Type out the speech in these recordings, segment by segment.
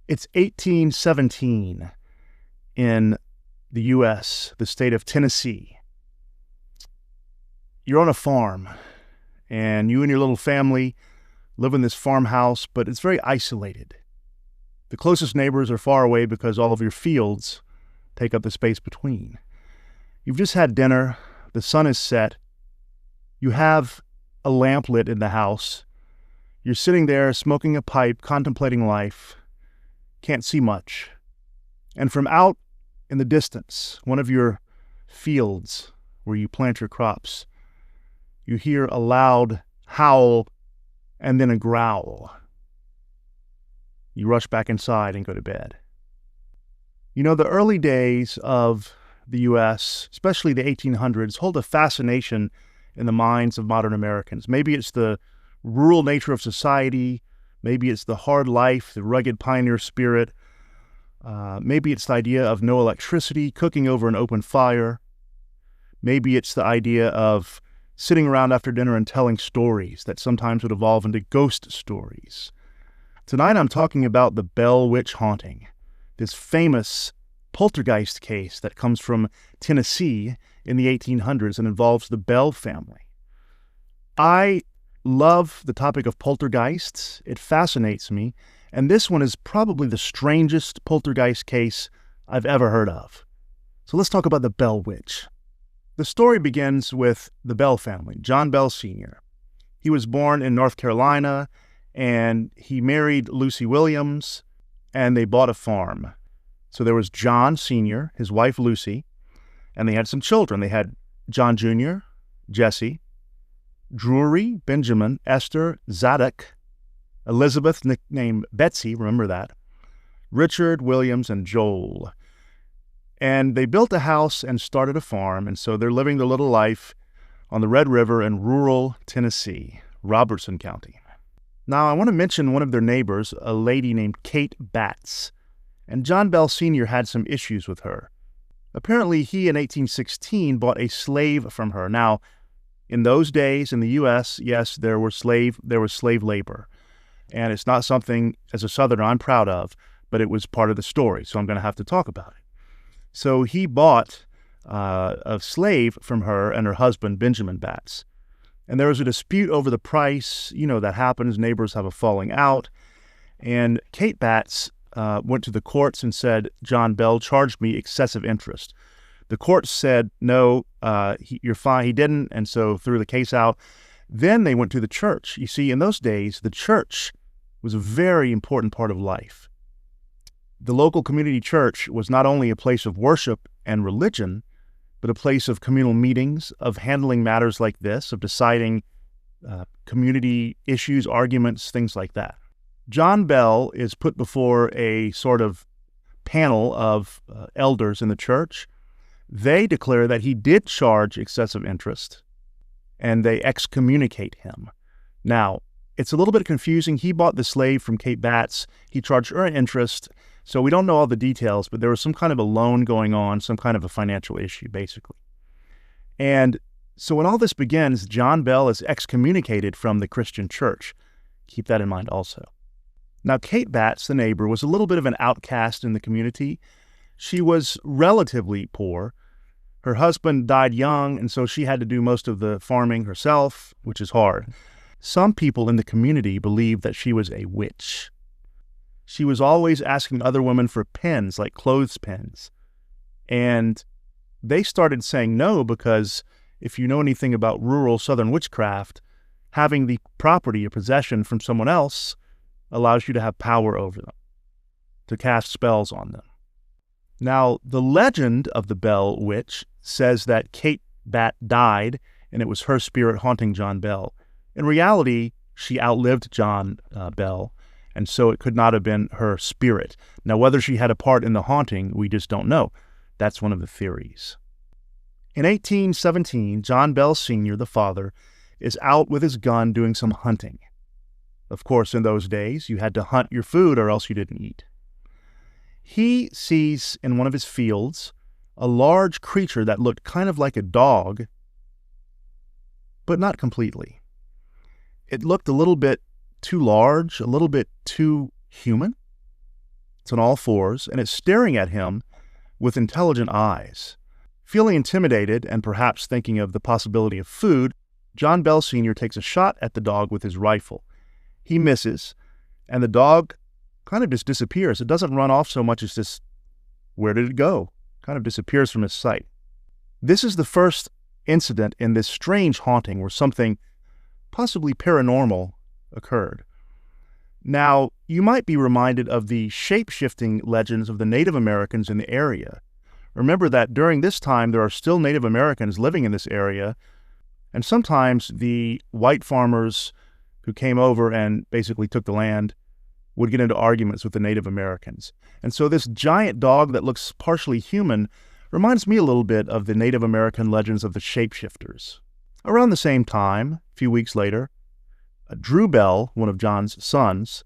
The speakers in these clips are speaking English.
It's 1817 in the U.S., the state of Tennessee. You're on a farm, and you and your little family live in this farmhouse, but it's very isolated. The closest neighbors are far away because all of your fields take up the space between. You've just had dinner, the sun is set, you have a lamp lit in the house, you're sitting there smoking a pipe, contemplating life, can't see much. And from out in the distance, one of your fields where you plant your crops, you hear a loud howl and then a growl. You rush back inside and go to bed. You know, the early days of the U.S., especially the 1800s, hold a fascination in the minds of modern Americans. Maybe it's the rural nature of society. Maybe it's the hard life, the rugged pioneer spirit. Maybe it's the idea of no electricity, cooking over an open fire. Maybe it's the idea of sitting around after dinner and telling stories that sometimes would evolve into ghost stories. Tonight I'm talking about the Bell Witch haunting, this famous poltergeist case that comes from Tennessee in the 1800s and involves the Bell family. I love the topic of poltergeists. It fascinates me, and this one is probably the strangest poltergeist case I've ever heard of. So let's talk about the Bell Witch. The story begins with the Bell family, John Bell Sr. He was born in North Carolina, and he married Lucy Williams, and they bought a farm. So there was John Sr., his wife Lucy, and they had some children. They had John Jr., Jesse, Drury, Benjamin, Esther, Zadok, Elizabeth, nicknamed Betsy, remember that, Richard, Williams, and Joel. And they built a house and started a farm, and so they're living their little life on the Red River in rural Tennessee, Robertson County. Now, I want to mention one of their neighbors, a lady named Kate Batts, and John Bell Sr. had some issues with her. Apparently, he in 1816 bought a slave from her. Now, in those days in the U.S., yes, there was slave labor, and it's not something, as a Southerner, I'm proud of, but it was part of the story, so I'm going to have to talk about it. So he bought a slave from her and her husband, Benjamin Batts. And there was a dispute over the price. You know, that happens. Neighbors have a falling out. And Kate Batts went to the courts and said, John Bell charged me excessive interest. The courts said, no, you're fine. He didn't, and so threw the case out. Then they went to the church. You see, in those days, the church was a very important part of life. The local community church was not only a place of worship and religion, but a place of communal meetings, of handling matters like this, of deciding community issues, arguments, things like that. John Bell is put before a sort of panel of elders in the church. They declare that he did charge excessive interest, and they excommunicate him. Now, it's a little bit confusing. He bought the slave from Kate Batts. He charged her interest. So we don't know all the details, but there was some kind of a loan going on, some kind of a financial issue, basically. And so when all this begins, John Bell is excommunicated from the Christian church. Keep that in mind also. Now, Kate Batts, the neighbor, was a little bit of an outcast in the community. She was relatively poor. Her husband died young, and so she had to do most of the farming herself, which is hard. Some people in the community believed that she was a witch. She was always asking other women for pens, like clothespins. And they started saying no because if you know anything about rural Southern witchcraft, having the property or possession from someone else allows you to have power over them, to cast spells on them. Now, the legend of the Bell Witch says that Kate Batt died and it was her spirit haunting John Bell. In reality, she outlived John Bell, and so it could not have been her spirit. Now, whether she had a part in the haunting, we just don't know. That's one of the theories. In 1817, John Bell Sr., the father, is out with his gun doing some hunting. Of course, in those days, you had to hunt your food or else you didn't eat. He sees in one of his fields a large creature that looked kind of like a dog, but not completely. It looked a little bit too large, a little bit too human. It's on all fours, and it's staring at him with intelligent eyes. Feeling intimidated and perhaps thinking of the possibility of food, John Bell Sr. takes a shot at the dog with his rifle. He misses, and the dog kind of just disappears. It doesn't run off so much as just, where did it go? Kind of disappears from his sight. This is the first incident in this strange haunting where something possibly paranormal occurred. Now, you might be reminded of the shape-shifting legends of the Native Americans in the area. Remember that during this time, there are still Native Americans living in this area, and sometimes the white farmers who came over and basically took the land would get into arguments with the Native Americans. And so this giant dog that looks partially human reminds me a little bit of the Native American legends of the shapeshifters. Around the same time, a few weeks later, Drew Bell, one of John's sons,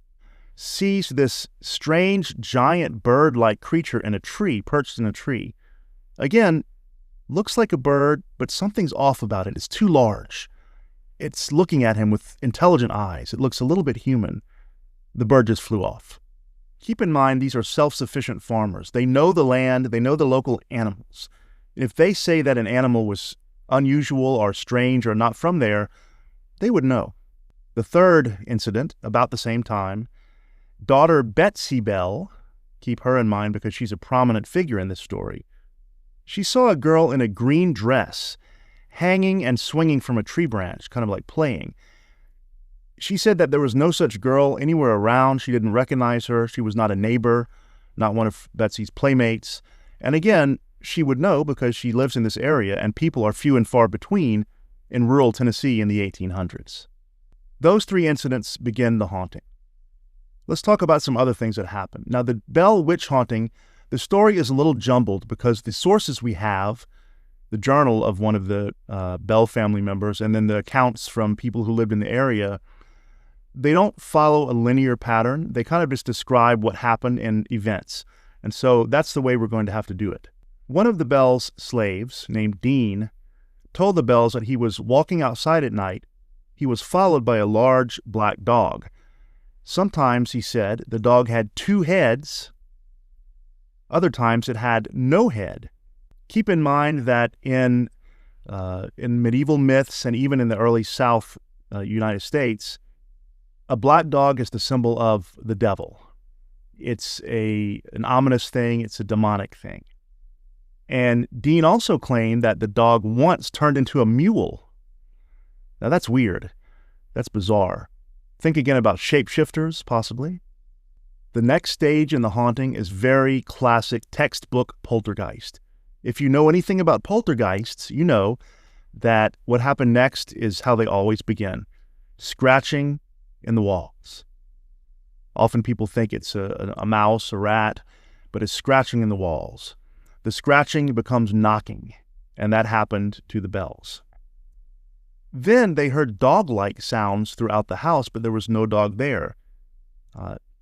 sees this strange giant bird-like creature in a tree, perched in a tree. Again, looks like a bird, but something's off about it. It's too large. It's looking at him with intelligent eyes. It looks a little bit human. The bird just flew off. Keep in mind, these are self-sufficient farmers. They know the land. They know the local animals. If they say that an animal was unusual or strange or not from there, they would know. The third incident, about the same time, daughter Betsy Bell, keep her in mind because she's a prominent figure in this story, she saw a girl in a green dress hanging and swinging from a tree branch, kind of like playing. She said that there was no such girl anywhere around. She didn't recognize her. She was not a neighbor, not one of Betsy's playmates. And again, she would know because she lives in this area and people are few and far between in rural Tennessee in the 1800s. Those three incidents begin the haunting. Let's talk about some other things that happened. Now, the Bell witch haunting, the story is a little jumbled because the sources we have, the journal of one of the Bell family members, and then the accounts from people who lived in the area, they don't follow a linear pattern. They kind of just describe what happened in events. And so that's the way we're going to have to do it. One of the Bell's slaves, named Dean, told the Bells that he was walking outside at night. He was followed by a large black dog. Sometimes, he said, the dog had two heads. Other times it had no head. Keep in mind that in medieval myths and even in the early South United States, a black dog is the symbol of the devil. It's an ominous thing. It's a demonic thing. And Dean also claimed that the dog once turned into a mule. Now that's weird. That's bizarre. Think again about shapeshifters, possibly. The next stage in the haunting is very classic textbook poltergeist. If you know anything about poltergeists, you know that what happened next is how they always begin. Scratching in the walls. Often people think it's a mouse, a rat, but it's scratching in the walls. The scratching becomes knocking, and that happened to the Bells. Then they heard dog-like sounds throughout the house, but there was no dog there.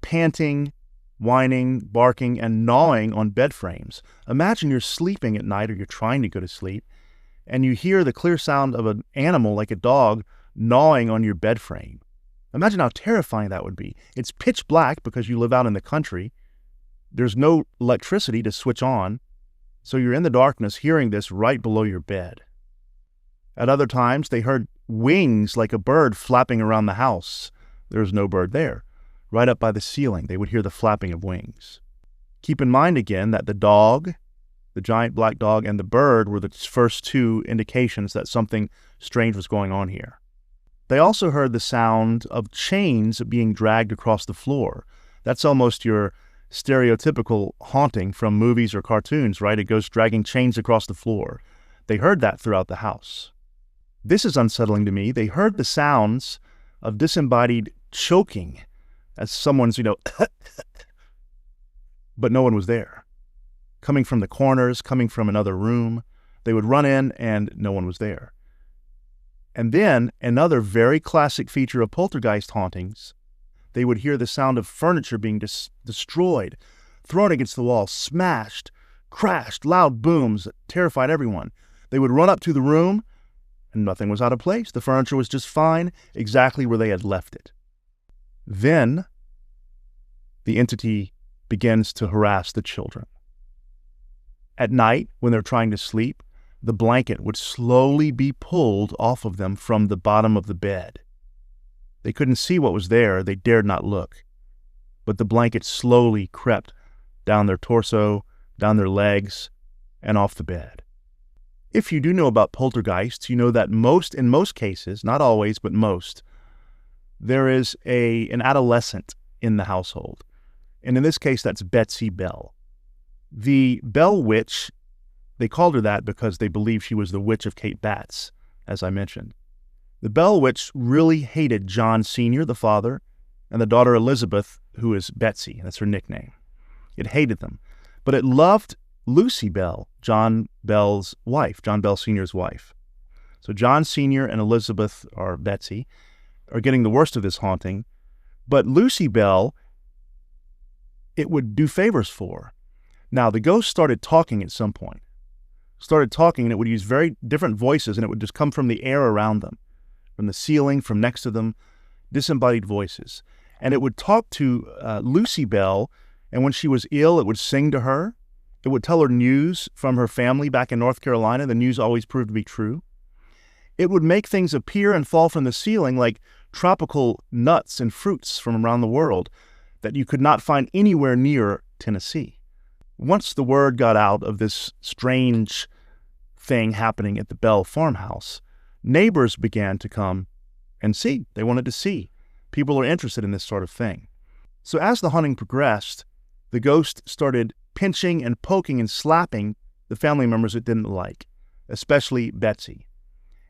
Panting, whining, barking, and gnawing on bed frames. Imagine you're sleeping at night or you're trying to go to sleep, and you hear the clear sound of an animal like a dog gnawing on your bed frame. Imagine how terrifying that would be. It's pitch black because you live out in the country. There's no electricity to switch on, so you're in the darkness hearing this right below your bed. At other times, they heard wings like a bird flapping around the house. There was no bird there. Right up by the ceiling, they would hear the flapping of wings. Keep in mind again that the dog, the giant black dog, and the bird were the first two indications that something strange was going on here. They also heard the sound of chains being dragged across the floor. That's almost your stereotypical haunting from movies or cartoons, right? It goes dragging chains across the floor. They heard that throughout the house. This is unsettling to me. They heard the sounds of disembodied choking as someone's, but no one was there. Coming from the corners, coming from another room. They would run in and no one was there. And then another very classic feature of poltergeist hauntings, they would hear the sound of furniture being destroyed, thrown against the wall, smashed, crashed, loud booms that terrified everyone. They would run up to the room and nothing was out of place. The furniture was just fine, exactly where they had left it. Then the entity begins to harass the children. At night, when they're trying to sleep, the blanket would slowly be pulled off of them from the bottom of the bed. They couldn't see what was there. They dared not look. But the blanket slowly crept down their torso, down their legs, and off the bed. If you do know about poltergeists, you know that in most cases, not always, but most, there is an adolescent in the household. And in this case, that's Betsy Bell. The Bell Witch, they called her that because they believed she was the witch of Kate Batts, as I mentioned. The Bell Witch really hated John Sr., the father, and the daughter Elizabeth, who is Betsy. That's her nickname. It hated them. But it loved Lucy Bell, John Bell's wife, John Bell Sr.'s wife. So John Sr. and Elizabeth, or Betsy, are getting the worst of this haunting. But Lucy Bell, it would do favors for. Now, the ghost started talking at some point. Started talking, and it would use very different voices, and it would just come from the air around them, from the ceiling, from next to them, disembodied voices. And it would talk to Lucy Bell, and when she was ill, it would sing to her. It would tell her news from her family back in North Carolina. The news always proved to be true. It would make things appear and fall from the ceiling like tropical nuts and fruits from around the world that you could not find anywhere near Tennessee. Once the word got out of this strange thing happening at the Bell farmhouse, neighbors began to come and see. They wanted to see. People are interested in this sort of thing. So as the haunting progressed, the ghost started pinching and poking and slapping the family members it didn't like, especially Betsy.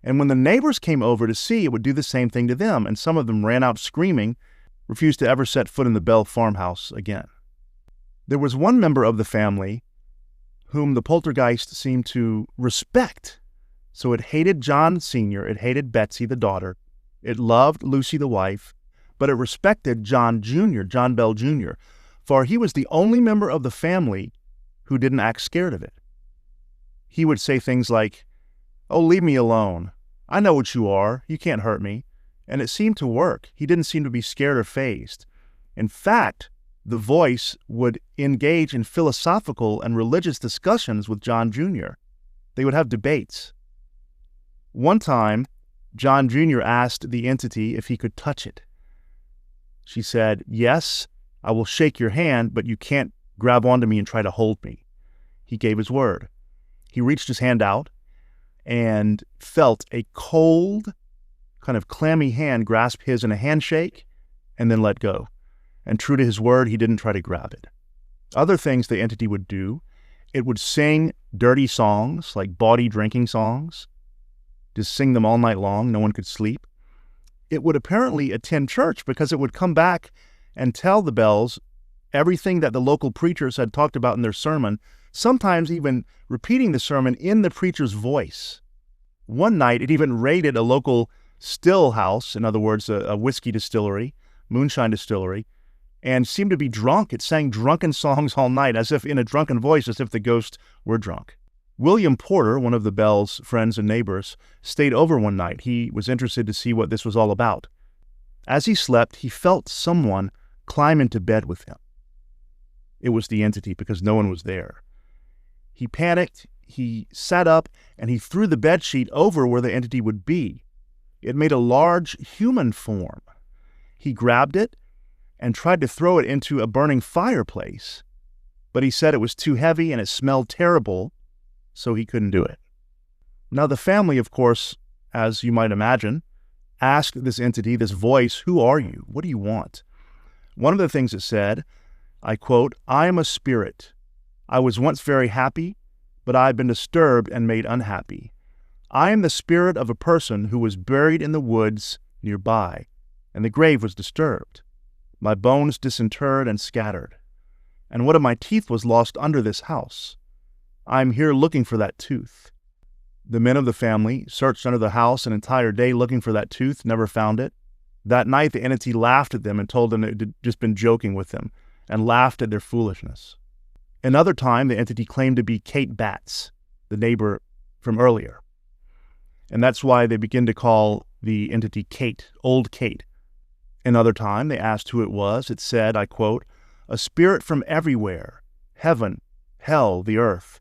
And when the neighbors came over to see, it would do the same thing to them, and some of them ran out screaming, refused to ever set foot in the Bell farmhouse again. There was one member of the family whom the poltergeist seemed to respect. So it hated John Sr., it hated Betsy, the daughter, it loved Lucy, the wife, but it respected John Jr., John Bell Jr., for he was the only member of the family who didn't act scared of it. He would say things like, "Oh, leave me alone. I know what you are. You can't hurt me." And it seemed to work. He didn't seem to be scared or fazed. In fact, the voice would engage in philosophical and religious discussions with John Jr. They would have debates. One time, John Jr. asked the entity if he could touch it. She said, "Yes, I will shake your hand, but you can't grab onto me and try to hold me." He gave his word. He reached his hand out and felt a cold, kind of clammy hand grasp his in a handshake and then let go. And true to his word, he didn't try to grab it. Other things the entity would do, it would sing dirty songs, like bawdy drinking songs, just sing them all night long. No one could sleep. It would apparently attend church because it would come back and tell the Bells everything that the local preachers had talked about in their sermon, sometimes even repeating the sermon in the preacher's voice. One night, it even raided a local still house, in other words, a whiskey distillery, moonshine distillery, and seemed to be drunk. It sang drunken songs all night, as if in a drunken voice, as if the ghost were drunk. William Porter, one of the Bells' friends and neighbors, stayed over one night. He was interested to see what this was all about. As he slept, he felt someone climb into bed with him. It was the entity because no one was there. He panicked, he sat up, and he threw the bedsheet over where the entity would be. It made a large human form. He grabbed it and tried to throw it into a burning fireplace, but he said it was too heavy and it smelled terrible, so he couldn't do it. Now the family, of course, as you might imagine, asked this entity, this voice, "Who are you? What do you want?" One of the things it said, I quote, "I am a spirit. I was once very happy, but I have been disturbed and made unhappy. I am the spirit of a person who was buried in the woods nearby, and the grave was disturbed. My bones disinterred and scattered, and one of my teeth was lost under this house. I am here looking for that tooth." The men of the family searched under the house an entire day looking for that tooth, never found it. That night, the entity laughed at them and told them it had just been joking with them, and laughed at their foolishness. Another time, the entity claimed to be Kate Batts, the neighbor from earlier. And that's why they begin to call the entity Kate, Old Kate. Another time, they asked who it was. It said, I quote, a spirit from everywhere, heaven, hell, the earth,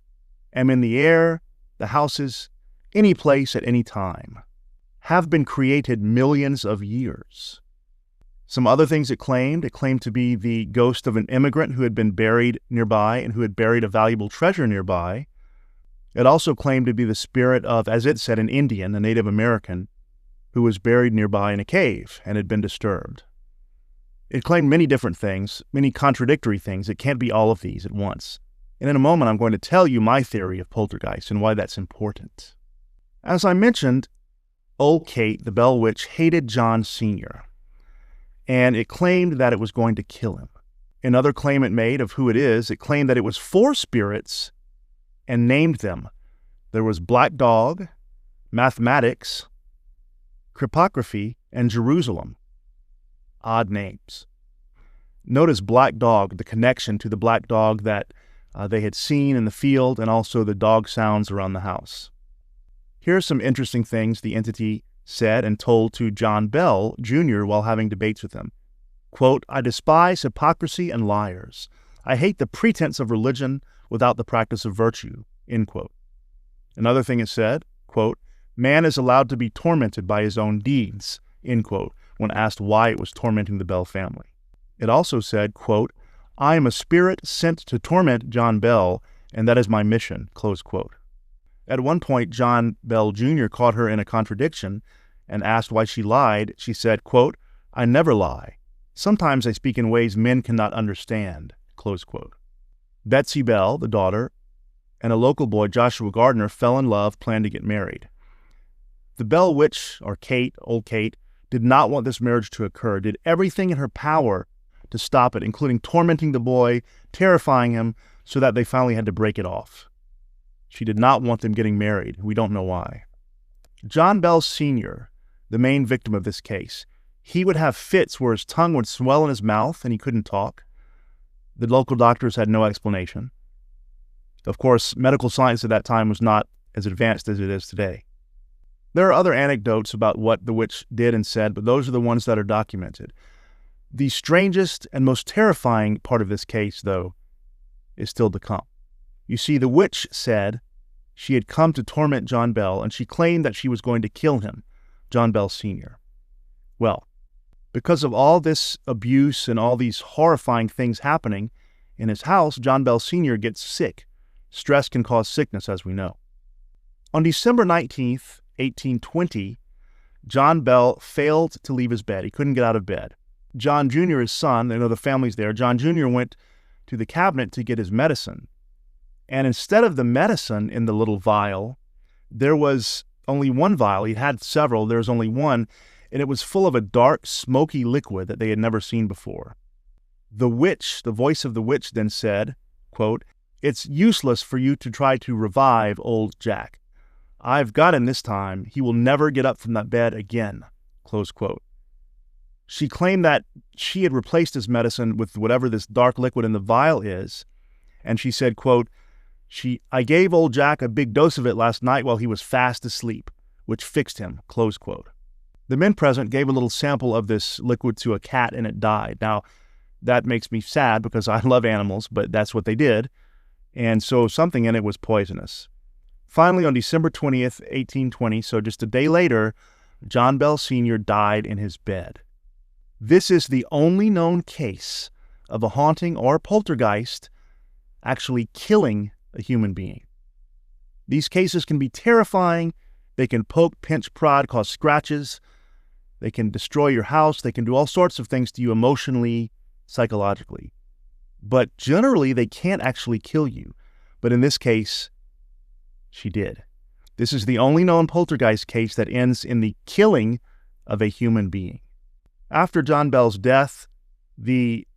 am in the air, the houses, any place at any time, have been created millions of years. Some other things it claimed to be the ghost of an immigrant who had been buried nearby and who had buried a valuable treasure nearby. It also claimed to be the spirit of, as it said, an Indian, a Native American, who was buried nearby in a cave and had been disturbed. It claimed many different things, many contradictory things. It can't be all of these at once. And in a moment, I'm going to tell you my theory of poltergeist and why that's important. As I mentioned, old Kate, the Bell Witch, hated John Sr., and it claimed that it was going to kill him. Another claim it made of who it is, it claimed that it was 4 spirits and named them. There was Black Dog, Mathematics, Cryptography, and Jerusalem. Odd names. Notice Black Dog, the connection to the black dog that they had seen in the field, and also the dog sounds around the house. Here are some interesting things the entity said and told to John Bell, Jr. while having debates with him. Quote, I despise hypocrisy and liars. I hate the pretense of religion without the practice of virtue, end quote. Another thing it said, quote, man is allowed to be tormented by his own deeds, end quote, when asked why it was tormenting the Bell family. It also said, quote, I am a spirit sent to torment John Bell, and that is my mission, close quote. At one point, John Bell Jr. caught her in a contradiction and asked why she lied. She said, quote, I never lie. Sometimes I speak in ways men cannot understand, close quote. Betsy Bell, the daughter, and a local boy, Joshua Gardner, fell in love, planned to get married. The Bell Witch, or Kate, old Kate, did not want this marriage to occur, did everything in her power to stop it, including tormenting the boy, terrifying him, so that they finally had to break it off. She did not want them getting married. We don't know why. John Bell Sr., the main victim of this case, he would have fits where his tongue would swell in his mouth and he couldn't talk. The local doctors had no explanation. Of course, medical science at that time was not as advanced as it is today. There are other anecdotes about what the witch did and said, but those are the ones that are documented. The strangest and most terrifying part of this case, though, is still to come. You see, the witch said she had come to torment John Bell, and she claimed that she was going to kill him, John Bell Sr. Well, because of all this abuse and all these horrifying things happening in his house, John Bell Sr. gets sick. Stress can cause sickness, as we know. On December 19th, 1820, John Bell failed to leave his bed. He couldn't get out of bed. John Jr., his son, the family's there, John Jr. went to the cabinet to get his medicine. And instead of the medicine in the little vial, there was only one vial. He had several. There was only one, and it was full of a dark, smoky liquid that they had never seen before. The witch, the voice of the witch, then said, quote, it's useless for you to try to revive old Jack. I've got him this time. He will never get up from that bed again, close quote. She claimed that she had replaced his medicine with whatever this dark liquid in the vial is, and she said, quote, I gave old Jack a big dose of it last night while he was fast asleep, which fixed him, close quote. The men present gave a little sample of this liquid to a cat and it died. Now, that makes me sad because I love animals, but that's what they did. And so something in it was poisonous. Finally, on December 20th, 1820, so just a day later, John Bell Sr. died in his bed. This is the only known case of a haunting or poltergeist actually killing a human being. These cases can be terrifying. They can poke, pinch, prod, cause scratches. They can destroy your house. They can do all sorts of things to you emotionally, psychologically. But generally, they can't actually kill you. But in this case, she did. This is the only known poltergeist case that ends in the killing of a human being. After John Bell's death, the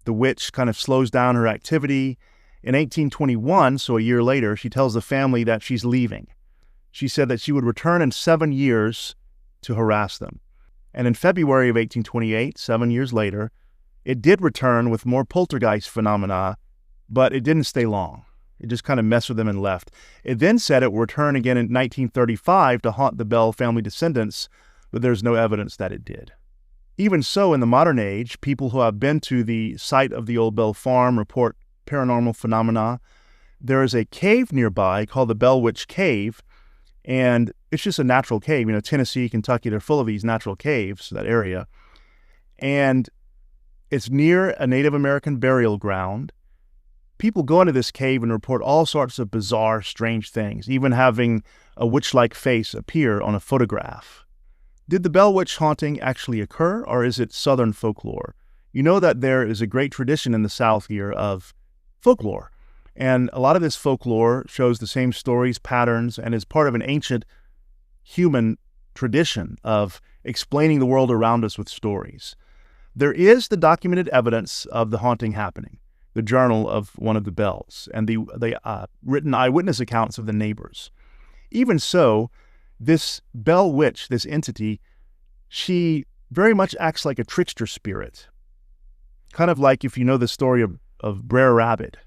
witch kind of slows down her activity. In 1821, so a year later, she tells the family that she's leaving. She said that she would return in 7 years to harass them. And in February of 1828, 7 years later, it did return with more poltergeist phenomena, but it didn't stay long. It just kind of messed with them and left. It then said it would return again in 1935 to haunt the Bell family descendants, but there's no evidence that it did. Even so, in the modern age, people who have been to the site of the Old Bell Farm report paranormal phenomena. There is a cave nearby called the Bell Witch Cave, and it's just a natural cave. You know, Tennessee, Kentucky, they're full of these natural caves, that area. And it's near a Native American burial ground. People go into this cave and report all sorts of bizarre, strange things, even having a witch-like face appear on a photograph. Did the Bell Witch haunting actually occur, or is it Southern folklore? You know that there is a great tradition in the South here of folklore, and a lot of this folklore shows the same stories, patterns, and is part of an ancient human tradition of explaining the world around us with stories. There is the documented evidence of the haunting happening, the journal of one of the bells, and the written eyewitness accounts of the neighbors. Even so, this Bell Witch, this entity, she very much acts like a trickster spirit. Kind of like if you know the story of Brer Rabbit,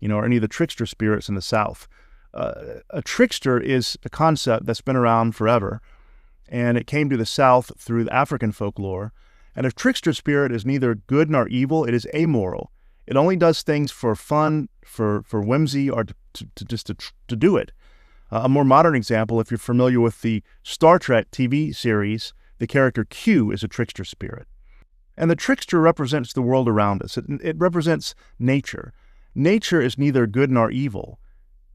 you know, or any of the trickster spirits in the South. A trickster is a concept that's been around forever, and it came to the South through the African folklore. And a trickster spirit is neither good nor evil. It is amoral. It only does things for fun, for whimsy, or to do it. A more modern example, if you're familiar with the Star Trek TV series, the character Q is a trickster spirit. And the trickster represents the world around us. It represents nature. Nature is neither good nor evil.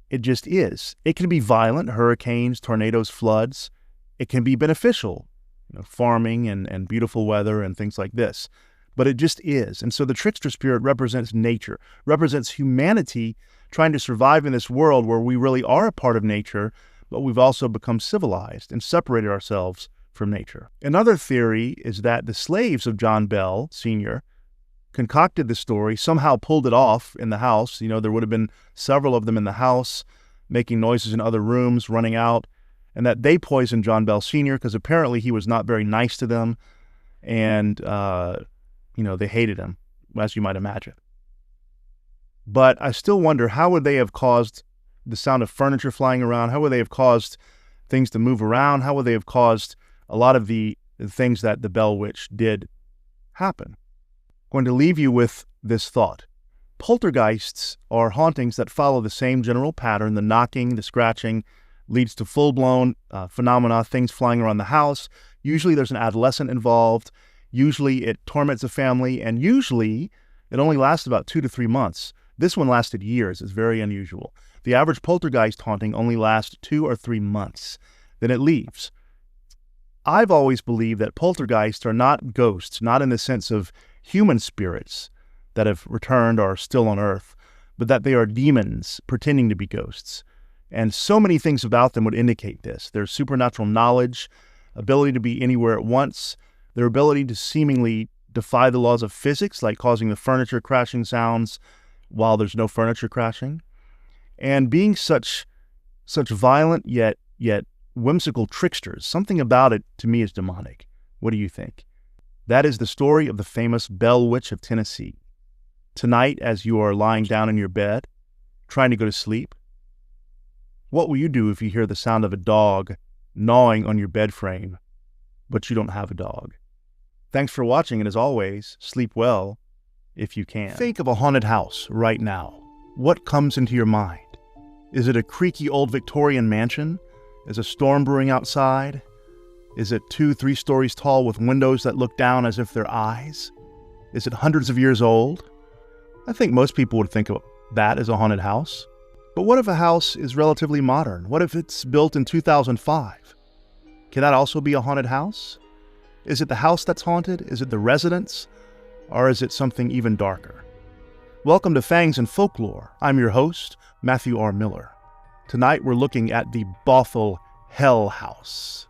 It just is. It can be violent, hurricanes, tornadoes, floods. It can be beneficial, you know, farming and beautiful weather and things like this. But it just is. And so the trickster spirit represents nature, represents humanity trying to survive in this world where we really are a part of nature, but we've also become civilized and separated ourselves from nature. Another theory is that the slaves of John Bell Sr. concocted the story, somehow pulled it off in the house. You know, there would have been several of them in the house making noises in other rooms, running out, and that they poisoned John Bell Sr. because apparently he was not very nice to them, and, you know, they hated him, as you might imagine. But I still wonder, how would they have caused the sound of furniture flying around? How would they have caused things to move around? How would they have caused a lot of the things that the Bell Witch did happen? I'm going to leave you with this thought. Poltergeists are hauntings that follow the same general pattern. The knocking, the scratching leads to full-blown phenomena, things flying around the house. Usually there's an adolescent involved. Usually it torments a family, and usually it only lasts about 2 to 3 months. This one lasted years. It's very unusual. The average poltergeist haunting only lasts 2 or 3 months. Then it leaves. I've always believed that poltergeists are not ghosts, not in the sense of human spirits that have returned or are still on earth, but that they are demons pretending to be ghosts. And so many things about them would indicate this. Their supernatural knowledge, ability to be anywhere at once, their ability to seemingly defy the laws of physics, like causing the furniture crashing sounds while there's no furniture crashing, and being such violent yet whimsical tricksters. Something about it to me is demonic. What do you think? That is the story of the famous Bell Witch of Tennessee. Tonight, as you are lying down in your bed, trying to go to sleep, what will you do if you hear the sound of a dog gnawing on your bed frame, but you don't have a dog? Thanks for watching, and as always, sleep well if you can. Think of a haunted house right now. What comes into your mind? Is it a creaky old Victorian mansion? Is a storm brewing outside? Is it 2-3 stories tall with windows that look down as if they're eyes? Is it hundreds of years old? I think most people would think of that as a haunted house. But what if a house is relatively modern? What if it's built in 2005? Can that also be a haunted house? Is it the house that's haunted? Is it the residents? Or is it something even darker? Welcome to Fangs and Folklore. I'm your host, Matthew R. Miller. Tonight we're looking at the Bothell Hell House.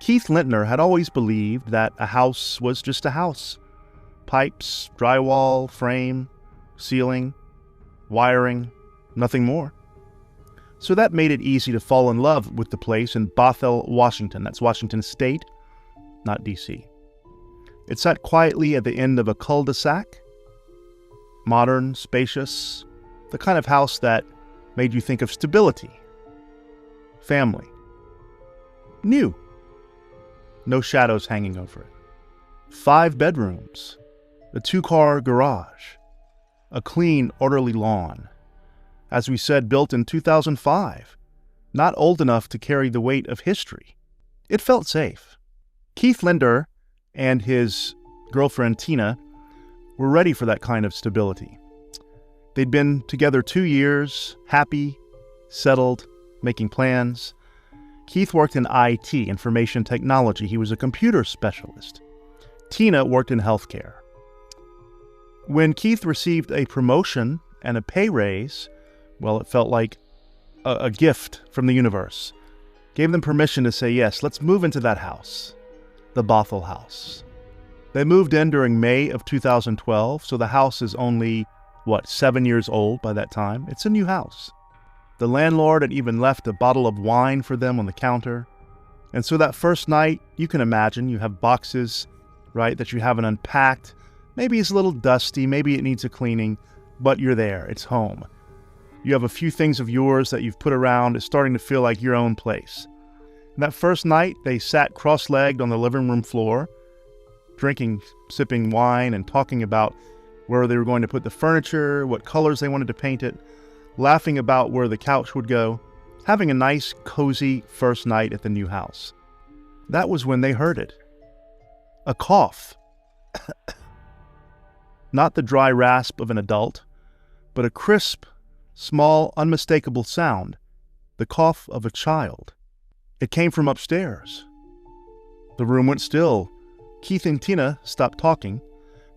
Keith Lintner had always believed that a house was just a house. Pipes, drywall, frame, ceiling, wiring, nothing more. So that made it easy to fall in love with the place in Bothell, Washington. That's Washington State, not D.C. It sat quietly at the end of a cul-de-sac. Modern, spacious, the kind of house that made you think of stability, family. New. No shadows hanging over it. 5 bedrooms, a 2-car garage, a clean, orderly lawn. As we said, built in 2005, not old enough to carry the weight of history. It felt safe. Keith Linder and his girlfriend Tina were ready for that kind of stability. They'd been together 2 years, happy, settled, making plans. Keith worked in IT, information technology. He was a computer specialist. Tina worked in healthcare. When Keith received a promotion and a pay raise, well, it felt like a gift from the universe. Gave them permission to say, yes, let's move into that house, the Bothell house. They moved in during May of 2012, so the house is only, 7 years old by that time. It's a new house. The landlord had even left a bottle of wine for them on the counter. And so that first night, you can imagine, you have boxes, right, that you haven't unpacked. Maybe it's a little dusty, maybe it needs a cleaning, but you're there, it's home. You have a few things of yours that you've put around. It's starting to feel like your own place. And that first night, they sat cross-legged on the living room floor, drinking, sipping wine, and talking about where they were going to put the furniture, what colors they wanted to paint it, laughing about where the couch would go, having a nice, cozy first night at the new house. That was when they heard it. A cough. Not the dry rasp of an adult, but a crisp, small, unmistakable sound, the cough of a child. It came from upstairs. The room went still. Keith and Tina stopped talking.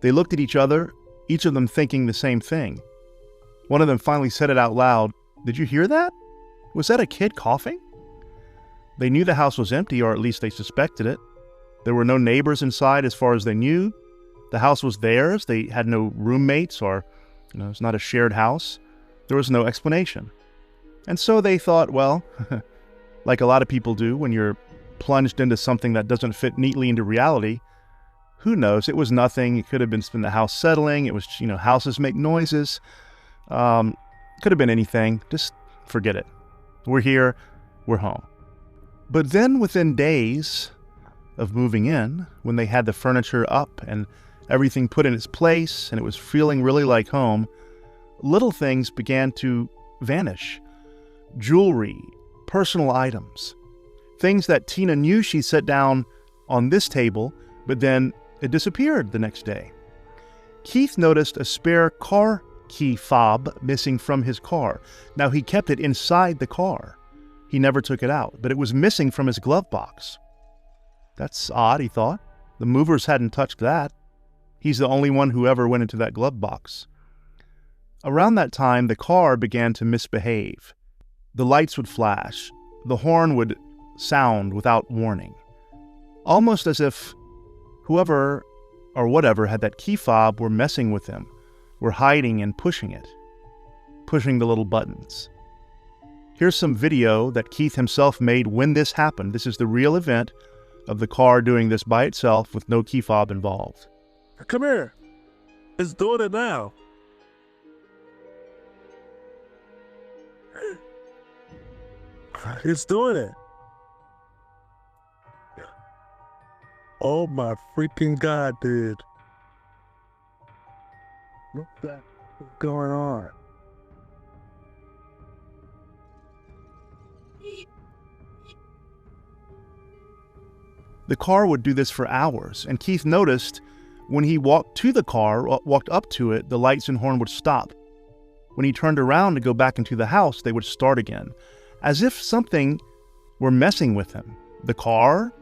They looked at each other, each of them thinking the same thing. One of them finally said it out loud. "Did you hear that? Was that a kid coughing?" They knew the house was empty, or at least they suspected it. There were no neighbors inside as far as they knew. The house was theirs. They had no roommates, or, it's not a shared house. There was no explanation. And so they thought, well, like a lot of people do when you're plunged into something that doesn't fit neatly into reality, who knows? It was nothing. It could have been the house settling. It was, houses make noises. Could have been anything. Just forget it. We're here. We're home. But then within days of moving in, when they had the furniture up and everything put in its place and it was feeling really like home, little things began to vanish. Jewelry, personal items, things that Tina knew she set down on this table, but then it disappeared the next day. Keith noticed a spare car key fob missing from his car. Now, he kept it inside the car. He never took it out, but it was missing from his glove box. That's odd, he thought. The movers hadn't touched that. He's the only one who ever went into that glove box. Around that time, the car began to misbehave. The lights would flash. The horn would sound without warning. Almost as if whoever or whatever had that key fob were messing with him, were hiding and pushing it, pushing the little buttons. Here's some video that Keith himself made when this happened. This is the real event of the car doing this by itself with no key fob involved. Come here. It's doing it now. It's doing it. Oh my freaking God, dude. What's going on? The car would do this for hours, and Keith noticed when he walked to the car, walked up to it, the lights and horn would stop. When he turned around to go back into the house, they would start again, as if something were messing with him. The car,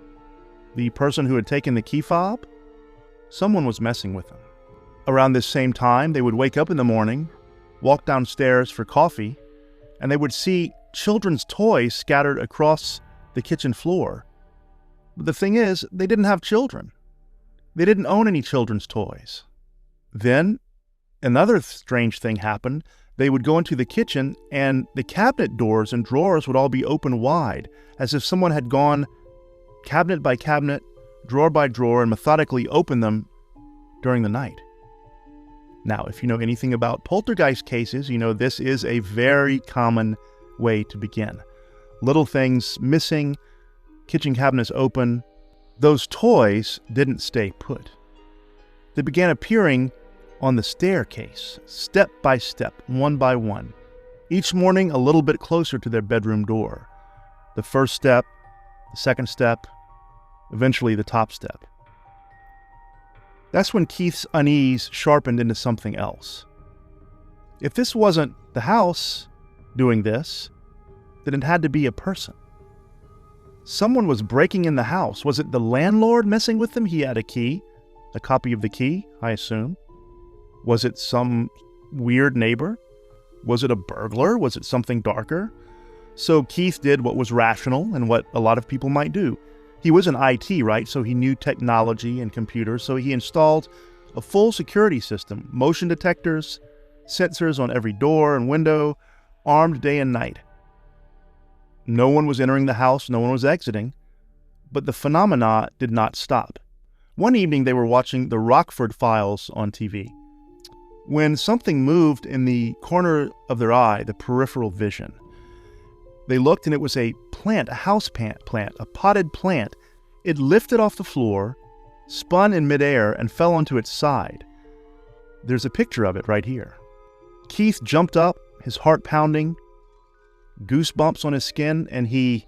the person who had taken the key fob, someone was messing with him. Around this same time, they would wake up in the morning, walk downstairs for coffee, and they would see children's toys scattered across the kitchen floor. But the thing is, they didn't have children. They didn't own any children's toys. Then, another strange thing happened. They would go into the kitchen, and the cabinet doors and drawers would all be open wide, as if someone had gone cabinet by cabinet, drawer by drawer, and methodically opened them during the night. Now, if you know anything about poltergeist cases, you know this is a very common way to begin. Little things missing, kitchen cabinets open. Those toys didn't stay put. They began appearing on the staircase, step by step, one by one, each morning a little bit closer to their bedroom door. The first step, the second step, eventually the top step. That's when Keith's unease sharpened into something else. If this wasn't the house doing this, then it had to be a person. Someone was breaking in the house. Was it the landlord messing with them? He had a key, a copy of the key, I assume. Was it some weird neighbor? Was it a burglar? Was it something darker? So Keith did what was rational and what a lot of people might do. He was in IT, right? So he knew technology and computers. So he installed a full security system, motion detectors, sensors on every door and window, armed day and night. No one was entering the house, no one was exiting, but the phenomena did not stop. One evening they were watching the Rockford Files on TV, when something moved in the corner of their eye, the peripheral vision. They looked and it was a plant, a house plant, a potted plant. It lifted off the floor, spun in midair, and fell onto its side. There's a picture of it right here. Keith jumped up, his heart pounding, goosebumps on his skin, and he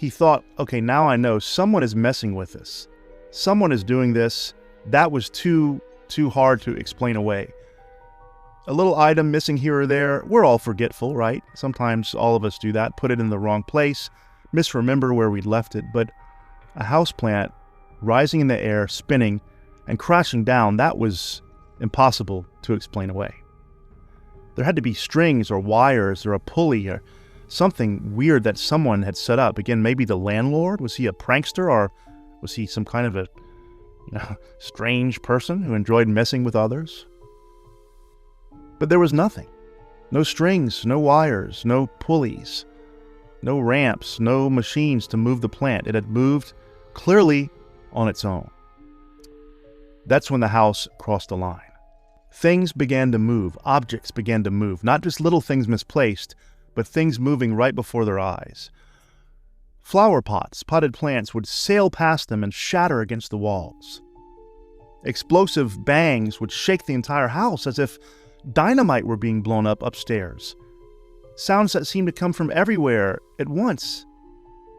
thought, okay, now I know someone is messing with us. Someone is doing this. That was too hard to explain away. A little item missing here or there. We're all forgetful, right? Sometimes all of us do that, put it in the wrong place, misremember where we'd left it. But a houseplant rising in the air, spinning, and crashing down, that was impossible to explain away. There had to be strings or wires or a pulley or something weird that someone had set up. Again, maybe the landlord? Was he a prankster, or was he some kind of a strange person who enjoyed messing with others? But there was nothing. No strings, no wires, no pulleys, no ramps, no machines to move the plant. It had moved clearly on its own. That's when the house crossed a line. Things began to move, objects began to move, not just little things misplaced, but things moving right before their eyes. Flower pots, potted plants would sail past them and shatter against the walls. Explosive bangs would shake the entire house as if dynamite were being blown up upstairs. Sounds that seemed to come from everywhere at once.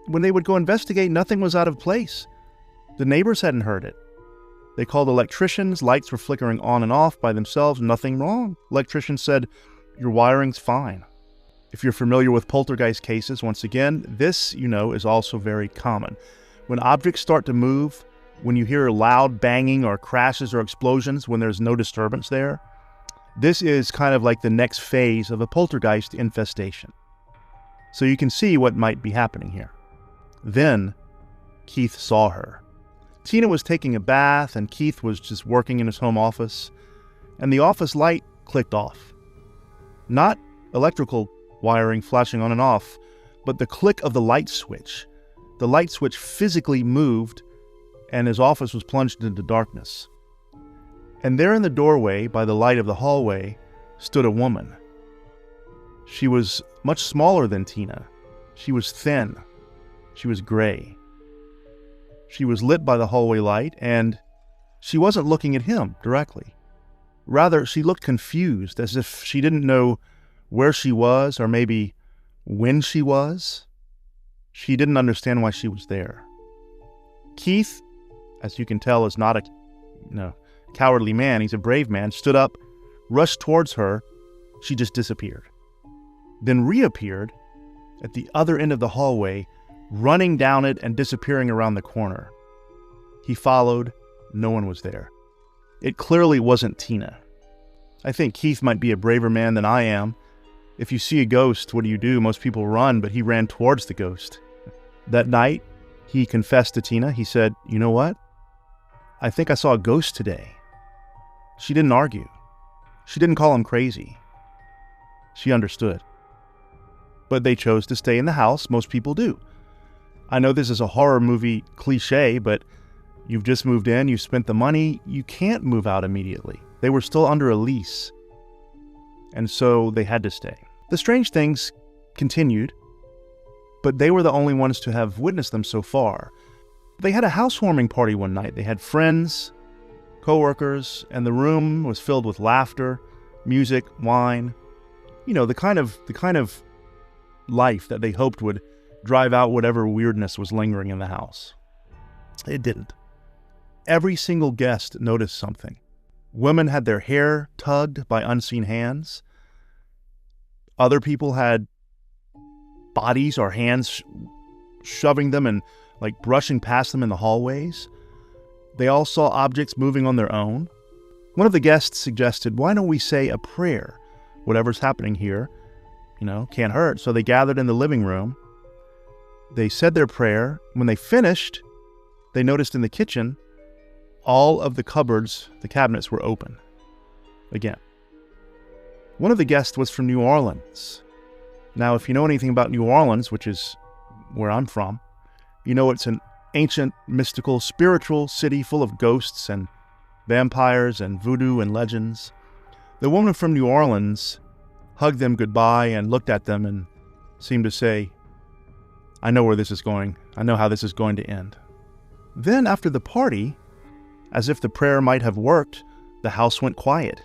When they would go investigate, nothing was out of place. The neighbors hadn't heard it. They called electricians, lights were flickering on and off by themselves, nothing wrong. Electrician said, your wiring's fine. If you're familiar with poltergeist cases, once again, this, is also very common. When objects start to move, when you hear loud banging or crashes or explosions when there's no disturbance there, this is kind of like the next phase of a poltergeist infestation. So you can see what might be happening here. Then, Keith saw her. Tina was taking a bath and Keith was just working in his home office, and the office light clicked off. Not electrical wiring flashing on and off, but the click of the light switch. The light switch physically moved, and his office was plunged into darkness. And there in the doorway, by the light of the hallway, stood a woman. She was much smaller than Tina. She was thin. She was gray. She was lit by the hallway light, and she wasn't looking at him directly. Rather, she looked confused, as if she didn't know where she was, or maybe when she was. She didn't understand why she was there. Keith, as you can tell, is not a cowardly man. He's a brave man. Stood up, rushed towards her. She just disappeared. Then reappeared at the other end of the hallway, running down it and disappearing around the corner. He followed. No one was there. It clearly wasn't Tina. I think Keith might be a braver man than I am. If you see a ghost, what do? Most people run, but he ran towards the ghost. That night, he confessed to Tina. He said, you know what? I think I saw a ghost today. She didn't argue. She didn't call him crazy. She understood. But they chose to stay in the house. Most people do. I know this is a horror movie cliche, but you've just moved in, you've spent the money, you can't move out immediately. They were still under a lease. And so they had to stay. The strange things continued, but they were the only ones to have witnessed them so far. They had a housewarming party one night. They had friends, coworkers, and the room was filled with laughter, music, wine. You know, the kind of life that they hoped would drive out whatever weirdness was lingering in the house. It didn't. Every single guest noticed something. Women had their hair tugged by unseen hands. Other people had bodies or hands shoving them and like brushing past them in the hallways. They all saw objects moving on their own. One of the guests suggested, why don't we say a prayer? Whatever's happening here, can't hurt. So they gathered in the living room. They said their prayer. When they finished, they noticed in the kitchen, all of the cupboards, the cabinets were open. Again. One of the guests was from New Orleans. Now, if you know anything about New Orleans, which is where I'm from, you know it's an ancient, mystical, spiritual city full of ghosts and vampires and voodoo and legends. The woman from New Orleans hugged them goodbye and looked at them and seemed to say, I know where this is going. I know how this is going to end. Then after the party, as if the prayer might have worked, the house went quiet.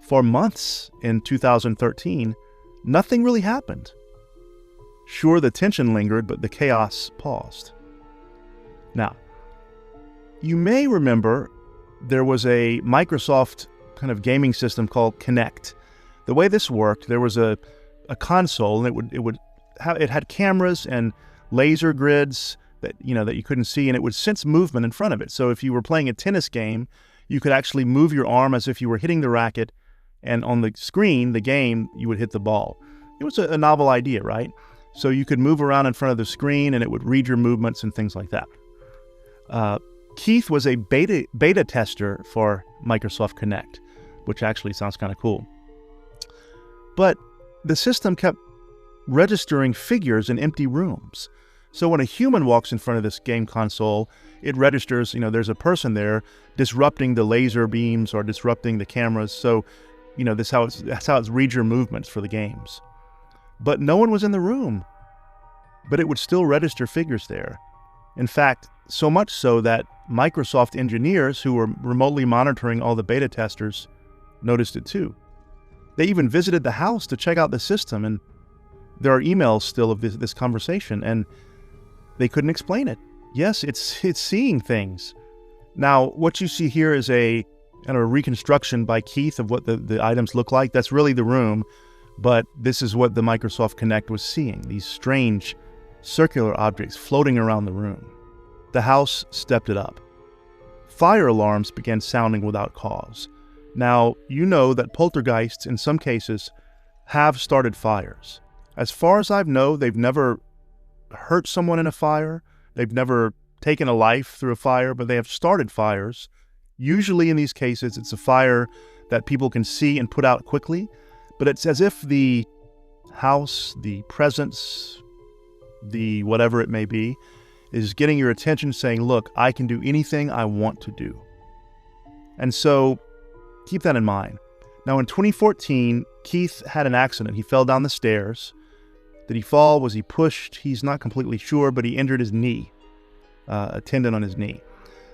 For months in 2013, nothing really happened. Sure, the tension lingered, but the chaos paused. Now, you may remember there was a Microsoft kind of gaming system called Kinect. The way this worked, there was a console, and it had cameras and laser grids that you couldn't see, and it would sense movement in front of it. So if you were playing a tennis game, you could actually move your arm as if you were hitting the racket, and on the screen, the game, you would hit the ball. It was a novel idea, right? So you could move around in front of the screen, and it would read your movements and things like that. Keith was a beta tester for Microsoft Kinect, which actually sounds kind of cool. But the system kept registering figures in empty rooms. So when a human walks in front of this game console, it registers, there's a person there disrupting the laser beams or disrupting the cameras. So, that's how it's reads your movements for the games. But no one was in the room. But it would still register figures there. In fact, so much so that Microsoft engineers who were remotely monitoring all the beta testers noticed it too. They even visited the house to check out the system, and there are emails still of this conversation, and they couldn't explain it. Yes, it's seeing things. Now, what you see here is a reconstruction by Keith of what the items look like. That's really the room, but this is what the Microsoft Kinect was seeing, these strange circular objects floating around the room. The house stepped it up. Fire alarms began sounding without cause. Now, you know that poltergeists, in some cases, have started fires. As far as I know, they've never hurt someone in a fire. They've never taken a life through a fire, but they have started fires. Usually in these cases, it's a fire that people can see and put out quickly, but it's as if the house, the presence, the whatever it may be, is getting your attention, saying, look, I can do anything I want to do. And so keep that in mind. Now, in 2014, Keith had an accident. He fell down the stairs. Did he fall? Was he pushed? He's not completely sure, but he injured his knee, a tendon on his knee.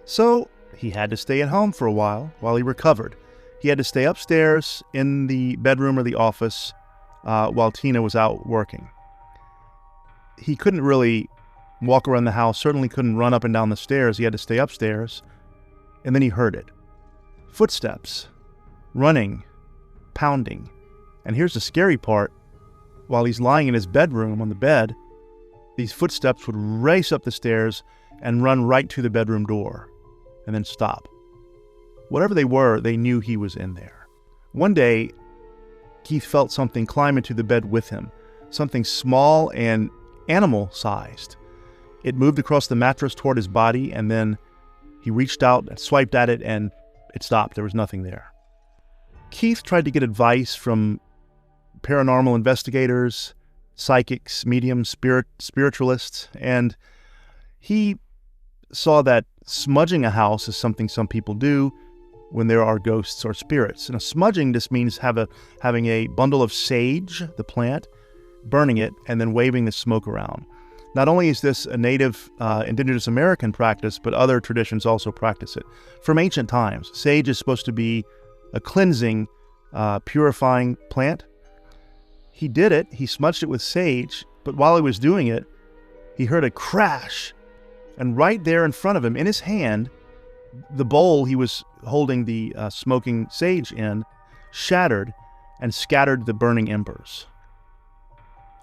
So he had to stay at home for a while he recovered. He had to stay upstairs in the bedroom or the office while Tina was out working. He couldn't really walk around the house, certainly couldn't run up and down the stairs. He had to stay upstairs. And then he heard it. Footsteps, running, pounding. And here's the scary part. While he's lying in his bedroom on the bed, these footsteps would race up the stairs and run right to the bedroom door and then stop. Whatever they were, they knew he was in there. One day, Keith felt something climb into the bed with him, something small and animal-sized. It moved across the mattress toward his body, and then he reached out and swiped at it, and it stopped. There was nothing there. Keith tried to get advice from paranormal investigators, psychics, mediums, spiritualists, and he saw that smudging a house is something some people do when there are ghosts or spirits. And a smudging just means having a bundle of sage, the plant, burning it, and then waving the smoke around. Not only is this a native indigenous American practice, but other traditions also practice it. From ancient times, sage is supposed to be a cleansing, purifying plant. He did it, he smudged it with sage, but while he was doing it, he heard a crash. And right there in front of him, in his hand, the bowl he was holding the smoking sage in shattered and scattered the burning embers.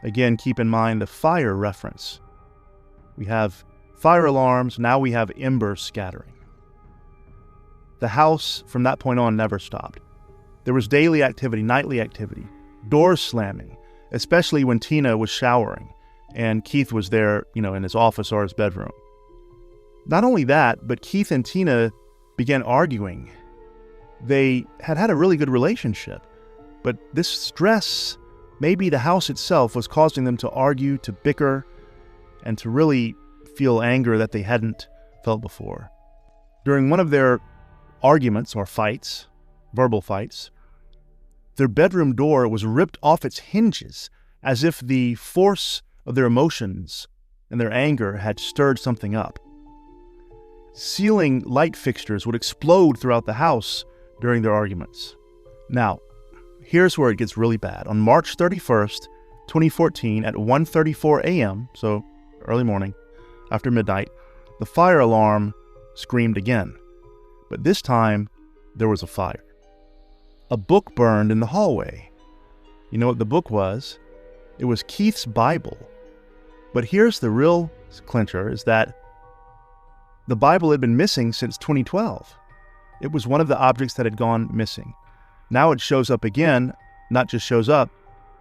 Again, keep in mind the fire reference. We have fire alarms, now we have embers scattering. The house, from that point on, never stopped. There was daily activity, nightly activity, doors slamming, especially when Tina was showering and Keith was there, in his office or his bedroom. Not only that, but Keith and Tina began arguing. They had a really good relationship, but this stress, maybe the house itself, was causing them to argue, to bicker, and to really feel anger that they hadn't felt before. During one of their arguments or fights, verbal fights, their bedroom door was ripped off its hinges as if the force of their emotions and their anger had stirred something up. Ceiling light fixtures would explode throughout the house during their arguments. Now, here's where it gets really bad. On March 31st, 2014, at 1:34 a.m., so early morning, after midnight, the fire alarm screamed again. But this time, there was a fire. A book burned in the hallway. You know what the book was? It was Keith's Bible. But here's the real clincher, is that the Bible had been missing since 2012. It was one of the objects that had gone missing. Now it shows up again, not just shows up,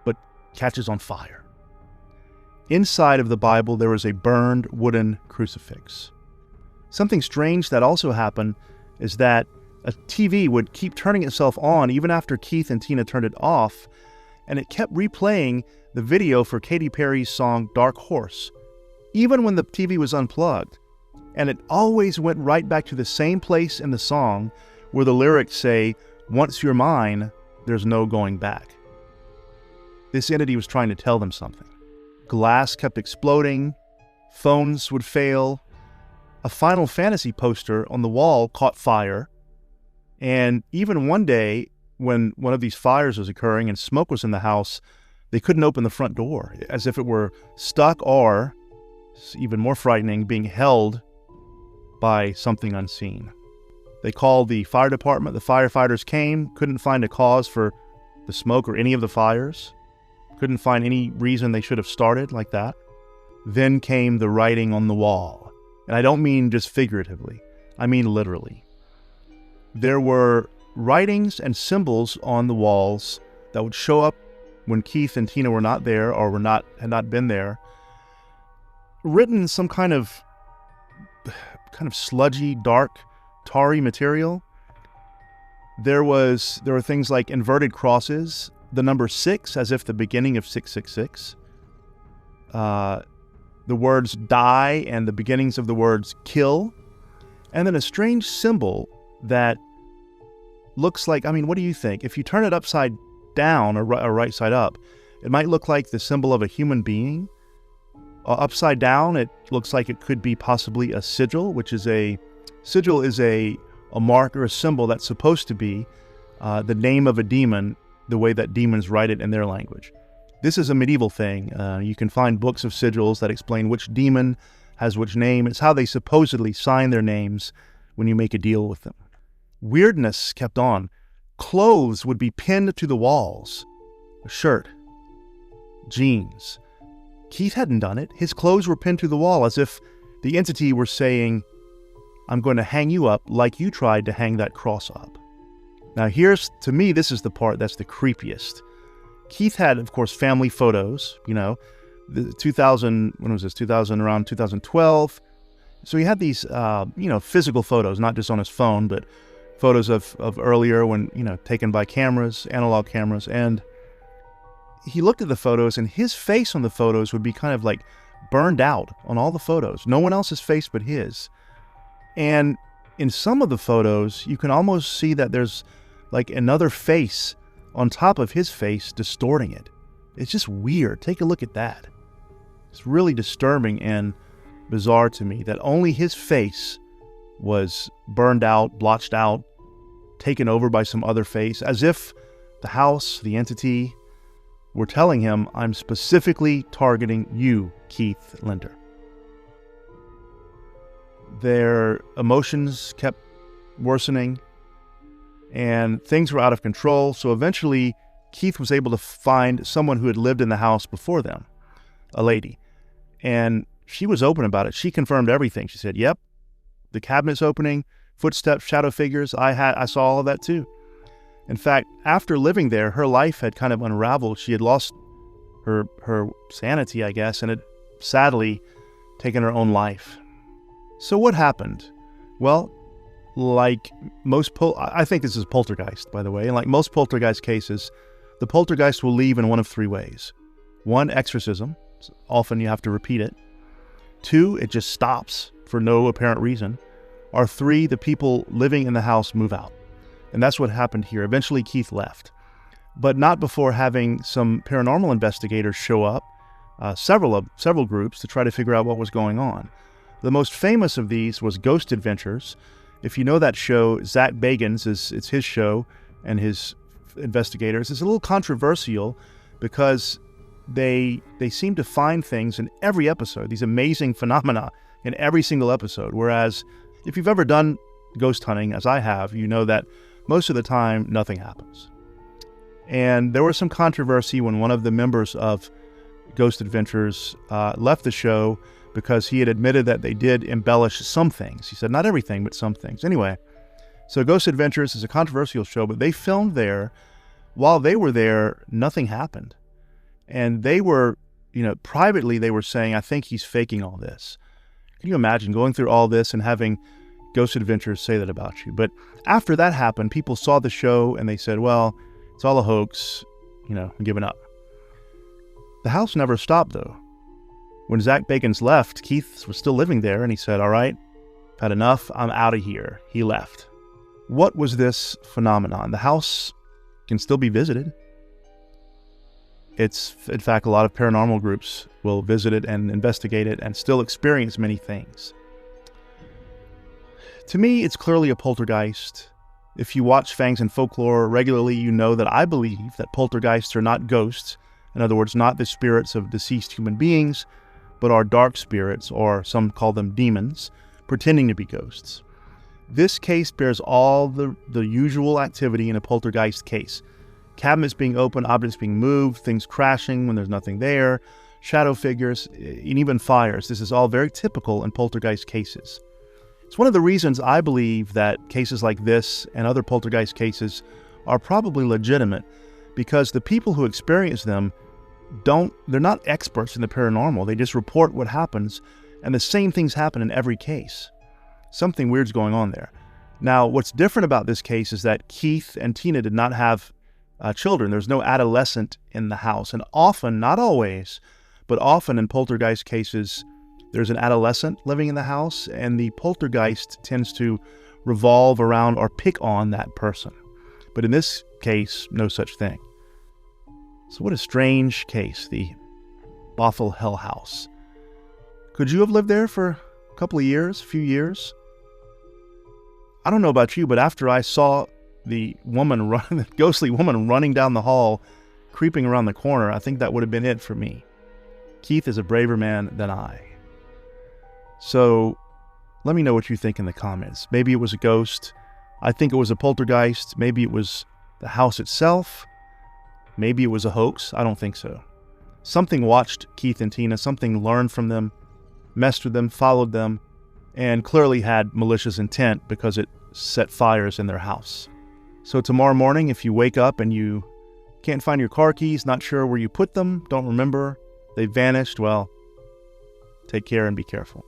but catches on fire. Inside of the Bible, there was a burned wooden crucifix. Something strange that also happened is that a TV would keep turning itself on even after Keith and Tina turned it off, and it kept replaying the video for Katy Perry's song Dark Horse, even when the TV was unplugged. And it always went right back to the same place in the song where the lyrics say, "Once you're mine, there's no going back." This entity was trying to tell them something. Glass kept exploding, phones would fail, a Final Fantasy poster on the wall caught fire, and even one day when one of these fires was occurring and smoke was in the house, they couldn't open the front door, as if it were stuck or, even more frightening, being held by something unseen. They called the fire department. The firefighters came, couldn't find a cause for the smoke or any of the fires, couldn't find any reason they should have started like that. Then came the writing on the wall. And I don't mean just figuratively, I mean literally. There were writings and symbols on the walls that would show up when Keith and Tina were not there or had not been there, written in some kind of sludgy, dark, tarry material. There were things like inverted crosses, the number 6 as if the beginning of 666, the words die and the beginnings of the words kill, and then a strange symbol that looks like, what do you think? If you turn it upside down or right side up, it might look like the symbol of a human being. Upside down, it looks like it could be possibly a sigil, which is a mark or a symbol that's supposed to be the name of a demon, the way that demons write it in their language. This is a medieval thing. You can find books of sigils that explain which demon has which name. It's how they supposedly sign their names when you make a deal with them. Weirdness kept on. Clothes would be pinned to the walls. A shirt, jeans. Keith hadn't done it. His clothes were pinned to the wall as if the entity were saying, "I'm going to hang you up like you tried to hang that cross up." Now to me, this is the part that's the creepiest. Keith had, of course, family photos, the 2000, when was this? 2000, around 2012. So he had these, physical photos, not just on his phone, but photos of earlier when, taken by cameras, analog cameras. And he looked at the photos, and his face on the photos would be kind of like burned out on all the photos. No one else's face but his. And in some of the photos, you can almost see that there's like another face on top of his face distorting it. It's just weird. Take a look at that. It's really disturbing and bizarre to me that only his face was burned out, blotched out, taken over by some other face, as if the house, the entity, were telling him, I'm specifically targeting you, Keith Linder. Their emotions kept worsening, and things were out of control, so eventually Keith was able to find someone who had lived in the house before them, a lady, and she was open about it. She confirmed everything. She said, yep, the cabinet's opening, footsteps, shadow figures, I saw all of that too. In fact, after living there, her life had kind of unraveled. She had lost her sanity, I guess, and had sadly taken her own life. So what happened? Well, like most I think this is poltergeist, by the way, and like most poltergeist cases, the poltergeist will leave in one of three ways. One, exorcism. Often you have to repeat it. Two, it just stops for no apparent reason. Or three, the people living in the house move out. And that's what happened here. Eventually, Keith left, but not before having some paranormal investigators show up, several groups, to try to figure out what was going on. The most famous of these was Ghost Adventures. If you know that show, Zach Bagans, it's his show, and his investigators. It's a little controversial because they seem to find things in every episode, these amazing phenomena in every single episode. Whereas if you've ever done ghost hunting, as I have, you know that most of the time nothing happens. And there was some controversy when one of the members of Ghost Adventures left the show because he had admitted that they did embellish some things. He said not everything, but some things. Anyway, so Ghost Adventures is a controversial show, but they filmed there. While they were there, nothing happened. And they were, privately they were saying, I think he's faking all this. Can you imagine going through all this and having Ghost Adventures say that about you? But after that happened, people saw the show and they said, well, it's all a hoax, I'm giving up. The house never stopped, though. When Zach Bagans left, Keith was still living there, and he said, all right, had enough, I'm out of here. He left. What was this phenomenon? The house can still be visited. It's, in fact, a lot of paranormal groups will visit it and investigate it and still experience many things. To me, it's clearly a poltergeist. If you watch Fangs and Folklore regularly, you know that I believe that poltergeists are not ghosts. In other words, not the spirits of deceased human beings, but are dark spirits, or some call them demons, pretending to be ghosts. This case bears all the usual activity in a poltergeist case. Cabinets being opened, objects being moved, things crashing when there's nothing there, shadow figures, and even fires. This is all very typical in poltergeist cases. It's one of the reasons I believe that cases like this and other poltergeist cases are probably legitimate, because the people who experience them they're not experts in the paranormal. They just report what happens, and the same things happen in every case. Something weird's going on there. Now, what's different about this case is that Keith and Tina did not have children. There's no adolescent in the house. And often, not always, but often in poltergeist cases, there's an adolescent living in the house, and the poltergeist tends to revolve around or pick on that person. But in this case, no such thing. So what a strange case, the Bothell Hell House. Could you have lived there for a couple of years, a few years? I don't know about you, but after I saw the ghostly woman running down the hall, creeping around the corner, I think that would have been it for me. Keith is a braver man than I. So let me know what you think in the comments. Maybe it was a ghost. I think it was a poltergeist. Maybe it was the house itself. Maybe it was a hoax. I don't think so. Something watched Keith and Tina, something learned from them, messed with them, followed them, and clearly had malicious intent because it set fires in their house. So tomorrow morning, if you wake up and you can't find your car keys, not sure where you put them, don't remember, they vanished, well, take care and be careful.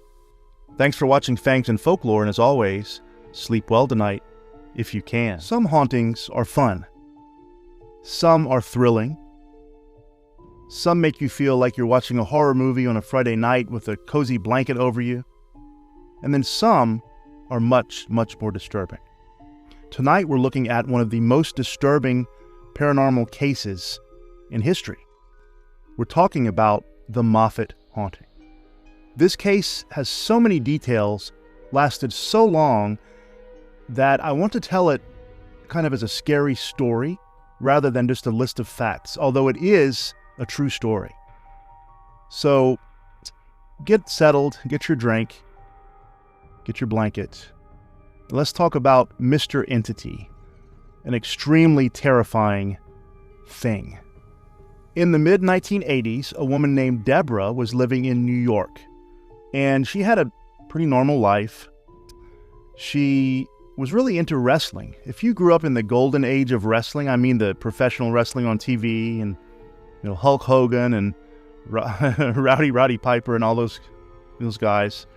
Thanks for watching Fangs and Folklore, and as always, sleep well tonight if you can. Some hauntings are fun. Some are thrilling. Some make you feel like you're watching a horror movie on a Friday night with a cozy blanket over you. And then some are much, much more disturbing. Tonight we're looking at one of the most disturbing paranormal cases in history. We're talking about the Moffat haunting. This case has so many details, lasted so long, that I want to tell it kind of as a scary story rather than just a list of facts, although it is a true story. So get settled, get your drink, get your blanket. Let's talk about Mr. Entity, an extremely terrifying thing. In the mid-1980s, a woman named Deborah was living in New York, and she had a pretty normal life. She was really into wrestling. If you grew up in the golden age of wrestling, I mean the professional wrestling on TV and Hulk Hogan and Roddy Piper and all those guys,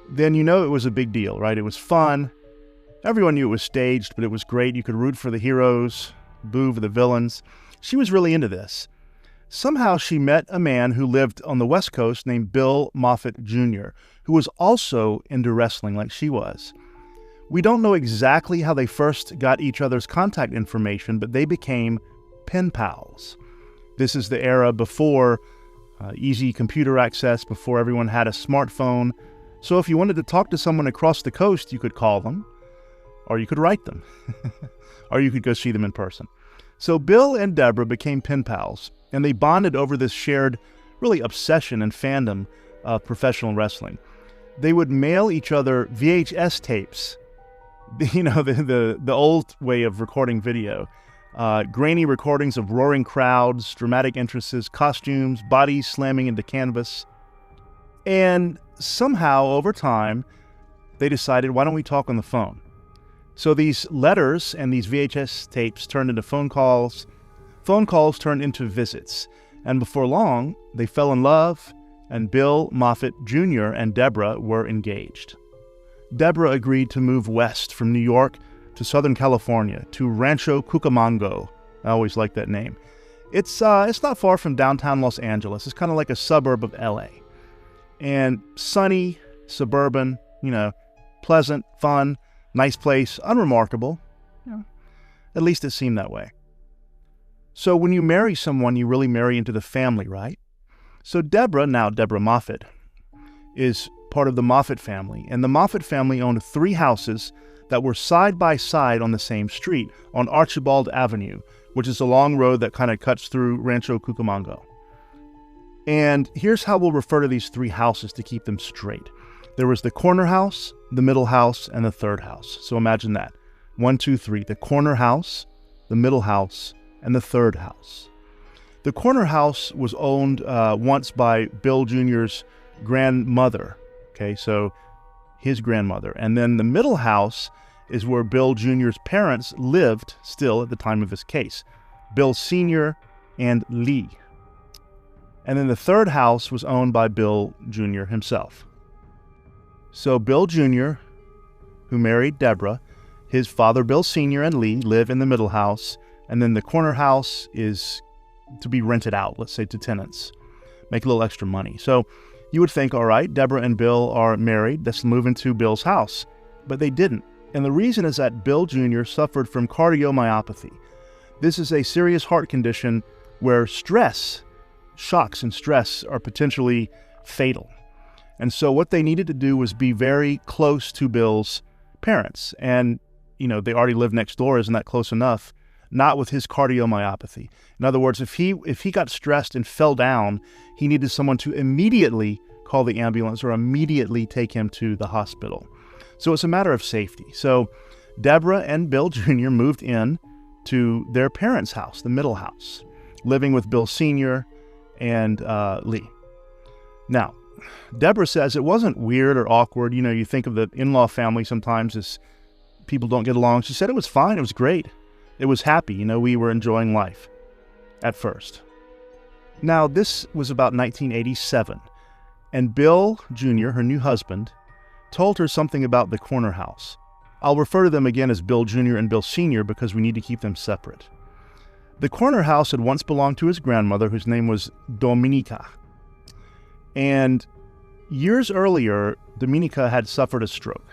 then it was a big deal, right? It was fun. Everyone knew it was staged, but it was great. You could root for the heroes, boo for the villains. She was really into this. Somehow she met a man who lived on the West Coast named Bill Moffett Jr., who was also into wrestling like she was. We don't know exactly how they first got each other's contact information, but they became pen pals. This is the era before easy computer access, before everyone had a smartphone. So if you wanted to talk to someone across the coast, you could call them, or you could write them, or you could go see them in person. So Bill and Deborah became pen pals, and they bonded over this shared, really, obsession and fandom of professional wrestling. They would mail each other VHS tapes, the old way of recording video, grainy recordings of roaring crowds, dramatic entrances, costumes, bodies slamming into canvas. And somehow, over time, they decided, why don't we talk on the phone? So these letters and these VHS tapes turned into phone calls. Phone calls turned into visits. And before long, they fell in love, and Bill Moffett Jr. and Deborah were engaged. Deborah agreed to move west from New York to Southern California, to Rancho Cucamonga. I always liked that name. It's not far from downtown Los Angeles. It's kind of like a suburb of LA. And sunny, suburban, pleasant, fun, nice place, unremarkable. At least it seemed that way. So when you marry someone, you really marry into the family, right? So Deborah, now Deborah Moffett, is part of the Moffett family. And the Moffett family owned 3 houses that were side by side on the same street, on Archibald Avenue, which is a long road that kind of cuts through Rancho Cucamonga. And here's how we'll refer to these 3 houses to keep them straight. There was the corner house, the middle house, and the third house. So imagine that. 1, 2, 3. The corner house, the middle house, and the third house. The corner house was owned once by Bill Jr.'s grandmother. Okay, so his grandmother. And then the middle house is where Bill Jr.'s parents lived still at the time of his case. Bill Sr. and Lee. And then the third house was owned by Bill Jr. himself. So Bill Jr., who married Deborah, his father Bill Sr. and Lee live in the middle house, and then the corner house is to be rented out, let's say to tenants, make a little extra money. So you would think, all right, Deborah and Bill are married, let's move into Bill's house. But they didn't. And the reason is that Bill Jr. suffered from cardiomyopathy. This is a serious heart condition where shocks and stress are potentially fatal. And so what they needed to do was be very close to Bill's parents. And, they already lived next door. Isn't that close enough? Not with his cardiomyopathy. In other words, if he got stressed and fell down, he needed someone to immediately call the ambulance or immediately take him to the hospital. So it's a matter of safety. So Deborah and Bill Jr. moved in to their parents' house, the middle house, living with Bill Sr. and Lee. Now, Deborah says it wasn't weird or awkward. You think of the in-law family sometimes as people don't get along. She said it was fine. It was great. It was happy. We were enjoying life at first. Now, this was about 1987, and Bill Jr., her new husband, told her something about the corner house. I'll refer to them again as Bill Jr. and Bill Sr. because we need to keep them separate. The corner house had once belonged to his grandmother, whose name was Dominica. And years earlier, Dominica had suffered a stroke,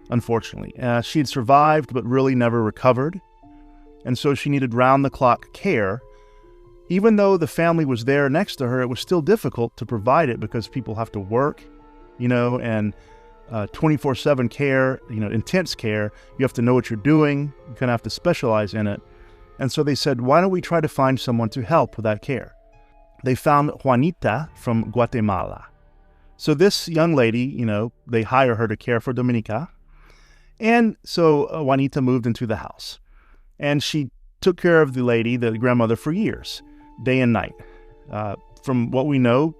unfortunately. She had survived, but really never recovered. And so she needed round-the-clock care, Even though the family was there next to her, it was still difficult to provide it because people have to work, and 24/7 care, intense care. You have to know what you're doing. You kind of have to specialize in it. And so they said, why don't we try to find someone to help with that care? They found Juanita from Guatemala. So this young lady, they hire her to care for Dominica. And so Juanita moved into the house. And she took care of the grandmother, for years, day and night. From what we know,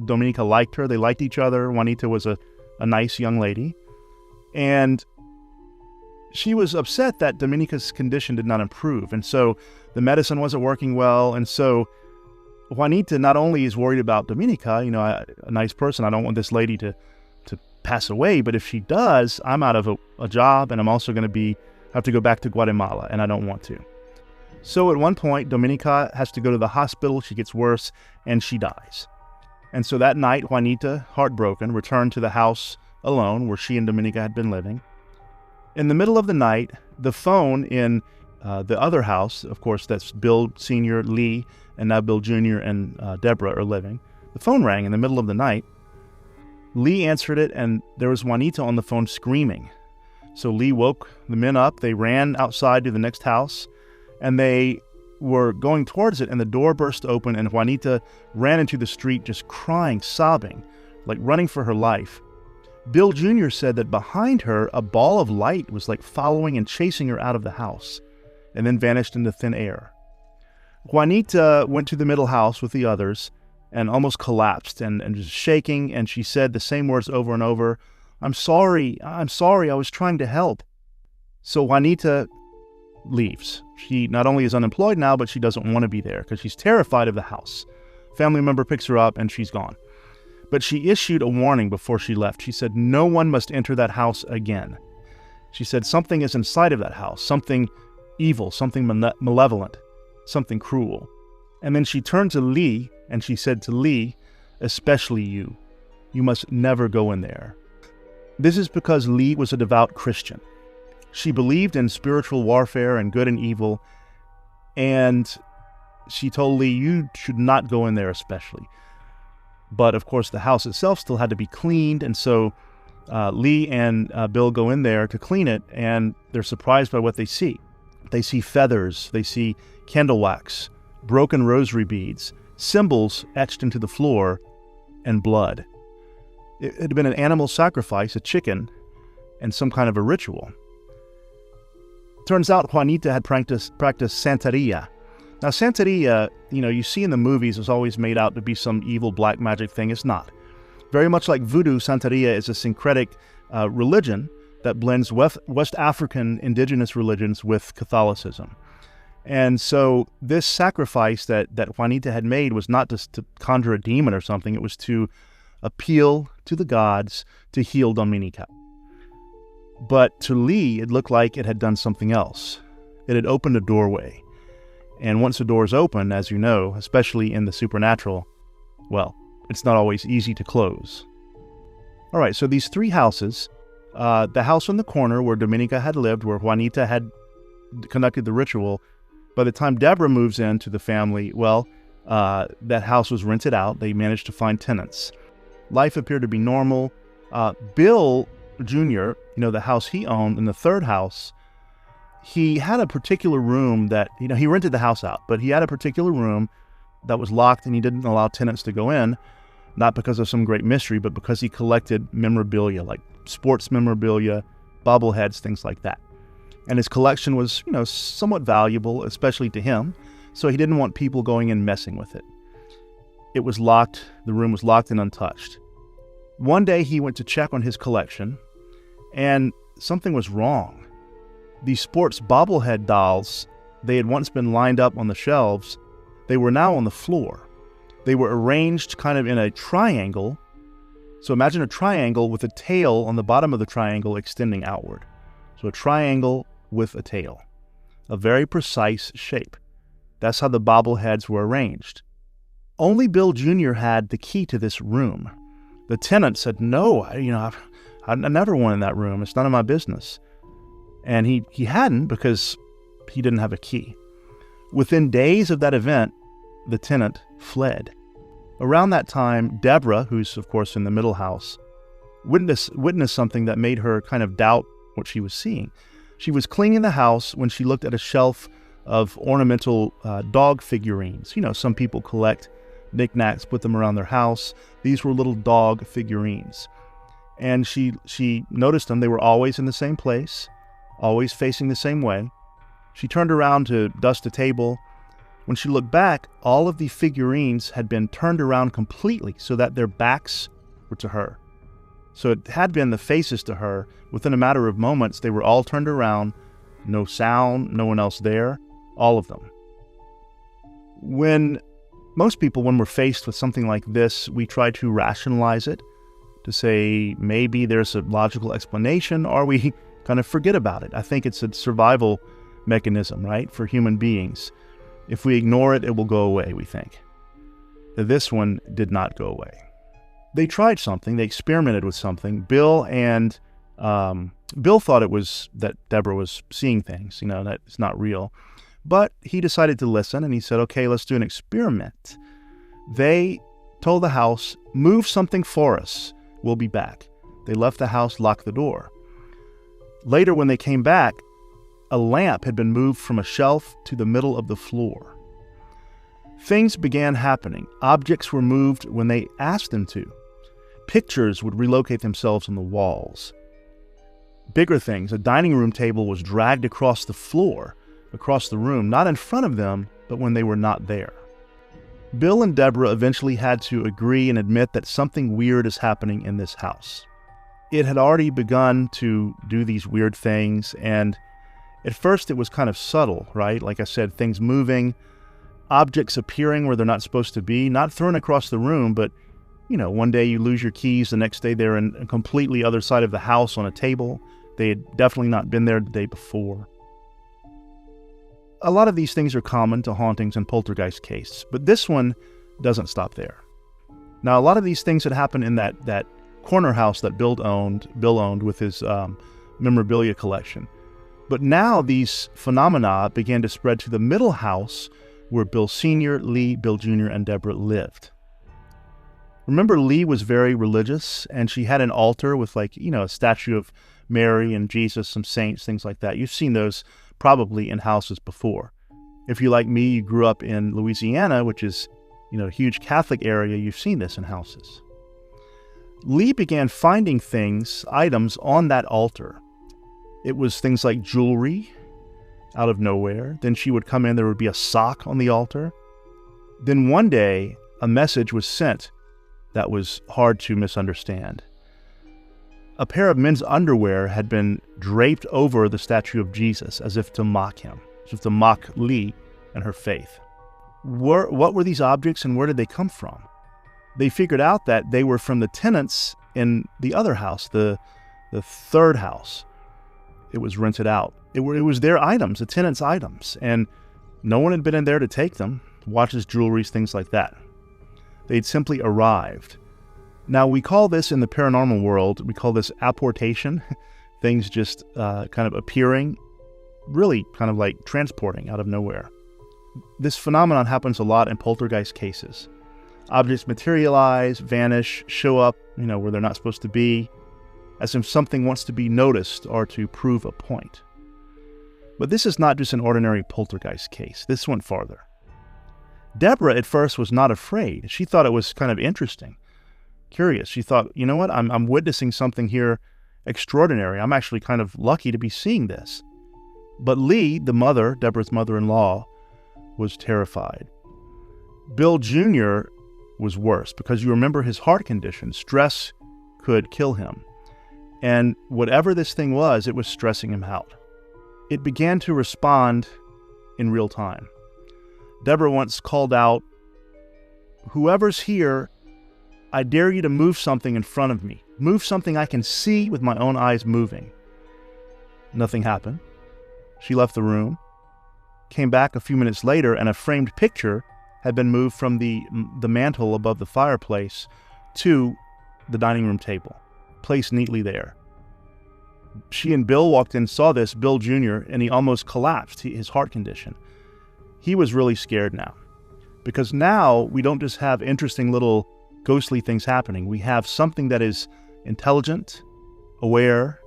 Dominica liked her. They liked each other. Juanita was a nice young lady. And she was upset that Dominica's condition did not improve. And so the medicine wasn't working well. And so Juanita not only is worried about Dominica, a nice person. I don't want this lady to pass away. But if she does, I'm out of a job, and I'm also going to have to go back to Guatemala, and I don't want to. So at one point, Dominica has to go to the hospital. She gets worse, and she dies. And so that night, Juanita, heartbroken, returned to the house alone where she and Dominica had been living. In the middle of the night, the phone in the other house, of course, that's Bill Sr., Lee, and now Bill Jr. and Deborah are living. The phone rang in the middle of the night. Lee answered it, and there was Juanita on the phone screaming. So Lee woke the men up. They ran outside to the next house, and they were going towards it, and the door burst open, and Juanita ran into the street just crying, sobbing, like running for her life. Bill Jr. said that behind her, a ball of light was like following and chasing her out of the house, and then vanished into thin air. Juanita went to the middle house with the others and almost collapsed and just shaking, and she said the same words over and over, I'm sorry, I was trying to help. So Juanita leaves. She not only is unemployed now, but she doesn't want to be there because she's terrified of the house. Family member picks her up, and she's gone. But she issued a warning before she left. She said, no one must enter that house again. She said something is inside of that house, something evil, something malevolent, something cruel. And then she turned to Lee, and she said to Lee, especially you must never go in there. This is because Lee was a devout Christian. She believed in spiritual warfare and good and evil, and she told Lee, you should not go in there especially. But of course, the house itself still had to be cleaned, and so Lee and Bill go in there to clean it, and they're surprised by what they see. They see feathers, they see candle wax, broken rosary beads, symbols etched into the floor, and blood. It had been an animal sacrifice, a chicken, and some kind of a ritual. Turns out Juanita had practiced Santeria. Now, Santeria, you see in the movies, is always made out to be some evil black magic thing. It's not. Very much like voodoo, Santeria is a syncretic religion that blends West African indigenous religions with Catholicism. And so this sacrifice that Juanita had made was not just to conjure a demon or something. It was to appeal to the gods to heal Dominica. But to Lee, it looked like it had done something else. It had opened a doorway. And once the doors open, as you know, especially in the supernatural, well, it's not always easy to close. All right, so these three houses, the house on the corner where Dominica had lived, where Juanita had conducted the ritual, by the time Deborah moves into the family, well, that house was rented out. They managed to find tenants. Life appeared to be normal. Bill Jr., the house he owned in the third house, he had a particular room that, he rented the house out, but he had a particular room that was locked and he didn't allow tenants to go in, not because of some great mystery, but because he collected memorabilia, like sports memorabilia, bobbleheads, things like that. And his collection was, somewhat valuable, especially to him, so he didn't want people going in messing with it. It was locked, the room was locked and untouched. One day he went to check on his collection, and something was wrong. These sports bobblehead dolls, they had once been lined up on the shelves. They were now on the floor. They were arranged kind of in a triangle. So imagine a triangle with a tail on the bottom of the triangle extending outward. So a triangle with a tail. A very precise shape. That's how the bobbleheads were arranged. Only Bill Jr. had the key to this room. The tenant said, no, I never went in that room. It's none of my business. And he hadn't because he didn't have a key. Within days of that event, the tenant fled. Around that time, Deborah, who's of course in the middle house, witnessed something that made her kind of doubt what she was seeing. She was cleaning the house when she looked at a shelf of ornamental dog figurines. You know, some people collect knickknacks, put them around their house. These were little dog figurines. And she noticed them. They were always in the same place, always facing the same way. She turned around to dust a table. When she looked back, all of the figurines had been turned around completely so that their backs were to her. So it had been the faces to her. Within a matter of moments, they were all turned around, no sound, no one else there, all of them. Most people, when we're faced with something like this, we try to rationalize it, to say maybe there's a logical explanation, or we kind of forget about it. I think it's a survival mechanism, right, for human beings. If we ignore it, it will go away, we think. This one did not go away. They tried something. They experimented with something. Bill thought it was that Deborah was seeing things, that it's not real. But he decided to listen, and he said, okay, let's do an experiment. They told the house, move something for us. We'll be back. They left the house, locked the door. Later, when they came back, a lamp had been moved from a shelf to the middle of the floor. Things began happening. Objects were moved when they asked them to. Pictures would relocate themselves on the walls. Bigger things, a dining room table was dragged across the floor, across the room, not in front of them, but when they were not there. Bill and Deborah eventually had to agree and admit that something weird is happening in this house. It had already begun to do these weird things, and at first it was kind of subtle, right? Like I said, things moving, objects appearing where they're not supposed to be, not thrown across the room, but, one day you lose your keys, the next day they're in a completely other side of the house on a table. They had definitely not been there the day before. A lot of these things are common to hauntings and poltergeist cases, but this one doesn't stop there. Now, a lot of these things that happened in that corner house that Bill owned with his memorabilia collection. But now these phenomena began to spread to the middle house where Bill Sr., Lee, Bill Jr., and Deborah lived. Remember, Lee was very religious, and she had an altar with a statue of Mary and Jesus, some saints, things like that. You've seen those probably in houses before. If you, like me, you grew up in Louisiana, which is, a huge Catholic area, you've seen this in houses. Lee began finding items on that altar. It was things like jewelry out of nowhere. Then she would come in, there would be a sock on the altar. Then one day, a message was sent that was hard to misunderstand. A pair of men's underwear had been draped over the statue of Jesus as if to mock him, as if to mock Lee and her faith. What were these objects and where did they come from? They figured out that they were from the tenants in the other house, the third house. It was rented out. It was their items, the tenants' items, and no one had been in there to take them, watches, jewelry, things like that. They'd simply arrived. Now, we call this in the paranormal world, we call this apportation, things just kind of appearing, really kind of like transporting out of nowhere. This phenomenon happens a lot in poltergeist cases. Objects materialize, vanish, show up, where they're not supposed to be, as if something wants to be noticed or to prove a point. But this is not just an ordinary poltergeist case. This went farther. Deborah at first was not afraid. She thought it was kind of interesting, curious. She thought, you know what, I'm witnessing something here extraordinary. I'm actually kind of lucky to be seeing this. But Lee, the mother, Deborah's mother-in-law, was terrified. Bill Jr. was worse because you remember his heart condition. Stress could kill him. And whatever this thing was, it was stressing him out. It began to respond in real time. Deborah once called out, "Whoever's here, I dare you to move something in front of me. Move something I can see with my own eyes moving." Nothing happened. She left the room, came back a few minutes later, and a framed picture had been moved from the mantle above the fireplace to the dining room table, placed neatly there. She and Bill walked in, saw this, Bill Jr., and he almost collapsed, his heart condition. He was really scared now. Because now we don't just have interesting little ghostly things happening. We have something that is intelligent, aware,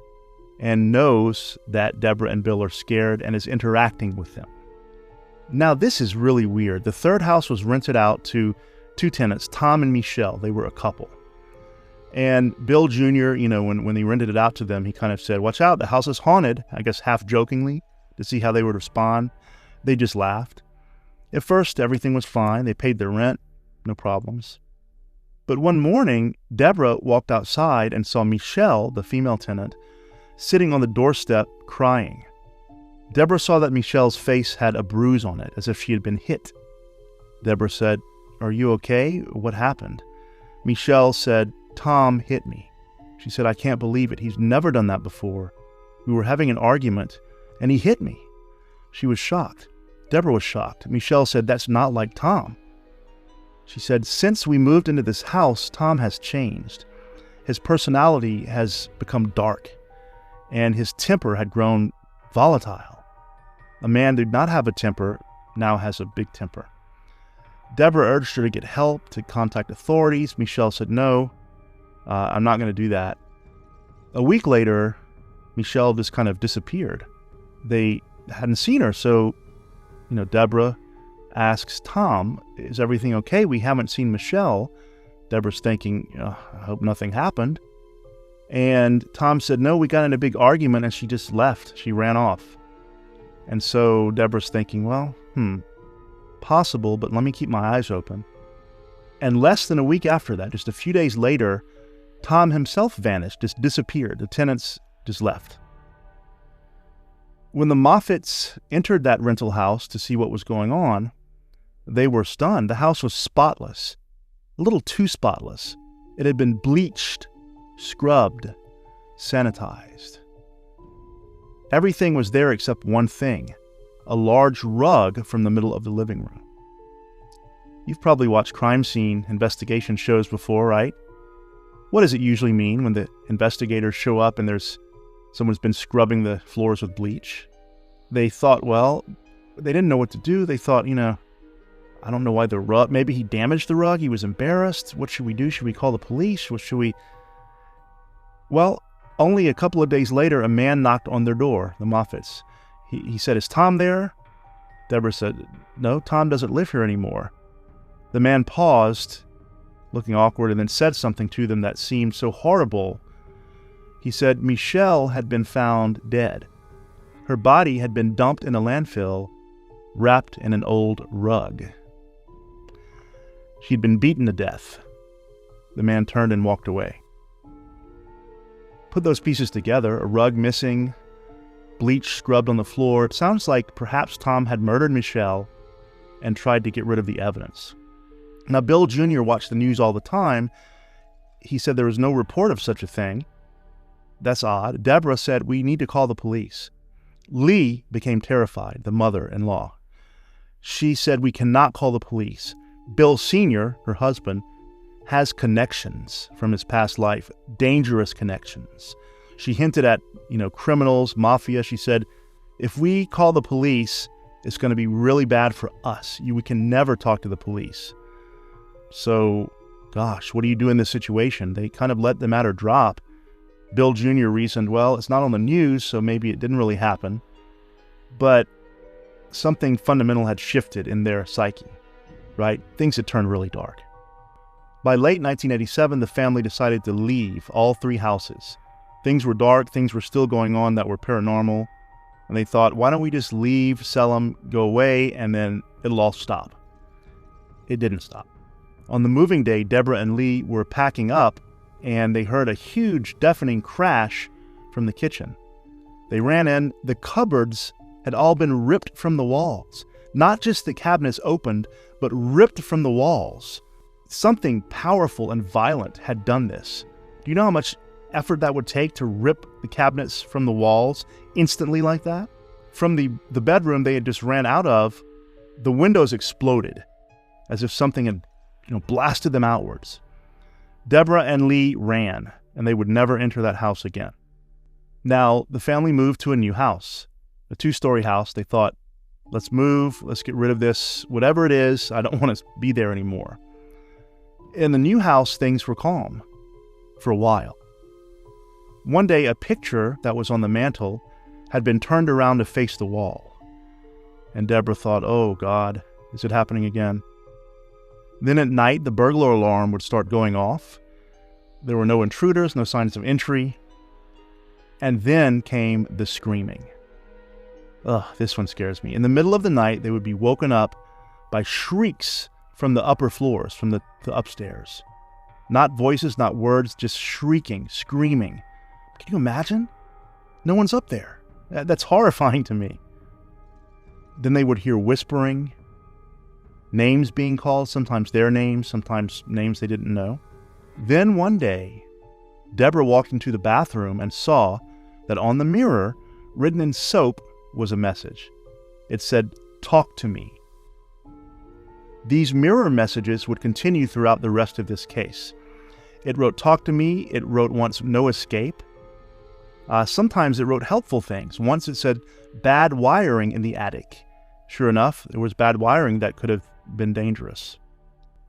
and knows that Deborah and Bill are scared and is interacting with them. Now, this is really weird. The third house was rented out to two tenants, Tom and Michelle. They were a couple. And Bill Jr., when he rented it out to them, he kind of said, "Watch out, the house is haunted," I guess half jokingly, to see how they would respond. They just laughed. At first, everything was fine. They paid their rent, no problems. But one morning, Deborah walked outside and saw Michelle, the female tenant, sitting on the doorstep crying. Deborah saw that Michelle's face had a bruise on it, as if she had been hit. Deborah said, "Are you okay? What happened?" Michelle said, "Tom hit me." She said, "I can't believe it. He's never done that before. We were having an argument, and he hit me." She was shocked. Deborah was shocked. Michelle said, "That's not like Tom." She said, "Since we moved into this house, Tom has changed. His personality has become dark, and his temper had grown volatile. A man who did not have a temper now has a big temper." Deborah urged her to get help, to contact authorities. Michelle said, "No, I'm not going to do that." A week later, Michelle just kind of disappeared. They hadn't seen her, so Deborah asks Tom, "Is everything okay? We haven't seen Michelle." Deborah's thinking, "I hope nothing happened." And Tom said, "No, we got in a big argument and she just left. She ran off." And so Deborah's thinking, well, possible, but let me keep my eyes open. And less than a week after that, just a few days later, Tom himself vanished, just disappeared. The tenants just left. When the Moffats entered that rental house to see what was going on, they were stunned. The house was spotless, a little too spotless. It had been bleached, scrubbed, sanitized. Everything was there except one thing, a large rug from the middle of the living room. You've probably watched crime scene investigation shows before, right? What does it usually mean when the investigators show up and someone's been scrubbing the floors with bleach? They thought, well, they didn't know what to do. They thought, I don't know why the rug, maybe he damaged the rug. He was embarrassed. What should we do? Should we call the police? Well, only a couple of days later, a man knocked on their door, the Moffats. He said, "Is Tom there?" Deborah said, "No, Tom doesn't live here anymore." The man paused, looking awkward, and then said something to them that seemed so horrible. He said Michelle had been found dead. Her body had been dumped in a landfill, wrapped in an old rug. She'd been beaten to death. The man turned and walked away. Put those pieces together, a rug missing, bleach scrubbed on the floor. It sounds like perhaps Tom had murdered Michelle and tried to get rid of the evidence. Now, Bill Jr. watched the news all the time. He said there was no report of such a thing. That's odd. Deborah said, "We need to call the police." Lee became terrified, the mother-in-law. She said, "We cannot call the police. Bill Sr., her husband, has connections from his past life, dangerous connections." She hinted at, criminals, mafia. She said, "If we call the police, it's going to be really bad for us. We can never talk to the police." So, gosh, what do you do in this situation? They kind of let the matter drop. Bill Jr. reasoned, well, it's not on the news, so maybe it didn't really happen. But something fundamental had shifted in their psyche, right? Things had turned really dark. By late 1987, the family decided to leave all three houses. Things were dark, things were still going on that were paranormal, and they thought, why don't we just leave, sell them, go away, and then it'll all stop. It didn't stop. On the moving day, Deborah and Lee were packing up, and they heard a huge, deafening crash from the kitchen. They ran in. The cupboards had all been ripped from the walls. Not just the cabinets opened, but ripped from the walls. Something powerful and violent had done this. Do you know how much effort that would take to rip the cabinets from the walls instantly like that? From the bedroom they had just ran out of, the windows exploded as if something had blasted them outwards. Deborah and Lee ran, and they would never enter that house again. Now, the family moved to a new house, a 2-story house. They thought, Let's move. Let's get rid of this. Whatever it is, I don't want to be there anymore. In the new house, things were calm for a while. One day, a picture that was on the mantle had been turned around to face the wall. And Deborah thought, oh God, is it happening again? Then at night, the burglar alarm would start going off. There were no intruders, no signs of entry. And then came the screaming. Ugh, this one scares me. In the middle of the night, they would be woken up by shrieks from the upper floors, from the upstairs. Not voices, not words, just shrieking, screaming. Can you imagine? No one's up there. That's horrifying to me. Then they would hear whispering, names being called, sometimes their names, sometimes names they didn't know. Then one day, Deborah walked into the bathroom and saw that on the mirror, written in soap, was a message. It said, "Talk to me." These mirror messages would continue throughout the rest of this case. It wrote, "Talk to me." It wrote once, "No escape." Sometimes it wrote helpful things. Once it said, "Bad wiring in the attic." Sure enough, there was bad wiring that could have been dangerous.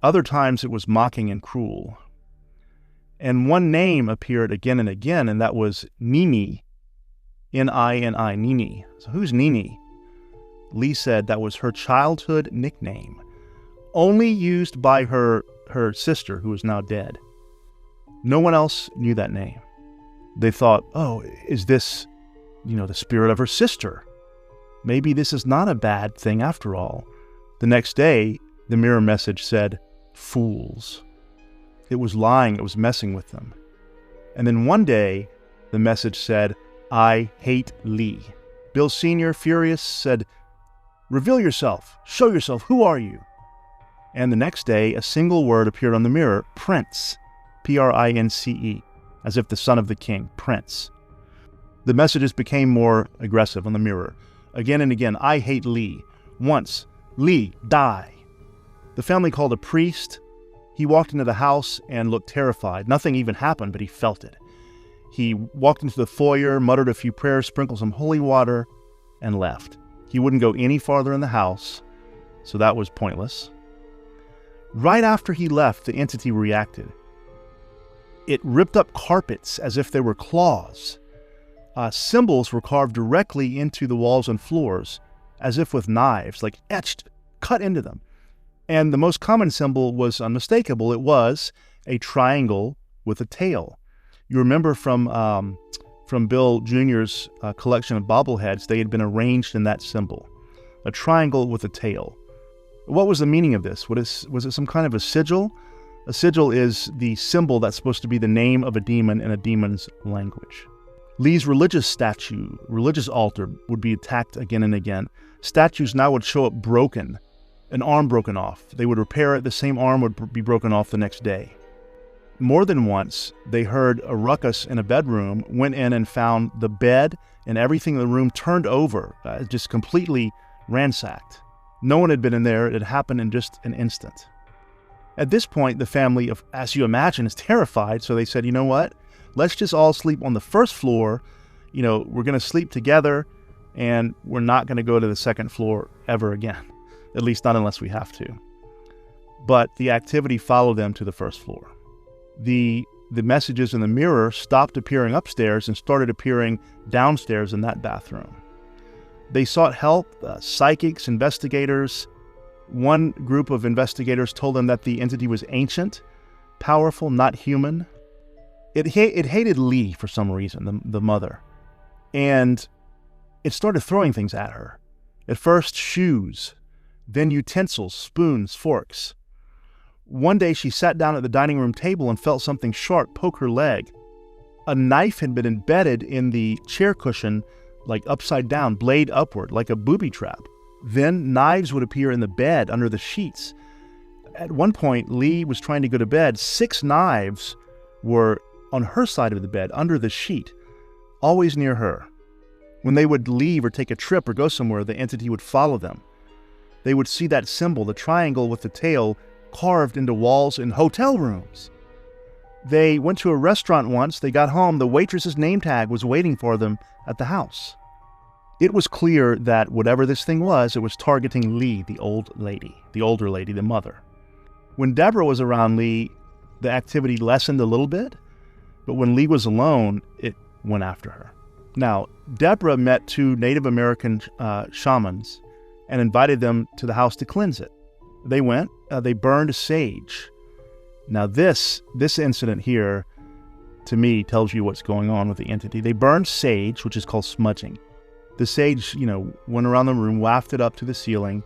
Other times it was mocking and cruel. And one name appeared again and again, and that was Nini. N-I-N-I, Nini. So who's Nini? Lee said that was her childhood nickname, only used by her sister, who is now dead. No one else knew that name. They thought, oh, is this, the spirit of her sister? Maybe this is not a bad thing after all. The next day, the mirror message said, "Fools." It was lying. It was messing with them. And then one day, the message said, "I hate Lee." Bill Sr., furious, said, "Reveal yourself. Show yourself. Who are you?" And the next day, a single word appeared on the mirror, Prince, P-R-I-N-C-E, as if the son of the king, Prince. The messages became more aggressive on the mirror. Again and again, "I hate Lee." Once, "Lee, die." The family called a priest. He walked into the house and looked terrified. Nothing even happened, but he felt it. He walked into the foyer, muttered a few prayers, sprinkled some holy water, and left. He wouldn't go any farther in the house, so that was pointless. Right after he left, the entity reacted. It ripped up carpets as if they were claws. Symbols were carved directly into the walls and floors, as if with knives, like etched, cut into them. And the most common symbol was unmistakable. It was a triangle with a tail. You remember from Bill Jr.'s collection of bobbleheads, they had been arranged in that symbol, a triangle with a tail. What was the meaning of this? Was it some kind of a sigil? A sigil is the symbol that's supposed to be the name of a demon in a demon's language. Lee's religious altar would be attacked again and again. Statues now would show up broken, an arm broken off. They would repair it, the same arm would be broken off the next day. More than once, they heard a ruckus in a bedroom, went in and found the bed and everything in the room turned over, just completely ransacked. No one had been in there. It had happened in just an instant. At this point, the family, as you imagine, is terrified, so they said, you know what? Let's just all sleep on the first floor. We're going to sleep together, and we're not going to go to the second floor ever again, at least not unless we have to. But the activity followed them to the first floor. The messages in the mirror stopped appearing upstairs and started appearing downstairs in that bathroom. They sought help, psychics, investigators. One group of investigators told them that the entity was ancient, powerful, not human. It hated Lee for some reason, the mother. And it started throwing things at her. At first, shoes, then utensils, spoons, forks. One day she sat down at the dining room table and felt something sharp poke her leg. A knife had been embedded in the chair cushion, like upside down, blade upward, like a booby trap. Then knives would appear in the bed under the sheets. At one point, Lee was trying to go to bed. 6 knives were on her side of the bed, under the sheet, always near her. When they would leave or take a trip or go somewhere, the entity would follow them. They would see that symbol, the triangle with the tail, carved into walls in hotel rooms. They went to a restaurant once. They got home. The waitress's name tag was waiting for them at the house. It was clear that whatever this thing was, it was targeting Lee, the older lady, the mother. When Deborah was around Lee, the activity lessened a little bit, but when Lee was alone, it went after her. Now, Deborah met 2 Native American shamans and invited them to the house to cleanse it. They went, they burned sage. Now this incident here, to me, tells you what's going on with the entity. They burned sage, which is called smudging. The sage, went around the room, wafted up to the ceiling,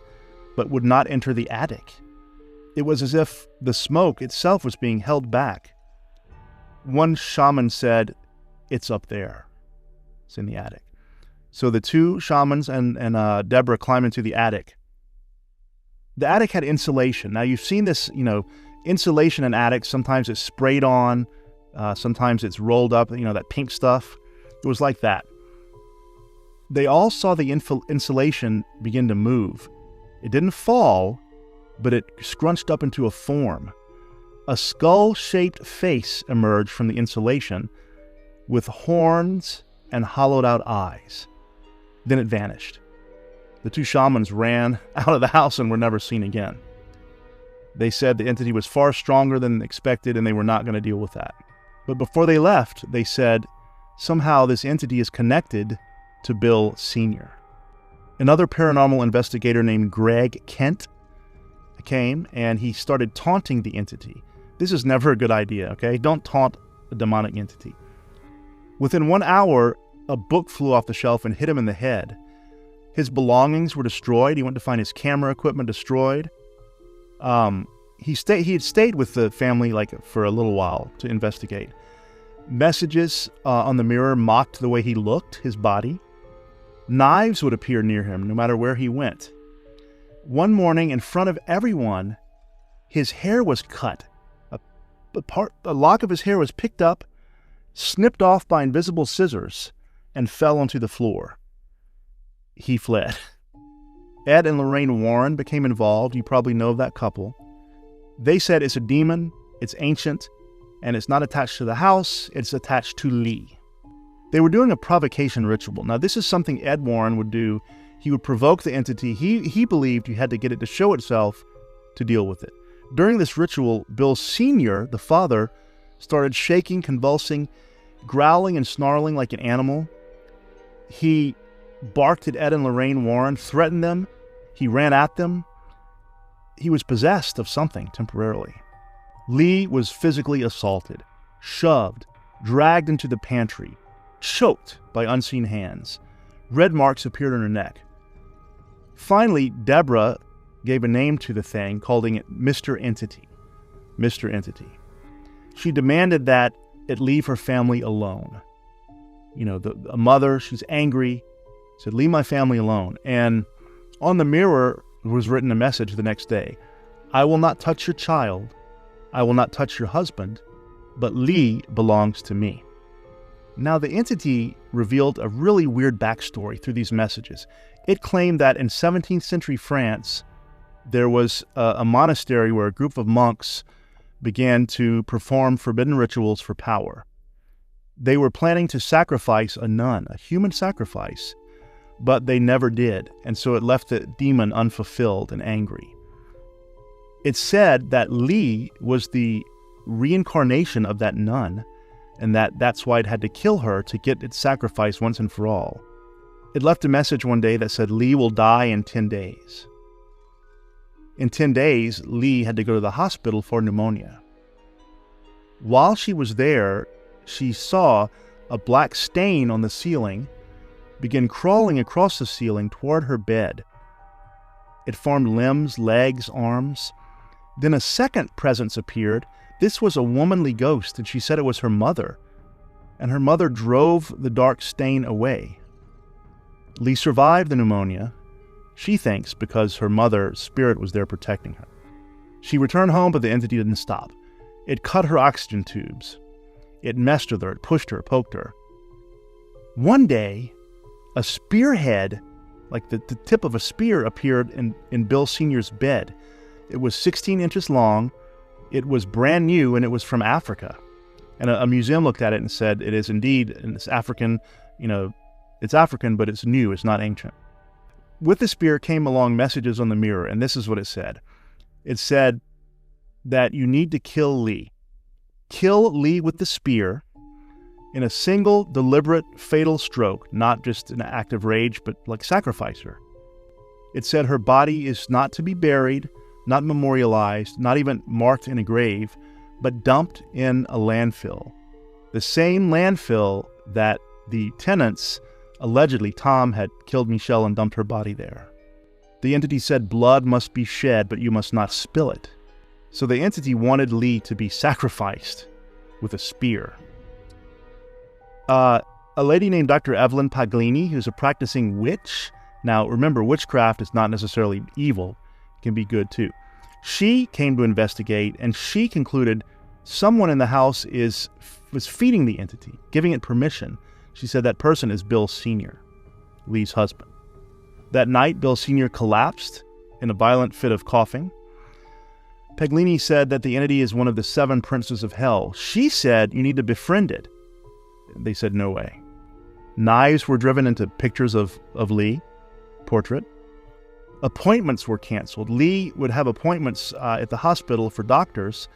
but would not enter the attic. It was as if the smoke itself was being held back. One shaman said, "It's up there. It's in the attic." So the 2 shamans and Deborah climbed into the attic. The attic had insulation. Now you've seen this, insulation in attics. Sometimes it's sprayed on, sometimes it's rolled up, that pink stuff. It was like that. They all saw the insulation begin to move. It didn't fall, but it scrunched up into a form. A skull-shaped face emerged from the insulation with horns and hollowed-out eyes. Then it vanished. The 2 shamans ran out of the house and were never seen again. They said the entity was far stronger than expected and they were not going to deal with that. But before they left, they said, somehow this entity is connected to Bill Sr. Another paranormal investigator named Greg Kent came and he started taunting the entity. This is never a good idea, okay? Don't taunt a demonic entity. Within 1 hour, a book flew off the shelf and hit him in the head. His belongings were destroyed. He went to find his camera equipment destroyed. He had stayed with the family for a little while to investigate. Messages on the mirror mocked the way he looked, his body. Knives would appear near him no matter where he went. One morning, in front of everyone, his hair was cut. A lock of his hair was picked up, snipped off by invisible scissors, and fell onto the floor. He fled. Ed and Lorraine Warren became involved. You probably know of that couple. They said it's a demon, it's ancient, and it's not attached to the house, it's attached to Lee. They were doing a provocation ritual. Now, this is something Ed Warren would do. He would provoke the entity. He believed you had to get it to show itself to deal with it. During this ritual, Bill Sr., the father, started shaking, convulsing, growling and snarling like an animal. He barked at Ed and Lorraine Warren, threatened them. He ran at them. He was possessed of something temporarily. Lee was physically assaulted, shoved, dragged into the pantry, choked by unseen hands. Red marks appeared on her neck. Finally, Deborah gave a name to the thing, calling it Mr. Entity. Mr. Entity. She demanded that it leave her family alone. A mother, she's angry, said, "Leave my family alone." And on the mirror was written a message the next day. "I will not touch your child. I will not touch your husband, but Lee belongs to me." Now, the entity revealed a really weird backstory through these messages. It claimed that in 17th century France, there was a monastery where a group of monks began to perform forbidden rituals for power. They were planning to sacrifice a nun, a human sacrifice, but they never did, and so it left the demon unfulfilled and angry. It's said that Lee was the reincarnation of that nun, and that's why it had to kill her to get its sacrifice once and for all. It left a message one day that said, "Lee will die in 10 days. In 10 days, Lee had to go to the hospital for pneumonia. While she was there, she saw a black stain on the ceiling begin crawling across the ceiling toward her bed. It formed limbs, legs, arms. Then a second presence appeared. This was a womanly ghost, and she said it was her mother. And her mother drove the dark stain away. Lee survived the pneumonia, she thinks, because her mother's spirit was there protecting her. She returned home, but the entity didn't stop. It cut her oxygen tubes. It messed with her, it pushed her, poked her. One day, a spearhead, like the tip of a spear, appeared in Bill Sr.'s bed. It was 16 inches long, it was brand new, and it was from Africa. And a museum looked at it and said, it is indeed this African, It's African, but it's new. It's not ancient. With the spear came along messages on the mirror, and this is what it said. It said that you need to kill Lee. Kill Lee with the spear in a single, deliberate, fatal stroke, not just an act of rage, but like sacrifice her. It said her body is not to be buried, not memorialized, not even marked in a grave, but dumped in a landfill. The same landfill that the tenants, allegedly Tom, had killed Michelle and dumped her body there. The entity said blood must be shed, but you must not spill it. So the entity wanted Lee to be sacrificed with a spear. A lady named Dr. Evelyn Paglini, who's a practicing witch. Now, remember, witchcraft is not necessarily evil. It can be good, too. She came to investigate, and she concluded someone in the house was feeding the entity, giving it permission. She said that person is Bill Sr., Lee's husband. That night, Bill Sr. collapsed in a violent fit of coughing. Paglini said that the entity is one of the 7 princes of hell. She said you need to befriend it. They said no way. Knives were driven into pictures of Lee, portrait. Appointments were canceled. Lee would have appointments at the hospital for doctors,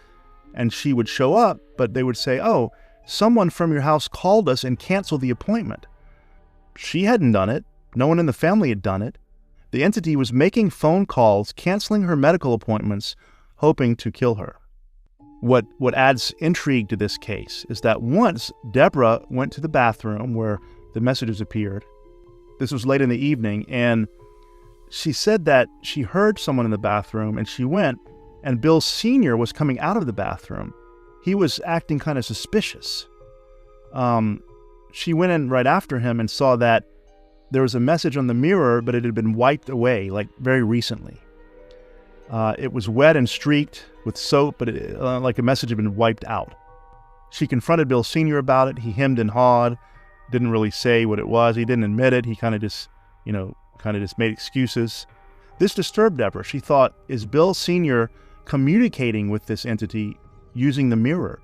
and she would show up, but they would say, oh, someone from your house called us and canceled the appointment. She hadn't done it. No one in the family had done it. The entity was making phone calls, canceling her medical appointments, hoping to kill her. What adds intrigue to this case is that once Deborah went to the bathroom where the messages appeared. This was late in the evening, and she said that she heard someone in the bathroom, and she went, and Bill Sr. was coming out of the bathroom. He was acting kind of suspicious. She went in right after him and saw that there was a message on the mirror, but it had been wiped away, like very recently. It was wet and streaked with soap, but like a message had been wiped out. She confronted Bill Sr. about it. He hemmed and hawed, didn't really say what it was. He didn't admit it. He kind of just made excuses. This disturbed Deborah. She thought, is Bill Sr. communicating with this entity using the mirror?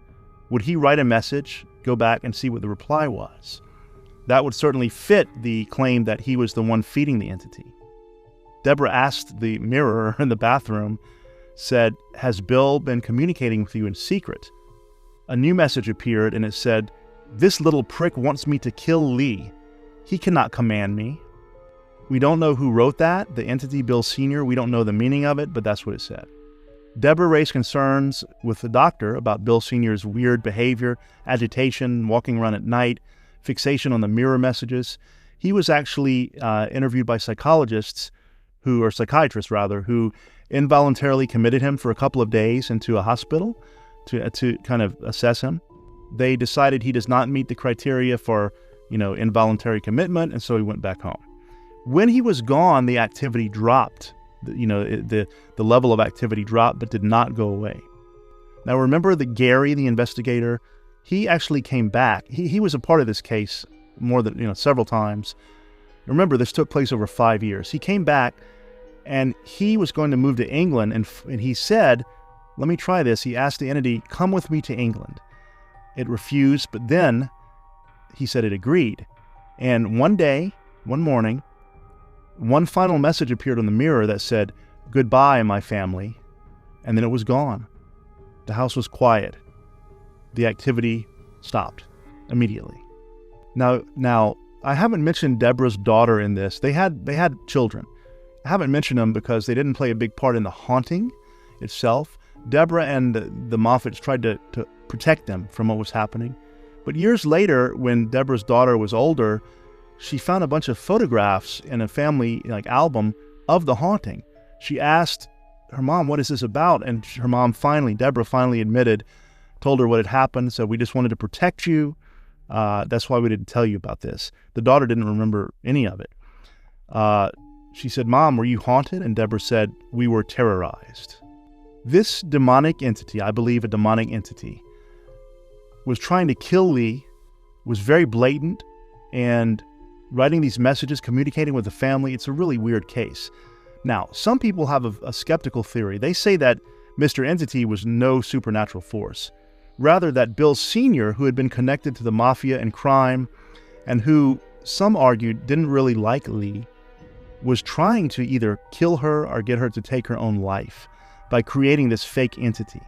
Would he write a message, go back and see what the reply was? That would certainly fit the claim that he was the one feeding the entity. Deborah asked the mirror in the bathroom, said, has Bill been communicating with you in secret? A new message appeared, and it said, this little prick wants me to kill Lee. He cannot command me. We don't know who wrote that, the entity Bill Sr. We don't know the meaning of it, but that's what it said. Deborah raised concerns with the doctor about Bill Sr.'s weird behavior, agitation, walking around at night, fixation on the mirror messages. He was actually interviewed by psychiatrists who involuntarily committed him for a couple of days into a hospital to kind of assess him. They decided he does not meet the criteria for, involuntary commitment, and so he went back home. When he was gone, the activity dropped. The level of activity dropped, but did not go away. Now remember that Gary, the investigator, he actually came back. He was a part of this case more than, several times. Remember, this took place over 5 years. He came back, and he was going to move to England, and he said, let me try this. He asked the entity, come with me to England. It refused, but then he said it agreed. And one morning, one final message appeared on the mirror that said, goodbye, my family, and then it was gone. The house was quiet. The activity stopped immediately. Now, I haven't mentioned Deborah's daughter in this. They had children. I haven't mentioned them because they didn't play a big part in the haunting itself. Deborah and the Moffats tried to protect them from what was happening. But years later, when Deborah's daughter was older, she found a bunch of photographs in a family album of the haunting. She asked her mom, what is this about? And her mom Deborah finally admitted, told her what had happened, said, we just wanted to protect you. That's why we didn't tell you about this. The daughter didn't remember any of it. She said, Mom, were you haunted? And Deborah said, we were terrorized. This demonic entity, I believe a demonic entity, was trying to kill Lee, was very blatant, and writing these messages, communicating with the family. It's a really weird case. Now, some people have a skeptical theory. They say that Mr. Entity was no supernatural force. Rather, that Bill Sr., who had been connected to the mafia and crime, and who some argued didn't really like Lee, was trying to either kill her or get her to take her own life by creating this fake entity.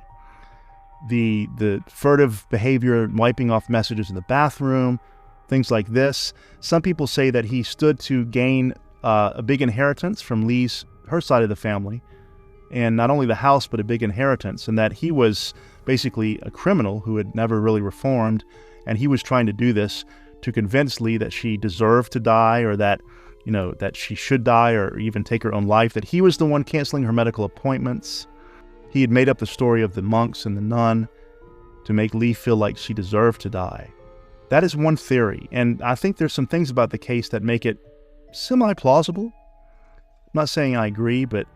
The furtive behavior, wiping off messages in the bathroom, things like this. Some people say that he stood to gain a big inheritance from her side of the family, and not only the house, but a big inheritance, and that he was basically a criminal who had never really reformed, and he was trying to do this to convince Lee that she deserved to die, or that, that she should die, or even take her own life, that he was the one canceling her medical appointments. He had made up the story of the monks and the nun to make Lee feel like she deserved to die. That is one theory, and I think there's some things about the case that make it semi-plausible. I'm not saying I agree, but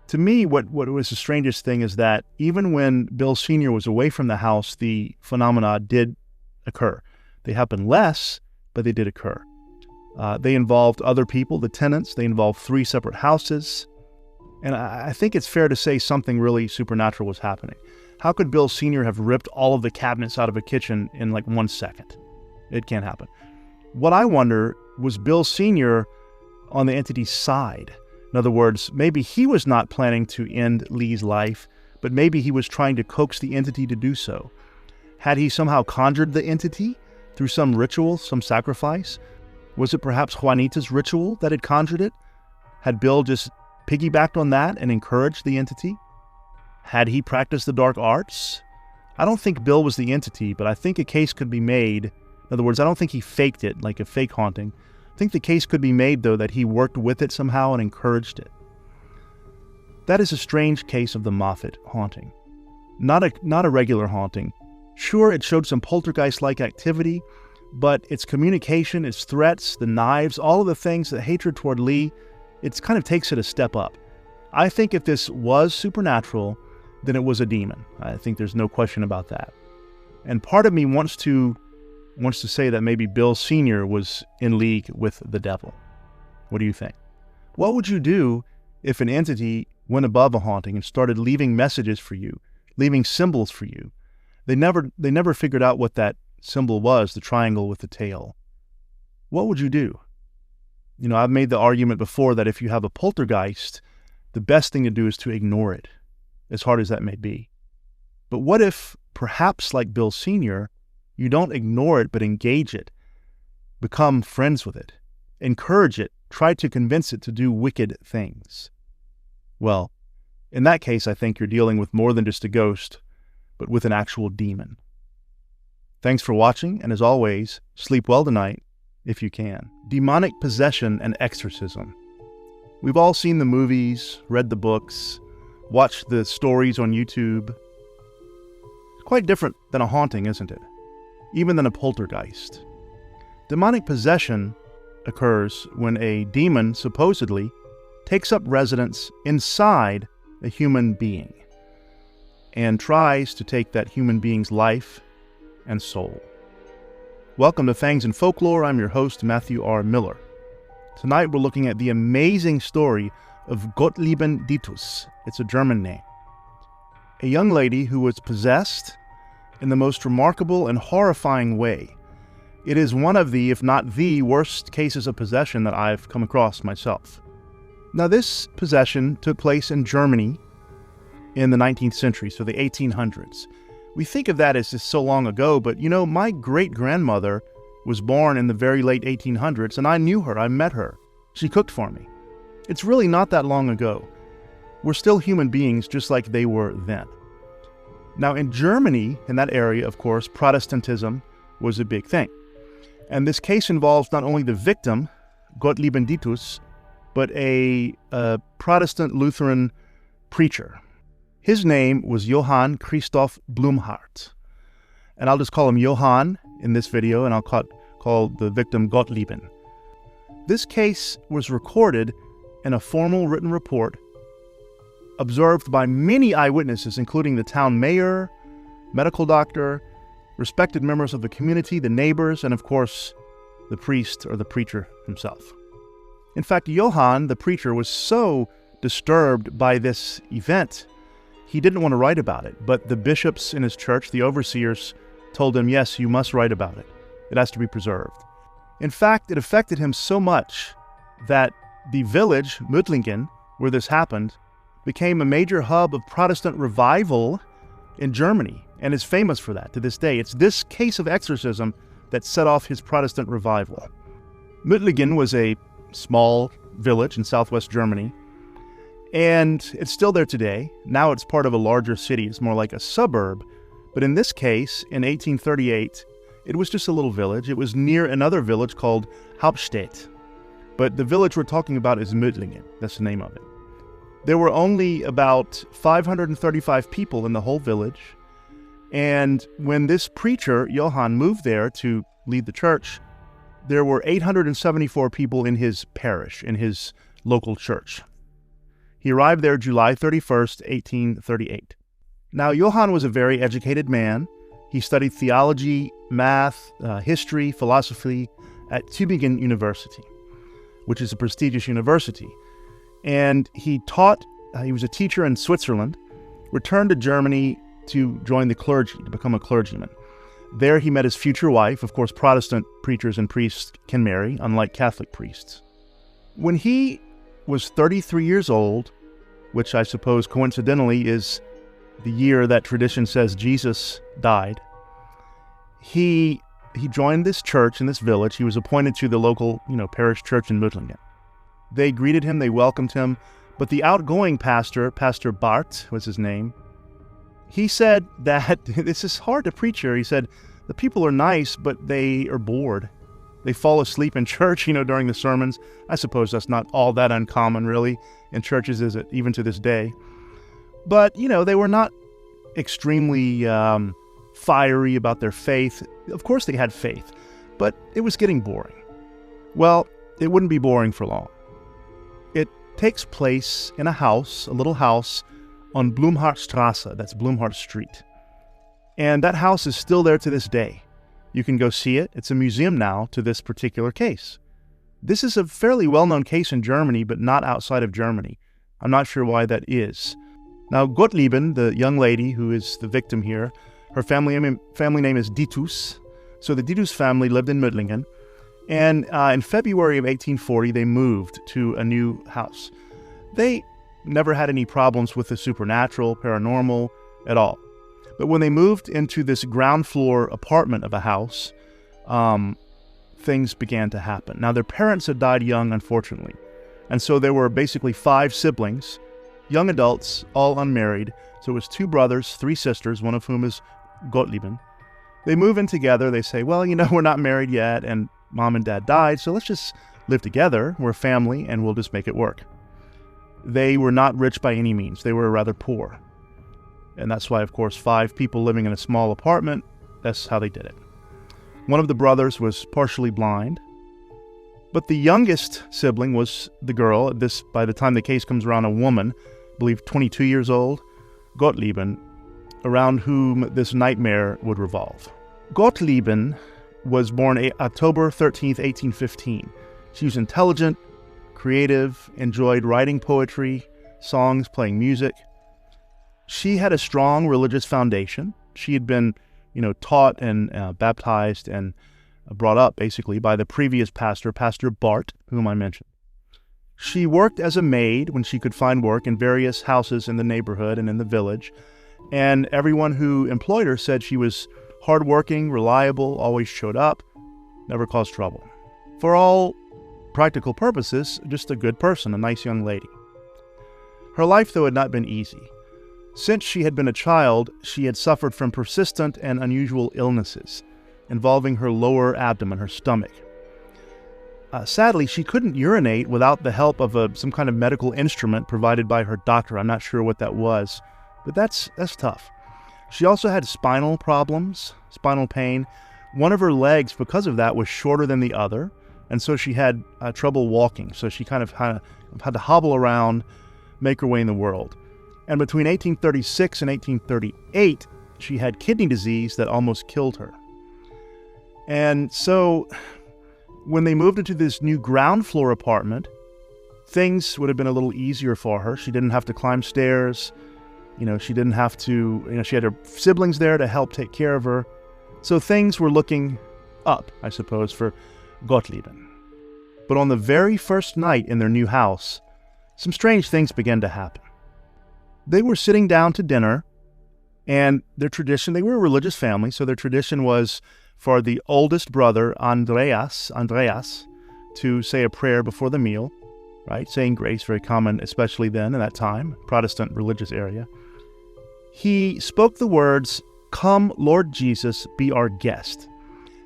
to me, what was the strangest thing is that even when Bill Sr. was away from the house, the phenomena did occur. They happened less, but they did occur. They involved other people, the tenants. They involved 3 separate houses. And I think it's fair to say something really supernatural was happening. How could Bill Sr. have ripped all of the cabinets out of a kitchen in like 1 second? It can't happen. What I wonder, was Bill Sr. on the entity's side? In other words, maybe he was not planning to end Lee's life, but maybe he was trying to coax the entity to do so. Had he somehow conjured the entity through some ritual, some sacrifice? Was it perhaps Juanita's ritual that had conjured it? Had Bill just piggybacked on that and encouraged the entity? Had he practiced the dark arts? I don't think Bill was the entity, but I think a case could be made. In other words, I don't think he faked it like a fake haunting. I think the case could be made, though, that he worked with it somehow and encouraged it. That is a strange case of the Moffat haunting. Not a regular haunting. Sure, it showed some poltergeist-like activity, but its communication, its threats, the knives, all of the things, the hatred toward Lee, it kind of takes it a step up. I think if this was supernatural, then it was a demon. I think there's no question about that. And part of me wants to say that maybe Bill Sr. was in league with the devil. What do you think? What would you do if an entity went above a haunting and started leaving messages for you, leaving symbols for you? They never figured out what that symbol was, the triangle with the tail. What would you do? I've made the argument before that if you have a poltergeist, the best thing to do is to ignore it, as hard as that may be. But what if, perhaps like Bill Sr., you don't ignore it but engage it, become friends with it, encourage it, try to convince it to do wicked things? Well, in that case, I think you're dealing with more than just a ghost, but with an actual demon. Thanks for watching, and as always, sleep well tonight, if you can. Demonic possession and exorcism. We've all seen the movies, read the books, watched the stories on YouTube. It's quite different than a haunting, isn't it? Even than a poltergeist. Demonic possession occurs when a demon supposedly takes up residence inside a human being and tries to take that human being's life and soul. Welcome to Fangs and Folklore. I'm your host, Matthew R. Miller. Tonight we're looking at the amazing story of Gottlieben Ditus. It's a German name. A young lady who was possessed in the most remarkable and horrifying way. It is one of the, if not the, worst cases of possession that I've come across myself. Now, this possession took place in Germany in the 19th century, so the 1800s. We think of that as just so long ago, but my great-grandmother was born in the very late 1800s, and I knew her, I met her. She cooked for me. It's really not that long ago. We're still human beings just like they were then. Now, in Germany, in that area, of course, Protestantism was a big thing. And this case involves not only the victim, Gottlieben Ditus, but a Protestant Lutheran preacher. His name was Johann Christoph Blumhardt. And I'll just call him Johann in this video, and I'll call the victim Gottlieben. This case was recorded in a formal written report observed by many eyewitnesses, including the town mayor, medical doctor, respected members of the community, the neighbors, and of course, the priest or the preacher himself. In fact, Johann, the preacher, was so disturbed by this event, he didn't want to write about it, but the bishops in his church, the overseers, told him, yes, you must write about it. It has to be preserved. In fact, it affected him so much that the village, Mödlingen, where this happened, became a major hub of Protestant revival in Germany and is famous for that to this day. It's this case of exorcism that set off his Protestant revival. Mödlingen was a small village in southwest Germany, and it's still there today. Now it's part of a larger city. It's more like a suburb. But in this case, in 1838, it was just a little village. It was near another village called Hauptstadt. But the village we're talking about is Mödlingen. That's the name of it. There were only about 535 people in the whole village. And when this preacher, Johann, moved there to lead the church, there were 874 people in his parish, in his local church. He arrived there July 31st, 1838. Now, Johann was a very educated man. He studied theology, math, history, philosophy at Tübingen University, which is a prestigious university. And he taught, he was a teacher in Switzerland, returned to Germany to join the clergy, to become a clergyman. There he met his future wife. Of course, Protestant preachers and priests can marry, unlike Catholic priests. When he was 33 years old, which I suppose coincidentally is the year that tradition says Jesus died, he joined this church in this village. He was appointed to the local, parish church in Mödlingen. They greeted him, they welcomed him, but the outgoing pastor, Pastor Bart was his name, he said that, this is hard to preach here, he said, the people are nice, but they are bored. They fall asleep in church, during the sermons. I suppose that's not all that uncommon, really, in churches, is it, even to this day. But, they were not extremely fiery about their faith. Of course they had faith, but it was getting boring. Well, it wouldn't be boring for long. It takes place in a house, a little house, on Blumhardtstrasse, that's Blumhardt Street. And that house is still there to this day. You can go see it. It's a museum now to this particular case. This is a fairly well-known case in Germany, but not outside of Germany. I'm not sure why that is. Now, Gottlieben, the young lady who is the victim here, her family name is Ditus. So the Ditus family lived in Mödlingen. And in February of 1840, they moved to a new house. They never had any problems with the supernatural, paranormal, at all. But when they moved into this ground floor apartment of a house, things began to happen. Now, their parents had died young, unfortunately. And so there were basically 5 siblings, young adults, all unmarried. So it was 2 brothers, 3 sisters, one of whom is Gottlieben. They move in together. They say, well, we're not married yet, and mom and dad died, so let's just live together. We're a family, and we'll just make it work. They were not rich by any means. They were rather poor. And that's why, of course, 5 people living in a small apartment, that's how they did it. One of the brothers was partially blind, but the youngest sibling was the girl, by the time the case comes around, a woman, I believe 22 years old, Gottlieben, around whom this nightmare would revolve. Gottlieben was born October 13th, 1815. She was intelligent, creative, enjoyed writing poetry, songs, playing music. She had a strong religious foundation. She had been, taught and baptized and brought up, basically, by the previous pastor, Pastor Bart, whom I mentioned. She worked as a maid when she could find work in various houses in the neighborhood and in the village, and everyone who employed her said she was hardworking, reliable, always showed up, never caused trouble. For all practical purposes, just a good person, a nice young lady. Her life, though, had not been easy. Since she had been a child, she had suffered from persistent and unusual illnesses involving her lower abdomen, her stomach. Sadly, she couldn't urinate without the help of some kind of medical instrument provided by her doctor. I'm not sure what that was, but that's tough. She also had spinal problems, spinal pain. One of her legs, because of that, was shorter than the other, and so she had trouble walking. So she kind of had to hobble around, make her way in the world. And between 1836 and 1838, she had kidney disease that almost killed her. And so when they moved into this new ground floor apartment, things would have been a little easier for her. She didn't have to climb stairs. She didn't have to, she had her siblings there to help take care of her. So things were looking up, I suppose, for Gottlieben. But on the very first night in their new house, some strange things began to happen. They were sitting down to dinner, and their tradition, they were a religious family, so their tradition was for the oldest brother, Andreas, to say a prayer before the meal, right? Saying grace, very common, especially then in that time, Protestant religious area. He spoke the words, "Come, Lord Jesus, be our guest."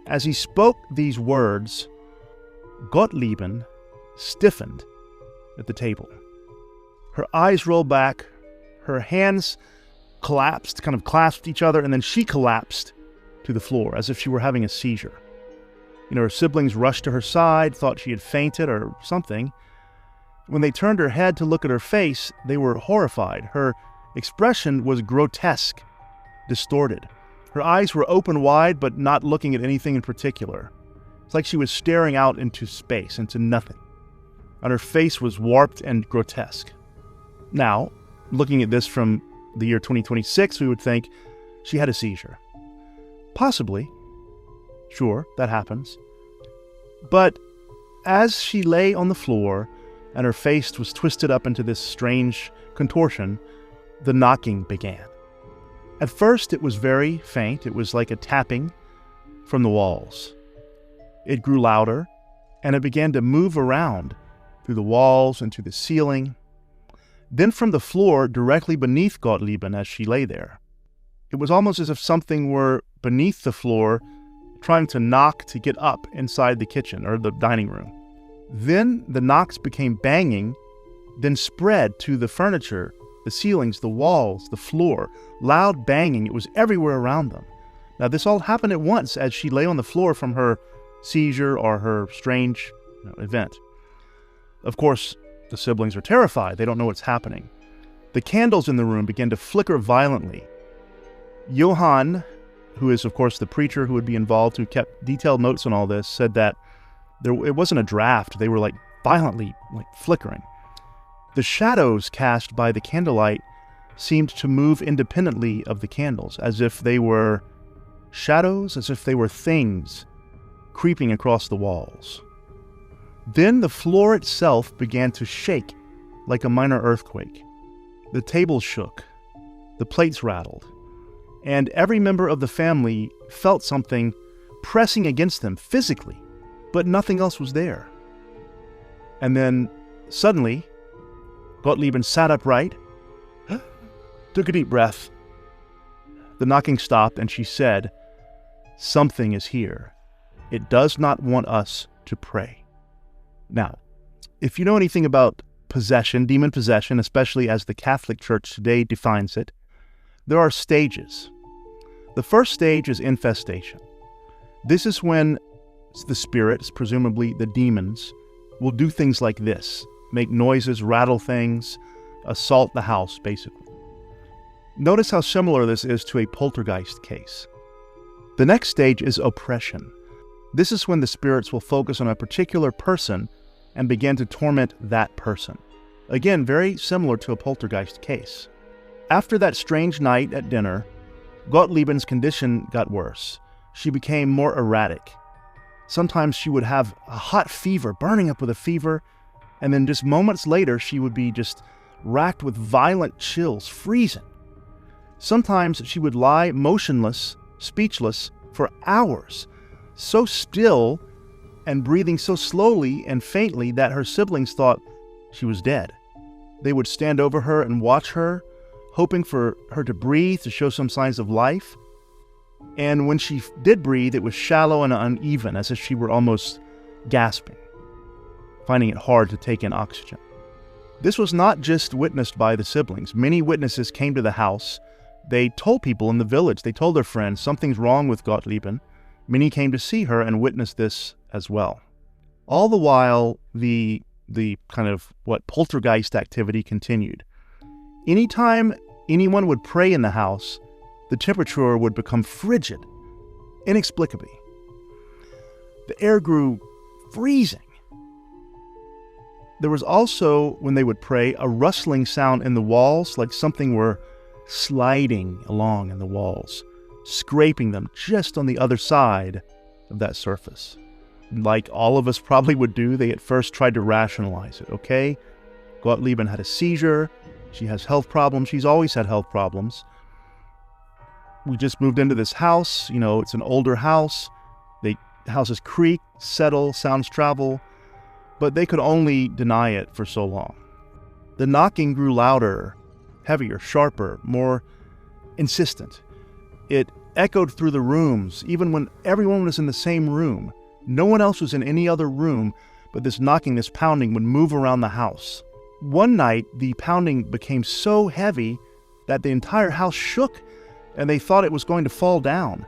As he spoke these words, Gottlieben stiffened at the table. Her eyes rolled back, her hands collapsed, kind of clasped each other, and then she collapsed to the floor as if she were having a seizure. Her siblings rushed to her side, thought she had fainted or something. When they turned her head to look at her face, they were horrified. Her expression was grotesque, distorted. Her eyes were open wide, but not looking at anything in particular. It's like she was staring out into space, into nothing. And her face was warped and grotesque. Now, looking at this from the year 2026, we would think she had a seizure. Possibly. Sure, that happens. But as she lay on the floor and her face was twisted up into this strange contortion, the knocking began. At first, it was very faint. It was like a tapping from the walls. It grew louder, and it began to move around through the walls and to the ceiling. Then from the floor directly beneath Gottlieben as she lay there. It was almost as if something were beneath the floor trying to knock to get up inside the kitchen or the dining room. Then the knocks became banging, then spread to the furniture, the ceilings, the walls, the floor. Loud banging. It was everywhere around them. Now this all happened at once as she lay on the floor from her seizure or her strange event. Of course, the siblings are terrified. They don't know what's happening. The candles in the room began to flicker violently. Johann, who is, of course, the preacher who would be involved, who kept detailed notes on all this, said that it wasn't a draft. They were violently flickering. The shadows cast by the candlelight seemed to move independently of the candles, as if they were shadows, as if they were things creeping across the walls. Then the floor itself began to shake like a minor earthquake. The table shook, the plates rattled, and every member of the family felt something pressing against them physically, but nothing else was there. And then, suddenly, Gottlieben sat upright, took a deep breath. The knocking stopped, and she said, "Something is here. It does not want us to pray." Now, if you know anything about possession, demon possession, especially as the Catholic Church today defines it, there are stages. The first stage is infestation. This is when the spirits, presumably the demons, will do things like this, make noises, rattle things, assault the house, basically. Notice how similar this is to a poltergeist case. The next stage is oppression. This is when the spirits will focus on a particular person and begin to torment that person. Again, very similar to a poltergeist case. After that strange night at dinner, Gottlieben's condition got worse. She became more erratic. Sometimes she would have a hot fever, burning up with a fever, and then just moments later she would be just racked with violent chills, freezing. Sometimes she would lie motionless, speechless, for hours, so still and breathing so slowly and faintly that her siblings thought she was dead. They would stand over her and watch her, hoping for her to breathe, to show some signs of life. And when she did breathe, it was shallow and uneven, as if she were almost gasping, finding it hard to take in oxygen. This was not just witnessed by the siblings. Many witnesses came to the house. They told people in the village, they told their friends, something's wrong with Gottlieben. Many came to see her and witnessed this as well. All the while, the kind of poltergeist activity continued. Anytime anyone would pray in the house, the temperature would become frigid, inexplicably. The air grew freezing. There was also, when they would pray, a rustling sound in the walls, like something were sliding along in the walls, scraping them just on the other side of that surface. like all of us probably would do, they at first tried to rationalize it. Okay, Gottlieben had a seizure. She has health problems. She's always had health problems. We just moved into this house. It's an older house. The houses creak, settle, sounds travel. But they could only deny it for so long. The knocking grew louder, heavier, sharper, more insistent. It echoed through the rooms, even when everyone was in the same room. No one else was in any other room, but this knocking, this pounding would move around the house. One night, the pounding became so heavy that the entire house shook, and they thought it was going to fall down.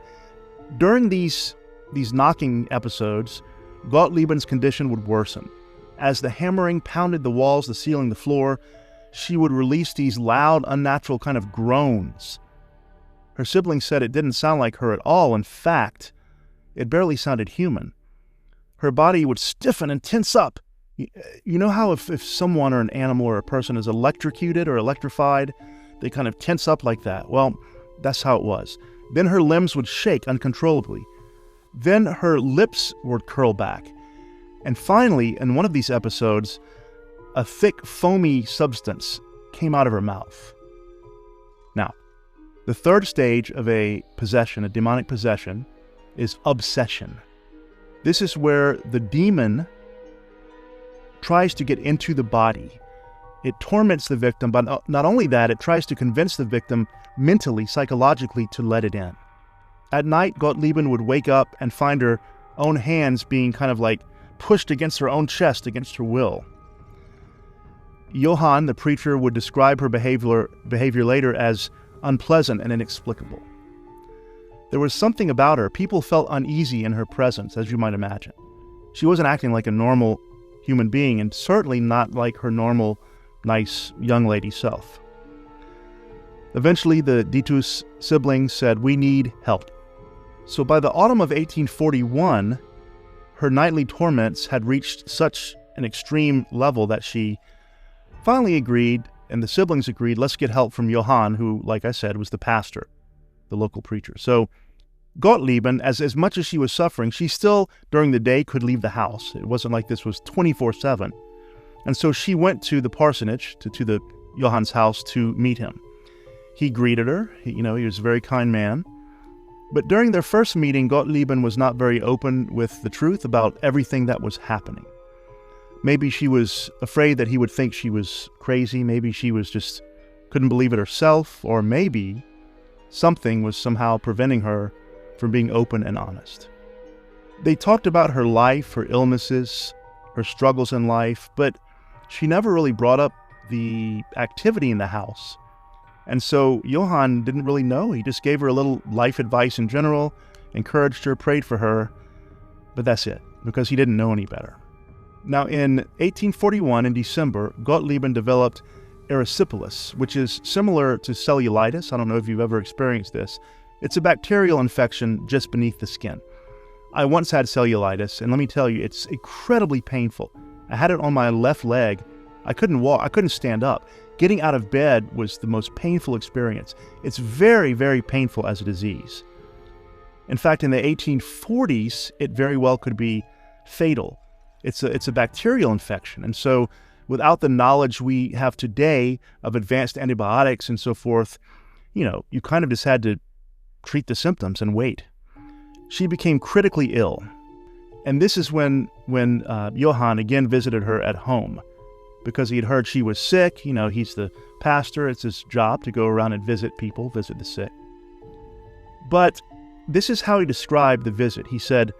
During these knocking episodes, Gottlieben's condition would worsen. As the hammering pounded the walls, the ceiling, the floor, she would release these loud, unnatural kind of groans. Her siblings said it didn't sound like her at all. In fact, it barely sounded human. Her body would stiffen and tense up. You know how if someone or an animal or a person is electrocuted or electrified, they kind of tense up like that? Well, that's how it was. Then her limbs would shake uncontrollably. Then her lips would curl back. And finally, in one of these episodes, a thick, foamy substance came out of her mouth. Now, the third stage of a possession, a demonic possession, is obsession. This is where the demon tries to get into the body. It torments the victim, but not only that, it tries to convince the victim mentally, psychologically, to let it in. At night, Gottlieben would wake up and find her own hands being kind of like pushed against her own chest, against her will. Johann, the preacher, would describe her behavior later as unpleasant and inexplicable. There was something about her. People felt uneasy in her presence, as you might imagine. She wasn't acting like a normal human being, and certainly not like her normal, nice young lady self. Eventually, the Ditus siblings said, "We need help." So by the autumn of 1841, her nightly torments had reached such an extreme level that she finally agreed, and the siblings agreed, let's get help from Johann, who, like I said, was the pastor, the local preacher. So Gottlieben, as much as she was suffering, she still, during the day, could leave the house. It wasn't like this was 24/7. And so she went to the parsonage, to the Johann's house, to meet him. He greeted her. He was a very kind man. But during their first meeting, Gottlieben was not very open with the truth about everything that was happening. Maybe she was afraid that he would think she was crazy. Maybe she was just couldn't believe it herself. Or maybe something was somehow preventing her from being open and honest. They talked about her life, her illnesses, her struggles in life, but she never really brought up the activity in the house. And so Johann didn't really know. He just gave her a little life advice in general, encouraged her, prayed for her, but that's it, because he didn't know any better. Now, in 1841, in December, Gottlieben developed erysipelas, which is similar to cellulitis. I don't know if you've ever experienced this. It's a bacterial infection just beneath the skin. I once had cellulitis, and let me tell you, it's incredibly painful. I had it on my left leg. I couldn't walk. I couldn't stand up. Getting out of bed was the most painful experience. It's very, very painful as a disease. In fact, in the 1840s, it very well could be fatal. It's a bacterial infection. And so without the knowledge we have today of advanced antibiotics and so forth, you kind of just had to treat the symptoms and wait. She became critically ill. And this is when Johann again visited her at home, because he had heard she was sick. He's the pastor. It's his job to go around and visit people, visit the sick. But this is how he described the visit. He said,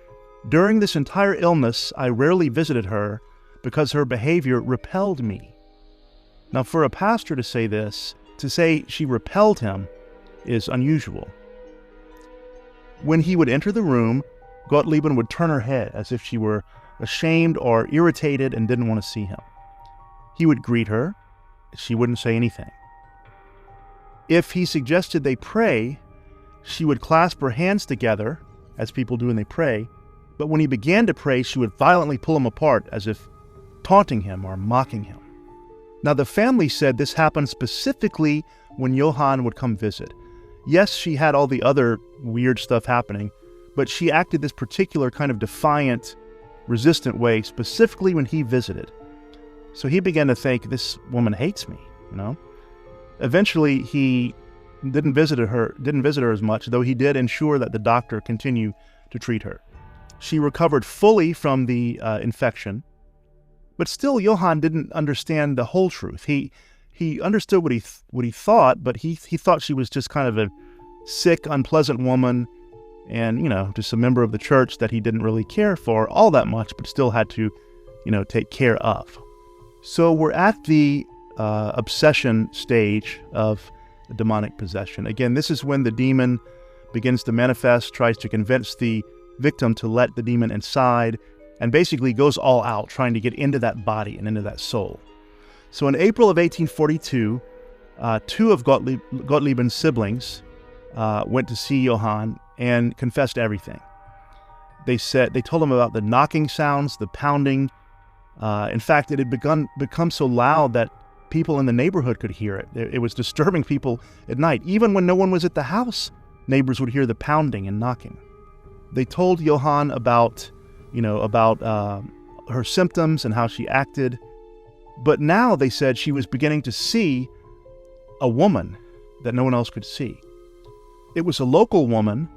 "During this entire illness, I rarely visited her because her behavior repelled me." Now, for a pastor to say this, to say she repelled him, is unusual. When he would enter the room, Gottlieben would turn her head as if she were ashamed or irritated and didn't want to see him. He would greet her. She wouldn't say anything. If he suggested they pray, she would clasp her hands together, as people do when they pray, but when he began to pray, she would violently pull him apart as if taunting him or mocking him. Now, the family said this happened specifically when Johann would come visit. Yes, she had all the other weird stuff happening, but she acted this particular kind of defiant, resistant way, specifically when he visited. So he began to think, this woman hates me, you know? Eventually, he didn't visit her as much, though he did ensure that the doctor continue to treat her. She recovered fully from the infection, but still Johann didn't understand the whole truth. He understood what he thought, but he thought she was just kind of a sick, unpleasant woman, and, you know, just a member of the church that he didn't really care for all that much, but still had to, you know, take care of. So we're at the obsession stage of demonic possession. Again, this is when the demon begins to manifest, tries to convince the victim to let the demon inside, and basically goes all out, trying to get into that body and into that soul. So in April of 1842, two of Gottlieb's siblings went to see Johann and confessed everything. They told him about the knocking sounds, the pounding. In fact, it had become so loud that people in the neighborhood could hear it. It was disturbing people at night. Even when no one was at the house, neighbors would hear the pounding and knocking. They told Johann about her symptoms and how she acted. But now they said she was beginning to see a woman that no one else could see. It was a local woman.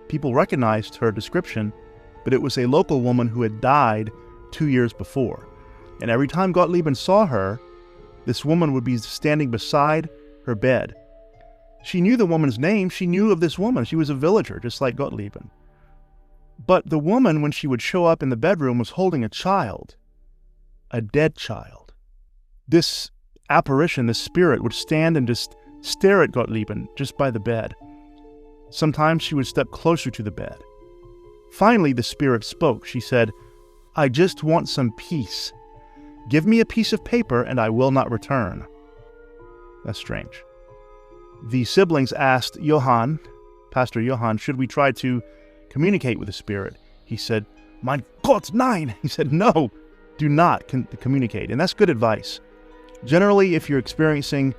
People recognized her description, but it was a local woman who had died 2 years before. And every time Gottlieb saw her, this woman would be standing beside her bed. She knew the woman's name. She knew of this woman. She was a villager, just like Gottlieb. But the woman, when she would show up in the bedroom, was holding a child, a dead child. This apparition, this spirit, would stand and just stare at Gottlieb just by the bed. Sometimes she would step closer to the bed. Finally, the spirit spoke. She said, "I just want some peace. Give me a piece of paper and I will not return." That's strange. The siblings asked Johann, Pastor Johann, should we try to communicate with the spirit? He said, "Mein Gott, nein!" He said, "No, do not communicate." And that's good advice. Generally, if you're experiencing,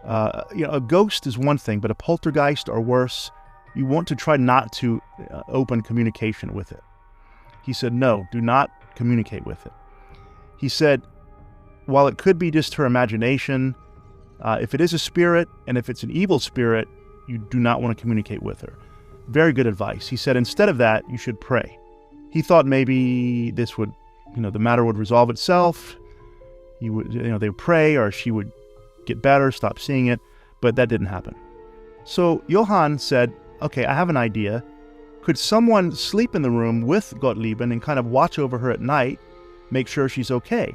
a ghost is one thing, but a poltergeist or worse, you want to try not to open communication with it. He said, "No, do not communicate with it." He said, while it could be just her imagination, if it is a spirit and if it's an evil spirit, you do not want to communicate with her. Very good advice. He said, instead of that, you should pray. He thought maybe this would, the matter would resolve itself. He would, they would pray, or she would get better, stop seeing it, but that didn't happen. So Johann said, okay, I have an idea. Could someone sleep in the room with Gottlieb and kind of watch over her at night, make sure she's okay?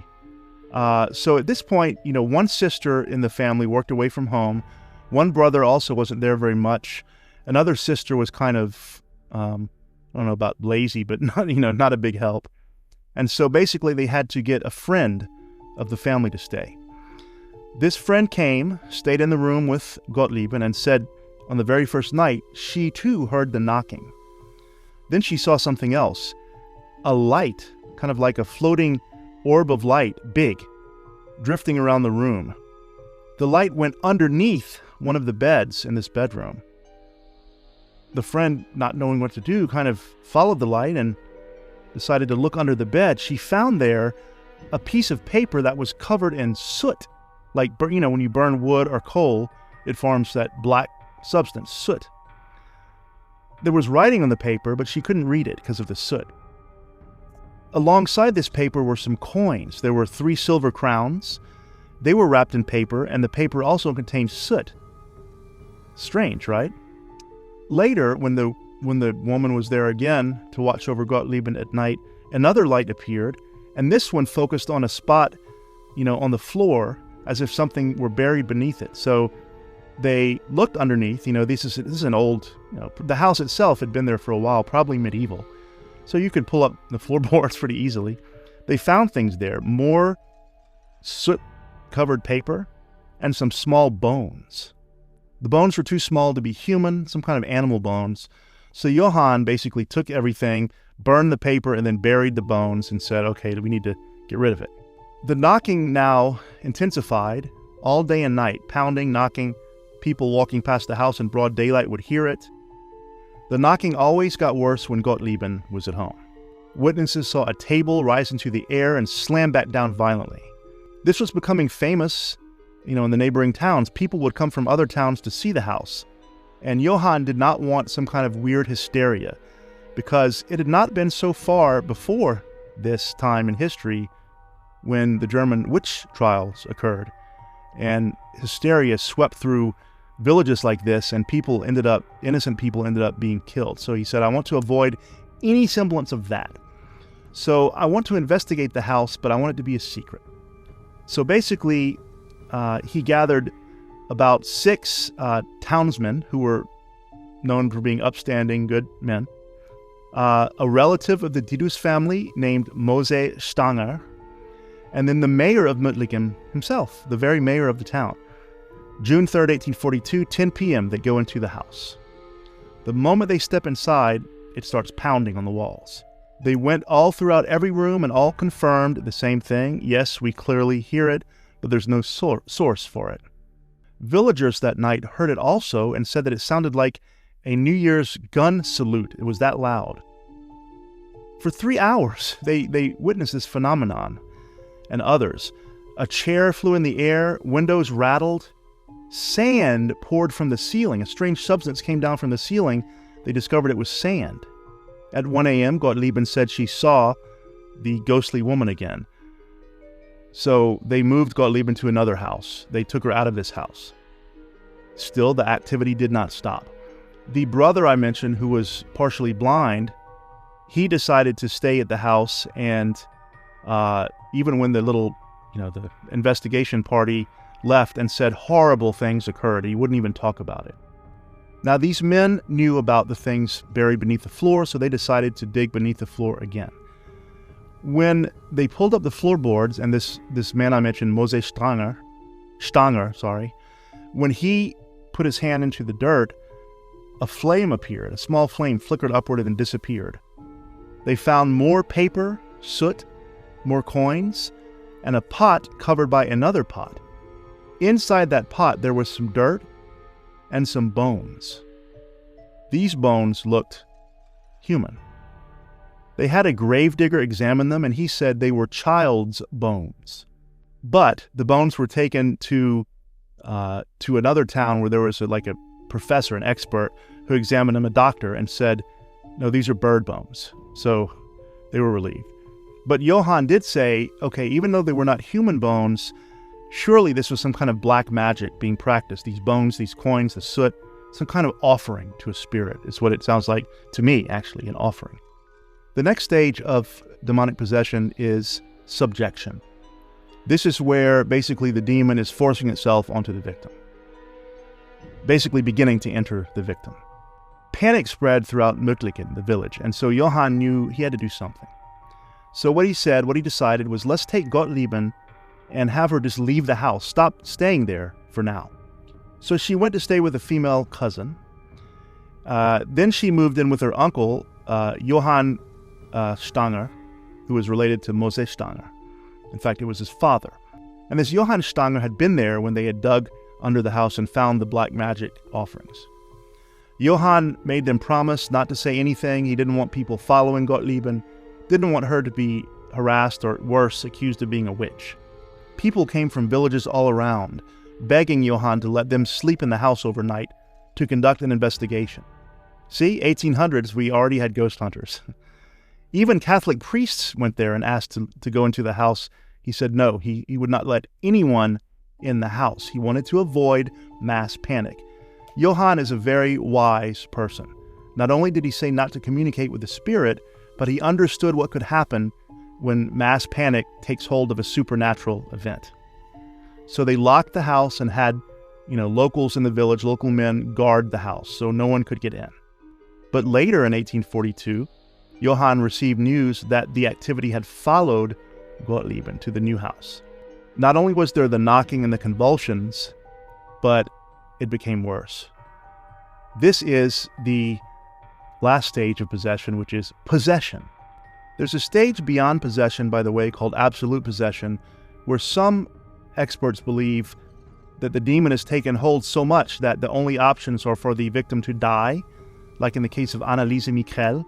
So at this point, one sister in the family worked away from home. One brother also wasn't there very much. Another sister was kind of, I don't know about lazy, but not a big help. And so basically they had to get a friend of the family to stay. This friend came, stayed in the room with Gottlieb, and said on the very first night, she too heard the knocking. Then she saw something else, a light, kind of like a floating orb of light, big, drifting around the room. The light went underneath one of the beds in this bedroom. The friend, not knowing what to do, kind of followed the light and decided to look under the bed. She found there a piece of paper that was covered in soot. Like, when you burn wood or coal, it forms that black substance, soot. There was writing on the paper, but she couldn't read it because of the soot. Alongside this paper were some coins. There were 3 silver crowns. They were wrapped in paper, and the paper also contained soot. Strange, right? Later, when the woman was there again to watch over Gottlieb at night, another light appeared, and this one focused on a spot, on the floor, as if something were buried beneath it. So they looked underneath. This is an old, the house itself had been there for a while, probably medieval. So you could pull up the floorboards pretty easily. They found things there, more soot-covered paper and some small bones. The bones were too small to be human, some kind of animal bones. So Johann basically took everything, burned the paper, and then buried the bones and said, okay, we need to get rid of it. The knocking now intensified all day and night, pounding, knocking. People walking past the house in broad daylight would hear it. The knocking always got worse when Gottlieb was at home. Witnesses saw a table rise into the air and slam back down violently. This was becoming famous, in the neighboring towns. People would come from other towns to see the house. And Johann did not want some kind of weird hysteria, because it had not been so far before this time in history when the German witch trials occurred. And hysteria swept through villages like this, and innocent people ended up being killed. So he said, I want to avoid any semblance of that. So I want to investigate the house, but I want it to be a secret. So basically, he gathered about 6 townsmen who were known for being upstanding, good men, a relative of the Didus family named Mose Stanger, and then the mayor of Mödlichen himself, the very mayor of the town. June 3rd, 1842, 10 p.m., they go into the house. The moment they step inside, it starts pounding on the walls. They went all throughout every room and all confirmed the same thing. Yes, we clearly hear it, but there's no source for it. Villagers that night heard it also and said that it sounded like a New Year's gun salute. It was that loud. For 3 hours, they witnessed this phenomenon, and others. A chair flew in the air, windows rattled, sand poured from the ceiling. A strange substance came down from the ceiling. They discovered it was sand. At 1 a.m., Gottlieben said she saw the ghostly woman again. So they moved Gottlieben to another house. They took her out of this house. Still, the activity did not stop. The brother I mentioned, who was partially blind, he decided to stay at the house, and even when the the investigation party left and said horrible things occurred, he wouldn't even talk about it. Now, these men knew about the things buried beneath the floor, so they decided to dig beneath the floor again. When they pulled up the floorboards, and this man I mentioned, Mose Stanger, when he put his hand into the dirt, a flame appeared. A small flame flickered upward and then disappeared. They found more paper, soot, more coins, and a pot covered by another pot. Inside that pot, there was some dirt and some bones. These bones looked human. They had a gravedigger examine them, and he said they were child's bones. But the bones were taken to another town where there was a professor, an expert, who examined them, a doctor, and said, no, these are bird bones. So they were relieved. But Johann did say, okay, even though they were not human bones, surely this was some kind of black magic being practiced. These bones, these coins, the soot, some kind of offering to a spirit is what it sounds like to me, actually, an offering. The next stage of demonic possession is subjection. This is where basically the demon is forcing itself onto the victim, basically beginning to enter the victim. Panic spread throughout Mödlichen, the village, and so Johann knew he had to do something. So what he decided was, let's take Gottlieben and have her just leave the house, stop staying there for now. So she went to stay with a female cousin. Then she moved in with her uncle, Johann Stanger, who was related to Mose Stanger. In fact, it was his father. And this Johann Stanger had been there when they had dug under the house and found the black magic offerings. Johann made them promise not to say anything. He didn't want people following Gottlieben, didn't want her to be harassed or worse, accused of being a witch. People came from villages all around, begging Johann to let them sleep in the house overnight to conduct an investigation. See, 1800s, we already had ghost hunters. Even Catholic priests went there and asked to go into the house. He said no, he would not let anyone in the house. He wanted to avoid mass panic. Johann is a very wise person. Not only did he say not to communicate with the spirit, but he understood what could happen when mass panic takes hold of a supernatural event. So they locked the house and had, locals in the village, local men, guard the house so no one could get in. But later in 1842, Johann received news that the activity had followed Gottlieben to the new house. Not only was there the knocking and the convulsions, but it became worse. This is the last stage of possession, which is possession. There's a stage beyond possession, by the way, called absolute possession, where some experts believe that the demon has taken hold so much that the only options are for the victim to die, like in the case of Anneliese Michel,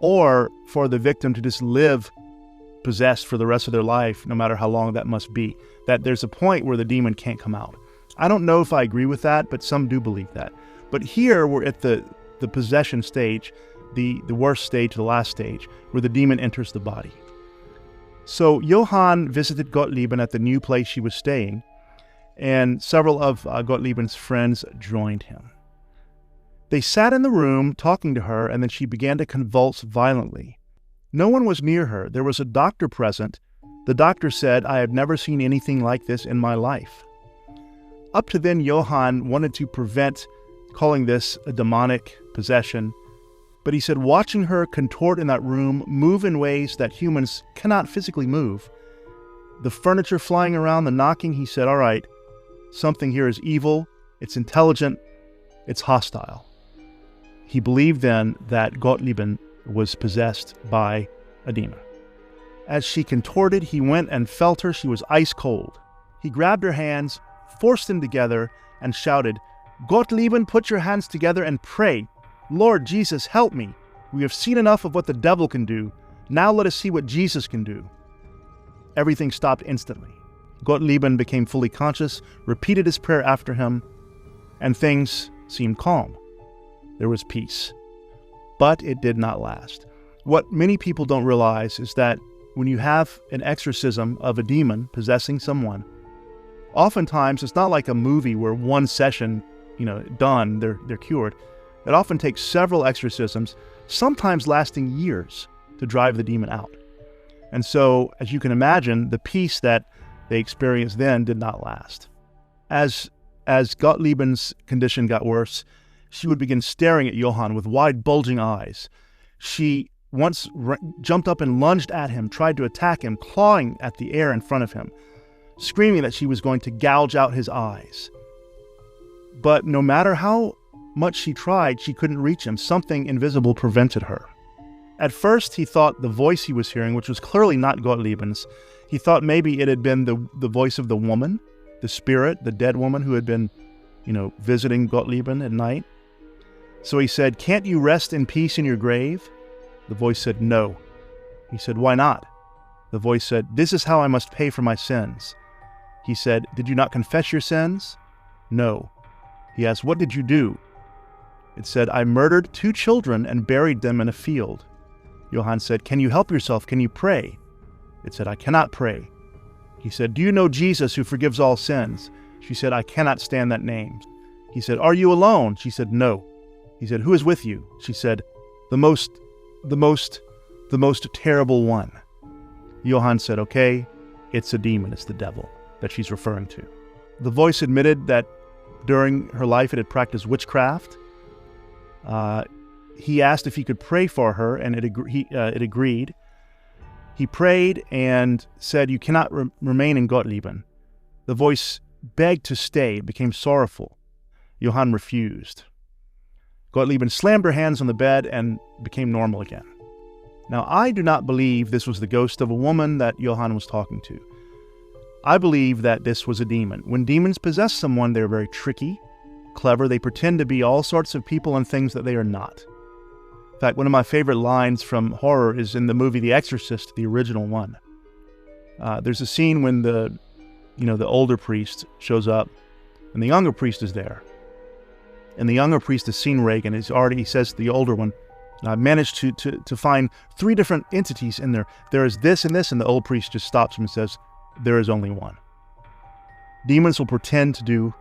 or for the victim to just live possessed for the rest of their life, no matter how long that must be. That there's a point where the demon can't come out. I don't know if I agree with that, but some do believe that. But here we're at the possession stage, the worst stage, the last stage, where the demon enters the body. So Johann visited Gottlieben at the new place she was staying, and several of Gottlieben's friends joined him. They sat in the room talking to her, and then she began to convulse violently. No one was near her. There was a doctor present. The doctor said, "I have never seen anything like this in my life." Up to then, Johann wanted to prevent calling this a demonic possession, but he said watching her contort in that room, move in ways that humans cannot physically move, the furniture flying around, the knocking, he said, all right, something here is evil, it's intelligent, it's hostile. He believed then that Gottlieben was possessed by a demon. As she contorted, he went and felt her. She was ice cold. He grabbed her hands, forced them together, and shouted, "Gottlieben, put your hands together and pray. Lord Jesus, help me. We have seen enough of what the devil can do. Now let us see what Jesus can do." Everything stopped instantly. Gottlieben became fully conscious, repeated his prayer after him, and things seemed calm. There was peace. But it did not last. What many people don't realize is that when you have an exorcism of a demon possessing someone, oftentimes it's not like a movie where one session, done, they're cured. It often takes several exorcisms, sometimes lasting years, to drive the demon out. And so, as you can imagine, the peace that they experienced then did not last. As Gottlieben's condition got worse, she would begin staring at Johann with wide, bulging eyes. She once jumped up and lunged at him, tried to attack him, clawing at the air in front of him, screaming that she was going to gouge out his eyes. But no matter how much she tried, she couldn't reach him. Something invisible prevented her. At first, he thought the voice he was hearing, which was clearly not Gottlieben's, he thought maybe it had been the voice of the woman, the spirit, the dead woman who had been, visiting Gottlieben at night. So he said, "Can't you rest in peace in your grave?" The voice said, "No." He said, "Why not?" The voice said, "This is how I must pay for my sins." He said, "Did you not confess your sins?" "No." He asked, "What did you do?" It said, "I murdered 2 children and buried them in a field." Johann said, "Can you help yourself? Can you pray?" It said, "I cannot pray." He said, "Do you know Jesus who forgives all sins?" She said, "I cannot stand that name." He said, "Are you alone?" She said, "No." He said, "Who is with you?" She said, the most terrible one." Johann said, "Okay, it's a demon, it's the devil that she's referring to." The voice admitted that during her life it had practiced witchcraft. He asked if he could pray for her, and it agreed. He prayed and said, "You cannot remain in Gottlieben." The voice begged to stay, became sorrowful. Johann refused. Gottlieben slammed her hands on the bed and became normal again. Now, I do not believe this was the ghost of a woman that Johann was talking to. I believe that this was a demon. When demons possess someone, they're very tricky, clever. They pretend to be all sorts of people and things that they are not. In fact, one of my favorite lines from horror is in the movie The Exorcist, the original one. There's a scene when the older priest shows up, and the younger priest is there. And the younger priest has seen Reagan. He says to the older one, "I've managed to find 3 different entities in there. There is this and this," and the old priest just stops him and says, "There is only one." Demons will pretend to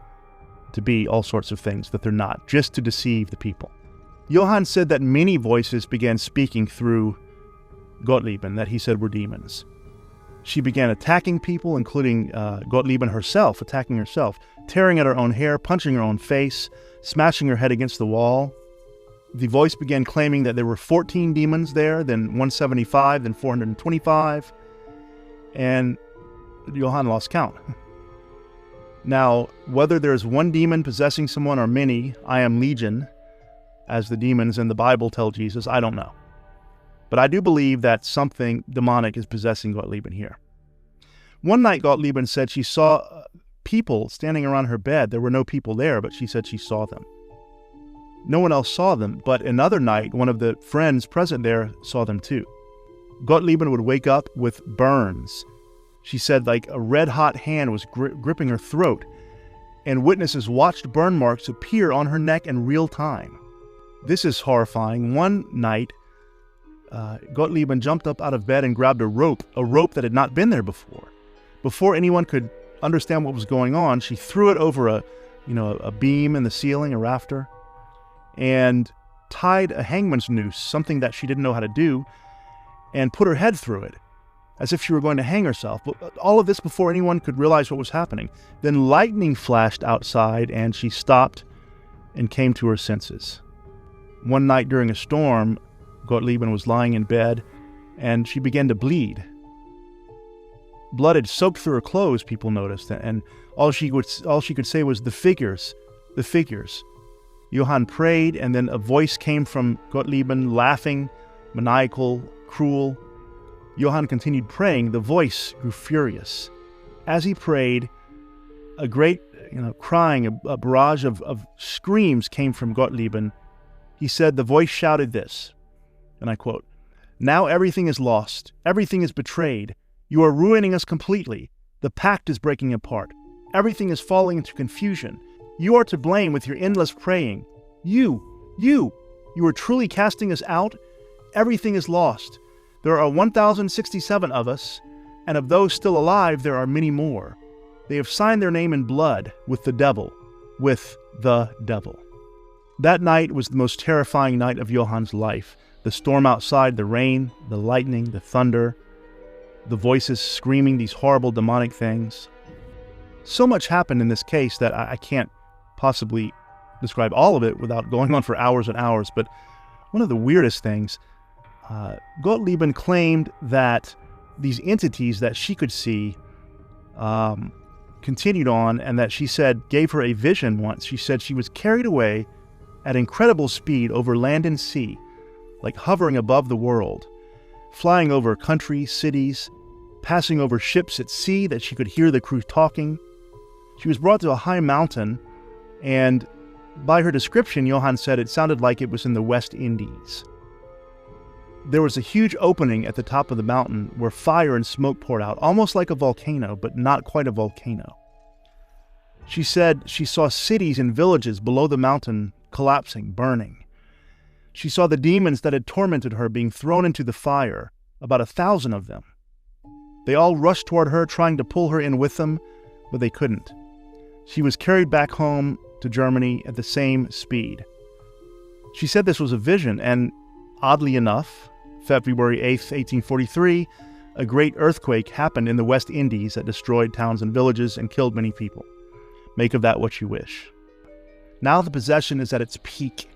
be all sorts of things that they're not, just to deceive the people. Johann said that many voices began speaking through Gottlieben that he said were demons. She began attacking people, including Gottlieben herself, attacking herself, tearing at her own hair, punching her own face, smashing her head against the wall. The voice began claiming that there were 14 demons there, then 175, then 425, and Johann lost count. Now, whether there is one demon possessing someone or many, I am legion, as the demons in the Bible tell Jesus, I don't know. But I do believe that something demonic is possessing Gottlieben here. One night, Gottlieben said she saw people standing around her bed. There were no people there, but she said she saw them. No one else saw them, but another night, one of the friends present there saw them too. Gottlieben would wake up with burns. She said like a red-hot hand was gripping her throat, and witnesses watched burn marks appear on her neck in real time. This is horrifying. One night, Gottlieben jumped up out of bed and grabbed a rope that had not been there before. Before anyone could understand what was going on, she threw it over a beam in the ceiling, a rafter, and tied a hangman's noose, something that she didn't know how to do, and put her head through it, as if she were going to hang herself. But all of this before anyone could realize what was happening. Then lightning flashed outside, and she stopped and came to her senses. One night during a storm, Gottlieben was lying in bed, and she began to bleed. Blood had soaked through her clothes, people noticed, and all she could say was, the figures. Johann prayed, and then a voice came from Gottlieben, laughing, maniacal, cruel. Johann continued praying. The voice grew furious. As he prayed, a great crying, a barrage of screams came from Gottlieben. He said, the voice shouted this, and I quote, "Now everything is lost. Everything is betrayed. You are ruining us completely. The pact is breaking apart. Everything is falling into confusion. You are to blame with your endless praying. You are truly casting us out. Everything is lost. There are 1,067 of us, and of those still alive, there are many more. They have signed their name in blood with the devil. That night was the most terrifying night of Johann's life. The storm outside, the rain, the lightning, the thunder, the voices screaming these horrible demonic things. So much happened in this case that I can't possibly describe all of it without going on for hours and hours, but one of the weirdest things, Gottlieben claimed that these entities that she could see continued on, and that she said gave her a vision once. She said she was carried away at incredible speed over land and sea, like hovering above the world, flying over countries, cities, passing over ships at sea that she could hear the crew talking. She was brought to a high mountain, and by her description, Johann said it sounded like it was in the West Indies. There was a huge opening at the top of the mountain where fire and smoke poured out, almost like a volcano, but not quite a volcano. She said she saw cities and villages below the mountain collapsing, burning. She saw the demons that had tormented her being thrown into the fire, about 1,000 of them. They all rushed toward her, trying to pull her in with them, but they couldn't. She was carried back home to Germany at the same speed. She said this was a vision, and oddly enough, February 8th, 1843, a great earthquake happened in the West Indies that destroyed towns and villages and killed many people. Make of that what you wish. Now the possession is at its peak.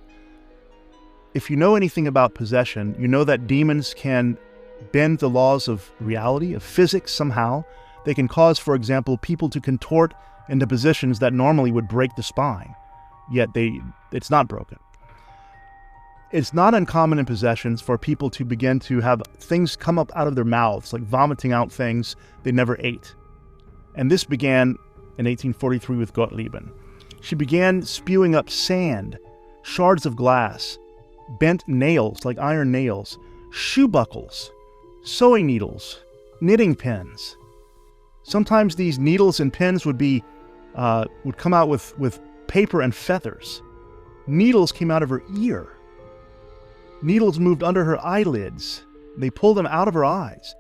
If you know anything about possession, you know that demons can bend the laws of reality, of physics somehow. They can cause, for example, people to contort into positions that normally would break the spine, yet it's not broken. It's not uncommon in possessions for people to begin to have things come up out of their mouths, like vomiting out things they never ate. And this began in 1843 with Gottlieben. She began spewing up sand, shards of glass, bent nails like iron nails, shoe buckles, sewing needles, knitting pins. Sometimes these needles and pins would come out with paper and feathers. Needles came out of her ear. Needles moved under her eyelids. They pulled them out of her eyes.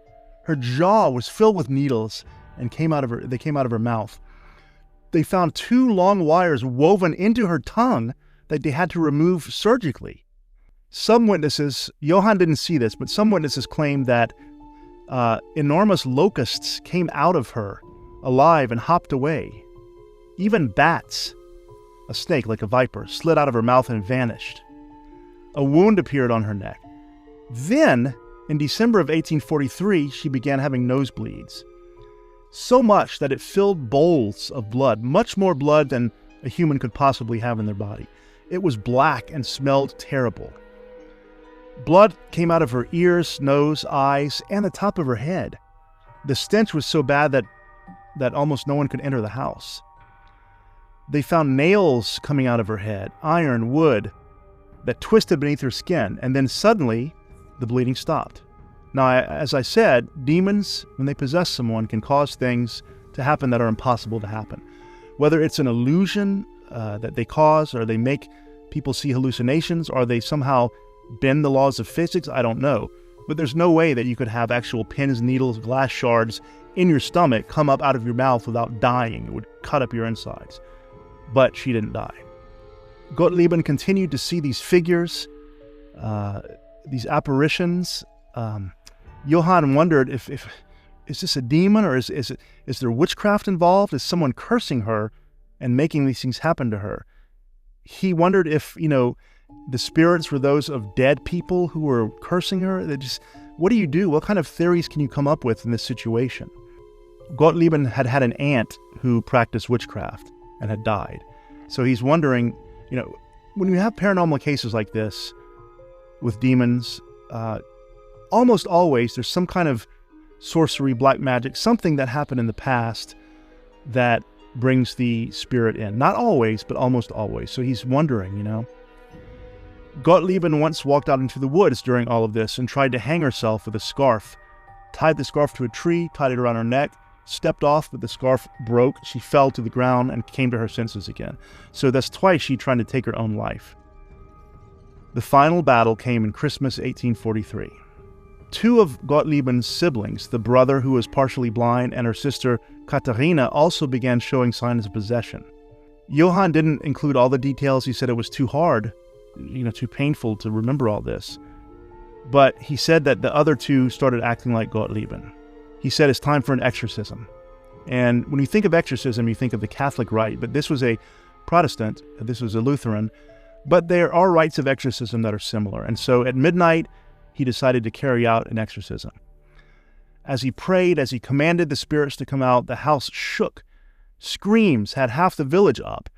Her jaw was filled with needles and they came out of her mouth. They found 2 long wires woven into her tongue that they had to remove surgically. Some witnesses, Johann didn't see this, but some witnesses claimed that enormous locusts came out of her alive and hopped away. Even bats, a snake like a viper, slid out of her mouth and vanished. A wound appeared on her neck. Then, in December of 1843, she began having nosebleeds. So much that it filled bowls of blood, much more blood than a human could possibly have in their body. It was black and smelled terrible. Blood came out of her ears, nose, eyes, and the top of her head. The stench was so bad that almost no one could enter the house. They found nails coming out of her head, iron, wood, that twisted beneath her skin, and then suddenly the bleeding stopped. Now, as I said, demons, when they possess someone, can cause things to happen that are impossible to happen. Whether it's an illusion that they cause, or they make people see hallucinations, or they somehow bend the laws of physics, I don't know. But there's no way that you could have actual pins, needles, glass shards in your stomach come up out of your mouth without dying. It would cut up your insides. But she didn't die. Gottlieben continued to see these figures, these apparitions. Johann wondered if is this a demon, or is there witchcraft involved? Is someone cursing her and making these things happen to her? He wondered if, the spirits were those of dead people who were cursing her. What do you do? What kind of theories can you come up with in this situation? Gottlieben had an aunt who practiced witchcraft and had died. So he's wondering, when you have paranormal cases like this with demons, almost always there's some kind of sorcery, black magic, something that happened in the past that brings the spirit in. Not always, but almost always. So he's wondering, Gottlieben once walked out into the woods during all of this and tried to hang herself with a scarf. Tied the scarf to a tree, tied it around her neck, stepped off, but the scarf broke. She fell to the ground and came to her senses again. So that's twice she tried to take her own life. The final battle came in Christmas 1843. Two of Gottlieben's siblings, the brother who was partially blind and her sister Katharina, also began showing signs of possession. Johann didn't include all the details. He said it was too hard, too painful to remember all this. But he said that the other two started acting like Gottlieben. He said it's time for an exorcism. And when you think of exorcism, you think of the Catholic rite, but this was a Protestant, this was a Lutheran, but there are rites of exorcism that are similar. And so at midnight, he decided to carry out an exorcism. As he prayed, as he commanded the spirits to come out, the house shook. Screams had half the village up.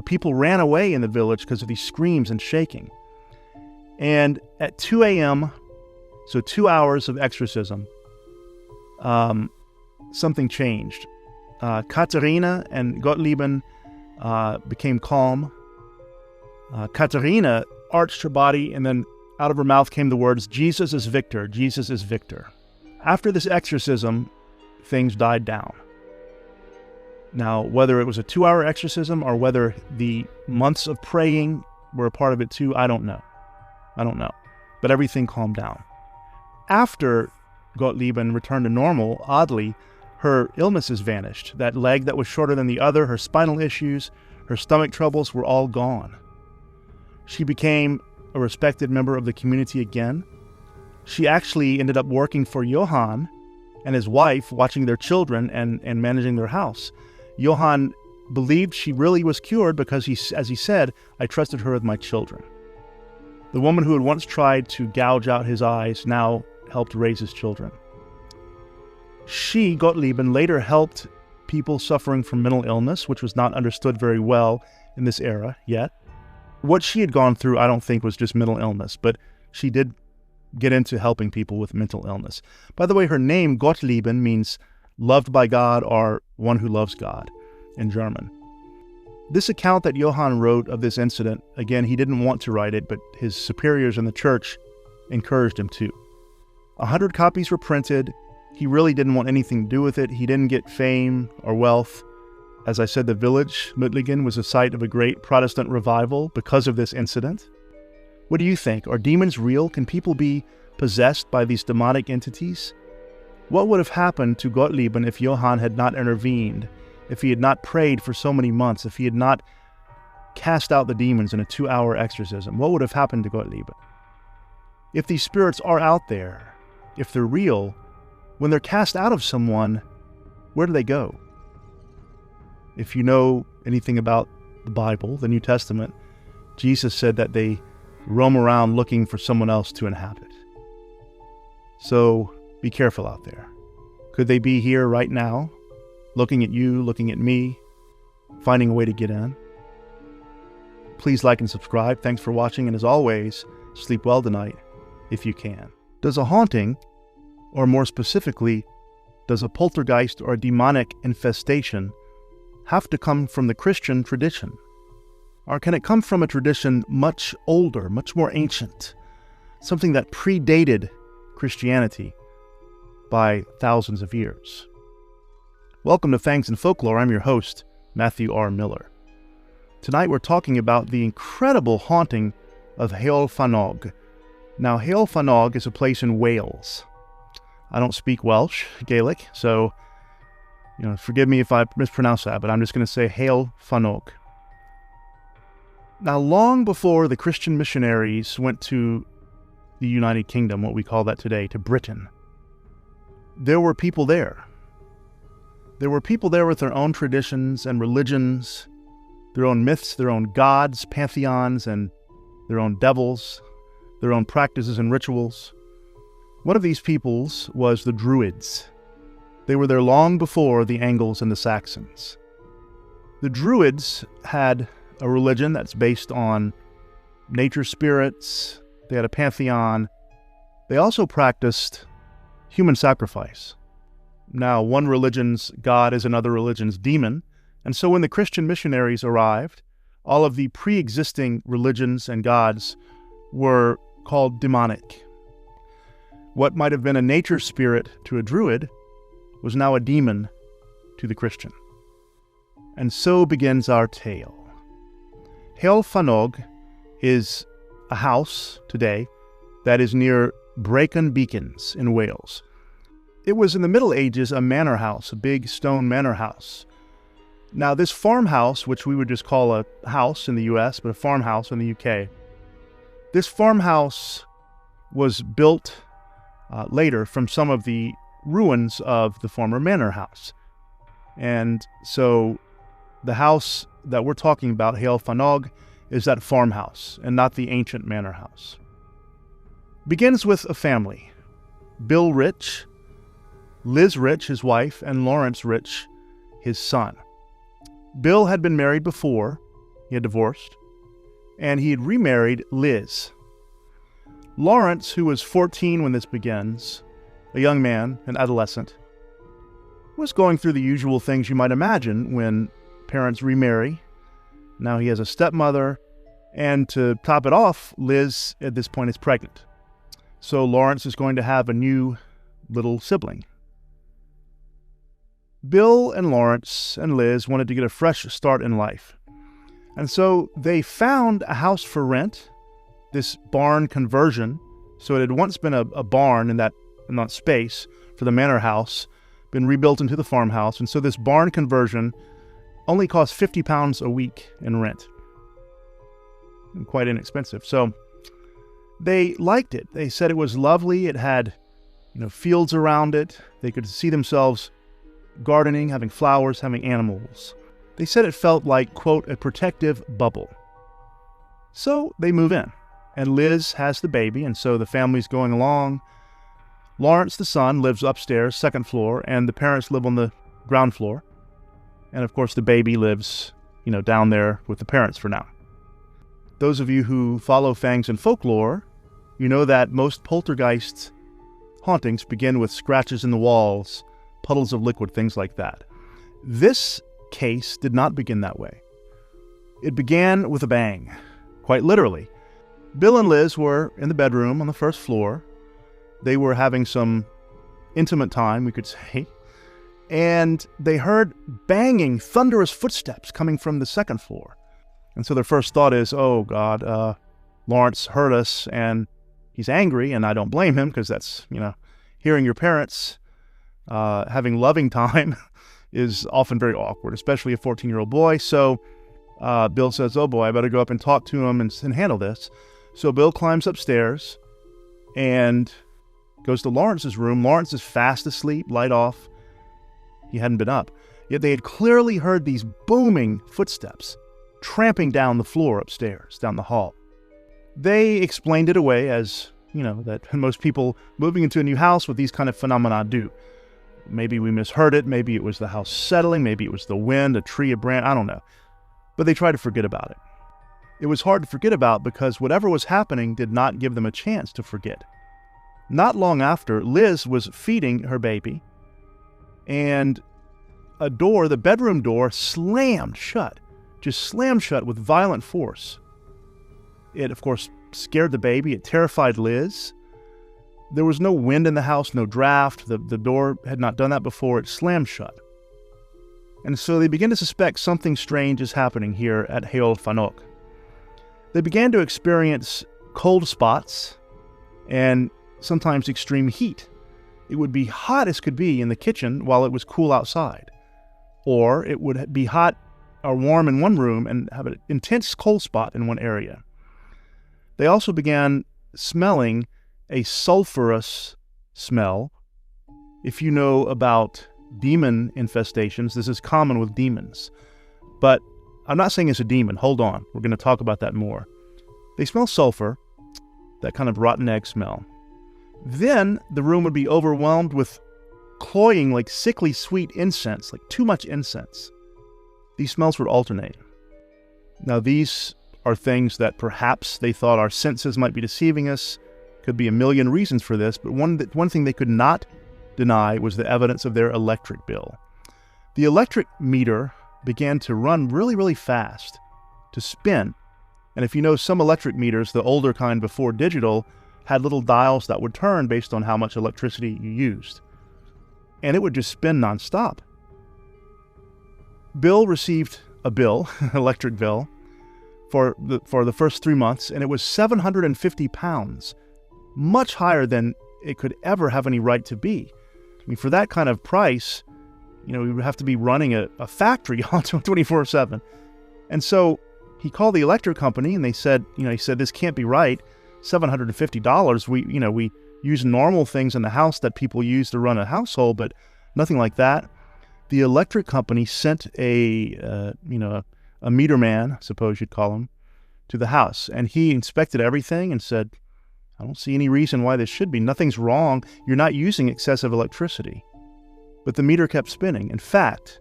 People ran away in the village because of these screams and shaking. And at 2 a.m., so 2 hours of exorcism, something changed. Katharina and Gottlieben became calm. Katharina arched her body, and then out of her mouth came the words, "Jesus is victor, Jesus is victor." After this exorcism, things died down. Now, whether it was a 2-hour exorcism or whether the months of praying were a part of it too, I don't know. But everything calmed down. After Gottlieben returned to normal, oddly, her illnesses vanished. That leg that was shorter than the other, her spinal issues, her stomach troubles were all gone. She became a respected member of the community again. She actually ended up working for Johann and his wife, watching their children and managing their house. Johann believed she really was cured because, as he said, "I trusted her with my children." The woman who had once tried to gouge out his eyes now helped raise his children. She, Gottlieben, later helped people suffering from mental illness, which was not understood very well in this era yet. What she had gone through, I don't think, was just mental illness, but she did get into helping people with mental illness. By the way, her name, Gottlieben, means loved by God or one who loves God in German. This account that Johann wrote of this incident, again, he didn't want to write it, but his superiors in the church encouraged him to. 100 copies were printed. He really didn't want anything to do with it. He didn't get fame or wealth. As I said, the village, Mödlingen, was the site of a great Protestant revival because of this incident. What do you think? Are demons real? Can people be possessed by these demonic entities? What would have happened to Gottlieben if Johann had not intervened, if he had not prayed for so many months, if he had not cast out the demons in a 2-hour exorcism? What would have happened to Gottlieben? If these spirits are out there, if they're real, when they're cast out of someone, where do they go? If you know anything about the Bible, the New Testament, Jesus said that they roam around looking for someone else to inhabit. So be careful out there. Could they be here right now, looking at you, looking at me, finding a way to get in? Please like and subscribe. Thanks for watching, and as always, sleep well tonight if you can. Does a haunting, or more specifically, does a poltergeist or a demonic infestation have to come from the Christian tradition? Or can it come from a tradition much older, much more ancient, something that predated Christianity by thousands of years? Welcome to Fangs and Folklore. I'm your host, Matthew R. Miller. Tonight we're talking about the incredible haunting of Heol Fanog. Now, Heol Fanog is a place in Wales. I don't speak Welsh, Gaelic, so forgive me if I mispronounce that, but I'm just going to say Heol Fanog. Now, long before the Christian missionaries went to the United Kingdom, what we call that today, to Britain, there were people there. There were people there with their own traditions and religions, their own myths, their own gods, pantheons, and their own devils, their own practices and rituals. One of these peoples was the Druids. They were there long before the Angles and the Saxons. The Druids had a religion that's based on nature spirits. They had a pantheon. They also practiced human sacrifice. Now, one religion's god is another religion's demon, and so when the Christian missionaries arrived, all of the pre-existing religions and gods were called demonic. What might have been a nature spirit to a Druid was now a demon to the Christian. And so begins our tale. Heol Fanog is a house today that is near Brecon Beacons in Wales. It was in the Middle Ages a manor house, a big stone manor house. Now, this farmhouse, which we would just call a house in the U.S., but a farmhouse in the U.K., this farmhouse was built later from some of the ruins of the former manor house. And so the house that we're talking about, Heol Fanog, is that farmhouse and not the ancient manor house. Begins with a family. Bill Rich, Liz Rich, his wife, and Lawrence Rich, his son. Bill had been married before. He had divorced. And he had remarried Liz. Lawrence, who was 14 when this begins, a young man, an adolescent, was going through the usual things you might imagine when parents remarry. Now he has a stepmother, and to top it off, Liz at this point is pregnant. So Lawrence is going to have a new little sibling. Bill and Lawrence and Liz wanted to get a fresh start in life. And so they found a house for rent, this barn conversion. So it had once been a barn in that space for the manor house, been rebuilt into the farmhouse. And so this barn conversion only cost £50 a week in rent. And quite inexpensive. So they liked it. They said it was lovely. It had, fields around it. They could see themselves gardening, having flowers, having animals. They said it felt like, quote, a protective bubble. So they move in, and Liz has the baby, and so the family's going along. Lawrence, the son, lives upstairs, second floor, and the parents live on the ground floor. And of course the baby lives, down there with the parents for now. Those of you who follow Fangs and Folklore, you know that most poltergeist hauntings begin with scratches in the walls, puddles of liquid, things like that. This case did not begin that way. It began with a bang, quite literally. Bill and Liz were in the bedroom on the first floor. They were having some intimate time, we could say, and they heard banging, thunderous footsteps coming from the second floor. And so their first thought is, oh God, Lawrence heard us and he's angry, and I don't blame him because that's, hearing your parents having loving time is often very awkward, especially a 14-year-old boy. So Bill says, oh boy, I better go up and talk to him and handle this. So Bill climbs upstairs and goes to Lawrence's room. Lawrence is fast asleep, light off. He hadn't been up. Yet they had clearly heard these booming footsteps tramping down the floor upstairs, down the hall. They explained it away as, that most people moving into a new house with these kind of phenomena do. Maybe we misheard it. Maybe it was the house settling. Maybe it was the wind, a tree, a branch. I don't know. But they tried to forget about it. It was hard to forget about because whatever was happening did not give them a chance to forget. Not long after, Liz was feeding her baby, and a door, the bedroom door, slammed shut. just slammed shut with violent force. It, of course, scared the baby. It terrified Liz. There was no wind in the house, no draft. The door had not done that before. It slammed shut. And so they began to suspect something strange is happening here at Heol Fanok. They began to experience cold spots and sometimes extreme heat. It would be hot as could be in the kitchen while it was cool outside. Or it would be hot or warm in one room and have an intense cold spot in one area. They also began smelling a sulfurous smell. If you know about demon infestations, this is common with demons. But I'm not saying it's a demon. Hold on. We're going to talk about that more. They smell sulfur, that kind of rotten egg smell. Then the room would be overwhelmed with cloying, like sickly sweet incense, like too much incense. These smells would alternate. Now these are things that perhaps they thought our senses might be deceiving us. Could be a million reasons for this, but one thing they could not deny was the evidence of their electric bill. The electric meter began to run really, really fast, to spin. And if you know some electric meters, the older kind before digital, had little dials that would turn based on how much electricity you used. And it would just spin nonstop. Bill received a bill, electric bill, for the first 3 months, and it was 750 pounds, much higher than it could ever have any right to be. I mean, for that kind of price, we would have to be running a factory on 24/7. And so he called the electric company, and they said, he said, this can't be right. $750. We use normal things in the house that people use to run a household, but nothing like that. The electric company sent a meter man, I suppose you'd call him, to the house, and he inspected everything and said, I don't see any reason why this should be. Nothing's wrong. You're not using excessive electricity. But the meter kept spinning. In fact,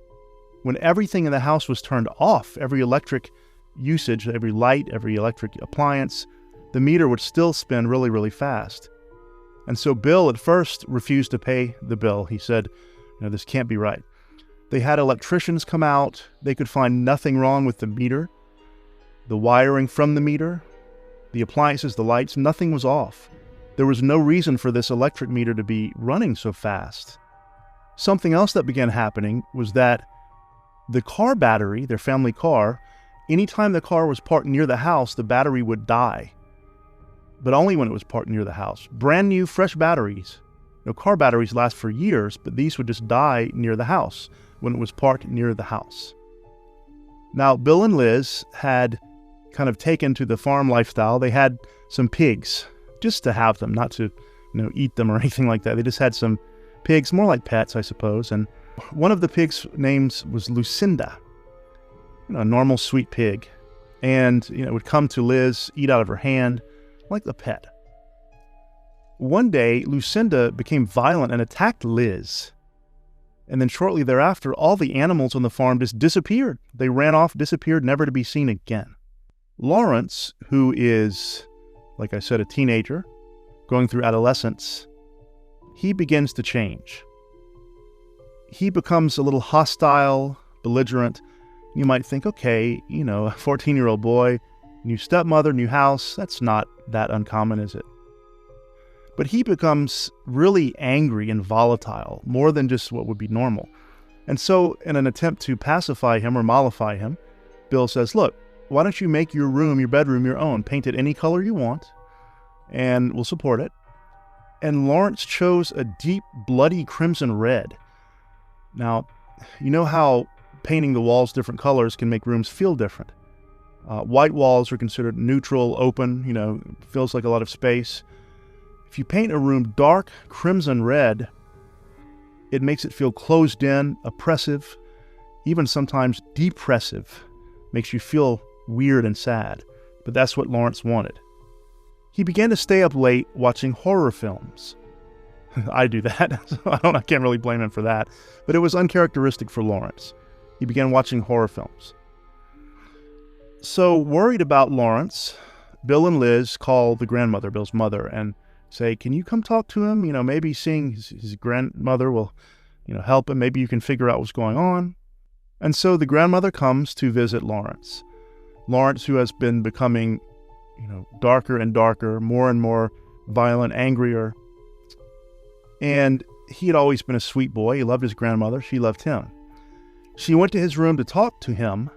when everything in the house was turned off, every electric usage, every light, every electric appliance, the meter would still spin really, really fast. And so Bill at first refused to pay the bill. He said, this can't be right. They had electricians come out. They could find nothing wrong with the meter, the wiring from the meter, the appliances, the lights, nothing was off. There was no reason for this electric meter to be running so fast. Something else that began happening was that the car battery, their family car, anytime the car was parked near the house, the battery would die. But only when it was parked near the house. Brand new, fresh batteries. Car batteries last for years, but these would just die near the house when it was parked near the house. Now, Bill and Liz had kind of taken to the farm lifestyle. They had some pigs, just to have them, not to, eat them or anything like that. They just had some pigs, more like pets, I suppose. And one of the pigs' names was Lucinda, a normal sweet pig. And, would come to Liz, eat out of her hand, like the pet. One day, Lucinda became violent and attacked Liz. And then shortly thereafter, all the animals on the farm just disappeared. They ran off, disappeared, never to be seen again. Lawrence, who is, like I said, a teenager, going through adolescence, he begins to change. He becomes a little hostile, belligerent. You might think, okay, a 14-year-old boy, new stepmother, new house, that's not that uncommon, is it? But he becomes really angry and volatile, more than just what would be normal. And so, in an attempt to pacify him or mollify him, Bill says, look, why don't you make your room, your bedroom, your own? Paint it any color you want, and we'll support it. And Lawrence chose a deep, bloody crimson red. Now, you know how painting the walls different colors can make rooms feel different. White walls are considered neutral, open, feels like a lot of space. If you paint a room dark crimson red, it makes it feel closed in, oppressive, even sometimes depressive. Makes you feel weird and sad. But that's what Lawrence wanted. He began to stay up late watching horror films. I do that, so I can't really blame him for that. But it was uncharacteristic for Lawrence. He began watching horror films. So, worried about Lawrence, Bill and Liz call the grandmother, Bill's mother, and say, can you come talk to him? Maybe seeing his grandmother will, help him. Maybe you can figure out what's going on. And so the grandmother comes to visit Lawrence. Lawrence, who has been becoming, darker and darker, more and more violent, angrier. And he had always been a sweet boy. He loved his grandmother. She loved him. She went to his room to talk to him,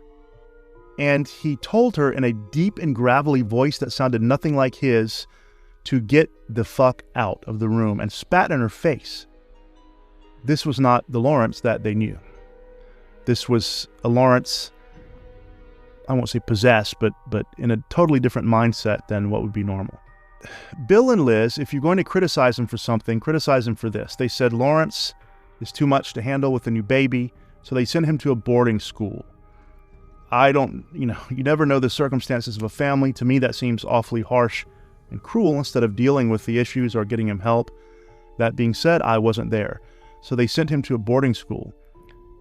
and he told her in a deep and gravelly voice that sounded nothing like his to get the fuck out of the room, and spat in her face. This was not the Lawrence that they knew. This was a Lawrence, I won't say possessed, but in a totally different mindset than what would be normal. Bill and Liz, if you're going to criticize him for something, criticize him for this. They said Lawrence is too much to handle with a new baby, so they sent him to a boarding school. You never know the circumstances of a family. To me, that seems awfully harsh and cruel instead of dealing with the issues or getting him help. That being said, I wasn't there. So they sent him to a boarding school.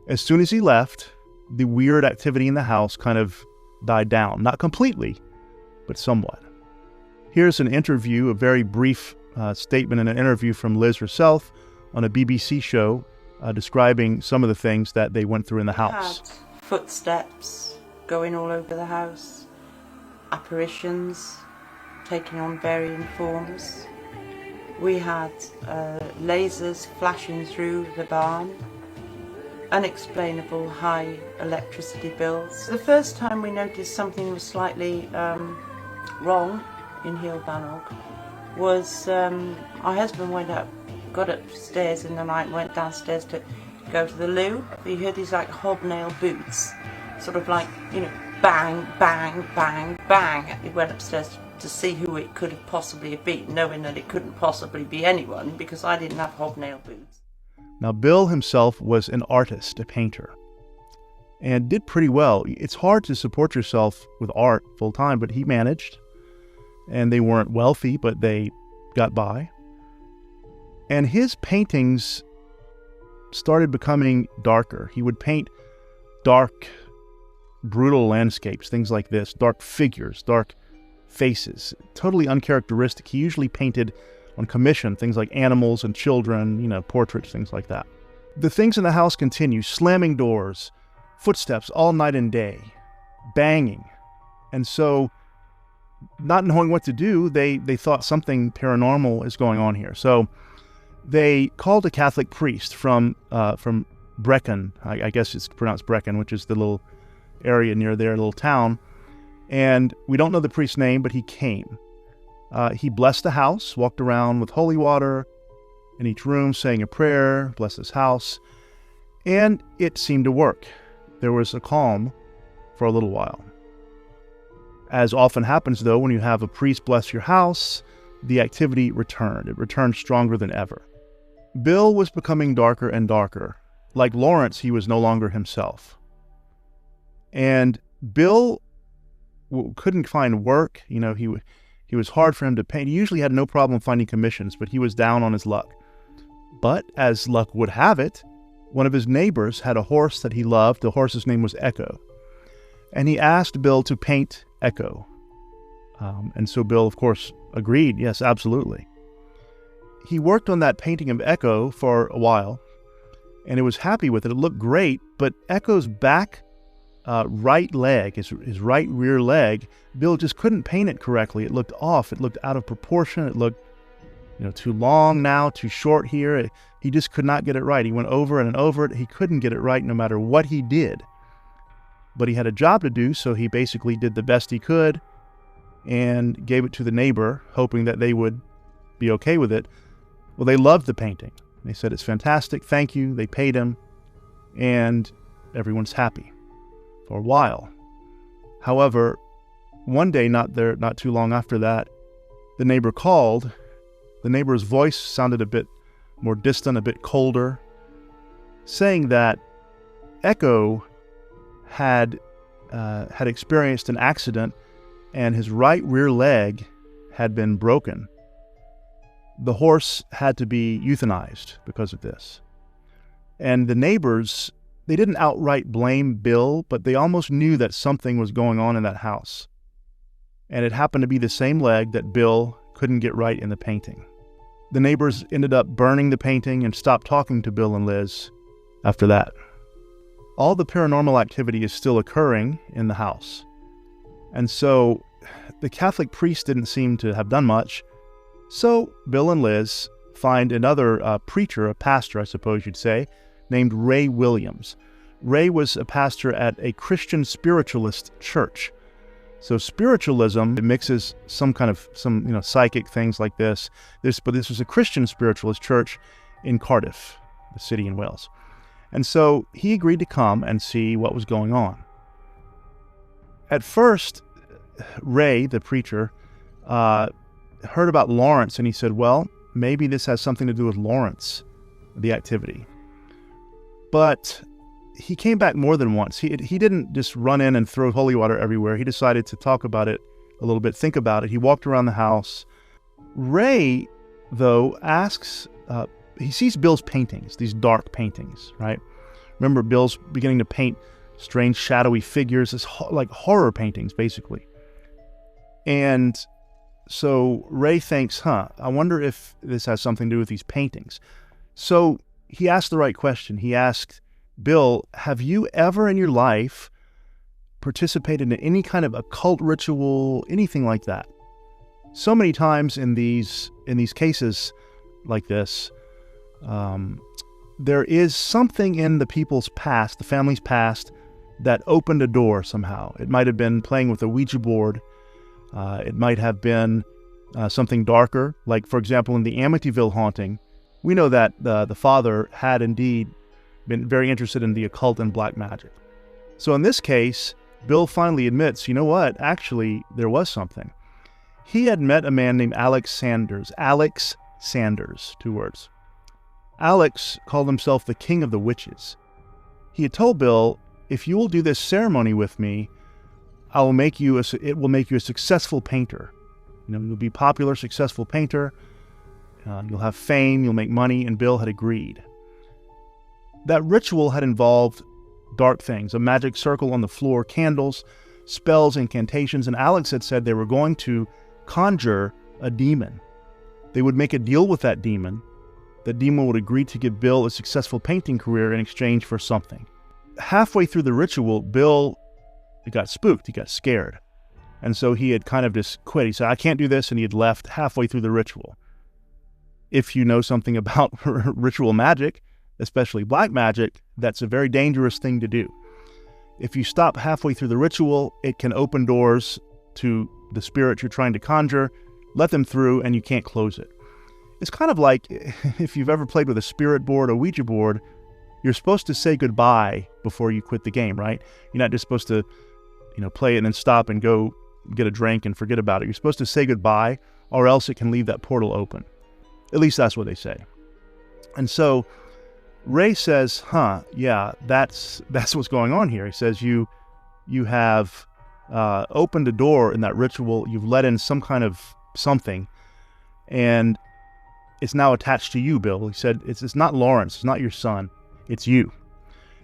As soon as he left, the weird activity in the house kind of died down. Not completely, but somewhat. Here's an interview, a very brief statement in an interview from Liz herself on a BBC show describing some of the things that they went through in the house. Had footsteps going all over the house, apparitions taking on varying forms. We had lasers flashing through the barn, unexplainable high electricity bills. The first time we noticed something was slightly wrong in Hilbanog was our husband got upstairs in the night and went downstairs to go to the loo. He heard these like hobnail boots, sort of like, bang, bang, bang, bang. He went upstairs to see who it could have possibly been, knowing that it couldn't possibly be anyone because I didn't have hobnail boots. Now, Bill himself was an artist, a painter, and did pretty well. It's hard to support yourself with art full time, but he managed. And they weren't wealthy, but they got by. And his paintings started becoming darker. He would paint dark, brutal landscapes, things like this, dark figures, dark faces, totally uncharacteristic. He usually painted on commission, things like animals and children, portraits, things like that. The things in the house continue, slamming doors, footsteps all night and day, banging. And so, not knowing what to do, they thought something paranormal is going on here. So they called a Catholic priest from Brecon, I guess it's pronounced Brecon, which is the little area near there, little town. And we don't know the priest's name, but he came. He blessed the house, walked around with holy water in each room, saying a prayer, blessed his house, and it seemed to work. There was a calm for a little while. As often happens, though, when you have a priest bless your house, the activity returned. It returned stronger than ever. Bill was becoming darker and darker. Like Lawrence, he was no longer himself. And Bill couldn't find work. He was hard for him to paint. He usually had no problem finding commissions, but he was down on his luck. But as luck would have it, one of his neighbors had a horse that he loved. The horse's name was Echo. And he asked Bill to paint Echo. And so Bill, of course, agreed. Yes, absolutely. He worked on that painting of Echo for a while, and he was happy with it. It looked great, but Echo's back right leg, his right rear leg, Bill just couldn't paint it correctly. It looked off. It looked out of proportion. It looked, too long now, too short here. He just could not get it right. He went over it and over it. He couldn't get it right no matter what he did. But he had a job to do, so he basically did the best he could and gave it to the neighbor, hoping that they would be okay with it. Well, they loved the painting. They said, it's fantastic, thank you. They paid him, and everyone's happy for a while. However, one day, not too long after that, the neighbor called. The neighbor's voice sounded a bit more distant, a bit colder, saying that Echo had experienced an accident and his right rear leg had been broken. The horse had to be euthanized because of this. And the neighbors, they didn't outright blame Bill, but they almost knew that something was going on in that house. And it happened to be the same leg that Bill couldn't get right in the painting. The neighbors ended up burning the painting and stopped talking to Bill and Liz after that. all the paranormal activity is still occurring in the house. And so the Catholic priest didn't seem to have done much. So Bill and Liz find another preacher, a pastor, I suppose you'd say, named Ray Williams. Ray was a pastor at a Christian spiritualist church. So spiritualism, it mixes some psychic things like this. But this was a Christian spiritualist church in Cardiff, the city in Wales. And so he agreed to come and see what was going on. At first, Ray, the preacher, heard about Lawrence, and he said, well, maybe this has something to do with Lawrence, the activity. But he came back more than once. He didn't just run in and throw holy water everywhere. He decided to talk about it a little bit, think about it. He walked around the house. Ray, though, asks, he sees Bill's paintings, these dark paintings, right? Remember, Bill's beginning to paint strange shadowy figures, like horror paintings, basically. And so Ray thinks, I wonder if this has something to do with these paintings. So he asked the right question. He asked Bill, have you ever in your life participated in any kind of occult ritual, anything like that? So many times in these cases like this, there is something in the people's past, the family's past, that opened a door somehow. It might have been playing with a Ouija board. It might have been something darker, like, for example, in the Amityville haunting, we know that the father had indeed been very interested in the occult and black magic. So in this case, Bill finally admits, you know what, actually, there was something. He had met a man named Alex Sanders. Alex Sanders, 2 words. Alex called himself the King of the Witches. He had told Bill, if you will do this ceremony with me, it will make you a successful painter. You'll be a popular, successful painter. You'll have fame, you'll make money, and Bill had agreed. That ritual had involved dark things, a magic circle on the floor, candles, spells, incantations, and Alex had said they were going to conjure a demon. They would make a deal with that demon. The demon would agree to give Bill a successful painting career in exchange for something. Halfway through the ritual, Bill got spooked, he got scared. And so he had kind of just quit. He said, I can't do this, and he had left halfway through the ritual. If you know something about ritual magic, especially black magic, that's a very dangerous thing to do. If you stop halfway through the ritual, it can open doors to the spirit you're trying to conjure, let them through, and you can't close it. It's kind of like if you've ever played with a spirit board or Ouija board, you're supposed to say goodbye before you quit the game, right? You're not just supposed to, play it and then stop and go get a drink and forget about it. You're supposed to say goodbye, or else it can leave that portal open. At least that's what they say. And so Ray says, yeah, that's what's going on here. He says, you have opened a door in that ritual. You've let in some kind of something, and it's now attached to you, Bill. He said, it's not Lawrence. It's not your son. It's you.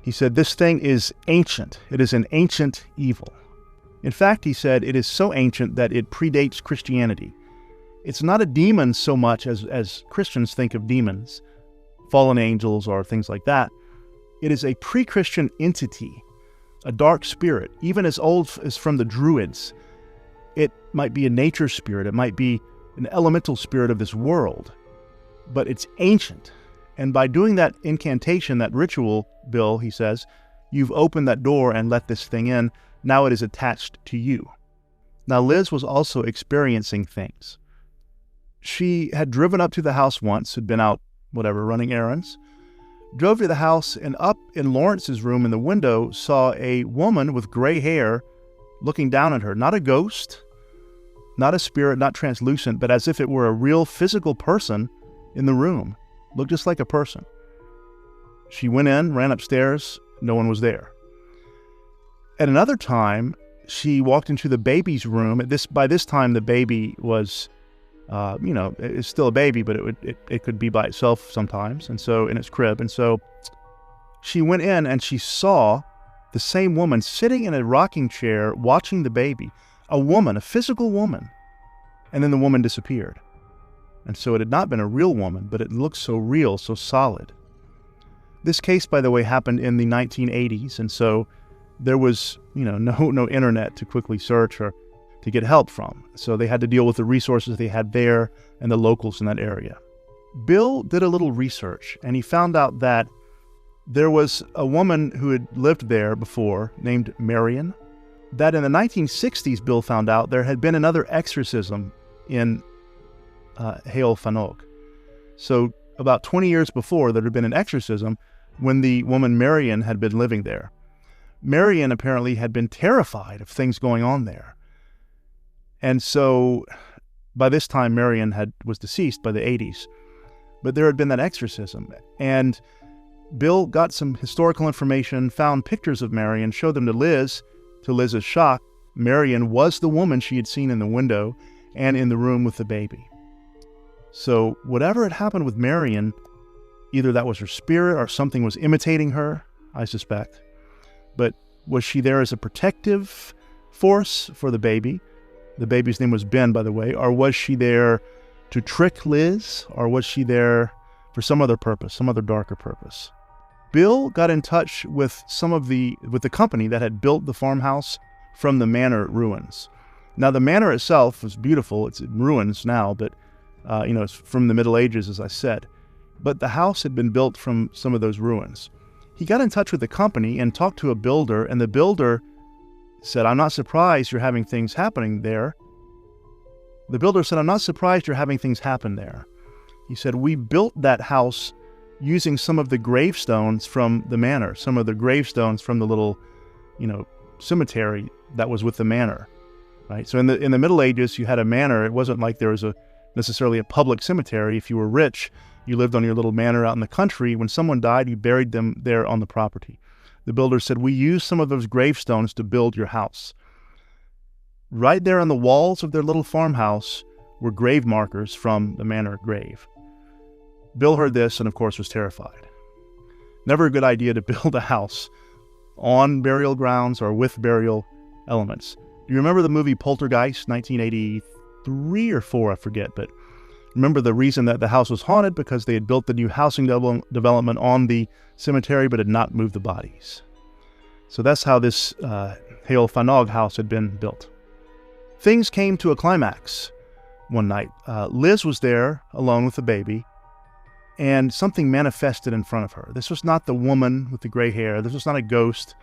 He said, this thing is ancient. It is an ancient evil. In fact, he said, it is so ancient that it predates Christianity. It's not a demon so much as Christians think of demons, fallen angels or things like that. It is a pre-Christian entity, a dark spirit, even as old as from the Druids. It might be a nature spirit. It might be an elemental spirit of this world, but it's ancient. And by doing that incantation, that ritual, Bill, he says, you've opened that door and let this thing in. Now it is attached to you. Now Liz was also experiencing things. She had driven up to the house once, had been out, running errands, drove to the house, and up in Lawrence's room in the window saw a woman with gray hair looking down at her. Not a ghost, not a spirit, not translucent, but as if it were a real physical person in the room. Looked just like a person. She went in, ran upstairs, no one was there. At another time, she walked into the baby's room. By this time, the baby was, it's still a baby, but it could be by itself sometimes, and so in its crib. And so she went in and she saw the same woman sitting in a rocking chair watching the baby, a woman, a physical woman. And then the woman disappeared. And so it had not been a real woman, but it looked so real, so solid. This case, by the way, happened in the 1980s, and so there was, no internet to quickly search or to get help from. So they had to deal with the resources they had there and the locals in that area. Bill did a little research, and he found out that there was a woman who had lived there before named Marion. That in the 1960s, Bill found out there had been another exorcism in Hale Fanog. So about 20 years before, there had been an exorcism when the woman Marion had been living there. Marion apparently had been terrified of things going on there. And so by this time, Marion was deceased by the 80s. But there had been that exorcism. And Bill got some historical information, found pictures of Marion, showed them to Liz. To Liz's shock, Marion was the woman she had seen in the window and in the room with the baby. So whatever had happened with Marion, either that was her spirit or something was imitating her, I suspect. But was she there as a protective force for the baby? The baby's name was Ben, by the way. Or was she there to trick Liz? Or was she there for some other purpose, some other darker purpose? Bill got in touch with with the company that had built the farmhouse from the manor ruins. Now, the manor itself was beautiful. It's in ruins now, but it's from the Middle Ages, as I said. But the house had been built from some of those ruins. He got in touch with the company and talked to a builder, and the builder said, "I'm not surprised you're having things happening there." The builder said, "I'm not surprised you're having things happen there." He said, "We built that house using some of the gravestones from the manor, some of the gravestones from the little, cemetery that was with the manor." Right? So in the Middle Ages, you had a manor. It wasn't like there was necessarily a public cemetery. If you were rich, you lived on your little manor out in the country. When someone died, you buried them there on the property. The builder said, "We used some of those gravestones to build your house." Right there on the walls of their little farmhouse were grave markers from the manor grave. Bill heard this and, of course, was terrified. Never a good idea to build a house on burial grounds or with burial elements. Do you remember the movie Poltergeist, 1983 or 4, I forget, but remember the reason that the house was haunted? Because they had built the new housing development on the cemetery but had not moved the bodies. So that's how this Hale Fanog house had been built. Things came to a climax one night. Liz was there alone with the baby, and something manifested in front of her. This was not the woman with the gray hair. This was not a ghost.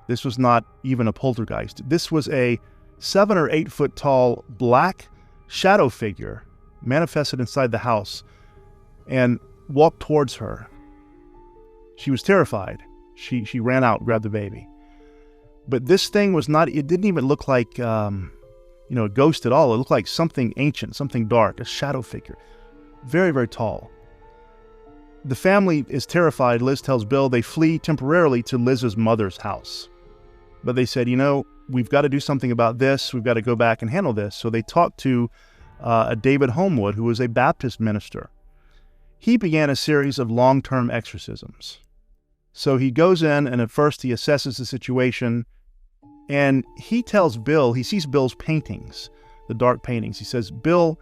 This was not even a poltergeist. This was a 7 or 8 foot tall black shadow figure manifested inside the house and walked towards her. She was terrified. She ran out, grabbed the baby. But this thing was not, it didn't even look like, a ghost at all. It looked like something ancient, something dark, a shadow figure. Very, very tall. The family is terrified. Liz tells Bill they flee temporarily to Liz's mother's house. But they said, we've got to do something about this. We've got to go back and handle this. So they talked to a David Homewood, who was a Baptist minister. He began a series of long-term exorcisms. So he goes in, and at first he assesses the situation, and he tells Bill, he sees Bill's paintings, the dark paintings. He says, "Bill,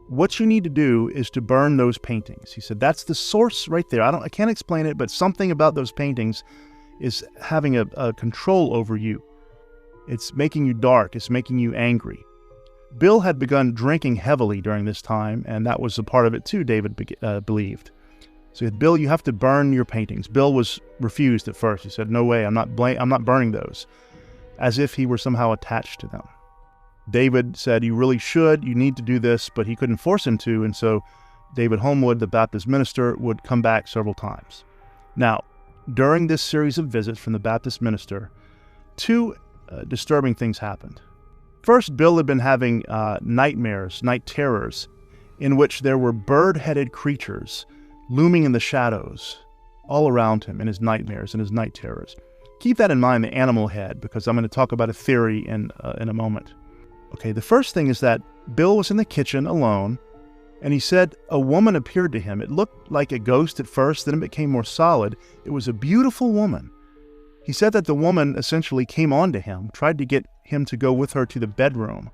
what you need to do is to burn those paintings." He said, "That's the source right there. I can't explain it, but something about those paintings is having a control over you. It's making you dark. It's making you angry." Bill had begun drinking heavily during this time, and that was a part of it too, David believed. So he said, "Bill, you have to burn your paintings." Bill was refused at first. He said, "No way, I'm not burning those," as if he were somehow attached to them. David said, "You really should, you need to do this," but he couldn't force him to, and so David Homewood, the Baptist minister, would come back several times. Now, during this series of visits from the Baptist minister, 2 disturbing things happened. First, Bill had been having nightmares, night terrors, in which there were bird-headed creatures looming in the shadows all around him in his nightmares and his night terrors. Keep that in mind, the animal head, because I'm going to talk about a theory in a moment. Okay, the first thing is that Bill was in the kitchen alone, and he said a woman appeared to him. It looked like a ghost at first, then it became more solid. It was a beautiful woman. He said that the woman essentially came on to him, tried to get him to go with her to the bedroom.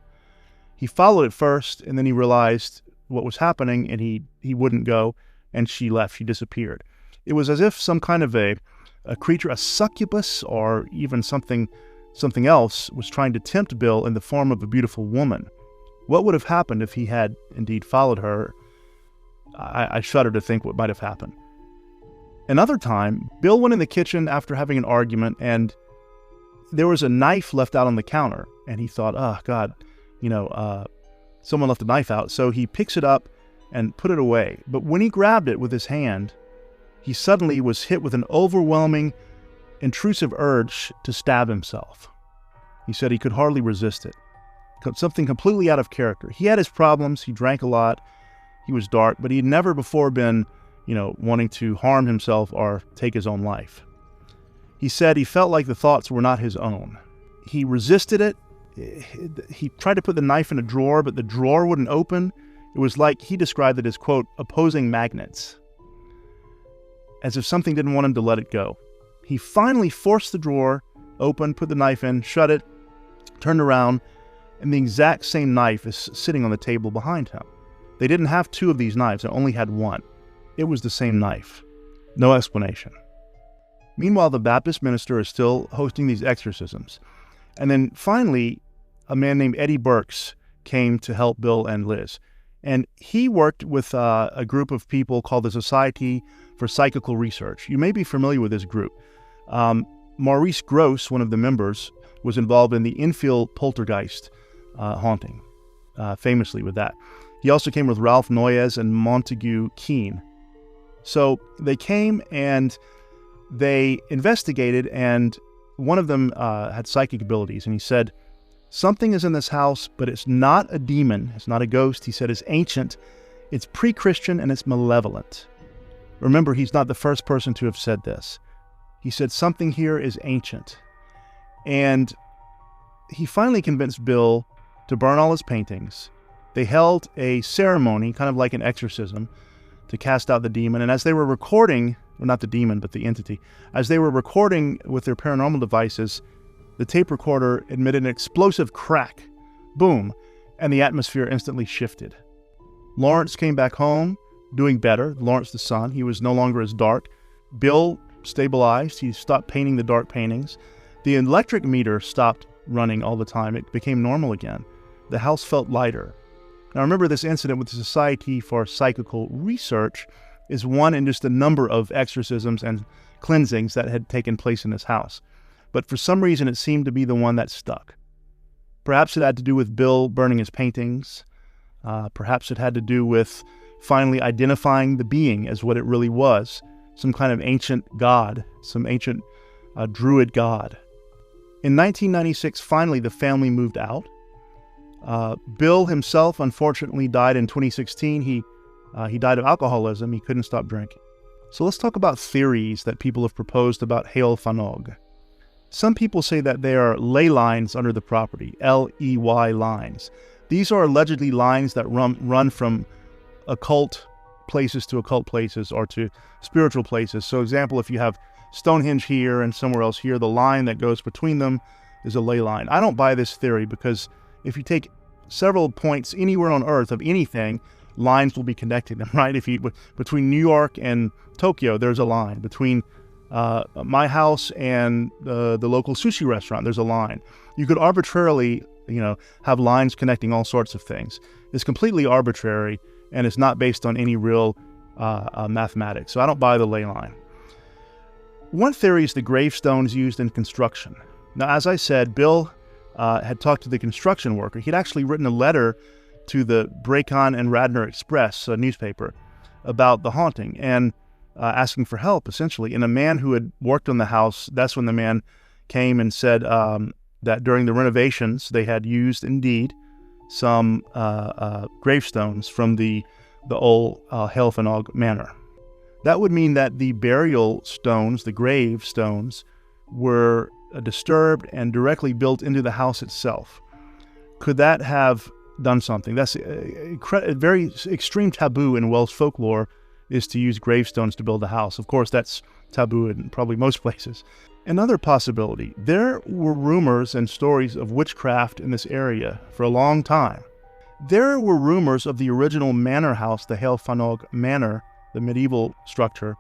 He followed it first, and then he realized what was happening, and he wouldn't go, and she left. She disappeared. It was as if some kind of a creature, a succubus, or even something else, was trying to tempt Bill in the form of a beautiful woman. What would have happened if he had indeed followed her? I shudder to think what might have happened. Another time, Bill went in the kitchen after having an argument, and there was a knife left out on the counter, and he thought, oh, God, someone left a knife out. So he picks it up and put it away. But when he grabbed it with his hand, he suddenly was hit with an overwhelming, intrusive urge to stab himself. He said he could hardly resist it. Something completely out of character. He had his problems. He drank a lot. He was dark, but he'd never before been, wanting to harm himself or take his own life. He said he felt like the thoughts were not his own. He resisted it. He tried to put the knife in a drawer, but the drawer wouldn't open. It was like he described it as, quote, opposing magnets, as if something didn't want him to let it go. He finally forced the drawer open, put the knife in, shut it, turned around, and the exact same knife is sitting on the table behind him. They didn't have two of these knives, they only had one. It was the same knife. No explanation. Meanwhile, the Baptist minister is still hosting these exorcisms. And then finally, a man named Eddie Burks came to help Bill and Liz. And he worked with a group of people called the Society for Psychical Research. You may be familiar with this group. Maurice Grosse, one of the members, was involved in the Enfield poltergeist haunting, famously with that. He also came with Ralph Noyes and Montague Keene. So they came and they investigated, and one of them had psychic abilities, and he said, something is in this house, but it's not a demon, it's not a ghost. He said it's ancient, it's pre-Christian, and it's malevolent. Remember, he's not the first person to have said this. He said something here is ancient. And he finally convinced Bill to burn all his paintings. They held a ceremony, kind of like an exorcism, to cast out the demon. And as they were recording, well, not the demon, but the entity, as they were recording with their paranormal devices, the tape recorder emitted an explosive crack, boom, and the atmosphere instantly shifted. Lawrence came back home, doing better. Lawrence the son, he was no longer as dark. Bill stabilized, he stopped painting the dark paintings. The electric meter stopped running all the time. It became normal again. The house felt lighter. Now remember, this incident with the Society for Psychical Research is one in just a number of exorcisms and cleansings that had taken place in this house. But for some reason, it seemed to be the one that stuck. Perhaps it had to do with Bill burning his paintings. Perhaps it had to do with finally identifying the being as what it really was, some kind of ancient god, some ancient druid god. In 1996, finally, the family moved out. Bill himself, unfortunately, died in 2016. He died of alcoholism. He couldn't stop drinking. So let's talk about theories that people have proposed about Heol Fanog. Some people say that there are ley lines under the property, L-E-Y lines. These are allegedly lines that run from occult places to occult places or to spiritual places. So example, if you have Stonehenge here and somewhere else here, the line that goes between them is a ley line. I don't buy this theory because if you take several points anywhere on Earth of anything, lines will be connecting them, right? Between New York and Tokyo, there's a line. Between my house and the local sushi restaurant, there's a line. You could arbitrarily, have lines connecting all sorts of things. It's completely arbitrary, and it's not based on any real mathematics. So I don't buy the ley line. One theory is the gravestones used in construction. Now, as I said, Bill had talked to the construction worker. He'd actually written a letter to the Brecon and Radnor Express, a newspaper, about the haunting and asking for help, essentially. And a man who had worked on the house, that's when the man came and said that during the renovations, they had used, indeed, some gravestones from the old Heol Fanog manor. That would mean that the burial stones, the grave stones, were disturbed and directly built into the house itself. Could that have done something? That's a very extreme taboo in Welsh folklore, is to use gravestones to build a house. Of course, that's taboo in probably most places. Another possibility, there were rumors and stories of witchcraft in this area for a long time. There were rumors of the original manor house, the Heol Fanog Manor, the medieval structure,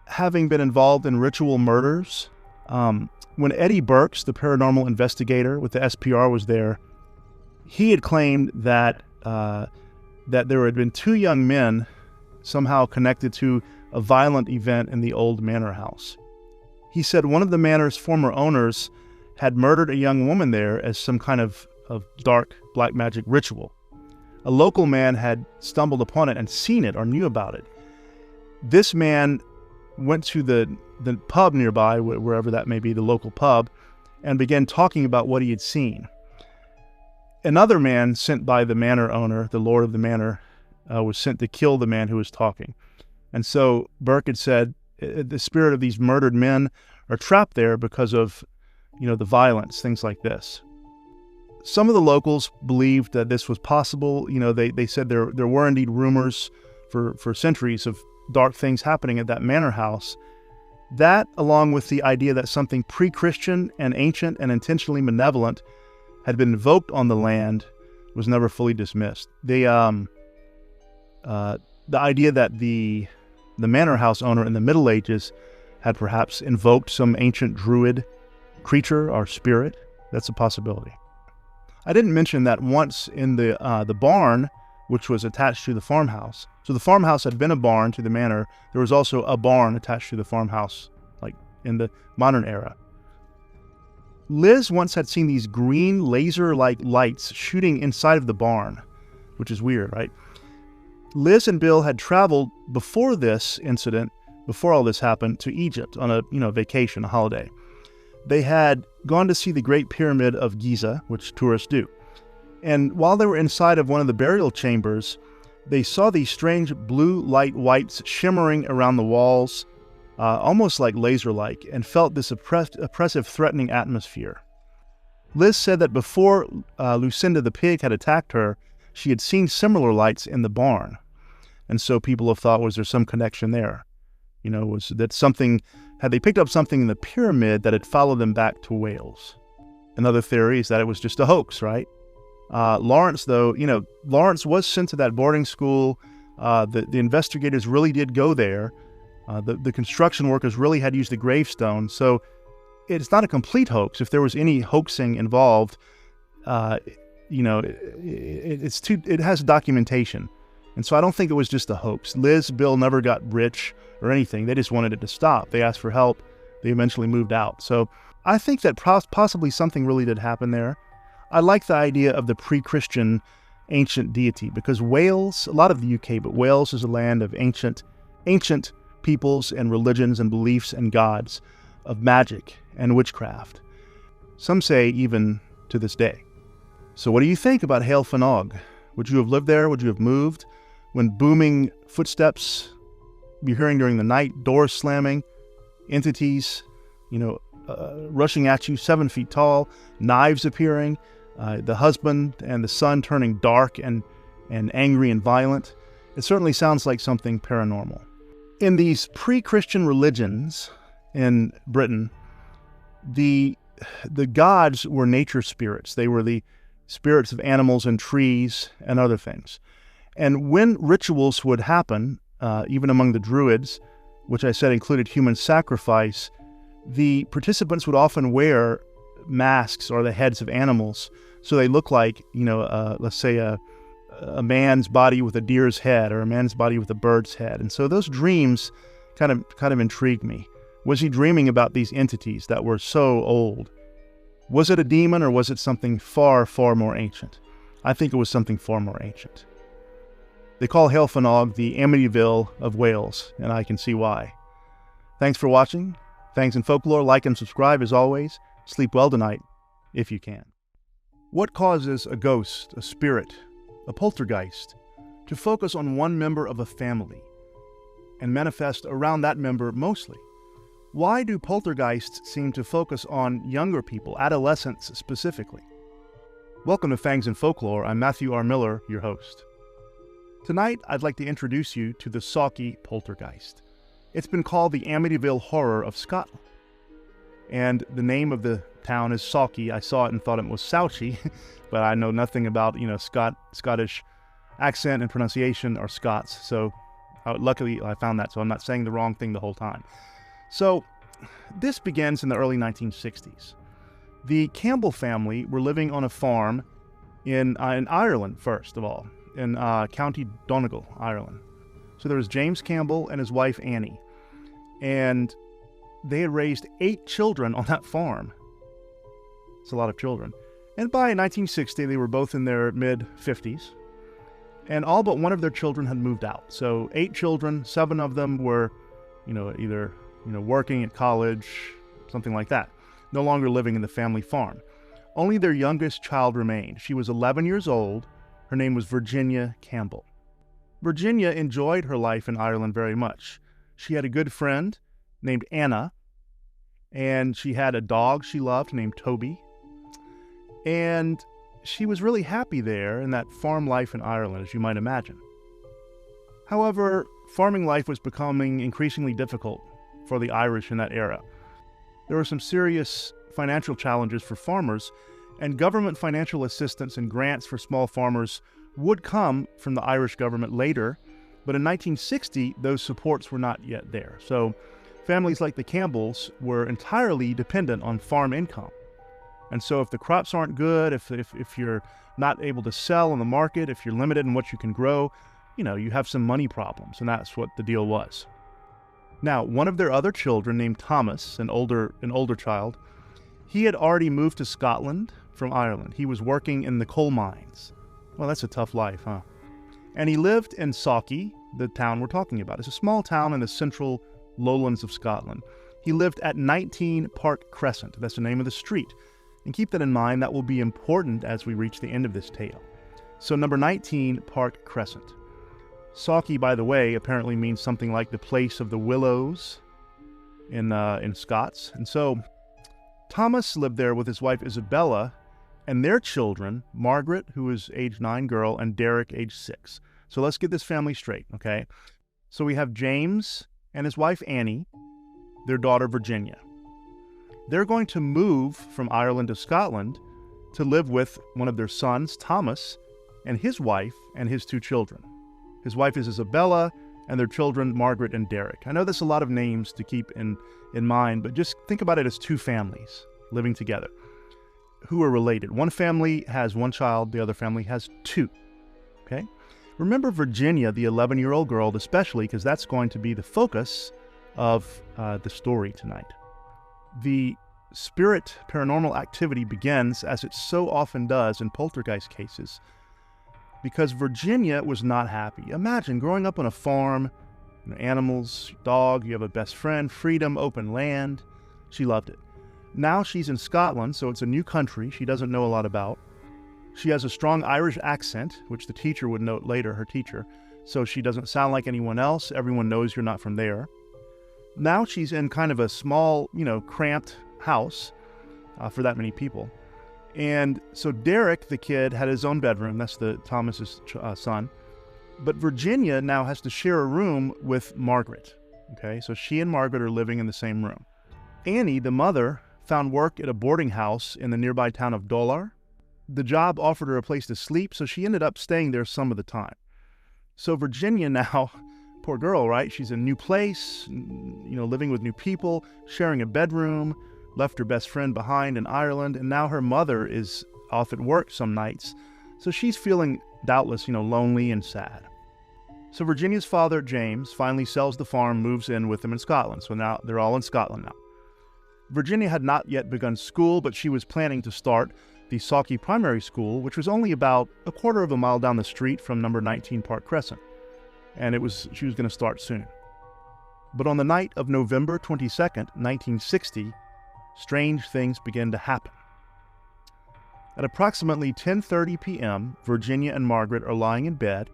having been involved in ritual murders. When Eddie Burks, the paranormal investigator with the SPR, was there, he had claimed that that there had been 2 young men somehow connected to a violent event in the old manor house. He said one of the manor's former owners had murdered a young woman there as some kind of dark black magic ritual. A local man had stumbled upon it and seen it or knew about it. This man went to the pub nearby, wherever that may be, the local pub, and began talking about what he had seen. Another man sent by the manor owner, the lord of the manor, was sent to kill the man who was talking. And so Burke had said, the spirit of these murdered men are trapped there because of, the violence, things like this. Some of the locals believed that this was possible. They said there were indeed rumors for centuries of dark things happening at that manor house. That, along with the idea that something pre-Christian and ancient and intentionally malevolent had been invoked on the land, was never fully dismissed. The idea that the manor house owner in the Middle Ages had perhaps invoked some ancient druid creature or spirit, that's a possibility. I didn't mention that once in the barn, which was attached to the farmhouse. So the farmhouse had been a barn to the manor. There was also a barn attached to the farmhouse, like in the modern era. Liz once had seen these green laser-like lights shooting inside of the barn, which is weird, right? Liz and Bill had traveled before this incident, before all this happened, to Egypt on a vacation, a holiday. They had gone to see the Great Pyramid of Giza, which tourists do. And while they were inside of one of the burial chambers, they saw these strange blue light whites shimmering around the walls, almost like laser-like, and felt this oppressive, threatening atmosphere. Liz said that before Lucinda the pig had attacked her, she had seen similar lights in the barn. And so people have thought, was there some connection there? Was that something, had they picked up something in the pyramid that had followed them back to Wales? Another theory is that it was just a hoax, right? Lawrence, though, Lawrence was sent to that boarding school. The investigators really did go there. The construction workers really had used the gravestone. So it's not a complete hoax. If there was any hoaxing involved, it has documentation. And so I don't think it was just a hoax. Liz, Bill never got rich or anything. They just wanted it to stop. They asked for help. They eventually moved out. So I think that possibly something really did happen there. I like the idea of the pre-Christian ancient deity because Wales, a lot of the UK, but Wales is a land of ancient peoples and religions and beliefs and gods, of magic and witchcraft. Some say even to this day. So what do you think about Hale Fanog? Would you have lived there? Would you have moved? When booming footsteps you're hearing during the night, doors slamming, entities, rushing at you 7 feet tall, knives appearing, the husband and the son turning dark and angry and violent. It certainly sounds like something paranormal. In these pre-Christian religions in Britain, the gods were nature spirits. They were the spirits of animals and trees and other things. And when rituals would happen, even among the Druids, which I said included human sacrifice, the participants would often wear masks or the heads of animals. So they look like, let's say a man's body with a deer's head or a man's body with a bird's head. And so those dreams kind of intrigued me. Was he dreaming about these entities that were so old? Was it a demon or was it something far, far more ancient? I think it was something far more ancient. They call Hale Fanog the Amityville of Wales, and I can see why. Thanks for watching. Fangs and Folklore. Like and subscribe as always. Sleep well tonight, if you can. What causes a ghost, a spirit, a poltergeist, to focus on one member of a family and manifest around that member mostly? Why do poltergeists seem to focus on younger people, adolescents specifically? Welcome to Fangs and Folklore. I'm Matthew R. Miller, your host. Tonight, I'd like to introduce you to the Sauchie poltergeist. It's been called the Amityville Horror of Scotland. And the name of the town is Sauchie. I saw it and thought it was Souchie, but I know nothing about, Scottish accent and pronunciation or Scots, so Luckily, I found that, so I'm not saying the wrong thing the whole time. So this begins in the early 1960s. The Campbell family were living on a farm in Ireland, first of all, in County Donegal, Ireland. So there was James Campbell and his wife Annie, and they had raised 8 children on that farm. It's a lot of children. And by 1960, they were both in their mid-50s, and all but one of their children had moved out. So 8 children, 7 of them were, either working at college, something like that, no longer living in the family farm. Only their youngest child remained. She was 11 years old. Her name was Virginia Campbell. Virginia enjoyed her life in Ireland very much. She had a good friend named Anna, and she had a dog she loved named Toby. And she was really happy there in that farm life in Ireland, as you might imagine. However, farming life was becoming increasingly difficult for the Irish in that era. There were some serious financial challenges for farmers, and government financial assistance and grants for small farmers would come from the Irish government later, but in 1960, those supports were not yet there. So families like the Campbells were entirely dependent on farm income. And so if the crops aren't good, if you're not able to sell in the market, if you're limited in what you can grow, you have some money problems, and that's what the deal was. Now, one of their other children, named Thomas, an older child, he had already moved to Scotland from Ireland. He was working in the coal mines. Well, that's a tough life, huh? And he lived in Sauchie, the town we're talking about. It's a small town in the central lowlands of Scotland. He lived at 19 Park Crescent. That's the name of the street. And keep that in mind, that will be important as we reach the end of this tale. So number 19, Park Crescent. Sauchie, by the way, apparently means something like the place of the willows in Scots. And so Thomas lived there with his wife Isabella and their children, Margaret, who is age 9 girl, and Derek, age 6. So let's get this family straight, okay? So we have James and his wife Annie, their daughter Virginia. They're going to move from Ireland to Scotland to live with one of their sons, Thomas, and his wife and his 2 children. His wife is Isabella, and their children, Margaret and Derek. I know that's a lot of names to keep in mind, but just think about it as 2 families living together who are related. One family has 1 child, the other family has 2, okay? Remember Virginia, the 11-year-old girl, especially, because that's going to be the focus of the story tonight. The spirit paranormal activity begins, as it so often does in poltergeist cases, because Virginia was not happy. Imagine growing up on a farm, animals, dog, you have a best friend, freedom, open land. She loved it. Now she's in Scotland, so it's a new country she doesn't know a lot about. She has a strong Irish accent, which the teacher would note later, her teacher, so she doesn't sound like anyone else. Everyone knows you're not from there. Now she's in kind of a small, cramped house for that many people. And so Derek, the kid, had his own bedroom. That's Thomas's son. But Virginia now has to share a room with Margaret. Okay, so she and Margaret are living in the same room. Annie, the mother, found work at a boarding house in the nearby town of Dollar. The job offered her a place to sleep, so she ended up staying there some of the time. So Virginia now, poor girl, right? She's in a new place, living with new people, sharing a bedroom, left her best friend behind in Ireland, and now her mother is off at work some nights. So she's feeling, doubtless, lonely and sad. So Virginia's father, James, finally sells the farm, moves in with them in Scotland. So now they're all in Scotland now. Virginia had not yet begun school, but she was planning to start the Sauchie Primary School, which was only about a quarter of a mile down the street from number 19 Park Crescent. And she was going to start soon. But on the night of November 22nd, 1960, strange things began to happen. At approximately 10:30 p.m., Virginia and Margaret are lying in bed.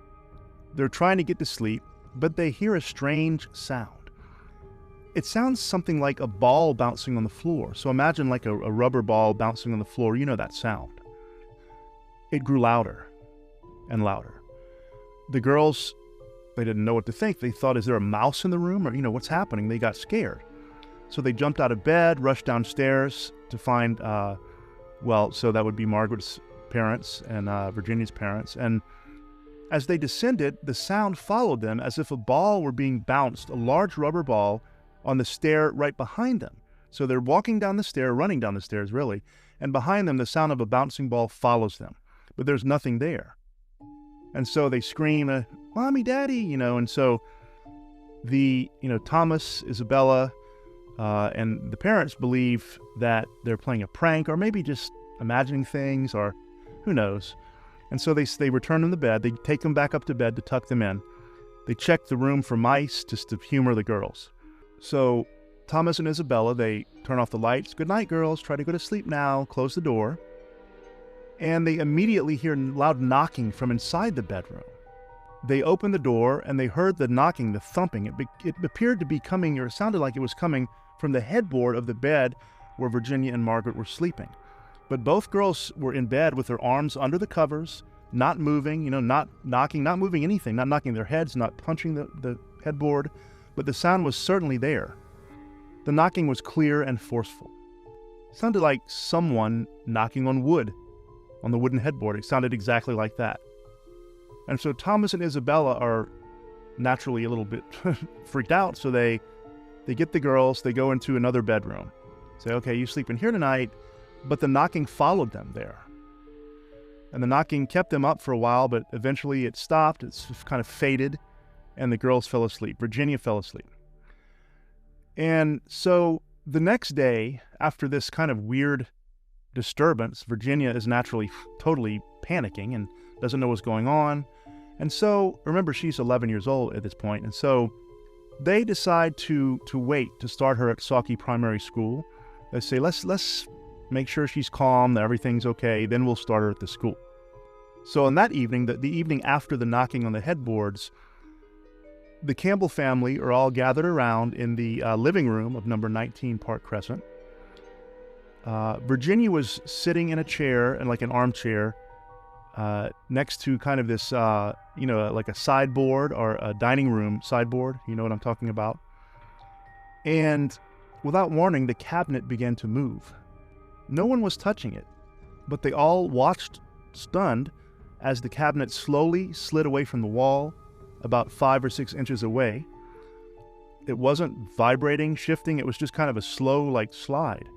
They're trying to get to sleep, but they hear a strange sound. It sounds something like a ball bouncing on the floor. So imagine like a rubber ball bouncing on the floor. You know that sound. It grew louder and louder. The girls, they didn't know what to think. They thought, is there a mouse in the room? Or, what's happening? They got scared. So they jumped out of bed, rushed downstairs to find, so that would be Margaret's parents and Virginia's parents. And As they descended, the sound followed them as if a ball were being bounced, a large rubber ball, on the stair right behind them. So they're walking down the stair, running down the stairs really, and behind them the sound of a bouncing ball follows them. But there's nothing there. And so they scream, "Mommy, Daddy," and so Thomas, Isabella, and the parents believe that they're playing a prank or maybe just imagining things or who knows. And so they return them to bed. They take them back up to bed to tuck them in. They check the room for mice just to humor the girls. So Thomas and Isabella, they turn off the lights. "Good night, girls. Try to go to sleep now." Close the door. And they immediately hear loud knocking from inside the bedroom. They opened the door and they heard the knocking, the thumping. It appeared to be coming, or it sounded like it was coming from the headboard of the bed where Virginia and Margaret were sleeping. But both girls were in bed with their arms under the covers, not moving, not knocking, not moving anything, not knocking their heads, not punching the headboard, but the sound was certainly there. The knocking was clear and forceful. It sounded like someone knocking on wood, on the wooden headboard. It sounded exactly like that. And so Thomas and Isabella are naturally a little bit freaked out, so they get the girls, they go into another bedroom. Say, "Okay, you sleep in here tonight," but the knocking followed them there. And the knocking kept them up for a while, but eventually it stopped, it's kind of faded, and the girls fell asleep. Virginia fell asleep. And so the next day, after this kind of weird disturbance, Virginia is naturally totally panicking and doesn't know what's going on. And so, remember, she's 11 years old at this point, and so they decide to wait to start her at Saukey Primary School. They say, let's make sure she's calm, that everything's okay, then we'll start her at the school. So on that evening, the evening after the knocking on the headboards, the Campbell family are all gathered around in the living room of number 19 Park Crescent. Virginia was sitting in a chair, and like an armchair, next to kind of this, like a sideboard or a dining room sideboard. You know what I'm talking about? And without warning, the cabinet began to move. No one was touching it, but they all watched, stunned, as the cabinet slowly slid away from the wall, about 5 or 6 inches away. It wasn't vibrating, shifting, it was just kind of a slow, slide.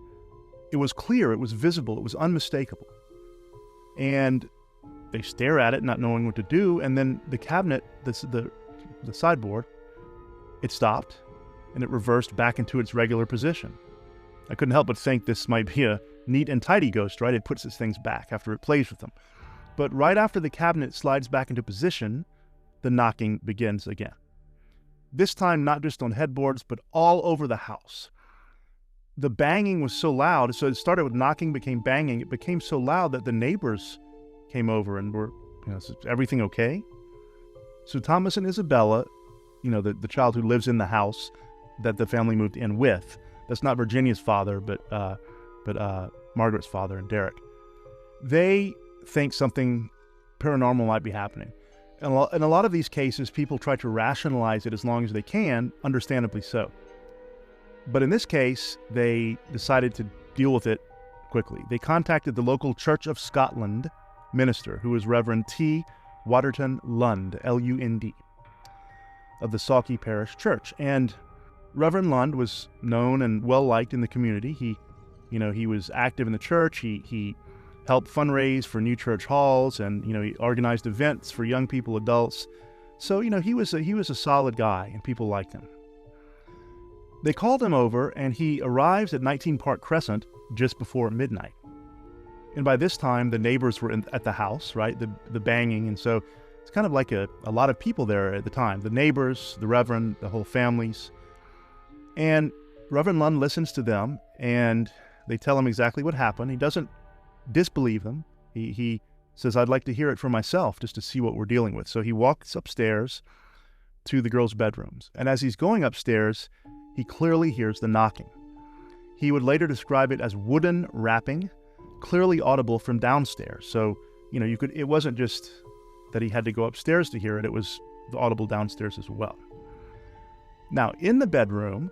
It was clear, it was visible, it was unmistakable. And they stare at it, not knowing what to do, and then the cabinet, the sideboard, it stopped, and it reversed back into its regular position. I couldn't help but think this might be a neat and tidy ghost, right? It puts its things back after it plays with them. But right after the cabinet slides back into position, the knocking begins again. This time not just on headboards, but all over the house. The banging was so loud, so it started with knocking, became banging. It became so loud that the neighbors came over and were, is everything okay? So Thomas and Isabella, the child who lives in the house that the family moved in with, that's not Virginia's father, but Margaret's father and Derek, they think something paranormal might be happening. In a lot of these cases, people try to rationalize it as long as they can, understandably so. But in this case, they decided to deal with it quickly. They contacted the local Church of Scotland minister, who was Reverend T. Waterton Lund, L-U-N-D, of the Saukey Parish Church. And Reverend Lund was known and well-liked in the community. He was active in the church. He helped fundraise for new church halls, and he organized events for young people, adults. So he was a solid guy, and people liked him. They called him over, and he arrives at 19 Park Crescent just before midnight. And by this time, the neighbors were at the house, right? The banging, and so it's kind of like a lot of people there at the time. The neighbors, the Reverend, the whole families. And Reverend Lund listens to them, and they tell him exactly what happened. He doesn't disbelieve them. He says, "I'd like to hear it for myself, just to see what we're dealing with." So he walks upstairs to the girls' bedrooms. And as he's going upstairs, he clearly hears the knocking. He would later describe it as wooden rapping, clearly audible from downstairs. So, it wasn't just that he had to go upstairs to hear it, it was audible downstairs as well. Now, in the bedroom,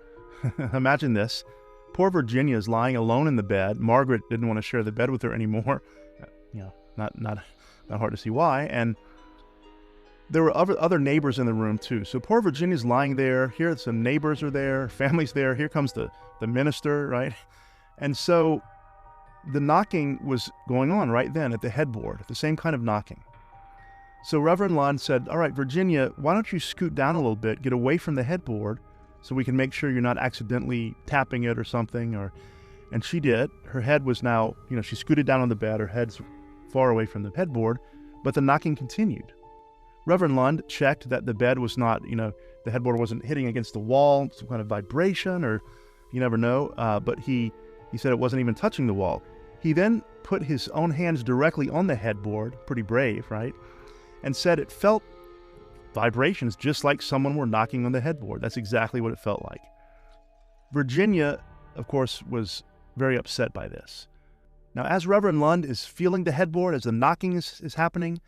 imagine this, poor Virginia is lying alone in the bed. Margaret didn't want to share the bed with her anymore. Not hard to see why. And There were other neighbors in the room too. So poor Virginia's lying there. Here some neighbors are there, family's there. Here comes the minister, right? And so the knocking was going on right then at the headboard, the same kind of knocking. So Reverend Lund said, all right, Virginia, why don't you scoot down a little bit, get away from the headboard so we can make sure you're not accidentally tapping it or something. And she did. Her head was now, she scooted down on the bed, her head's far away from the headboard, but the knocking continued. Reverend Lund checked that the bed was not, the headboard wasn't hitting against the wall, some kind of vibration, or you never know, but he said it wasn't even touching the wall. He then put his own hands directly on the headboard, pretty brave, right? And said it felt vibrations just like someone were knocking on the headboard. That's exactly what it felt like. Virginia, of course, was very upset by this. Now, as Reverend Lund is feeling the headboard, as the knocking is happening,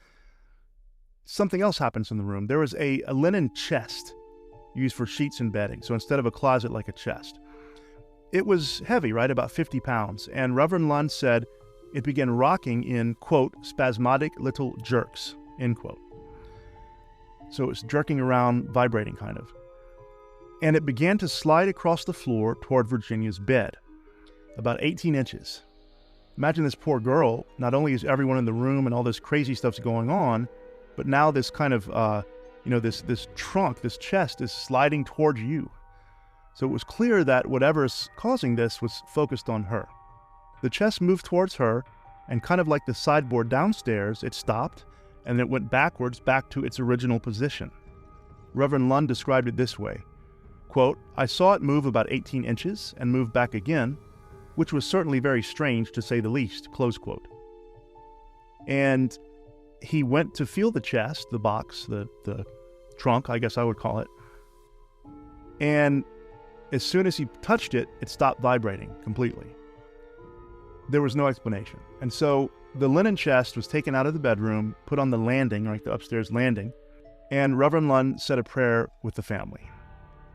something else happens in the room. There was a linen chest used for sheets and bedding. So instead of a closet, like a chest. It was heavy, right? About 50 pounds. And Reverend Lund said it began rocking in, quote, spasmodic little jerks, end quote. So it was jerking around, vibrating kind of. And it began to slide across the floor toward Virginia's bed, about 18 inches. Imagine this poor girl. Not only is everyone in the room and all this crazy stuff's going on, but now this kind of, this trunk, this chest is sliding towards you. So it was clear that whatever's causing this was focused on her. The chest moved towards her, and kind of like the sideboard downstairs, it stopped, and it went backwards back to its original position. Reverend Lund described it this way, quote, I saw it move about 18 inches and move back again, which was certainly very strange to say the least, close quote. And he went to feel the chest, the box, the trunk, I guess I would call it. And as soon as he touched it, it stopped vibrating completely. There was no explanation. And so the linen chest was taken out of the bedroom, put on the landing, like the upstairs landing, and Reverend Lund said a prayer with the family.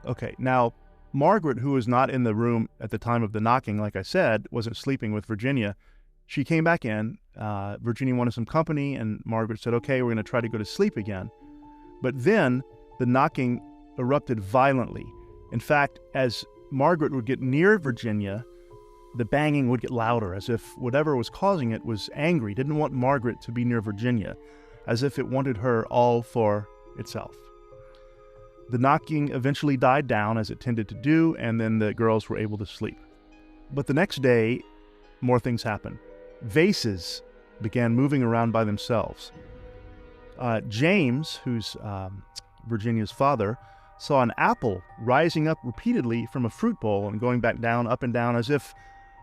Okay, now Margaret, who was not in the room at the time of the knocking, like I said, wasn't sleeping with Virginia. She came back in. Virginia wanted some company, and Margaret said, okay, we're going to try to go to sleep again. But then the knocking erupted violently. In fact, as Margaret would get near Virginia, the banging would get louder, as if whatever was causing it was angry, didn't want Margaret to be near Virginia, as if it wanted her all for itself. The knocking eventually died down, as it tended to do, and then the girls were able to sleep. But the next day, more things happened. Vases began moving around by themselves. James, who's Virginia's father, saw an apple rising up repeatedly from a fruit bowl and going back down, up and down, as if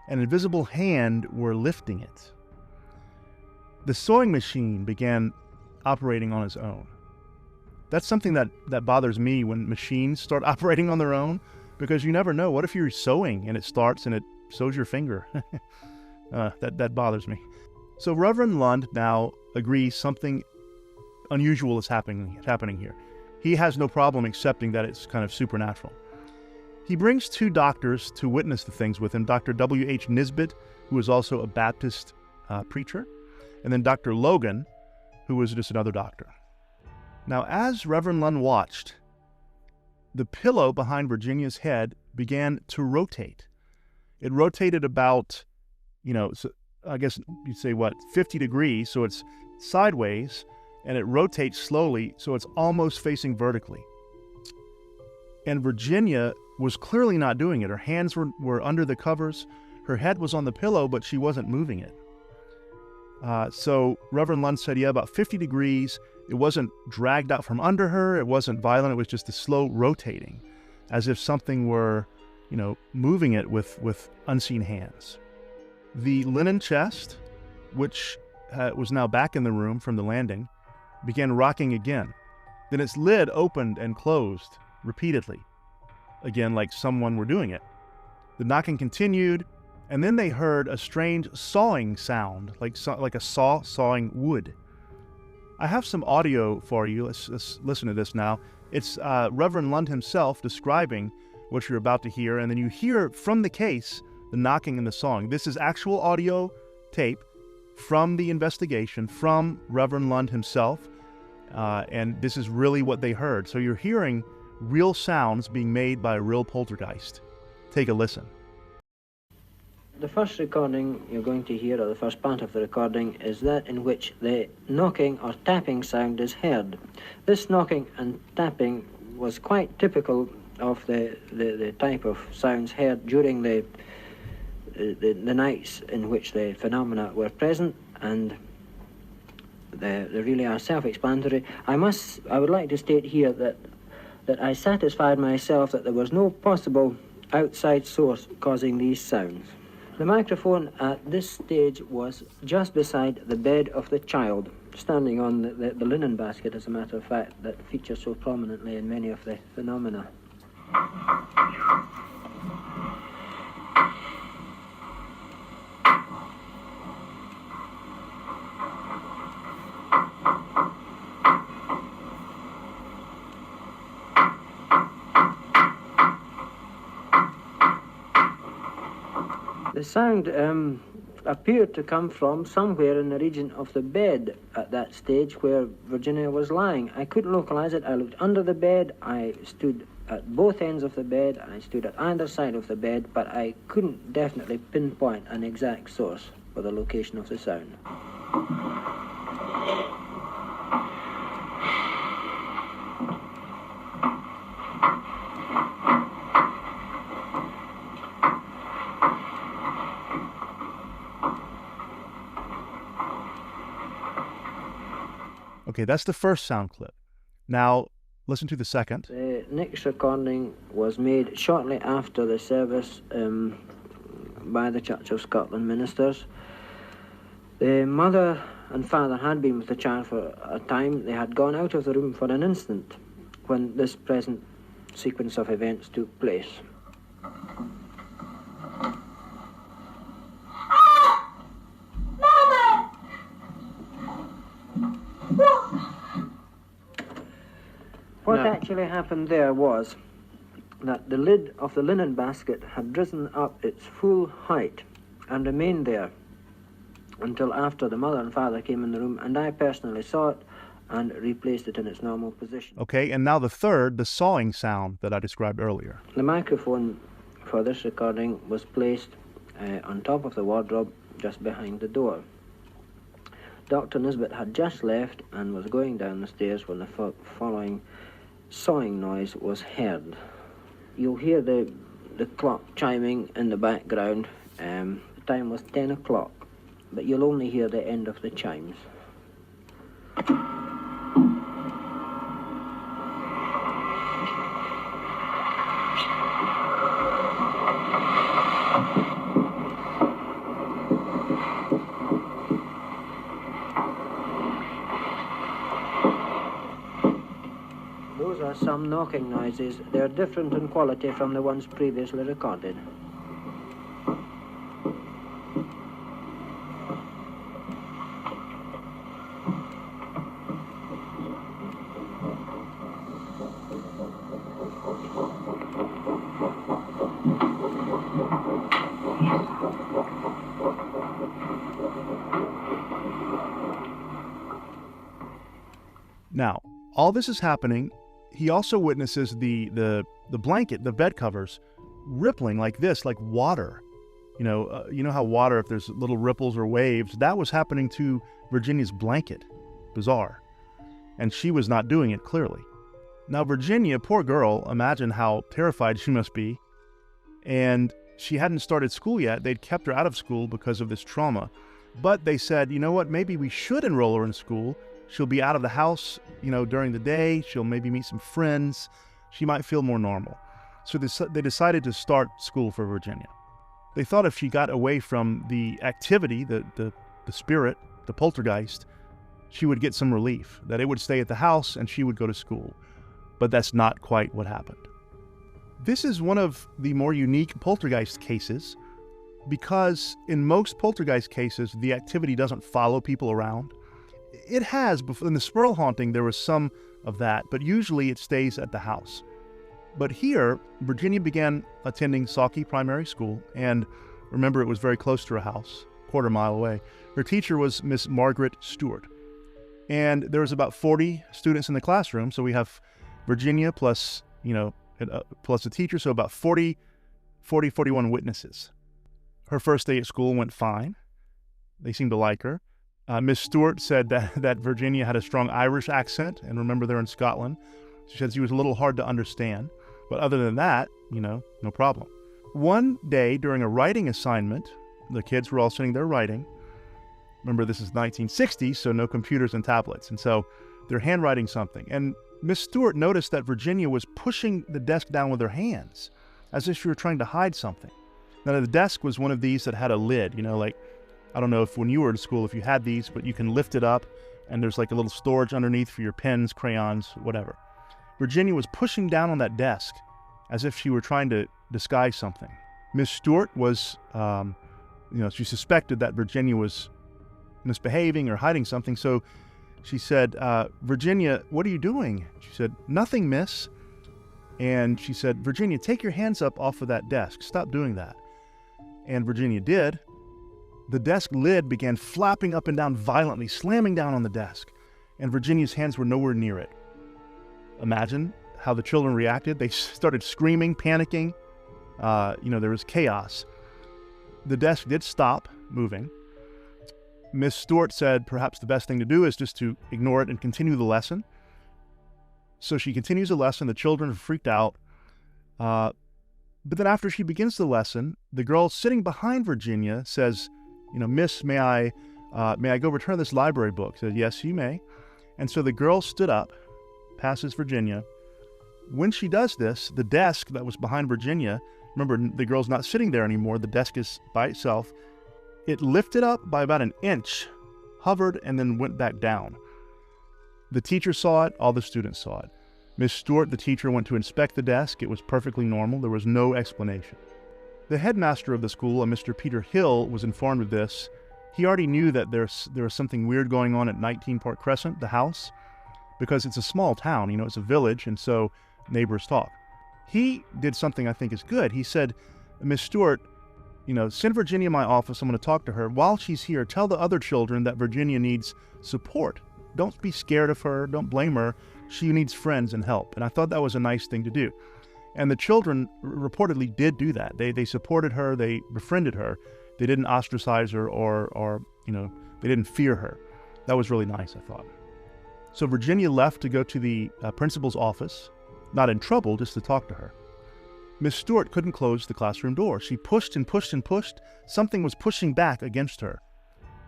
an invisible hand were lifting it. The sewing machine began operating on its own. That's something that bothers me when machines start operating on their own, because you never know. What if you're sewing and it starts and it sews your finger? That bothers me. So Reverend Lund now agrees something unusual is happening here. He has no problem accepting that it's kind of supernatural. He brings two doctors to witness the things with him, Dr. W.H. Nisbet, who is also a Baptist preacher, and then Dr. Logan, who was just another doctor. Now, as Reverend Lund watched, the pillow behind Virginia's head began to rotate. It rotated about, so I guess you'd say 50 degrees, so it's sideways, and it rotates slowly, so it's almost facing vertically. And Virginia was clearly not doing it. Her hands were under the covers. Her head was on the pillow, but she wasn't moving it. So Reverend Lund said, yeah, about 50 degrees. It wasn't dragged out from under her. It wasn't violent. It was just a slow rotating, as if something were, moving it with unseen hands. The linen chest, which was now back in the room from the landing, began rocking again. Then its lid opened and closed repeatedly, again like someone were doing it. The knocking continued, and then they heard a strange sawing sound, like a saw sawing wood. I have some audio for you. Let's listen to this now. It's Reverend Lund himself describing what you're about to hear, and then you hear from the case the knocking and the sawing. This is actual audio tape from the investigation, from Reverend Lund himself. And this is really what they heard. So you're hearing real sounds being made by a real poltergeist. Take a listen. The first recording you're going to hear, or the first part of the recording, is that in which the knocking or tapping sound is heard. This knocking and tapping was quite typical of the type of sounds heard during the nights in which the phenomena were present, and they really are self-explanatory. I would like to state here that I satisfied myself that there was no possible outside source causing these sounds. The microphone at this stage was just beside the bed of the child, standing on the linen basket, as a matter of fact, that features so prominently in many of the phenomena. The sound appeared to come from somewhere in the region of the bed at that stage where Virginia was lying. I couldn't localize it. I looked under the bed. I stood at both ends of the bed. I stood at either side of the bed, but I couldn't definitely pinpoint an exact source for the location of the sound. Okay, that's the first sound clip. Now, listen to the second. The next recording was made shortly after the service by the Church of Scotland ministers. The mother and father had been with the child for a time. They had gone out of the room for an instant when this present sequence of events took place. What actually happened there was that the lid of the linen basket had risen up its full height and remained there until after the mother and father came in the room, and I personally saw it and replaced it in its normal position. Okay, and now the third, the sawing sound that I described earlier. The microphone for this recording was placed on top of the wardrobe just behind the door. Dr. Nisbet had just left and was going down the stairs when the following sawing noise was heard. You'll hear the clock chiming in the background. The time was 10 o'clock, but you'll only hear the end of the chimes. Those are some knocking noises. They're different in quality from the ones previously recorded. Now, all this is happening. He also witnesses the blanket, the bed covers, rippling like this, like water. You know how water, if there's little ripples or waves, that was happening to Virginia's blanket. Bizarre. And she was not doing it, clearly. Now, Virginia, poor girl, imagine how terrified she must be. And she hadn't started school yet. They'd kept her out of school because of this trauma. But they said, you know what, maybe we should enroll her in school. She'll be out of the house, during the day. She'll maybe meet some friends. She might feel more normal. So they decided to start school for Virginia. They thought if she got away from the activity, the spirit, the poltergeist, she would get some relief, that it would stay at the house and she would go to school. But that's not quite what happened. This is one of the more unique poltergeist cases because in most poltergeist cases, the activity doesn't follow people around. It has, in the Sperl haunting, there was some of that, but usually it stays at the house. But here, Virginia began attending Sauke Primary School, and remember, it was very close to her house, a quarter mile away. Her teacher was Miss Margaret Stewart. And there was about 40 students in the classroom. So we have Virginia plus, plus a teacher. So about 41 witnesses. Her first day at school went fine. They seemed to like her. Miss Stewart said that Virginia had a strong Irish accent. And remember, they're in Scotland. She said she was a little hard to understand. But other than that, no problem. One day during a writing assignment, the kids were all sitting there writing. Remember, this is 1960, so no computers and tablets. And so they're handwriting something. And Miss Stewart noticed that Virginia was pushing the desk down with her hands, as if she were trying to hide something. Now, the desk was one of these that had a lid, like, I don't know if when you were in school, if you had these, but you can lift it up, and there's like a little storage underneath for your pens, crayons, whatever. Virginia was pushing down on that desk as if she were trying to disguise something. Miss Stewart was, she suspected that Virginia was misbehaving or hiding something. So she said, Virginia, what are you doing? She said, nothing, miss. And she said, Virginia, take your hands up off of that desk. Stop doing that. And Virginia did. The desk lid began flapping up and down violently, slamming down on the desk. And Virginia's hands were nowhere near it. Imagine how the children reacted. They started screaming, panicking. There was chaos. The desk did stop moving. Miss Stewart said perhaps the best thing to do is just to ignore it and continue the lesson. So she continues the lesson. The children are freaked out. But then after she begins the lesson, the girl sitting behind Virginia says, Miss, may I go return this library book? She said, yes, you may. And so the girl stood up, passes Virginia. When she does this, the desk that was behind Virginia, remember, the girl's not sitting there anymore. The desk is by itself. It lifted up by about an inch, hovered, and then went back down. The teacher saw it. All the students saw it. Miss Stewart, the teacher, went to inspect the desk. It was perfectly normal. There was no explanation. The headmaster of the school, a Mr. Peter Hill, was informed of this. He already knew that there was something weird going on at 19 Park Crescent, the house, because it's a small town, it's a village, and so neighbors talk. He did something I think is good. He said, Miss Stewart, send Virginia in my office. I'm going to talk to her. While she's here, tell the other children that Virginia needs support. Don't be scared of her. Don't blame her. She needs friends and help. And I thought that was a nice thing to do. And the children reportedly did do that. They supported her. They befriended her. They didn't ostracize her or they didn't fear her. That was really nice, I thought. So Virginia left to go to the principal's office, not in trouble, just to talk to her. Miss Stewart couldn't close the classroom door. She pushed and pushed and pushed. Something was pushing back against her.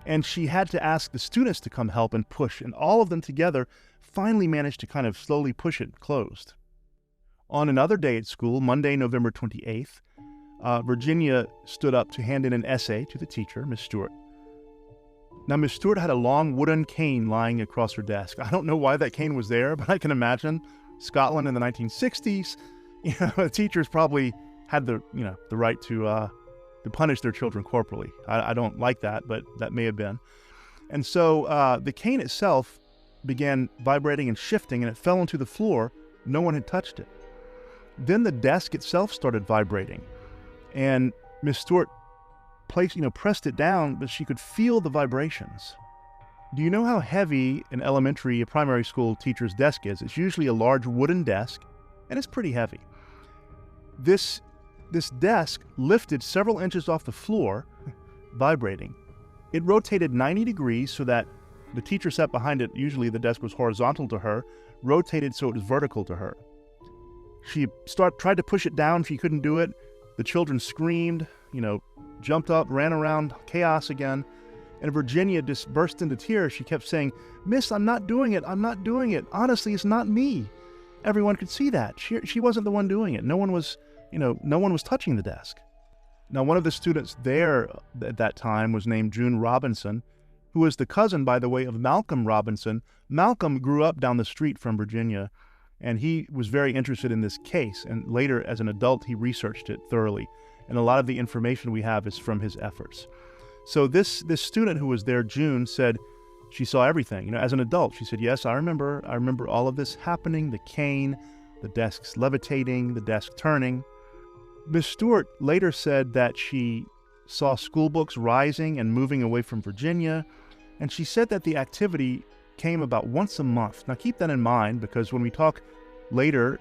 And she had to ask the students to come help and push. And all of them together finally managed to kind of slowly push it closed. On another day at school, Monday, November 28th, Virginia stood up to hand in an essay to the teacher, Miss Stewart. Now, Miss Stewart had a long wooden cane lying across her desk. I don't know why that cane was there, but I can imagine Scotland in the 1960s. The teachers probably had the right to punish their children corporally. I don't like that, but that may have been. And so the cane itself began vibrating and shifting, and it fell onto the floor. No one had touched it. Then the desk itself started vibrating, and Miss Stewart pressed it down, but she could feel the vibrations. Do you know how heavy a primary school teacher's desk is? It's usually a large wooden desk, and it's pretty heavy. This desk lifted several inches off the floor, vibrating. It rotated 90 degrees so that the teacher sat behind it. Usually the desk was horizontal to her, rotated so it was vertical to her. She tried to push it down. She couldn't do it. The children screamed, jumped up, ran around, chaos again. And Virginia just burst into tears. She kept saying, Miss, I'm not doing it. I'm not doing it. Honestly, it's not me. Everyone could see that. She wasn't the one doing it. No one was touching the desk. Now, one of the students there at that time was named June Robinson, who was the cousin, by the way, of Malcolm Robinson. Malcolm grew up down the street from Virginia, and he was very interested in this case. And later, as an adult, he researched it thoroughly. And a lot of the information we have is from his efforts. So this student who was there, June, said she saw everything. As an adult, she said, yes, I remember all of this happening, the cane, the desks levitating, the desk turning. Miss Stewart later said that she saw school books rising and moving away from Virginia, and she said that the activity came about once a month. Now keep that in mind, because when we talk later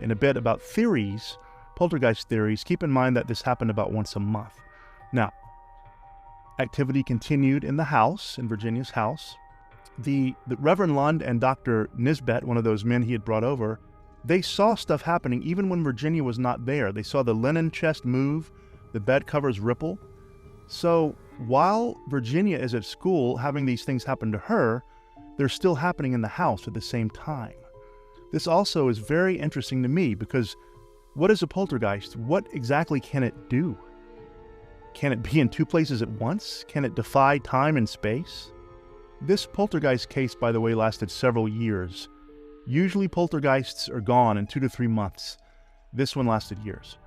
in a bit about theories, poltergeist theories, keep in mind that this happened about once a month. Now, activity continued in the house, in Virginia's house. The Reverend Lund and Dr. Nisbet, one of those men he had brought over, they saw stuff happening even when Virginia was not there. They saw the linen chest move, the bed covers ripple. So while Virginia is at school having these things happen to her, they're still happening in the house at the same time. This also is very interesting to me, because what is a poltergeist? What exactly can it do? Can it be in two places at once? Can it defy time and space? This poltergeist case, by the way, lasted several years. Usually poltergeists are gone in 2 to 3 months. This one lasted years.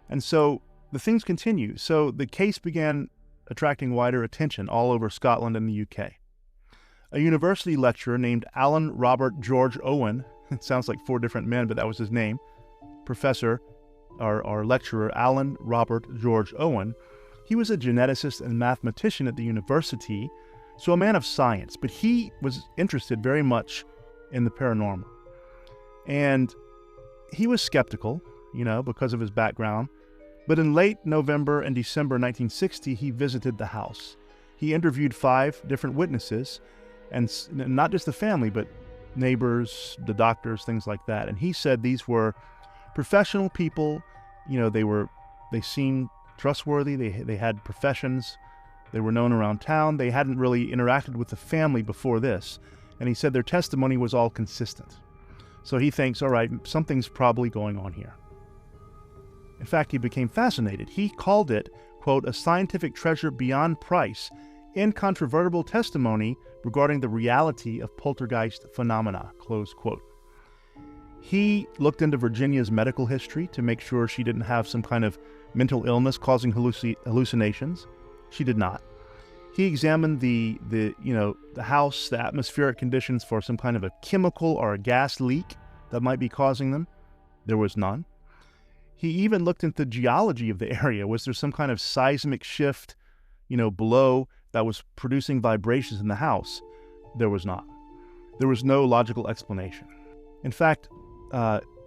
And so the things continue. So the case began attracting wider attention all over Scotland and the UK. A university lecturer named Alan Robert George Owen, it sounds like 4 different men, but that was his name, professor or lecturer Alan Robert George Owen, he was a geneticist and mathematician at the university, so a man of science, but he was interested very much in the paranormal. And he was skeptical, because of his background. But in late November and December 1960, he visited the house. He interviewed 5 different witnesses, and not just the family, but neighbors, the doctors, things like that. And he said these were professional people. They seemed trustworthy. They had professions. They were known around town. They hadn't really interacted with the family before this. And he said their testimony was all consistent. So he thinks, all right, something's probably going on here. In fact, he became fascinated. He called it, quote, a scientific treasure beyond price, incontrovertible testimony regarding the reality of poltergeist phenomena, close quote. He looked into Virginia's medical history to make sure she didn't have some kind of mental illness causing hallucinations. She did not. He examined the house, the atmospheric conditions for some kind of a chemical or a gas leak that might be causing them. There was none. He even looked into the geology of the area. Was there some kind of seismic shift, below that was producing vibrations in the house? There was not. There was no logical explanation. In fact,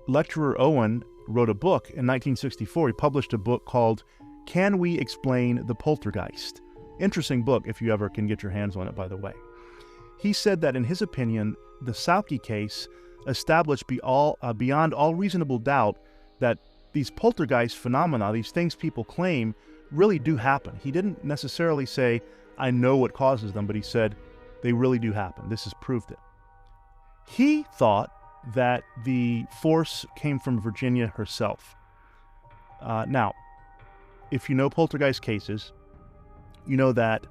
lecturer Owen wrote a book in 1964. He published a book called Can We Explain the Poltergeist? Interesting book if you ever can get your hands on it, by the way. He said that in his opinion, the Sauke case established beyond all reasonable doubt that these poltergeist phenomena, these things people claim, really do happen. He didn't necessarily say, I know what causes them, but he said, they really do happen. This has proved it. He thought that the force came from Virginia herself. Now, if you know poltergeist cases, you know that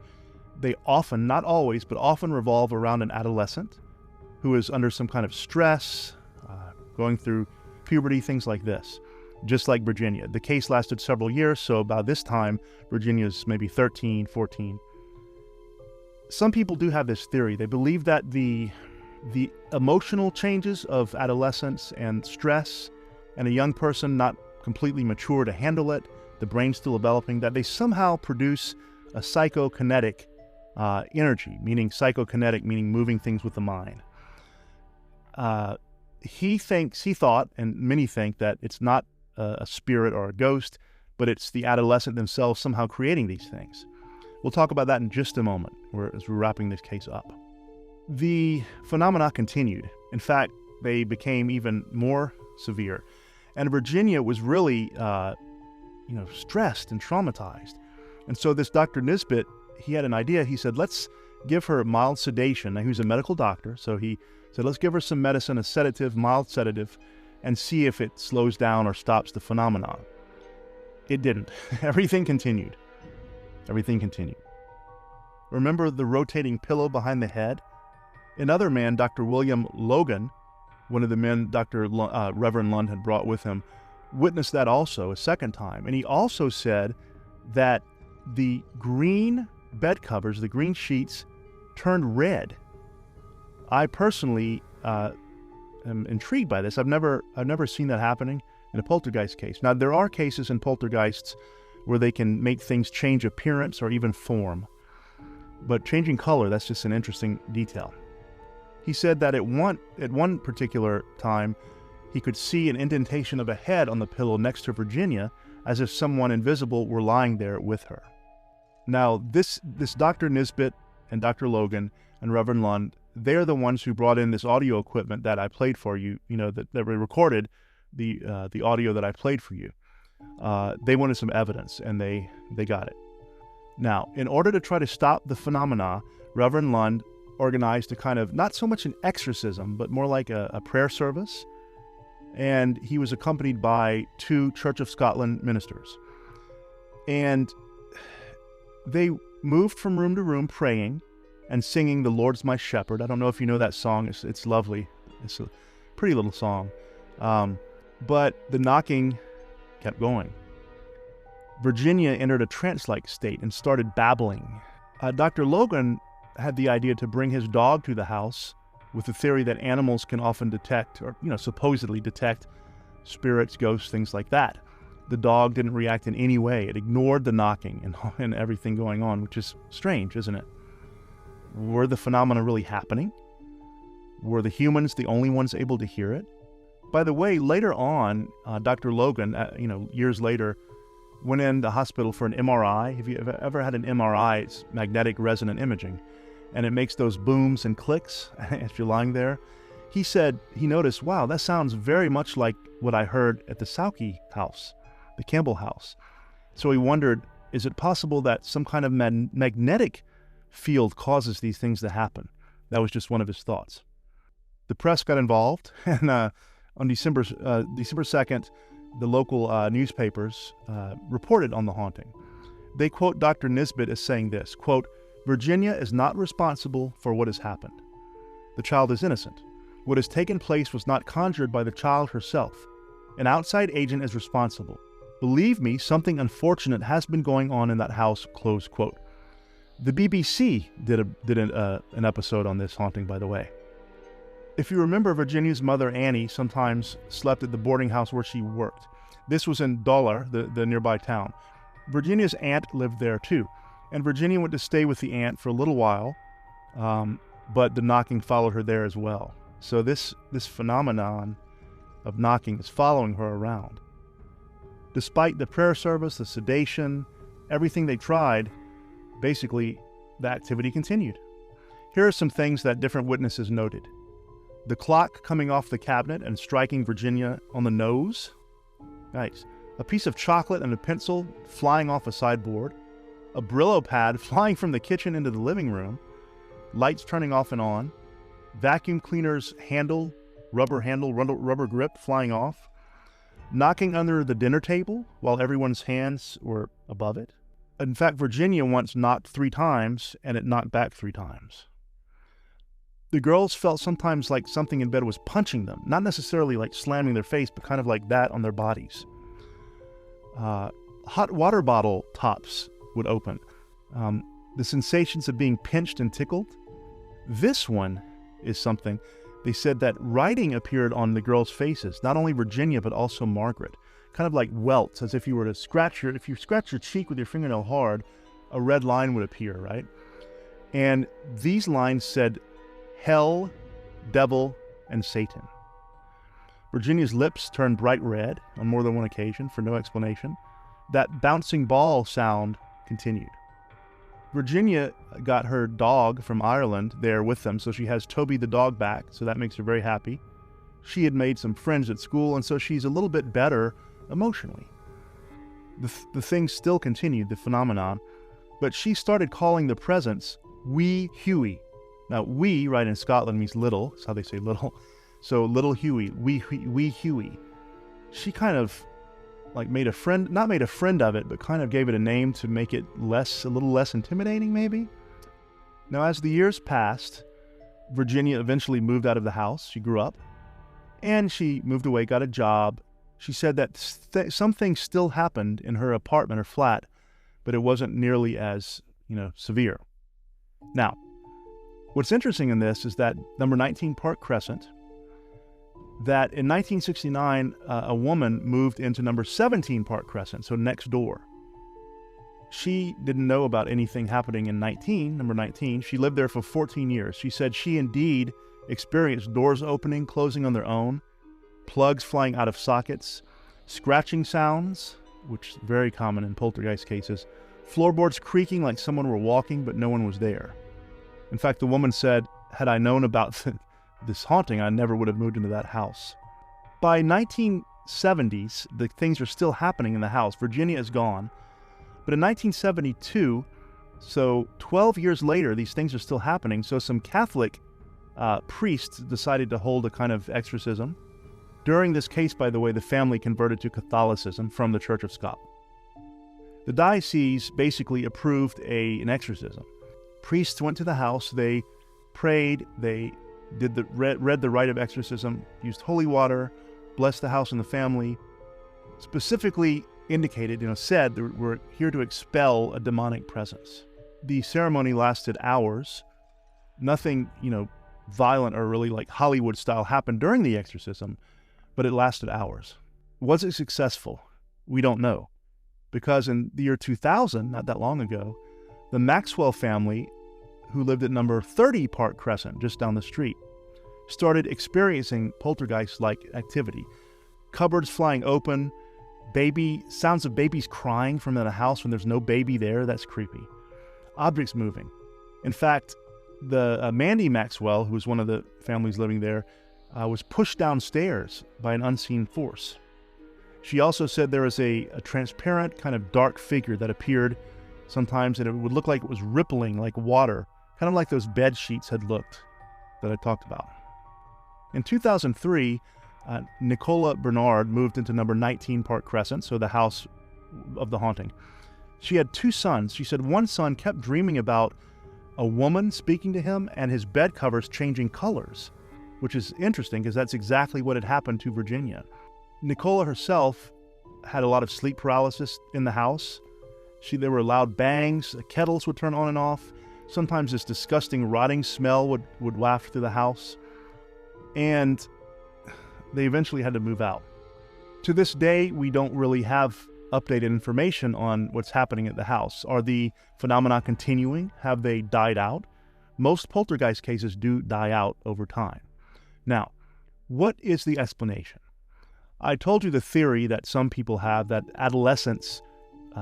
they often, not always, but often revolve around an adolescent who is under some kind of stress, going through puberty, things like this. Just like Virginia. The case lasted several years, so about this time, Virginia's maybe 13, 14. Some people do have this theory. They believe that the emotional changes of adolescence and stress and a young person not completely mature to handle it, the brain still developing, that they somehow produce a psychokinetic energy, meaning psychokinetic, meaning moving things with the mind. He thought, and many think, that it's not a spirit or a ghost, but it's the adolescent themselves somehow creating these things. We'll talk about that in just a moment as we're wrapping this case up. The phenomena continued. In fact, they became even more severe. And Virginia was really, stressed and traumatized. And so this Dr. Nisbet, he had an idea. He said, let's give her mild sedation. Now, he was a medical doctor, so he said, let's give her some medicine, a sedative, mild sedative, and see if it slows down or stops the phenomenon. It didn't. Everything continued. Remember the rotating pillow behind the head? Another man, Dr. William Logan, one of the men Reverend Lund had brought with him, witnessed that also a second time. And he also said that the green bed covers, the green sheets, turned red. I personally am intrigued by this. I've never seen that happening in a poltergeist case. Now, there are cases in poltergeists where they can make things change appearance or even form. But changing color, that's just an interesting detail. He said that at one particular time, he could see an indentation of a head on the pillow next to Virginia, as if someone invisible were lying there with her. Now, this Dr. Nisbet and Dr. Logan and Reverend Lund, they're the ones who brought in this audio equipment that I played for you, that we recorded the audio that I played for you. They wanted some evidence, and they got it. Now, in order to try to stop the phenomena, Reverend Lund organized a kind of, not so much an exorcism, but more like a prayer service. And he was accompanied by 2 Church of Scotland ministers. And they moved from room to room praying and singing "The Lord's My Shepherd." I don't know if you know that song. It's lovely. It's a pretty little song. But the knocking kept going. Virginia entered a trance-like state and started babbling. Dr. Logan had the idea to bring his dog to the house with the theory that animals can often detect, or supposedly detect, spirits, ghosts, things like that. The dog didn't react in any way. It ignored the knocking and everything going on, which is strange, isn't it? Were the phenomena really happening? Were the humans the only ones able to hear it? By the way, later on, Dr. Logan, years later, went in the hospital for an MRI. Have you ever had an MRI? It's magnetic resonant imaging. And it makes those booms and clicks as you're lying there. He said he noticed, wow, that sounds very much like what I heard at the Sauke house, the Campbell house. So he wondered, is it possible that some kind of magnetic field causes these things to happen? That was just one of his thoughts. The press got involved, and on December 2nd, the local newspapers reported on the haunting. They quote Dr. Nisbet as saying this, quote, "Virginia is not responsible for what has happened. The child is innocent. What has taken place was not conjured by the child herself. An outside agent is responsible. Believe me, something unfortunate has been going on in that house," close quote. The BBC did an episode on this haunting, by the way. If you remember, Virginia's mother, Annie, sometimes slept at the boarding house where she worked. This was in Dollar, the nearby town. Virginia's aunt lived there too. And Virginia went to stay with the aunt for a little while, but the knocking followed her there as well. So this phenomenon of knocking is following her around. Despite the prayer service, the sedation, everything they tried, basically the activity continued. Here are some things that different witnesses noted. The clock coming off the cabinet and striking Virginia on the nose. Nice. A piece of chocolate and a pencil flying off a sideboard. A Brillo pad flying from the kitchen into the living room. Lights turning off and on. Vacuum cleaner's rubber grip flying off. Knocking under the dinner table while everyone's hands were above it. In fact, Virginia once knocked 3 times and it knocked back 3 times. The girls felt sometimes like something in bed was punching them, not necessarily like slamming their face, but kind of like that on their bodies. Hot water bottle tops would open. The sensations of being pinched and tickled. This one is something. They said that writing appeared on the girls' faces, not only Virginia, but also Margaret. Kind of like welts, as if you were to if you scratch your cheek with your fingernail hard, a red line would appear, right? And these lines said, hell, devil, and Satan. Virginia's lips turned bright red on more than one occasion for no explanation. That bouncing ball sound continued. Virginia got her dog from Ireland there with them, so she has Toby the dog back, so that makes her very happy. She had made some friends at school, and so she's a little bit better emotionally. The thing still continued, the phenomenon, but she started calling the presence Wee Hughie. Now, wee, right, in Scotland means little. That's how they say little. So little Hughie, wee Hughie. She kind of like not made a friend of it, but kind of gave it a name to make it a little less intimidating, maybe. Now, as the years passed, Virginia eventually moved out of the house. She grew up, and she moved away, got a job. She said that some things still happened in her apartment or flat, but it wasn't nearly as, severe. Now, what's interesting in this is that number 19 Park Crescent, that in 1969, a woman moved into number 17 Park Crescent, so next door. She didn't know about anything happening in number 19. She lived there for 14 years. She said she indeed experienced doors opening, closing on their own, plugs flying out of sockets, scratching sounds, which is very common in poltergeist cases, floorboards creaking like someone were walking but no one was there. In fact, the woman said, had I known about this haunting, I never would have moved into that house. By 1970s, the things are still happening in the house. Virginia is gone. But in 1972, so 12 years later, these things are still happening. So some Catholic priests decided to hold a kind of exorcism. During this case, by the way, the family converted to Catholicism from the Church of Scotland. The diocese basically approved an exorcism. Priests went to the house, they prayed, they read the rite of exorcism, used holy water, blessed the house and the family, specifically indicated, said that we're here to expel a demonic presence. The ceremony lasted hours. Nothing, violent or really like Hollywood style happened during the exorcism, but it lasted hours. Was it successful? We don't know. Because in the year 2000, not that long ago, the Maxwell family, who lived at number 30 Park Crescent, just down the street, started experiencing poltergeist-like activity. Cupboards flying open, sounds of babies crying from in a house when there's no baby there. That's creepy. Objects moving. In fact, the Mandy Maxwell, who was one of the families living there, was pushed downstairs by an unseen force. She also said there was a transparent kind of dark figure that appeared sometimes, and it would look like it was rippling like water, kind of like those bed sheets had looked that I talked about. In 2003, Nicola Bernard moved into number 19 Park Crescent, so the house of the haunting. She had 2 sons. She said one son kept dreaming about a woman speaking to him and his bed covers changing colors, which is interesting because that's exactly what had happened to Virginia. Nicola herself had a lot of sleep paralysis in the house. There were loud bangs, kettles would turn on and off. Sometimes this disgusting rotting smell would waft through the house. And they eventually had to move out. To this day, we don't really have updated information on what's happening at the house. Are the phenomena continuing? Have they died out? Most poltergeist cases do die out over time. Now, what is the explanation? I told you the theory that some people have that adolescents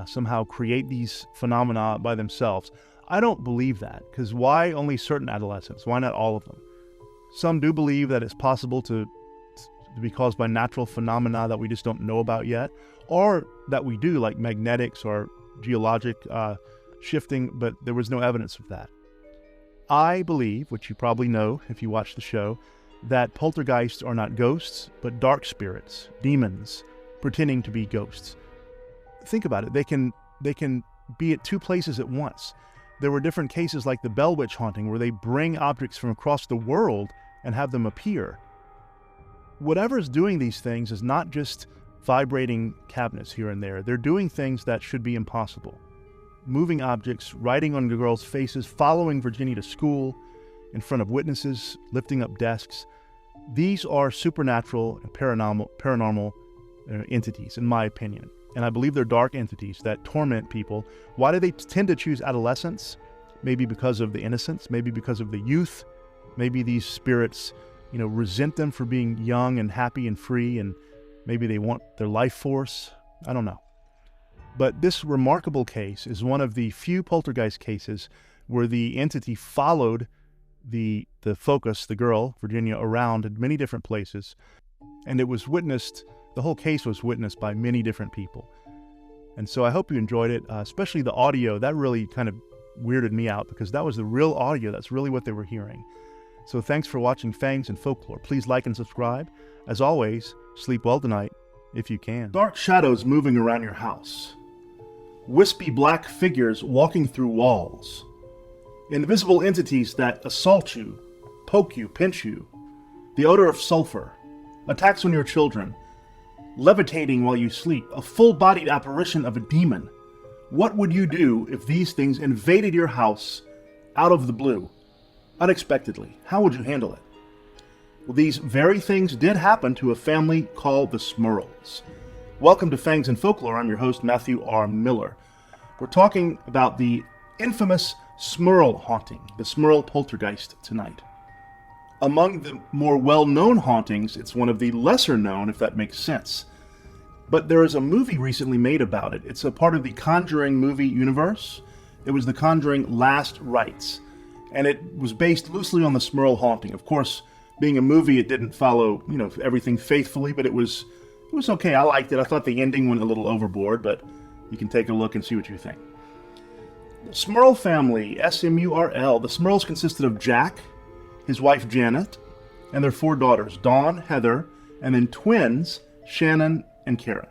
somehow create these phenomena by themselves. I don't believe that, because why only certain adolescents? Why not all of them? Some do believe that it's possible to be caused by natural phenomena that we just don't know about yet, or that we do, like magnetics or geologic shifting, but there was no evidence of that. I believe, which you probably know if you watch the show, that poltergeists are not ghosts, but dark spirits, demons, pretending to be ghosts. Think about it. They can be at 2 places at once. There were different cases like the Bell Witch haunting where they bring objects from across the world and have them appear. Whatever's doing these things is not just vibrating cabinets here and there. They're doing things that should be impossible. Moving objects, writing on the girls' faces, following Virginia to school, in front of witnesses, lifting up desks. These are supernatural and paranormal entities, in my opinion. And I believe they're dark entities that torment people. Why do they tend to choose adolescents? Maybe because of the innocence, maybe because of the youth. Maybe these spirits, resent them for being young and happy and free, and maybe they want their life force. I don't know. But this remarkable case is one of the few poltergeist cases where the entity followed the focus, the girl, Virginia, around in many different places. And it was witnessed, the whole case was witnessed by many different people. And so I hope you enjoyed it, especially the audio. That really kind of weirded me out because that was the real audio. That's really what they were hearing. So thanks for watching Fangs and Folklore. Please like and subscribe. As always, sleep well tonight if you can. Dark shadows moving around your house. Wispy black figures walking through walls. Invisible entities that assault you, poke you, pinch you. The odor of sulfur. Attacks on your children. Levitating while you sleep. A full-bodied apparition of a demon. What would you do if these things invaded your house out of the blue? Unexpectedly. How would you handle it? Well, these very things did happen to a family called the Smurls. Welcome to Fangs and Folklore. I'm your host, Matthew R. Miller. We're talking about the infamous Smurl haunting, the Smurl poltergeist tonight. Among the more well-known hauntings, it's one of the lesser known, if that makes sense. But there is a movie recently made about it. It's a part of the Conjuring movie universe. It was The Conjuring Last Rites, and it was based loosely on the Smurl haunting. Of course, being a movie, it didn't follow, everything faithfully, but it was okay. I liked it. I thought the ending went a little overboard, but you can take a look and see what you think. The Smurl family, S-M-U-R-L. The Smurls consisted of Jack, his wife Janet, and their 4 daughters, Dawn, Heather, and then twins, Shannon and Karen.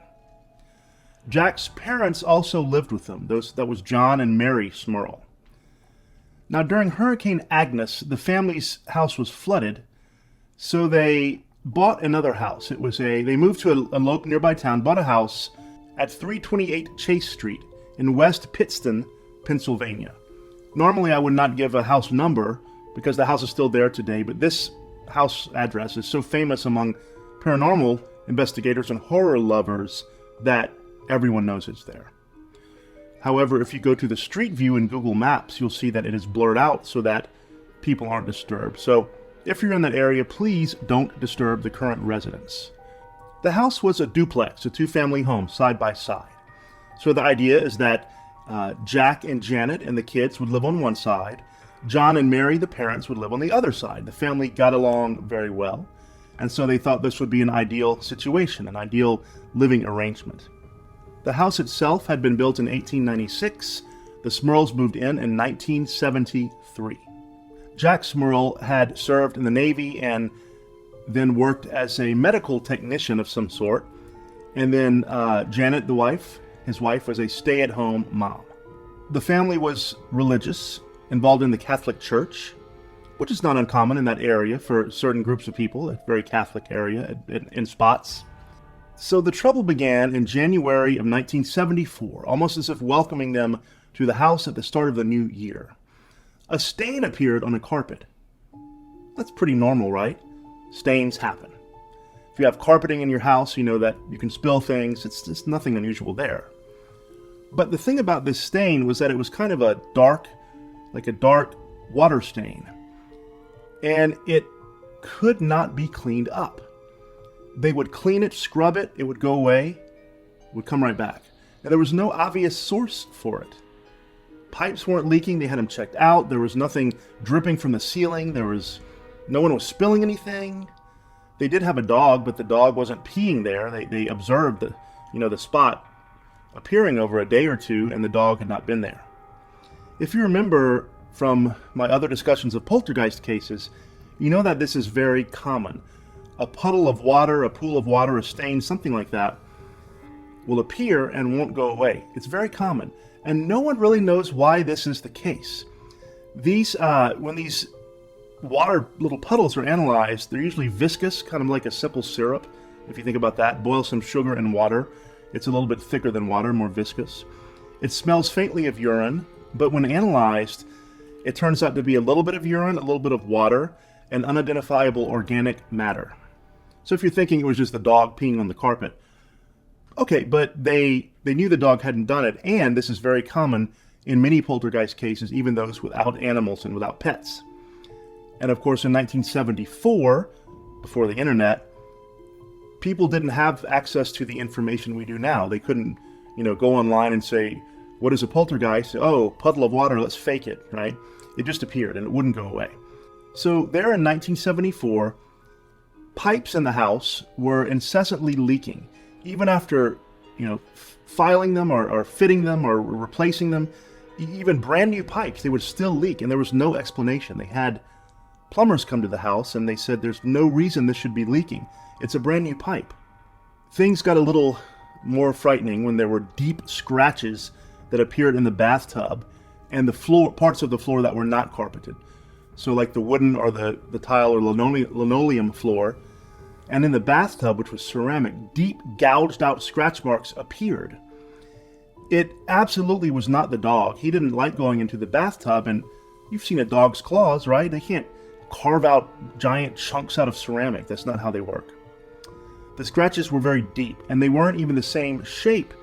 Jack's parents also lived with them. That was John and Mary Smurl. Now, during Hurricane Agnes, the family's house was flooded, so they bought another house. They moved to a local nearby town, bought a house at 328 Chase Street in West Pittston, Pennsylvania. Normally, I would not give a house number because the house is still there today, but this house address is so famous among paranormal investigators and horror lovers that everyone knows it's there. However, if you go to the street view in Google Maps, you'll see that it is blurred out so that people aren't disturbed. So if you're in that area, please don't disturb the current residents. The house was a duplex, a 2-family home, side by side. So the idea is that Jack and Janet and the kids would live on one side. John and Mary, the parents, would live on the other side. The family got along very well, and so they thought this would be an ideal situation, an ideal living arrangement. The house itself had been built in 1896. The Smurls moved in 1973. Jack Smurl had served in the Navy and then worked as a medical technician of some sort. And then Janet, his wife, was a stay-at-home mom. The family was religious, involved in the Catholic Church, which is not uncommon in that area for certain groups of people, a very Catholic area in spots. So the trouble began in January of 1974, almost as if welcoming them to the house at the start of the new year. A stain appeared on a carpet. That's pretty normal, right? Stains happen. If you have carpeting in your house, you know that you can spill things. It's just nothing unusual there. But the thing about this stain was that it was kind of a dark water stain. And it could not be cleaned up. They would clean it, scrub it, it would go away, it would come right back. And there was no obvious source for it. Pipes weren't leaking, they had them checked out, there was nothing dripping from the ceiling, no one was spilling anything. They did have a dog, but the dog wasn't peeing there. They observed the spot appearing over a day or two, and the dog had not been there. If you remember from my other discussions of poltergeist cases, you know that this is very common. A puddle of water, a pool of water, a stain, something like that, will appear and won't go away. It's very common, and no one really knows why this is the case. When these water little puddles are analyzed, they're usually viscous, kind of like a simple syrup. If you think about that, boil some sugar and water. It's a little bit thicker than water, more viscous. It smells faintly of urine, but when analyzed, it turns out to be a little bit of urine, a little bit of water, and unidentifiable organic matter. So if you're thinking it was just the dog peeing on the carpet, okay, but they knew the dog hadn't done it, and this is very common in many poltergeist cases, even those without animals and without pets. And of course, in 1974, before the internet, people didn't have access to the information we do now. They couldn't, go online and say, what is a poltergeist? Oh, puddle of water, let's fake it, right? It just appeared and it wouldn't go away. So there in 1974, pipes in the house were incessantly leaking. Even after, filing them or fitting them or replacing them, even brand new pipes, they would still leak, and there was no explanation. They had plumbers come to the house and they said there's no reason this should be leaking. It's a brand new pipe. Things got a little more frightening when there were deep scratches that appeared in the bathtub and the parts of the floor that were not carpeted. So like the wooden or the tile or linoleum floor. And in the bathtub, which was ceramic, deep gouged out scratch marks appeared. It absolutely was not the dog. He didn't like going into the bathtub, and you've seen a dog's claws, right? They can't carve out giant chunks out of ceramic. That's not how they work. The scratches were very deep, and they weren't even the same shape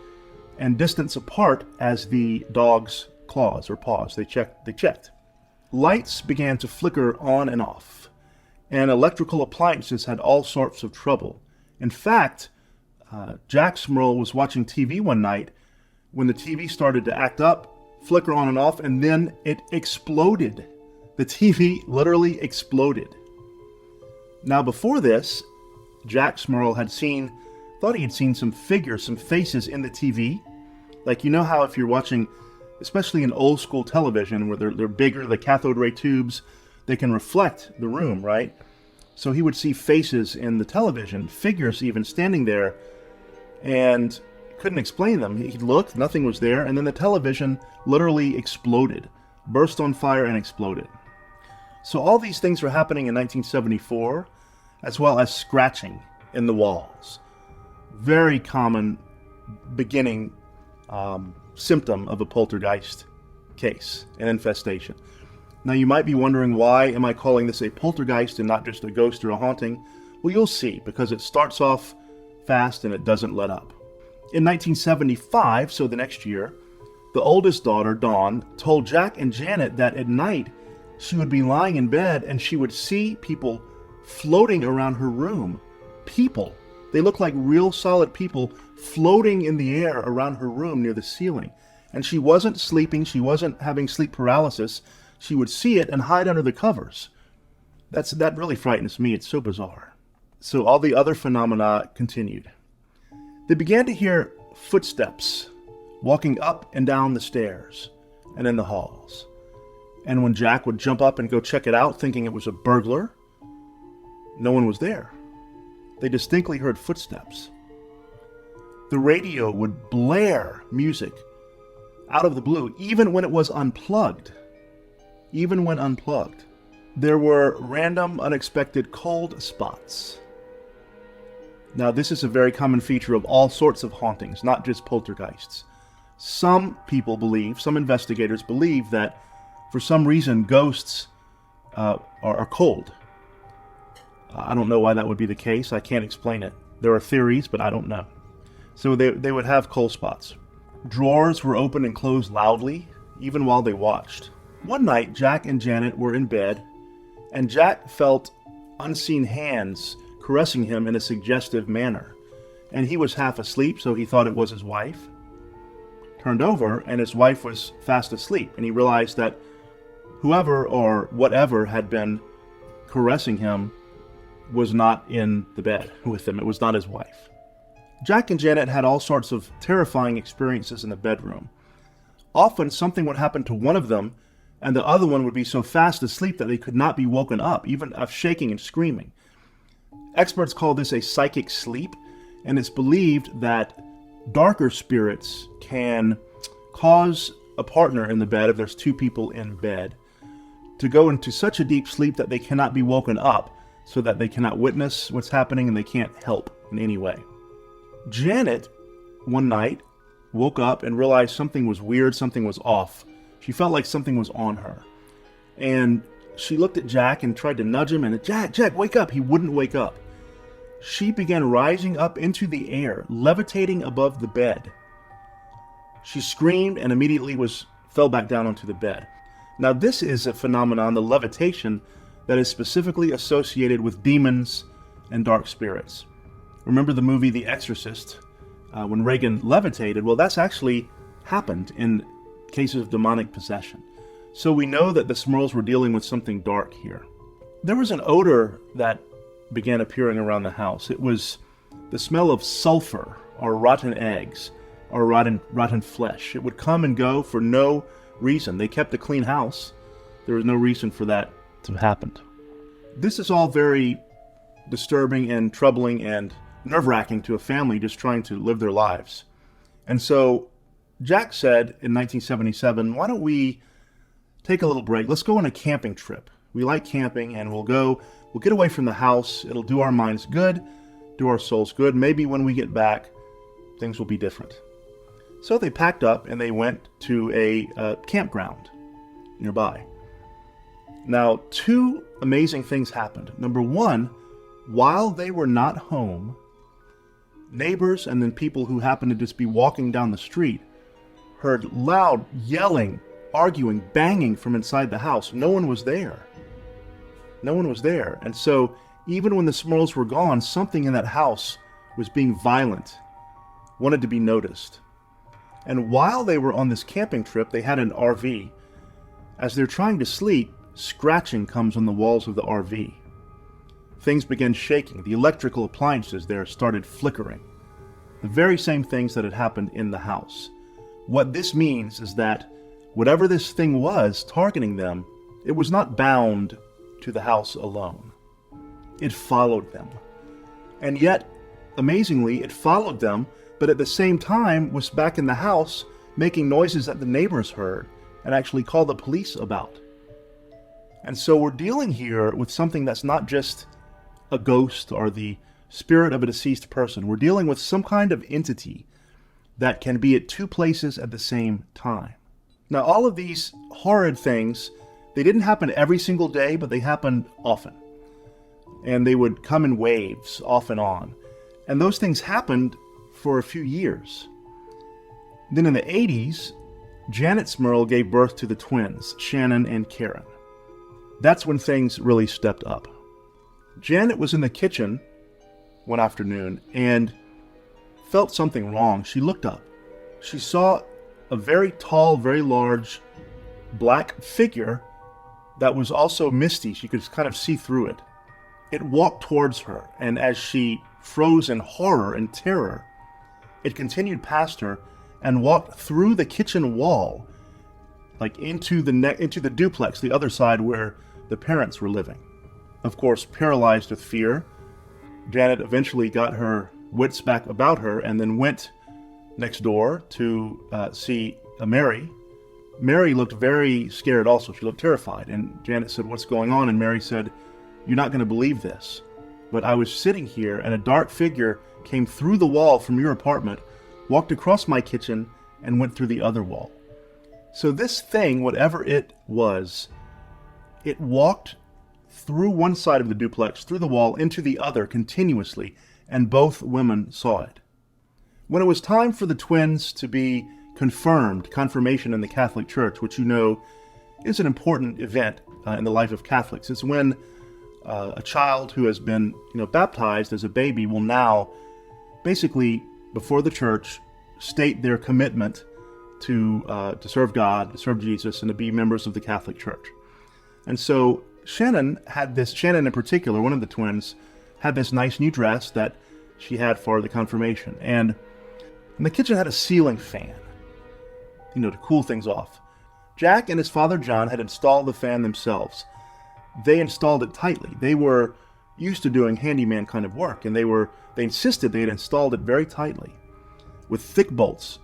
and distance apart as the dog's claws or paws. They checked. Lights began to flicker on and off, and electrical appliances had all sorts of trouble. In fact, Jack Smurl was watching TV one night when the TV started to act up, flicker on and off, and then it exploded. The TV literally exploded. Now before this, Jack Smurl thought he had seen some figures, some faces in the TV. Like, you know how if you're watching, especially in old school television where they're bigger, the cathode ray tubes, they can reflect the room, right? So he would see faces in the television, figures even standing there, and couldn't explain them. He looked, nothing was there, and then the television literally exploded, burst on fire and exploded. So all these things were happening in 1974, as well as scratching in the walls. Very common beginning symptom of a poltergeist case, an infestation. Now you might be wondering, why am I calling this a poltergeist and not just a ghost or a haunting? Well, you'll see, because it starts off fast and it doesn't let up. In 1975, so the next year, the oldest daughter, Dawn, told Jack and Janet that at night she would be lying in bed and she would see people floating around her room. People. They looked like real solid people floating in the air around her room near the ceiling. And she wasn't sleeping, she wasn't having sleep paralysis. She would see it and hide under the covers. That really frightens me. It's so bizarre. So all the other phenomena continued. They began to hear footsteps walking up and down the stairs and in the halls. And when Jack would jump up and go check it out, thinking it was a burglar, no one was there. They distinctly heard footsteps. The radio would blare music out of the blue, even when it was unplugged. Even when unplugged. There were random, unexpected cold spots. Now, this is a very common feature of all sorts of hauntings, not just poltergeists. Some people believe, some investigators believe that for some reason ghosts are cold. I don't know why that would be the case. I can't explain it. There are theories, but I don't know. So they would have cold spots. Drawers were open and closed loudly, even while they watched. One night, Jack and Janet were in bed, and Jack felt unseen hands caressing him in a suggestive manner. And he was half asleep, so he thought it was his wife. Turned over, and his wife was fast asleep, and he realized that whoever or whatever had been caressing him was not in the bed with him. It was not his wife. Jack and Janet had all sorts of terrifying experiences in the bedroom. Often something would happen to one of them, and the other one would be so fast asleep that they could not be woken up, even of shaking and screaming. Experts call this a psychic sleep, and it's believed that darker spirits can cause a partner in the bed, if there's two people in bed, to go into such a deep sleep that they cannot be woken up, so that they cannot witness what's happening and they can't help in any way. Janet, one night, woke up and realized something was weird, something was off. She felt like something was on her. And she looked at Jack and tried to nudge him, and Jack, wake up! He wouldn't wake up. She began rising up into the air, levitating above the bed. She screamed and immediately fell back down onto the bed. Now this is a phenomenon, the levitation, that is specifically associated with demons and dark spirits. Remember the movie The Exorcist, when Reagan levitated? Well, that's actually happened in cases of demonic possession. So we know that the Smurls were dealing with something dark here. There was an odor that began appearing around the house. It was the smell of sulfur or rotten eggs or rotten flesh. It would come and go for no reason. They kept a clean house. There was no reason for that to have happened. This is all very disturbing and troubling and nerve-wracking to a family just trying to live their lives. And so Jack said in 1977, why don't we take a little break? Let's go on a camping trip. We like camping, and we'll get away from the house. It'll do our minds good, do our souls good. Maybe when we get back, things will be different. So they packed up and they went to a campground nearby. Now, two amazing things happened. Number one, while they were not home, neighbors and then people who happened to just be walking down the street heard loud yelling, arguing, banging from inside the house. No one was there. No one was there. And so even when the Smurls were gone, something in that house was being violent, wanted to be noticed. And while they were on this camping trip, they had an RV. As they're trying to sleep, scratching comes on the walls of the RV. Things began shaking. The electrical appliances there started flickering. The very same things that had happened in the house. What this means is that whatever this thing was targeting them, it was not bound to the house alone. It followed them. And yet, amazingly, it followed them, but at the same time was back in the house making noises that the neighbors heard and actually called the police about. And so we're dealing here with something that's not just a ghost or the spirit of a deceased person. We're dealing with some kind of entity that can be at two places at the same time. Now, all of these horrid things, they didn't happen every single day, but they happened often. And they would come in waves off and on. And those things happened for a few years. Then in the 80s, Janet Smurl gave birth to the twins, Shannon and Karen. That's when things really stepped up. Janet was in the kitchen one afternoon and felt something wrong. She looked up. She saw a very tall, very large black figure that was also misty. She could kind of see through it. It walked towards her, and as she froze in horror and terror, it continued past her and walked through the kitchen wall, like into the duplex, the other side where the parents were living. Of course, paralyzed with fear, Janet eventually got her wits back about her and then went next door to see Mary. Mary looked very scared also. She looked terrified. And Janet said, "What's going on?" And Mary said, "You're not going to believe this, but I was sitting here and a dark figure came through the wall from your apartment, walked across my kitchen, and went through the other wall." So this thing, whatever it was, it walked through one side of the duplex, through the wall, into the other continuously, and both women saw it. When it was time for the twins to be confirmation in the Catholic Church, which you know is an important event in the life of Catholics, it's when a child who has been baptized as a baby will now basically, before the church, state their commitment to serve God, to serve Jesus, and to be members of the Catholic Church. And so Shannon in particular, one of the twins, had this nice new dress that she had for the confirmation. And the kitchen had a ceiling fan, to cool things off. Jack and his father John had installed the fan themselves. They installed it tightly. They were used to doing handyman kind of work, and they insisted they had installed it very tightly with thick bolts.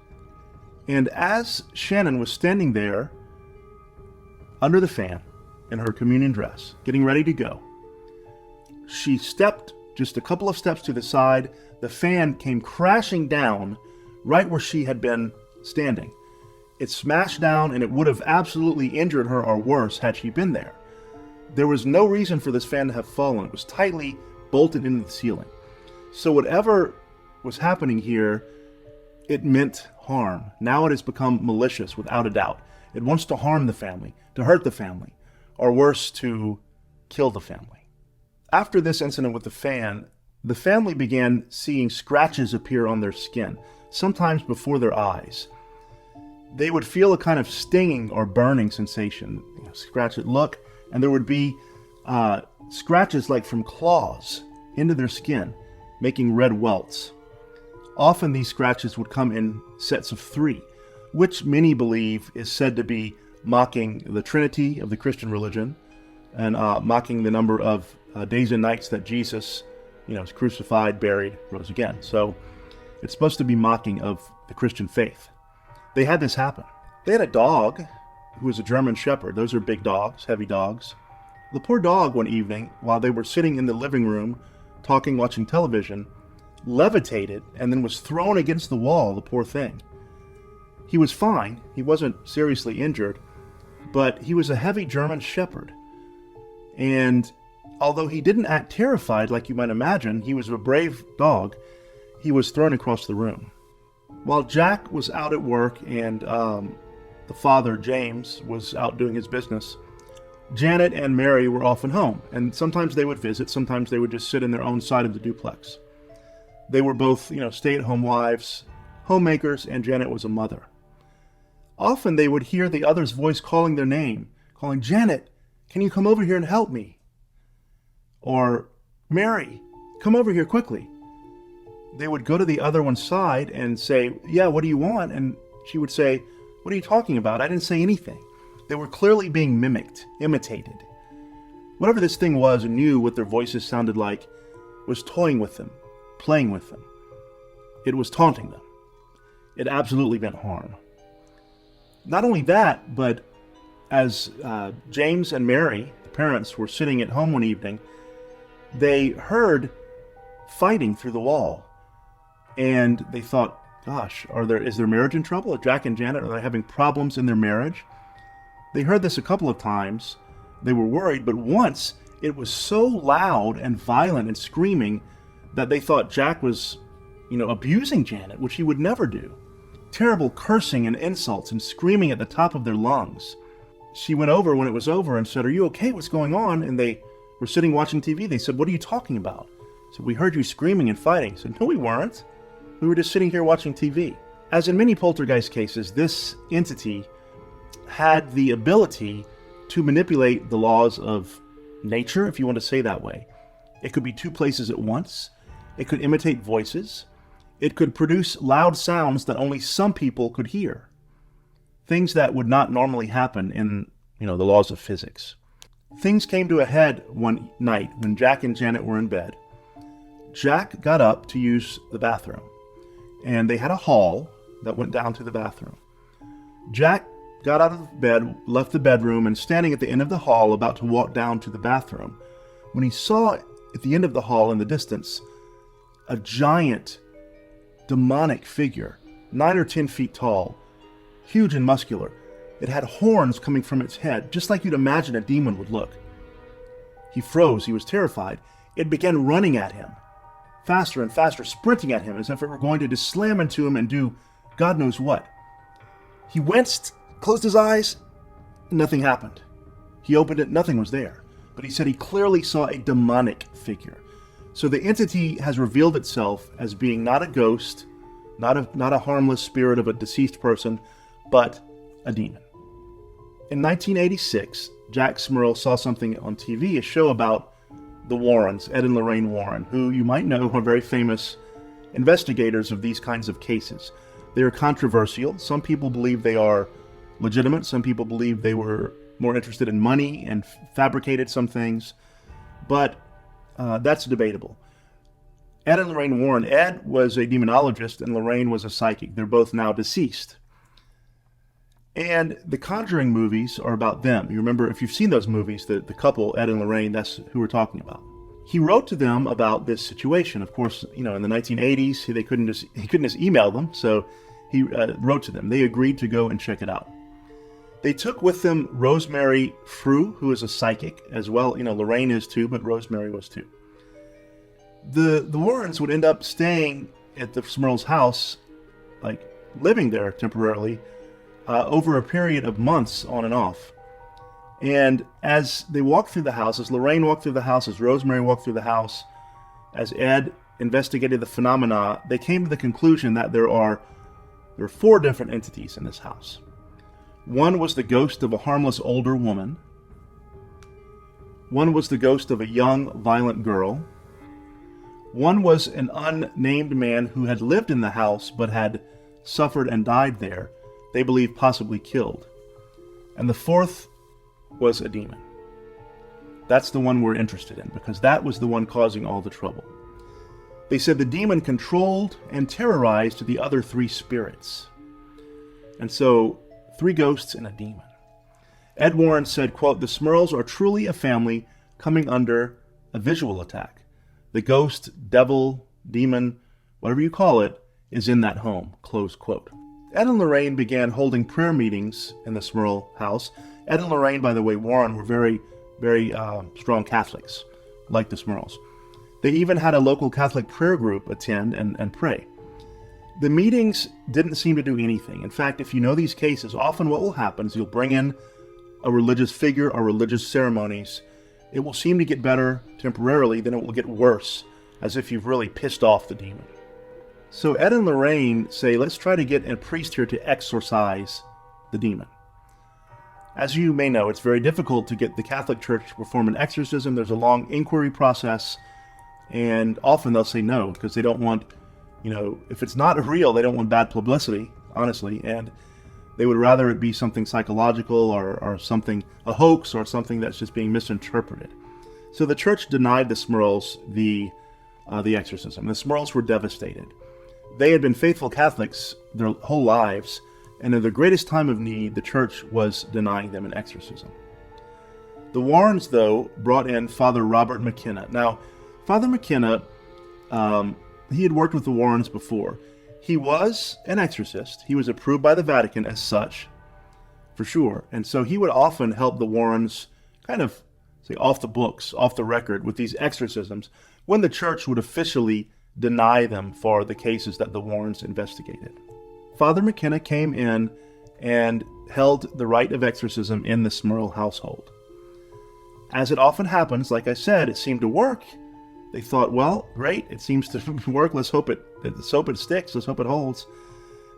And as Shannon was standing there under the fan in her communion dress, getting ready to go, she stepped just a couple of steps to the side. The fan came crashing down right where she had been standing. It smashed down, and it would have absolutely injured her or worse had she been there. There was no reason for this fan to have fallen. It was tightly bolted into the ceiling. So whatever was happening here, it meant harm. Now it has become malicious, without a doubt. It wants to harm the family, to hurt the family, or worse, to kill the family. After this incident with the family began seeing scratches appear on their skin, sometimes before their eyes. They would feel a kind of stinging or burning sensation. Scratch it, look, and there would be scratches like from claws into their skin, making red welts. Often these scratches would come in sets of 3, which many believe is said to be mocking the Trinity of the Christian religion and mocking the number of days and nights that Jesus, was crucified, buried, rose again. So it's supposed to be mocking of the Christian faith. They had this happen. They had a dog who was a German Shepherd. Those are big dogs, heavy dogs. The poor dog one evening, while they were sitting in the living room, talking, watching television, levitated and then was thrown against the wall, the poor thing. He was fine. He wasn't seriously injured, but he was a heavy German Shepherd. And although he didn't act terrified like you might imagine, he was a brave dog, he was thrown across the room. While Jack was out at work and the father, James, was out doing his business, Janet and Mary were often home, and sometimes they would visit, sometimes they would just sit in their own side of the duplex. They were both, stay-at-home wives, homemakers, and Janet was a mother. Often they would hear the other's voice calling their name, calling, "Janet, can you come over here and help me?" Or, "Mary, come over here quickly." They would go to the other one's side and say, "Yeah, what do you want?" And she would say, "What are you talking about? I didn't say anything." They were clearly being mimicked, imitated. Whatever this thing was and knew what their voices sounded like was toying with them, playing with them. It was taunting them. It absolutely meant harm. Not only that, but as James and Mary, the parents, were sitting at home one evening, they heard fighting through the wall. And they thought, gosh, is their marriage in trouble? Are Jack and Janet, are they having problems in their marriage? They heard this a couple of times. They were worried, but once it was so loud and violent and screaming that they thought Jack was, abusing Janet, which he would never do. Terrible cursing and insults and screaming at the top of their lungs. She went over when it was over and said, "Are you okay? What's going on?" And they were sitting watching TV. They said, "What are you talking about?" I said, "We heard you screaming and fighting." I said, "No, we weren't. We were just sitting here watching TV." As in many poltergeist cases, this entity had the ability to manipulate the laws of nature, if you want to say that way. It could be two places at once. It could imitate voices. It could produce loud sounds that only some people could hear. Things that would not normally happen in, the laws of physics. Things came to a head one night when Jack and Janet were in bed. Jack got up to use the bathroom, and they had a hall that went down to the bathroom. Jack got out of bed, left the bedroom, and standing at the end of the hall about to walk down to the bathroom, when he saw at the end of the hall in the distance a giant demonic figure, 9 or 10 feet tall, huge and muscular. It had horns coming from its head, just like you'd imagine a demon would look. He froze. He was terrified. It began running at him, faster and faster, sprinting at him as if it were going to just slam into him and do God knows what. He winced, closed his eyes, nothing happened. He opened it, nothing was there. But he said he clearly saw a demonic figure. So the entity has revealed itself as being not a ghost, not a harmless spirit of a deceased person, but a demon. In 1986, Jack Smurl saw something on TV, a show about the Warrens, Ed and Lorraine Warren, who you might know are very famous investigators of these kinds of cases. They are controversial. Some people believe they are legitimate. Some people believe they were more interested in money and fabricated some things. But that's debatable. Ed and Lorraine Warren. Ed was a demonologist and Lorraine was a psychic. They're both now deceased. And the Conjuring movies are about them. You remember, if you've seen those movies, the couple, Ed and Lorraine, that's who we're talking about. He wrote to them about this situation. Of course, in the 1980s, he couldn't just email them, so he wrote to them. They agreed to go and check it out. They took with them Rosemary Frew, who is a psychic as well. Lorraine is too, but Rosemary was too. The Warrens would end up staying at the Smurl's house, like living there temporarily, over a period of months on and off. And as they walked through the house, as Lorraine walked through the house, as Rosemary walked through the house, as Ed investigated the phenomena, they came to the conclusion that there are 4 different entities in this house. One was the ghost of a harmless older woman. One was the ghost of a young, violent girl. One was an unnamed man who had lived in the house but had suffered and died there, they believe possibly killed. And the 4th was a demon. That's the one we're interested in, because that was the one causing all the trouble. They said the demon controlled and terrorized the other 3 spirits. And so, 3 ghosts and a demon. Ed Warren said, quote, "The Smurls are truly a family coming under a visual attack. The ghost, devil, demon, whatever you call it, is in that home," close quote. Ed and Lorraine began holding prayer meetings in the Smurl house. Ed and Lorraine, by the way, Warren, were very, very strong Catholics, like the Smurls. They even had a local Catholic prayer group attend and pray. The meetings didn't seem to do anything. In fact, if you know these cases, often what will happen is you'll bring in a religious figure or religious ceremonies, it will seem to get better temporarily, then it will get worse, as if you've really pissed off the demon. So Ed and Lorraine say, let's try to get a priest here to exorcise the demon. As you may know, it's very difficult to get the Catholic Church to perform an exorcism. There's a long inquiry process, and often they'll say no, because they don't want, if it's not real, they don't want bad publicity, honestly, and they would rather it be something psychological or something, a hoax, or something that's just being misinterpreted. So the church denied the Smurls the exorcism. The Smurls were devastated. They had been faithful Catholics their whole lives, and in their greatest time of need, the church was denying them an exorcism. The Warrens, though, brought in Father Robert McKenna. Now, Father McKenna, he had worked with the Warrens before. He was an exorcist. He was approved by the Vatican as such, for sure. And so he would often help the Warrens kind of say off the books, off the record with these exorcisms, when the church would officially deny them for the cases that the Warrens investigated. Father McKenna came in and held the rite of exorcism in the Smurl household. As it often happens, like I said, it seemed to work. They thought, well, great, it seems to work, let's hope it sticks, let's hope it holds.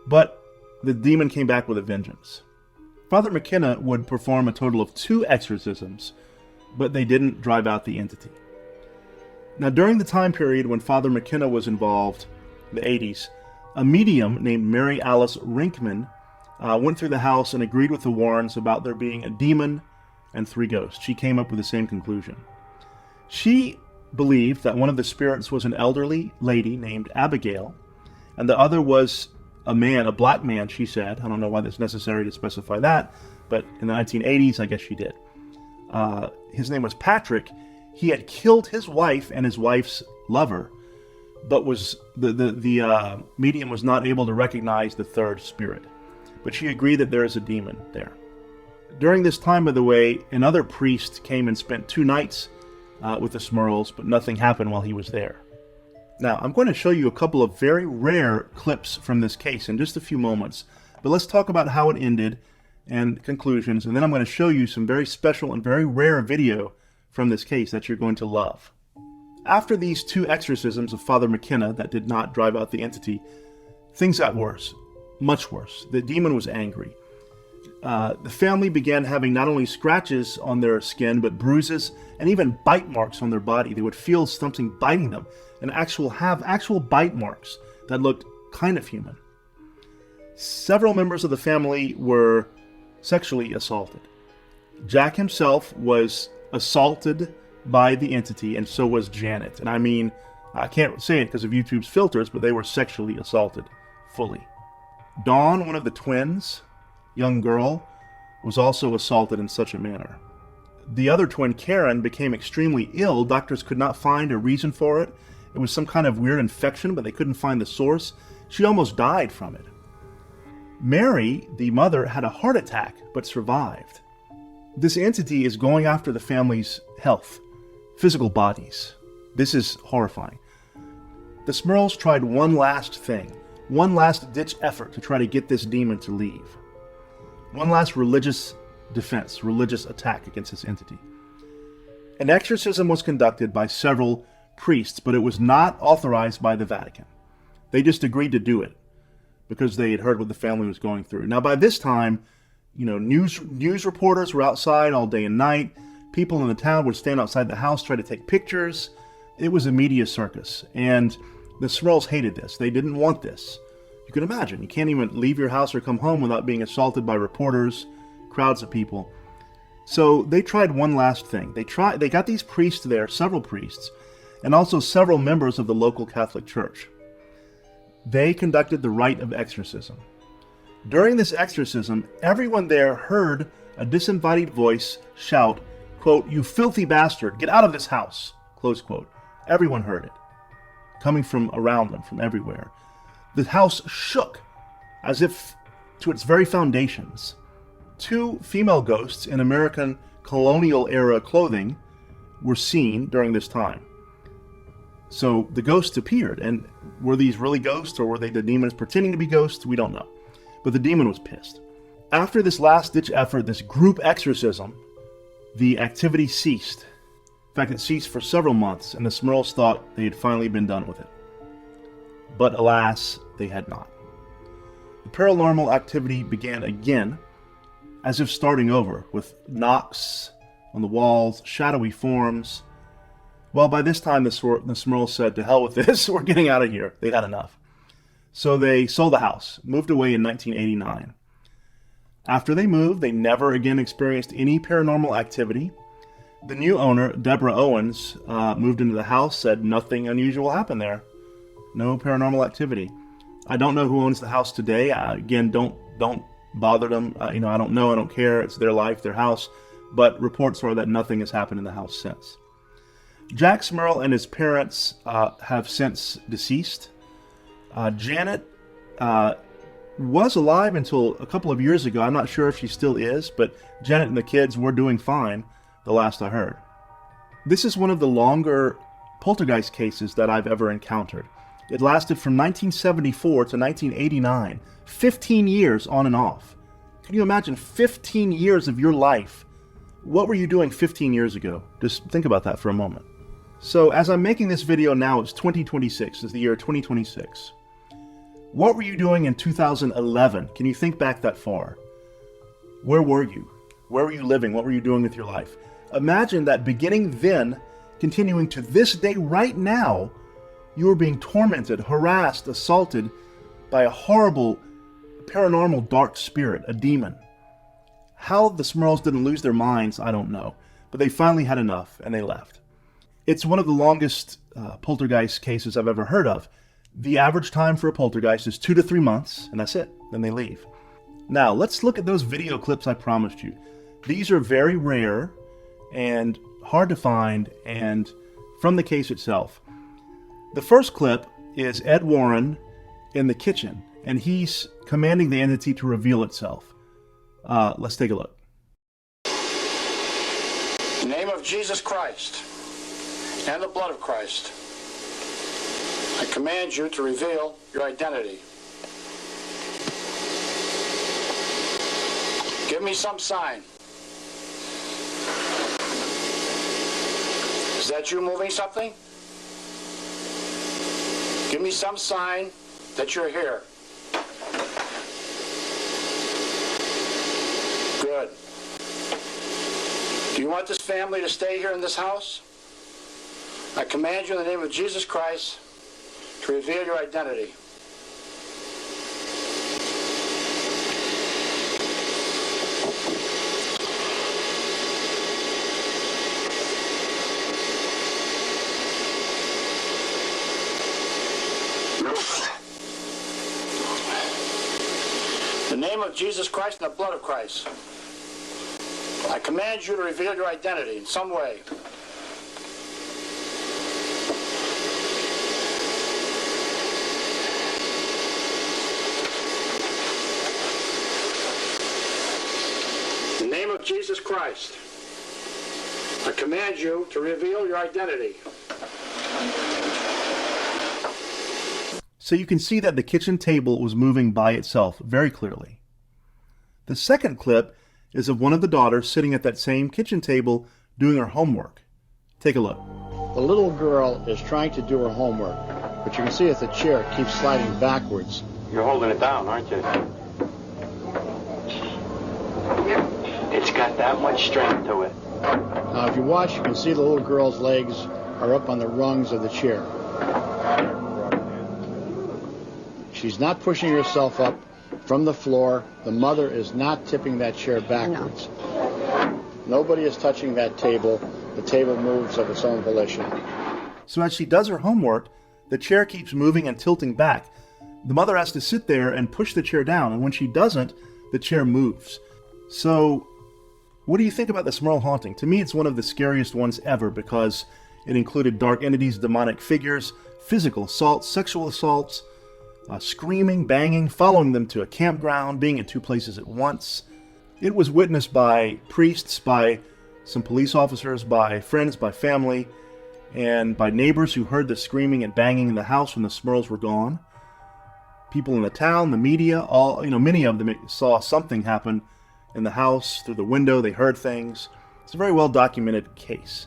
But the demon came back with a vengeance. Father McKenna would perform a total of 2 exorcisms, but they didn't drive out the entity. Now, during the time period when Father McKenna was involved, the 80s, a medium named Mary Alice Rinkman went through the house and agreed with the Warrens about there being a demon and 3 ghosts. She came up with the same conclusion. She believed that one of the spirits was an elderly lady named Abigail, and the other was a man, a black man, she said. I don't know why that's necessary to specify that, but in the 1980s, I guess she did. His name was Patrick. He had killed his wife and his wife's lover, but was the medium was not able to recognize the third spirit. But she agreed that there is a demon there. During this time, by the way, another priest came and spent 2 nights with the Smurls, but nothing happened while he was there. Now, I'm going to show you a couple of very rare clips from this case in just a few moments, but let's talk about how it ended and conclusions, and then I'm going to show you some very special and very rare video from this case that you're going to love. After these 2 exorcisms of Father McKenna that did not drive out the entity, things got worse, much worse. The demon was angry. The family began having not only scratches on their skin, but bruises and even bite marks on their body. They would feel something biting them and have actual bite marks that looked kind of human. Several members of the family were sexually assaulted. Jack himself was assaulted by the entity, and so was Janet. And I mean, I can't say it because of YouTube's filters, but they were sexually assaulted fully. Dawn, one of the twins, young girl, was also assaulted in such a manner. The other twin, Karen, became extremely ill. Doctors could not find a reason for it. It was some kind of weird infection, but they couldn't find the source. She almost died from it. Mary, the mother, had a heart attack, but survived. This entity is going after the family's health, physical bodies. This is horrifying. The Smurls tried one last thing, one last ditch effort to try to get this demon to leave. One last religious defense, religious attack against this entity. An exorcism was conducted by several priests, but it was not authorized by the Vatican. They just agreed to do it because they had heard what the family was going through. Now, by this time, news reporters were outside all day and night. People in the town would stand outside the house, try to take pictures. It was a media circus, and the Smurls hated this. They didn't want this. You can imagine, you can't even leave your house or come home without being assaulted by reporters, crowds of people. So they tried one last thing. They got these priests there, several priests, and also several members of the local Catholic Church. They conducted the rite of exorcism. During this exorcism, everyone there heard a disinvited voice shout, quote, "You filthy bastard, get out of this house," close quote. Everyone heard it, coming from around them, from everywhere. The house shook as if to its very foundations. 2 female ghosts in American colonial-era clothing were seen during this time. So the ghosts appeared, and were these really ghosts, or were they the demons pretending to be ghosts? We don't know. But the demon was pissed. After this last-ditch effort, this group exorcism, the activity ceased. In fact, it ceased for several months, and the Smurls thought they had finally been done with it. But alas, they had not. The paranormal activity began again, as if starting over, with knocks on the walls, shadowy forms. Well, by this time, the Smurls said, to hell with this, we're getting out of here. They'd had enough. So they sold the house, moved away in 1989. After they moved, they never again experienced any paranormal activity. The new owner, Deborah Owens, moved into the house, said nothing unusual happened there. No paranormal activity. I don't know who owns the house today. Again, don't bother them. I don't know. I don't care. It's their life, their house. But reports are that nothing has happened in the house since. Jack Smurl and his parents have since deceased. Janet was alive until a couple of years ago. I'm not sure if she still is, but Janet and the kids were doing fine, the last I heard. This is one of the longer poltergeist cases that I've ever encountered. It lasted from 1974 to 1989, 15 years on and off. Can you imagine 15 years of your life? What were you doing 15 years ago? Just think about that for a moment. So as I'm making this video now, it's 2026, it's the year 2026. What were you doing in 2011? Can you think back that far? Where were you? Where were you living? What were you doing with your life? Imagine that beginning then, continuing to this day right now, you were being tormented, harassed, assaulted by a horrible, paranormal dark spirit, a demon. How the Smurls didn't lose their minds, I don't know. But they finally had enough, and they left. It's one of the longest poltergeist cases I've ever heard of. The average time for a poltergeist is 2 to 3 months, and that's it. Then they leave. Now, let's look at those video clips I promised you. These are very rare and hard to find, and from the case itself. The first clip is Ed Warren in the kitchen, and he's commanding the entity to reveal itself. Let's take a look. In the name of Jesus Christ and the blood of Christ, I command you to reveal your identity. Give me some sign. Is that you moving something? Give me some sign that you're here. Good. Do you want this family to stay here in this house? I command you in the name of Jesus Christ to reveal your identity. In the name of Jesus Christ and the blood of Christ, I command you to reveal your identity in some way. In the name of Jesus Christ, I command you to reveal your identity. So you can see that the kitchen table was moving by itself very clearly. The second clip is of one of the daughters sitting at that same kitchen table doing her homework. Take a look. The little girl is trying to do her homework, but you can see that the chair keeps sliding backwards. You're holding it down, aren't you? It's got that much strength to it. Now, if you watch, you can see the little girl's legs are up on the rungs of the chair. She's not pushing herself up from the floor. The mother is not tipping that chair backwards. No. Nobody is touching that table. The table moves of its own volition. So as she does her homework, the chair keeps moving and tilting back. The mother has to sit there and push the chair down, and when she doesn't, the chair moves. So, what do you think about the Smurl haunting? To me, it's one of the scariest ones ever because it included dark entities, demonic figures, physical assaults, sexual assaults, screaming, banging, following them to a campground, being in 2 places at once. It was witnessed by priests, by some police officers, by friends, by family, and by neighbors who heard the screaming and banging in the house when the Smurls were gone. People in the town, the media, many of them saw something happen in the house, through the window, they heard things. It's a very well documented case.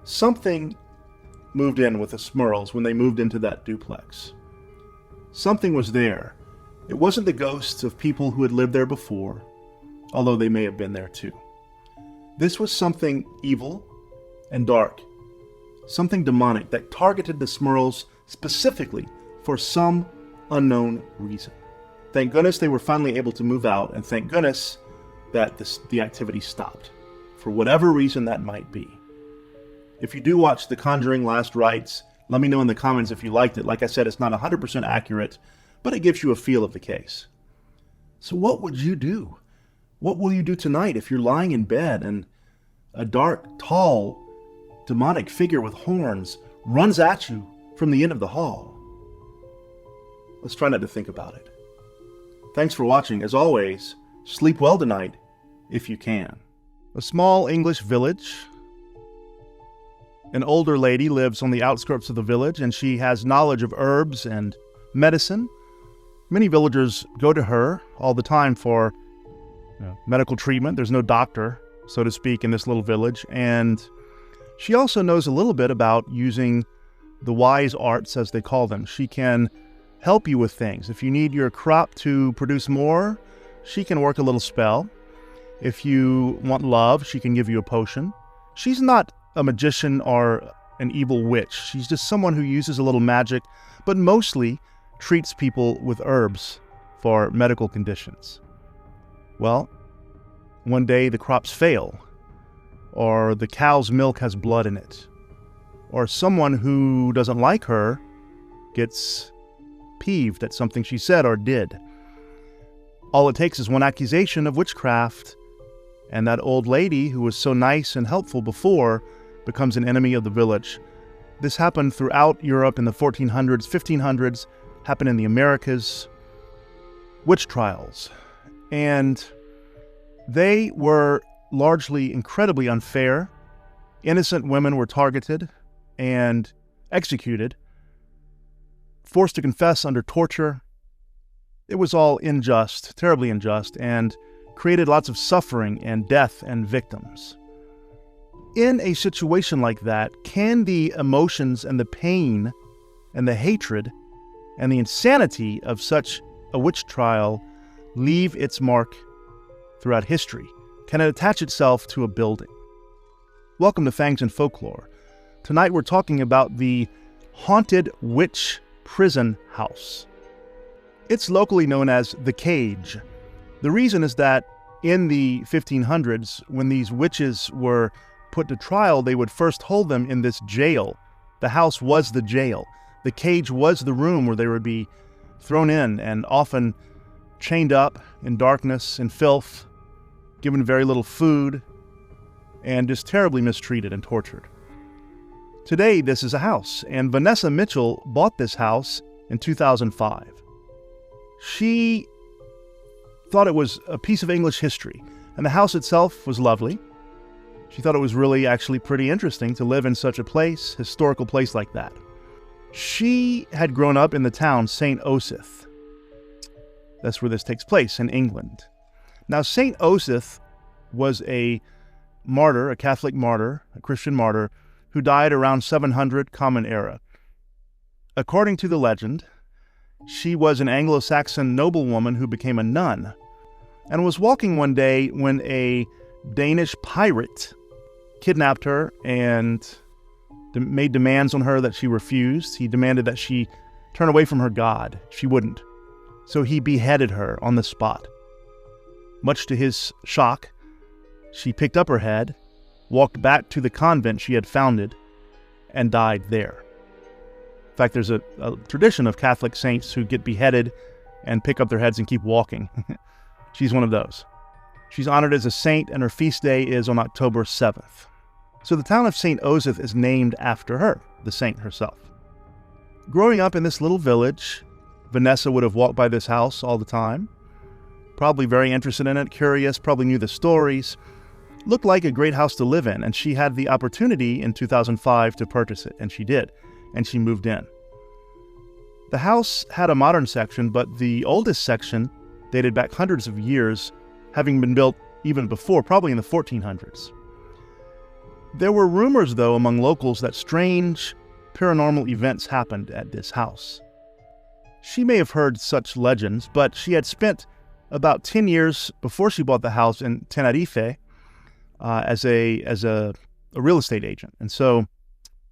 Something moved in with the Smurls when they moved into that duplex. Something was there. It wasn't the ghosts of people who had lived there before, although they may have been there too. This was something evil and dark, something demonic that targeted the Smurls specifically for some unknown reason. Thank goodness they were finally able to move out, and thank goodness that the activity stopped, for whatever reason that might be. If you do watch The Conjuring Last Rites, let me know in the comments if you liked it. Like I said, it's not 100% accurate, but it gives you a feel of the case. So what would you do? What will you do tonight if you're lying in bed and a dark, tall, demonic figure with horns runs at you from the end of the hall? Let's try not to think about it. Thanks for watching. As always, sleep well tonight if you can. A small English village. An older lady lives on the outskirts of the village, and she has knowledge of herbs and medicine. Many villagers go to her all the time for medical treatment. There's no doctor, so to speak, in this little village. And she also knows a little bit about using the wise arts, as they call them. She can help you with things. If you need your crop to produce more, she can work a little spell. If you want love, she can give you a potion. She's not a magician or an evil witch. She's just someone who uses a little magic, but mostly treats people with herbs for medical conditions. Well, one day the crops fail, or the cow's milk has blood in it, or someone who doesn't like her gets peeved at something she said or did. All it takes is one accusation of witchcraft, and that old lady who was so nice and helpful before becomes an enemy of the village. This happened throughout Europe in the 1400s, 1500s, happened in the Americas. Witch trials. And they were largely incredibly unfair. Innocent women were targeted and executed, forced to confess under torture. It was all unjust, terribly unjust, and created lots of suffering and death and victims. In a situation like that, can the emotions and the pain and the hatred and the insanity of such a witch trial leave its mark throughout history? Can it attach itself to a building? Welcome to Fangs and Folklore. Tonight we're talking about the haunted witch prison house. It's locally known as the Cage. The reason is that in the 1500s, when these witches were put to trial, they would first hold them in this jail. The house was the jail. The cage was the room where they would be thrown in and often chained up in darkness and filth, given very little food, and just terribly mistreated and tortured. Today, this is a house, and Vanessa Mitchell bought this house in 2005. She thought it was a piece of English history, and the house itself was lovely. She thought it was really actually pretty interesting to live in such a place, historical place like that. She had grown up in the town St. Osyth. That's where this takes place, in England. Now, St. Osyth was a martyr, a Catholic martyr, a Christian martyr, who died around 700 Common Era. According to the legend, she was an Anglo-Saxon noblewoman who became a nun and was walking one day when a Danish pirate kidnapped her and made demands on her that she refused. He demanded that she turn away from her God. She wouldn't. So he beheaded her on the spot. Much to his shock, she picked up her head, walked back to the convent she had founded, and died there. In fact, there's a tradition of Catholic saints who get beheaded and pick up their heads and keep walking. She's one of those. She's honored as a saint, and her feast day is on October 7th. So the town of St. Osyth is named after her, the saint herself. Growing up in this little village, Vanessa would have walked by this house all the time. Probably very interested in it, curious, probably knew the stories. Looked like a great house to live in, and she had the opportunity in 2005 to purchase it, and she did, and she moved in. The house had a modern section, but the oldest section dated back hundreds of years, having been built even before, probably in the 1400s. There were rumors, though, among locals that strange paranormal events happened at this house. She may have heard such legends, but she had spent about 10 years before she bought the house in Tenerife as a real estate agent. And so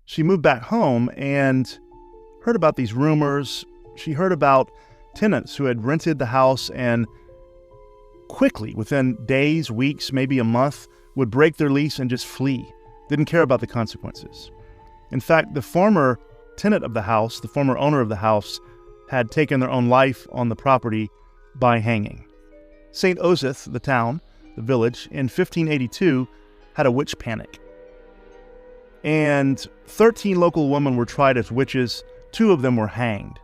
she moved back home and heard about these rumors. She heard about tenants who had rented the house and quickly, within days, weeks, maybe a month, would break their lease and just flee. Didn't care about the consequences. In fact, the former tenant of the house, the former owner of the house, had taken their own life on the property by hanging. St. Osyth, the town, the village, in 1582 had a witch panic. And 13 local women were tried as witches. 2 of them were hanged.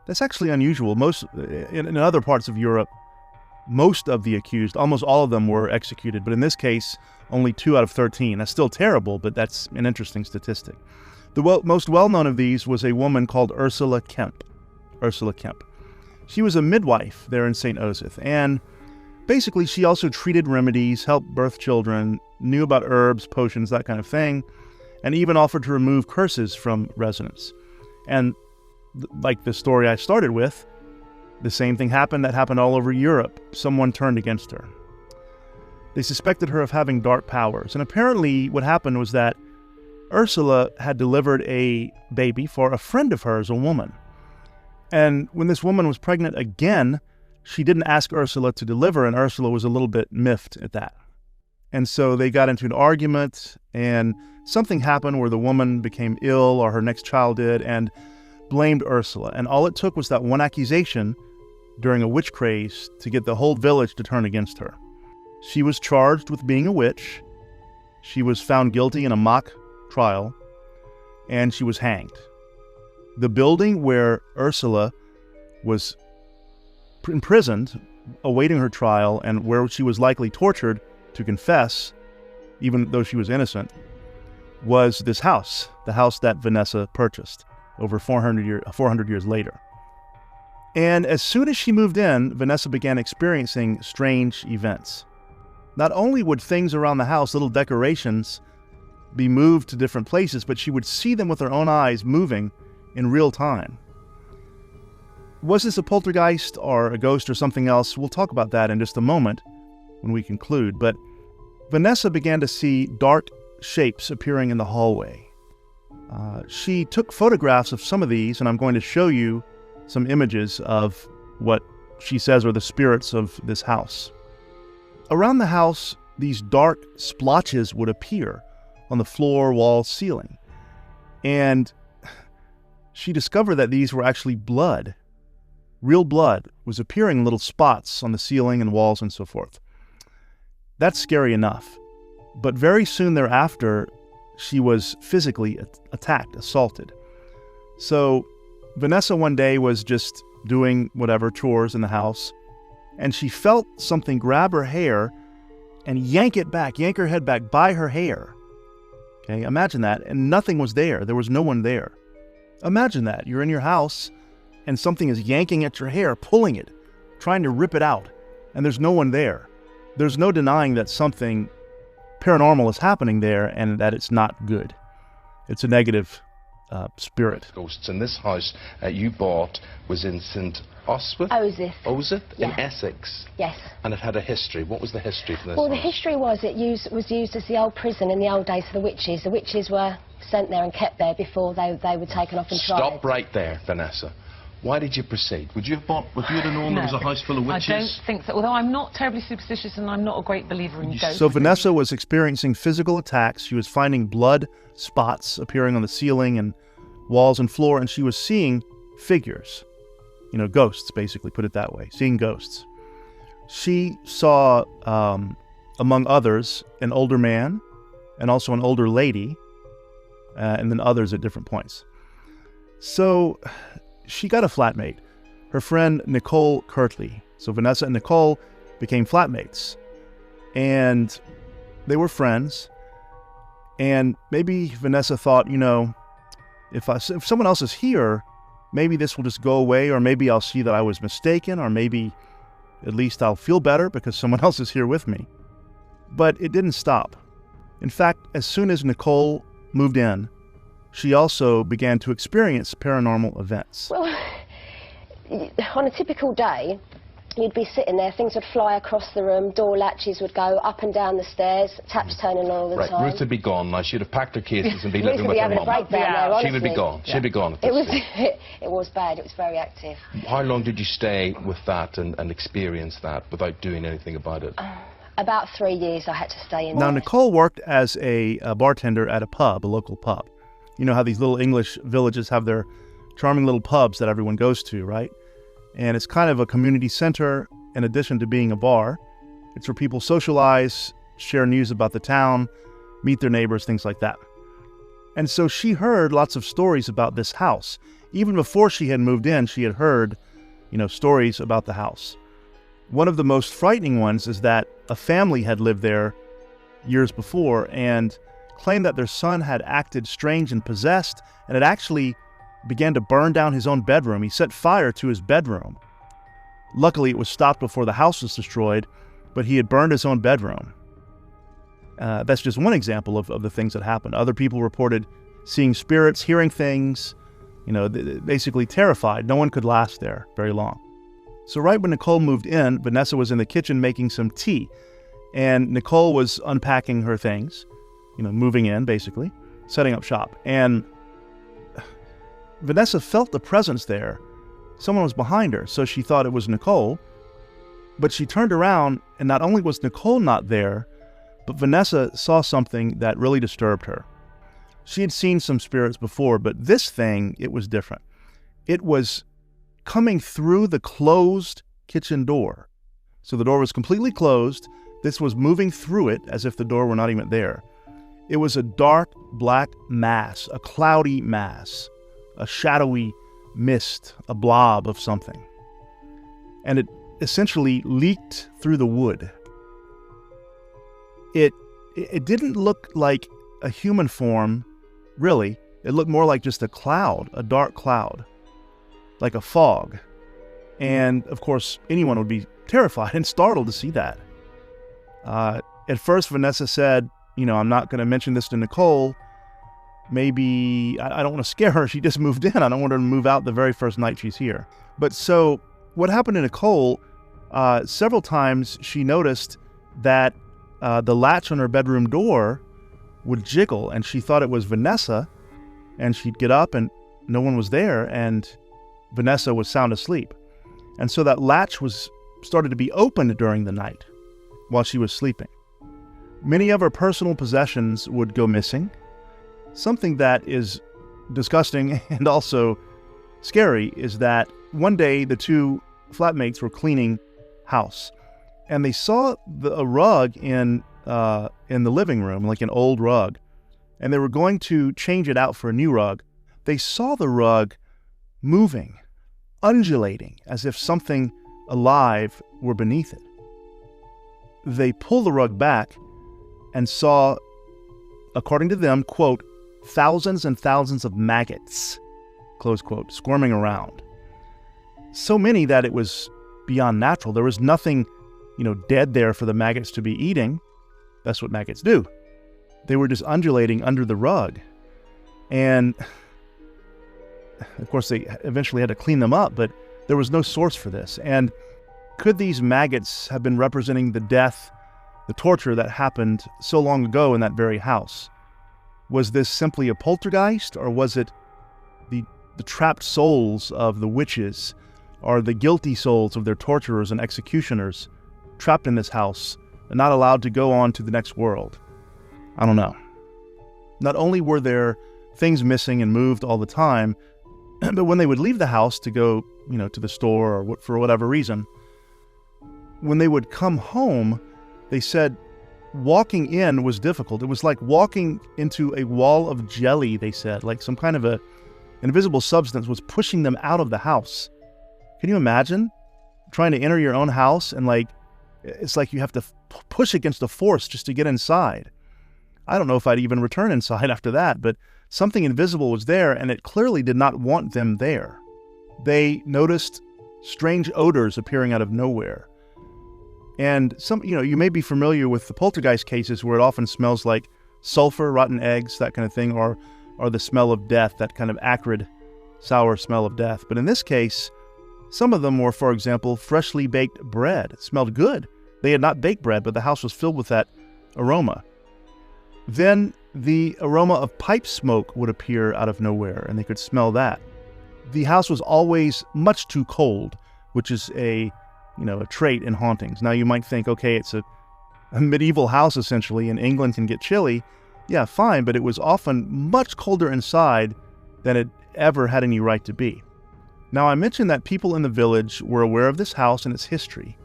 That's actually unusual. In other parts of Europe, most of the accused, almost all of them, were executed. But in this case, only 2 out of 13. That's still terrible, but that's an interesting statistic. The most well-known of these was a woman called Ursula Kemp. Ursula Kemp. She was a midwife there in St. Osyth, and basically she also treated remedies, helped birth children, knew about herbs, potions, that kind of thing, and even offered to remove curses from residents. And like the story I started with, the same thing happened that happened all over Europe. Someone turned against her. They suspected her of having dark powers, and apparently what happened was that Ursula had delivered a baby for a friend of hers, a woman. And when this woman was pregnant again, she didn't ask Ursula to deliver, and Ursula was a little bit miffed at that. And so they got into an argument, and something happened where the woman became ill, or her next child did, and blamed Ursula. And all it took was that one accusation during a witch craze to get the whole village to turn against her. She was charged with being a witch. She was found guilty in a mock trial, and she was hanged. The building where Ursula was imprisoned, awaiting her trial, and where she was likely tortured to confess, even though she was innocent, was this house, the house that Vanessa purchased over 400 years later. And as soon as she moved in, Vanessa began experiencing strange events. Not only would things around the house, little decorations, be moved to different places, but she would see them with her own eyes moving in real time. Was this a poltergeist or a ghost or something else? We'll talk about that in just a moment when we conclude. But Vanessa began to see dark shapes appearing in the hallway. She took photographs of some of these, and I'm going to show you some images of what she says are the spirits of this house. Around the house, these dark splotches would appear on the floor, wall, ceiling. And she discovered that these were actually blood. Real blood was appearing in little spots on the ceiling and walls and so forth. That's scary enough. But very soon thereafter, she was physically attacked, assaulted. So Vanessa one day was just doing whatever, chores in the house, and she felt something grab her hair and yank her head back by her hair. Okay, imagine that. And nothing was there. There was no one there. Imagine that. You're in your house and something is yanking at your hair, pulling it, trying to rip it out, and there's no one there. There's no denying that something paranormal is happening there and that it's not good. It's a negative spirit. Ghosts. And this house you bought was in St. Osyth? Osyth in Essex? Yes. And it had a history. What was the history for this Well, house? the history was it was used as the old prison in the old days for the witches. The witches were sent there and kept there before they were taken off and tried. Stop right there, Vanessa. Why did you proceed? Would you have known there was a house full of witches? I don't think so, although I'm not terribly superstitious and I'm not a great believer in ghosts. So Vanessa was experiencing physical attacks. She was finding blood spots appearing on the ceiling and walls and floor, and she was seeing figures. Ghosts, basically, put it that way, seeing ghosts. She saw, among others, an older man and also an older lady, and then others at different points. So she got a flatmate, her friend Nicole Kirtley. So Vanessa and Nicole became flatmates, and they were friends. And maybe Vanessa thought, if someone else is here, maybe this will just go away, or maybe I'll see that I was mistaken, or maybe at least I'll feel better because someone else is here with me. But it didn't stop. In fact, as soon as Nicole moved in, she also began to experience paranormal events. Well, on a typical day, you'd be sitting there, things would fly across the room, door latches would go up and down the stairs, taps turning all the Right, time. Ruth would be gone. Now, she'd have packed her cases and be Ruth living would with be her having a mum. breakdown there, honestly. She would be gone. She'd be gone at this stage. It was bad, it was very active. How long did you stay with that and experience that without doing anything about it? About 3 years I had to stay in Now, there. Nicole worked as a bartender at a pub, a local pub. You know how these little English villages have their charming little pubs that everyone goes to, right? And it's kind of a community center in addition to being a bar. It's where people socialize, share news about the town, meet their neighbors, things like that. And so she heard lots of stories about this house. Even before she had moved in, she had heard, stories about the house. One of the most frightening ones is that a family had lived there years before and claimed that their son had acted strange and possessed, and had actually began to burn down his own bedroom. He set fire to his bedroom. Luckily, it was stopped before the house was destroyed, but he had burned his own bedroom. That's just one example of the things that happened. Other people reported seeing spirits, hearing things, basically terrified. No one could last there very long. So right when Nicole moved in, Vanessa was in the kitchen making some tea, and Nicole was unpacking her things, moving in, basically, setting up shop. And Vanessa felt the presence there. Someone was behind her, so she thought it was Nicole. But she turned around, and not only was Nicole not there, but Vanessa saw something that really disturbed her. She had seen some spirits before, but this thing, it was different. It was coming through the closed kitchen door. So the door was completely closed. This was moving through it as if the door were not even there. It was a dark black mass, a cloudy mass, a shadowy mist, a blob of something. And it essentially leaked through the wood. It didn't look like a human form, really. It looked more like just a cloud, a dark cloud, like a fog. And, of course, anyone would be terrified and startled to see that. At first, Vanessa said, I'm not going to mention this to Nicole. Maybe I don't want to scare her. She just moved in. I don't want her to move out the very first night she's here. But so what happened to Nicole, several times she noticed that the latch on her bedroom door would jiggle, and she thought it was Vanessa, and she'd get up and no one was there, and Vanessa was sound asleep. And so that latch started to be opened during the night while she was sleeping. Many of her personal possessions would go missing. Something that is disgusting and also scary is that one day the two flatmates were cleaning house, and they saw a rug in the living room, like an old rug, and they were going to change it out for a new rug. They saw the rug moving, undulating, as if something alive were beneath it. They pulled the rug back and saw, according to them, quote, thousands and thousands of maggots, close quote, squirming around. So many that it was beyond natural. There was nothing, dead there for the maggots to be eating. That's what maggots do. They were just undulating under the rug. And, of course, they eventually had to clean them up, but there was no source for this. And could these maggots have been representing the death, the torture that happened so long ago in that very house? Was this simply a poltergeist, or was it the trapped souls of the witches, or the guilty souls of their torturers and executioners trapped in this house and not allowed to go on to the next world? I don't know. Not only were there things missing and moved all the time, but when they would leave the house to go, to the store or for whatever reason, when they would come home, they said walking in was difficult. It was like walking into a wall of jelly, they said, like some kind of an invisible substance was pushing them out of the house. Can you imagine trying to enter your own house and it's like you have to push against a force just to get inside? I don't know if I'd even return inside after that, but something invisible was there, and it clearly did not want them there. they noticed strange odors appearing out of nowhere. And you may be familiar with the poltergeist cases where it often smells like sulfur, rotten eggs, that kind of thing, or the smell of death, that kind of acrid, sour smell of death. But in this case, some of them were, for example, freshly baked bread. It smelled good. They had not baked bread, but the house was filled with that aroma. Then the aroma of pipe smoke would appear out of nowhere, and they could smell that. The house was always much too cold, which is a trait in hauntings. Now you might think, okay, it's a medieval house essentially, and England can get chilly. Yeah, fine, but it was often much colder inside than it ever had any right to be. Now, I mentioned that people in the village were aware of this house and its history.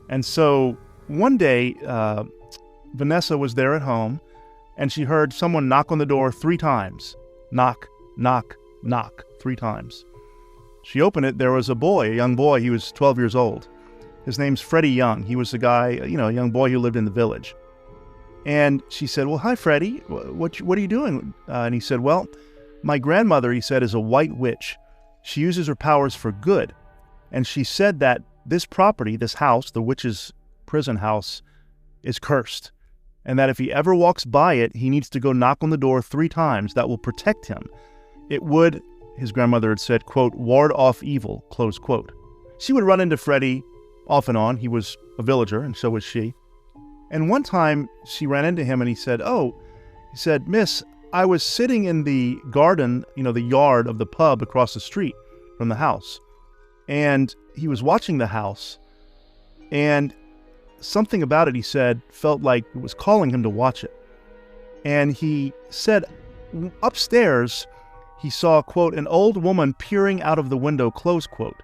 And so one day, Vanessa was there at home, and she heard someone knock on the door 3 times. Knock, knock, knock, 3 times. She opened it. There was a young boy. He was 12 years old. His name's Freddie Young. He was a guy, a young boy who lived in the village. And she said, well, hi, Freddie. What are you doing? And he said, well, my grandmother, he said, is a white witch. She uses her powers for good. And she said that this property, this house, the witch's prison house, is cursed. And that if he ever walks by it, he needs to go knock on the door 3 times. That will protect him. It would, his grandmother had said, quote, ward off evil, close quote. She would run into Freddie off and on. He was a villager, and so was she. And one time she ran into him and he said, Miss, I was sitting in the garden, the yard of the pub across the street from the house. And he was watching the house, and something about it, he said, felt like it was calling him to watch it. And he said upstairs, he saw, quote, an old woman peering out of the window, close quote.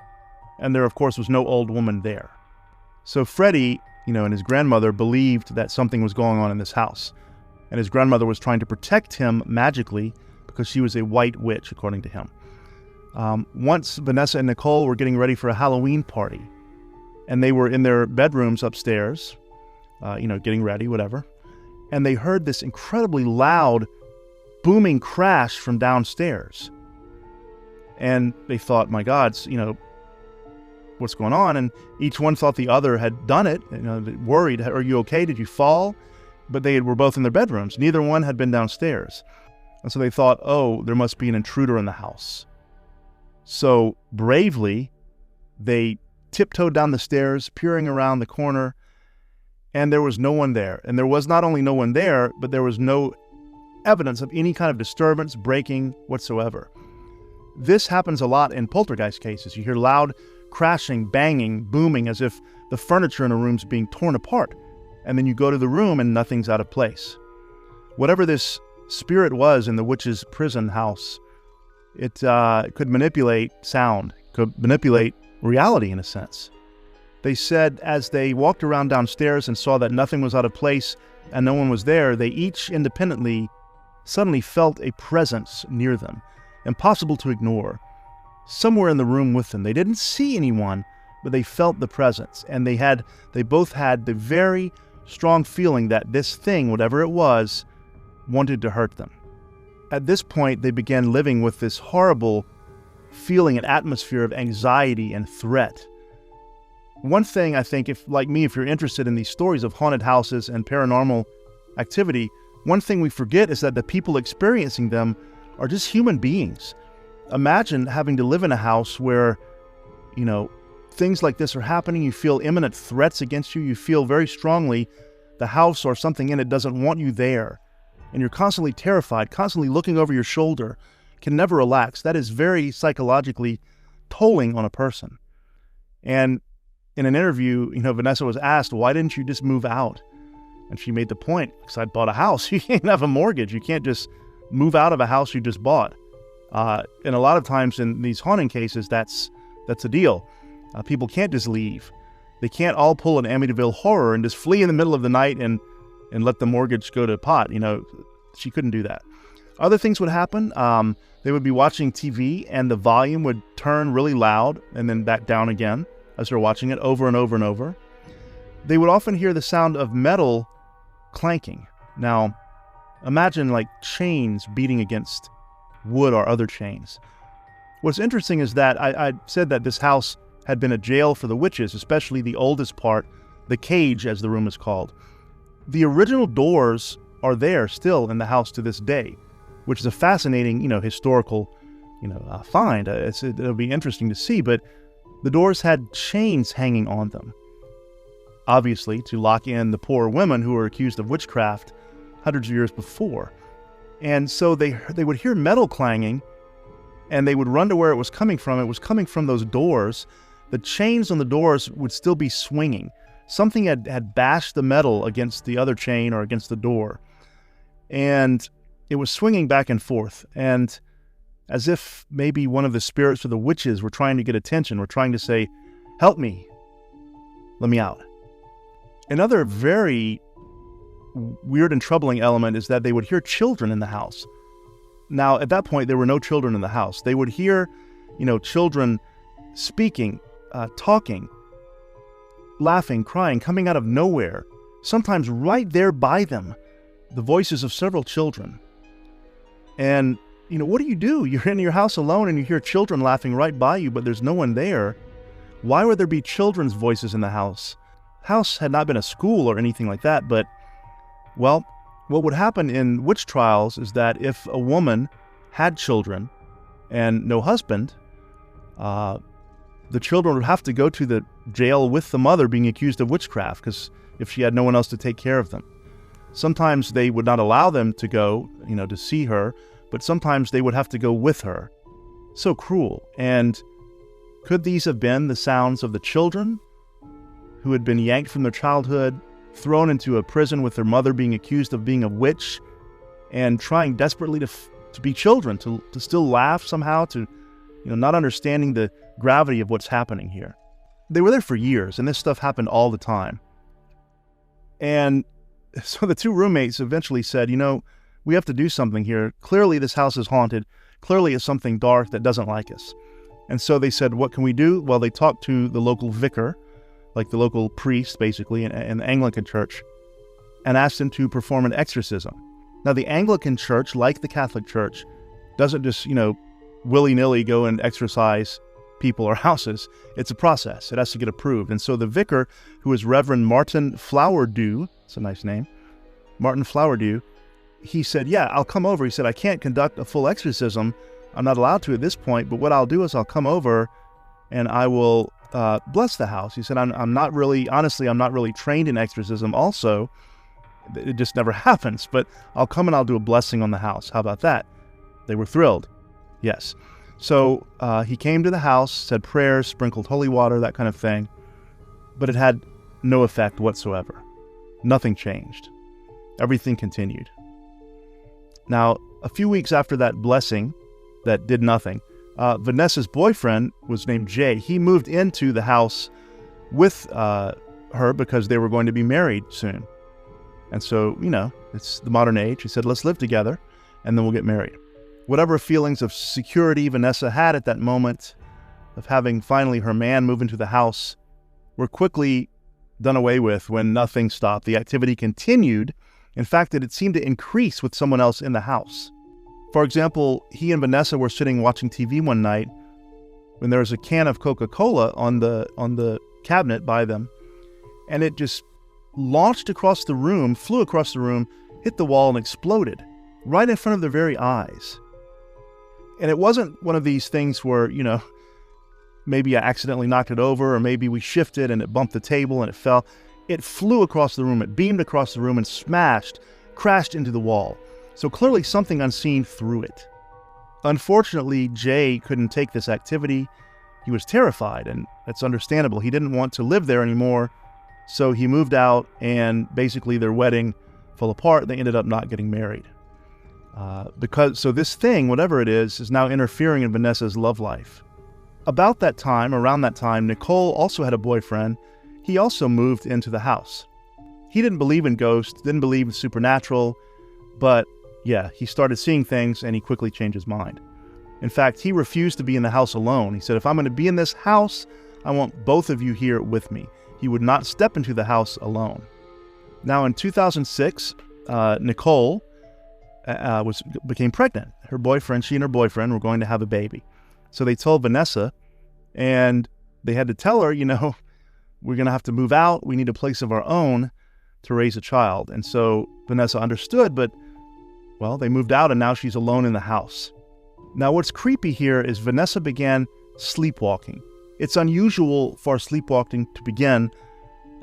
And there, of course, was no old woman there. So Freddie, and his grandmother believed that something was going on in this house. And his grandmother was trying to protect him magically because she was a white witch, according to him. Once Vanessa and Nicole were getting ready for a Halloween party, and they were in their bedrooms upstairs, getting ready, whatever, and they heard this incredibly loud, booming crash from downstairs. And they thought, my God, what's going on? And each one thought the other had done it, worried, are you okay? Did you fall? But they were both in their bedrooms. Neither one had been downstairs. And so they thought, oh, there must be an intruder in the house. So bravely, they tiptoed down the stairs, peering around the corner, and there was no one there. And there was not only no one there, but there was no evidence of any kind of disturbance, breaking whatsoever. This happens a lot in poltergeist cases. You hear loud crashing, banging, booming, as if the furniture in a room's being torn apart. And then you go to the room and nothing's out of place. Whatever this spirit was in the witch's prison house, it could manipulate sound, could manipulate reality in a sense. They said as they walked around downstairs and saw that nothing was out of place and no one was there, they each independently suddenly felt a presence near them, impossible to ignore, somewhere in the room with them. They didn't see anyone, but they felt the presence, and they both had the very strong feeling that this thing, whatever it was, wanted to hurt them. At this point, they began living with this horrible feeling and atmosphere of anxiety and threat. One thing I think, if you're interested in these stories of haunted houses and paranormal activity, one thing we forget is that the people experiencing them are just human beings. Imagine having to live in a house where, things like this are happening. You feel imminent threats against you. You feel very strongly the house or something in it doesn't want you there. And you're constantly terrified, constantly looking over your shoulder, can never relax. That is very psychologically tolling on a person. And in an interview, Vanessa was asked, why didn't you just move out? And she made the point, because I bought a house. You can't have a mortgage. You can't just move out of a house you just bought. And a lot of times in these haunting cases, that's a deal. People can't just leave. They can't all pull an Amityville Horror and just flee in the middle of the night and let the mortgage go to pot. She couldn't do that. Other things would happen. They would be watching TV and the volume would turn really loud and then back down again as they're watching it over and over and over. They would often hear the sound of metal clanking. Now, imagine like chains beating against wood or other chains. What's interesting is that I said that this house had been a jail for the witches, especially the oldest part, the cage, as the room is called. The original doors are there still in the house to this day, which is a fascinating, historical, find. It'll be interesting to see, but the doors had chains hanging on them, obviously to lock in the poor women who were accused of witchcraft hundreds of years before. And so they would hear metal clanging, and they would run to where it was coming from. It was coming from those doors. The chains on the doors would still be swinging. Something had bashed the metal against the other chain or against the door. And it was swinging back and forth. And as if maybe one of the spirits or the witches were trying to get attention, were trying to say, help me, let me out. Another very weird and troubling element is that they would hear children in the house. Now, at that point, there were no children in the house. They would hear, children speaking, talking, laughing, crying, coming out of nowhere, sometimes right there by them, the voices of several children. And, what do? You're in your house alone and you hear children laughing right by you, but there's no one there. Why would there be children's voices in the house? House had not been a school or anything like that, but, well, what would happen in witch trials is that if a woman had children and no husband, the children would have to go to the jail with the mother being accused of witchcraft, because if she had no one else to take care of them. Sometimes they would not allow them to go, to see her, but sometimes they would have to go with her. So cruel. And could these have been the sounds of the children who had been yanked from their childhood, thrown into a prison with their mother being accused of being a witch, and trying desperately to be children, to still laugh somehow, to not understanding the gravity of what's happening here? They were there for years, and this stuff happened all the time. And so the two roommates eventually said, we have to do something here. Clearly this house is haunted. Clearly it's something dark that doesn't like us. And so they said, what can we do? Well, they talked to the local vicar, like the local priest, basically, in the Anglican church, and asked him to perform an exorcism. Now, the Anglican church, like the Catholic church, doesn't just, willy-nilly go and exorcise people or houses. It's a process. It has to get approved. And so the vicar, who is Reverend Martin Flowerdew, it's a nice name, Martin Flowerdew, he said, yeah, I'll come over. He said, I can't conduct a full exorcism. I'm not allowed to at this point, but what I'll do is I'll come over and I will bless the house. He said, I'm not really trained in exorcism also. It just never happens, but I'll come and I'll do a blessing on the house. How about that? They were thrilled. Yes. So he came to the house, said prayers, sprinkled holy water, that kind of thing, but it had no effect whatsoever. Nothing changed. Everything continued. Now, a few weeks after that blessing that did nothing, Vanessa's boyfriend was named Jay. He moved into the house with her because they were going to be married soon. And so, it's the modern age. He said, let's live together and then we'll get married. Whatever feelings of security Vanessa had at that moment of having finally her man move into the house were quickly done away with when nothing stopped. The activity continued. In fact, it seemed to increase with someone else in the house. For example, he and Vanessa were sitting watching TV one night when there was a can of Coca-Cola on the cabinet by them, and it just launched across the room, flew across the room, hit the wall, and exploded right in front of their very eyes. And it wasn't one of these things where, maybe I accidentally knocked it over, or maybe we shifted and it bumped the table and it fell. It flew across the room, it beamed across the room and crashed into the wall. So clearly something unseen threw it. Unfortunately, Jay couldn't take this activity. He was terrified, and that's understandable. He didn't want to live there anymore, so he moved out, and basically their wedding fell apart. They ended up not getting married. So this thing, whatever it is now interfering in Vanessa's love life. Around that time, Nicole also had a boyfriend. He also moved into the house. He didn't believe in ghosts, didn't believe in supernatural, but yeah, he started seeing things and he quickly changed his mind. In fact, he refused to be in the house alone. He said, if I'm going to be in this house, I want both of you here with me. He would not step into the house alone. Now in 2006, Nicole became pregnant. She and her boyfriend were going to have a baby. So they told Vanessa, and they had to tell her, we're going to have to move out. We need a place of our own to raise a child. And so Vanessa understood, but, well, they moved out, and now she's alone in the house. Now, what's creepy here is Vanessa began sleepwalking. It's unusual for sleepwalking to begin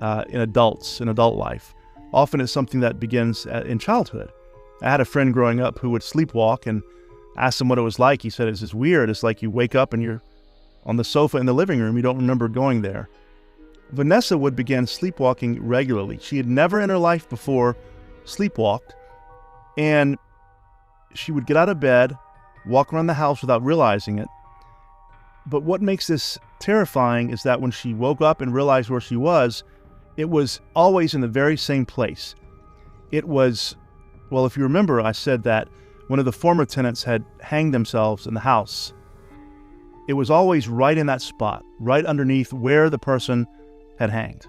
in adult life. Often it's something that begins in childhood. I had a friend growing up who would sleepwalk, and asked him what it was like. He said, it's weird. It's like you wake up and you're on the sofa in the living room. You don't remember going there. Vanessa would begin sleepwalking regularly. She had never in her life before sleepwalked, and she would get out of bed, walk around the house without realizing it. But what makes this terrifying is that when she woke up and realized where she was, it was always in the very same place. It was, well, if you remember, I said that one of the former tenants had hanged themselves in the house. It was always right in that spot, right underneath where the person had hanged.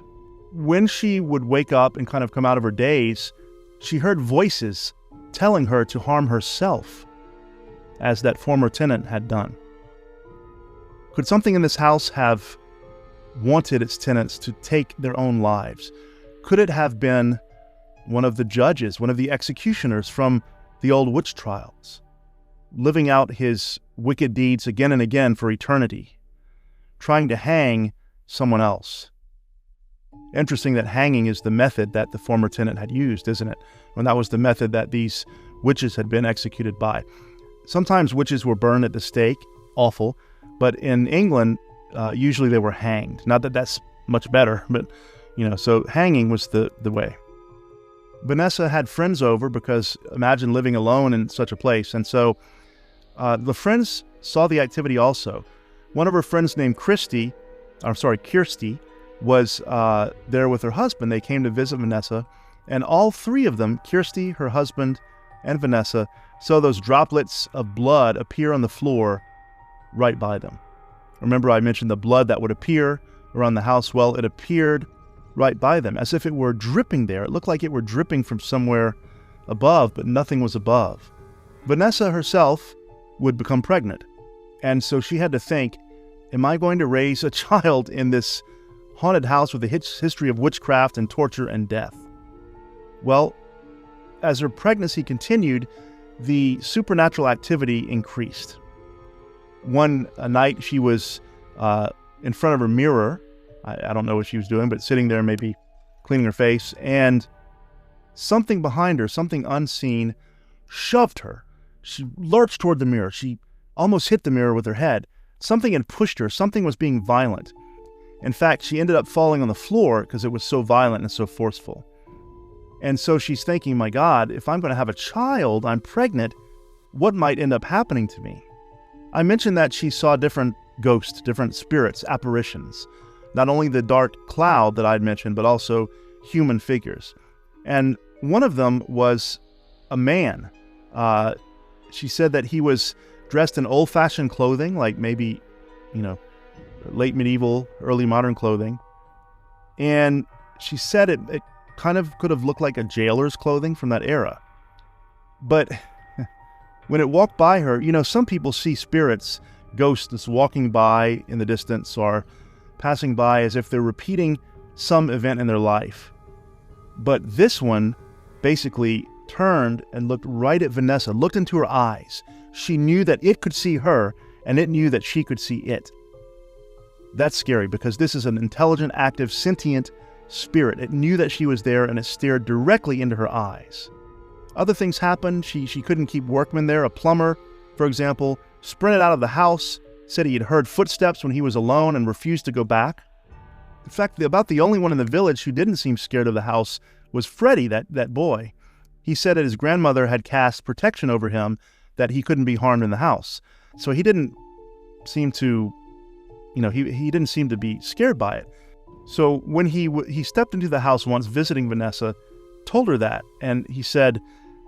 When she would wake up and kind of come out of her daze, she heard voices telling her to harm herself, as that former tenant had done. Could something in this house have wanted its tenants to take their own lives? Could it have been one of the judges, one of the executioners from the old witch trials, living out his wicked deeds again and again for eternity, trying to hang someone else? Interesting that hanging is the method that the former tenant had used, isn't it? When that was the method that these witches had been executed by. Sometimes witches were burned at the stake, awful, but in England, usually they were hanged. Not that that's much better, but, so hanging was the way. Vanessa had friends over because imagine living alone in such a place. And so the friends saw the activity also. One of her friends named Kirsty, was there with her husband. They came to visit Vanessa, and all three of them, Kirsty, her husband, and Vanessa, saw those droplets of blood appear on the floor right by them. Remember I mentioned the blood that would appear around the house? Well, it appeared right by them, as if it were dripping there. It looked like it were dripping from somewhere above, but nothing was above. Vanessa herself would become pregnant, and so she had to think, am I going to raise a child in this haunted house with a history of witchcraft and torture and death? Well, as her pregnancy continued, the supernatural activity increased. One night she was in front of her mirror. I don't know what she was doing, but sitting there maybe cleaning her face, and something behind her, something unseen, shoved her. She lurched toward the mirror. She almost hit the mirror with her head. Something had pushed her. Something was being violent. In fact, she ended up falling on the floor because it was so violent and so forceful. And so she's thinking, my God, if I'm going to have a child, I'm pregnant, what might end up happening to me? I mentioned that she saw different ghosts, different spirits, apparitions. Not only the dark cloud that I'd mentioned, but also human figures. And one of them was a man. She said that he was dressed in old-fashioned clothing, like maybe, late medieval, early modern clothing. And she said it kind of could have looked like a jailer's clothing from that era. But when it walked by her, some people see spirits, ghosts walking by in the distance or passing by as if they're repeating some event in their life. But this one basically turned and looked right at Vanessa, looked into her eyes. She knew that it could see her, and it knew that she could see it. That's scary because this is an intelligent, active, sentient spirit. It knew that she was there, and it stared directly into her eyes. Other things happened. She couldn't keep workmen there. A plumber, for example, sprinted out of the house, said he had heard footsteps when he was alone and refused to go back. In fact, about the only one in the village who didn't seem scared of the house was Freddie, that boy. He said that his grandmother had cast protection over him, that he couldn't be harmed in the house. So he didn't seem to, he didn't seem to be scared by it. So when he stepped into the house once visiting Vanessa, told her that, and he said,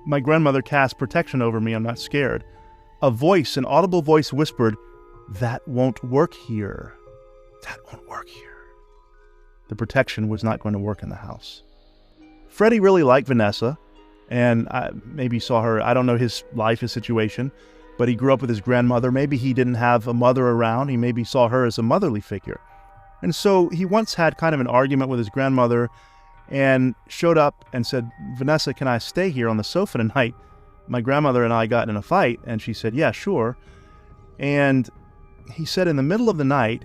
my grandmother cast protection over me, I'm not scared. An audible voice whispered, that won't work here. That won't work here. The protection was not going to work in the house. Freddie really liked Vanessa, and maybe saw her, I don't know his life, his situation, but he grew up with his grandmother. Maybe he didn't have a mother around. He maybe saw her as a motherly figure. And so he once had kind of an argument with his grandmother and showed up and said, "Vanessa, can I stay here on the sofa tonight? My grandmother and I got in a fight." And she said, "Yeah, sure." And he said in the middle of the night,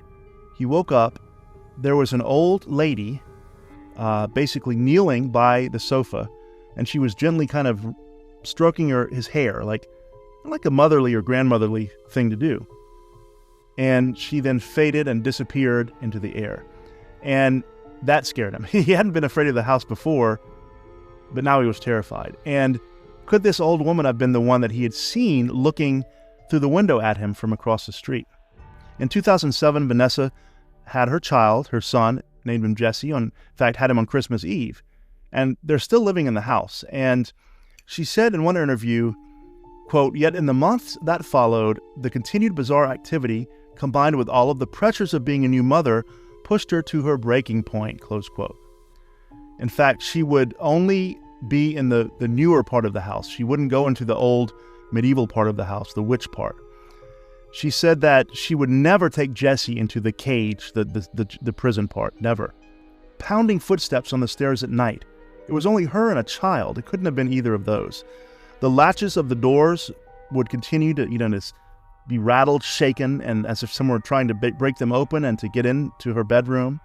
he woke up, there was an old lady basically kneeling by the sofa, and she was gently kind of stroking his hair, like a motherly or grandmotherly thing to do. And she then faded and disappeared into the air. And that scared him. He hadn't been afraid of the house before, but now he was terrified. And could this old woman have been the one that he had seen looking through the window at him from across the street? In 2007, Vanessa had her child, her son, named him Jesse, in fact, had him on Christmas Eve. And they're still living in the house. And she said in one interview, quote, "Yet in the months that followed, the continued bizarre activity, combined with all of the pressures of being a new mother, pushed her to her breaking point," close quote. In fact, she would only be in the newer part of the house. She wouldn't go into the old medieval part of the house, the witch part. She said that she would never take Jesse into the cage, the prison part, never. Pounding footsteps on the stairs at night. It was only her and a child. It couldn't have been either of those. The latches of the doors would continue to, to be rattled, shaken, and as if someone were trying to break them open and to get into her bedroom.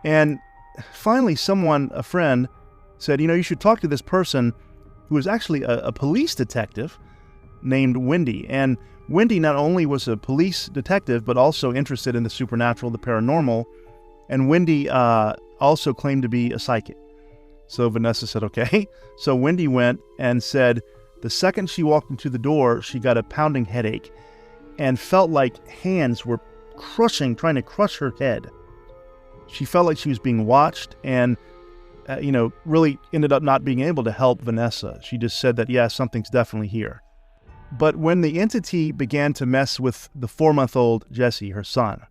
And finally, a friend, said, "You should talk to this person," who was actually a police detective named Wendy. And Wendy not only was a police detective, but also interested in the supernatural, the paranormal. And Wendy also claimed to be a psychic. So Vanessa said, okay. So Wendy went and said the second she walked into the door, she got a pounding headache and felt like hands were trying to crush her head. She felt like she was being watched and, really ended up not being able to help Vanessa. She just said that, yeah, something's definitely here. But when the entity began to mess with the 4-month-old Jesse, her son,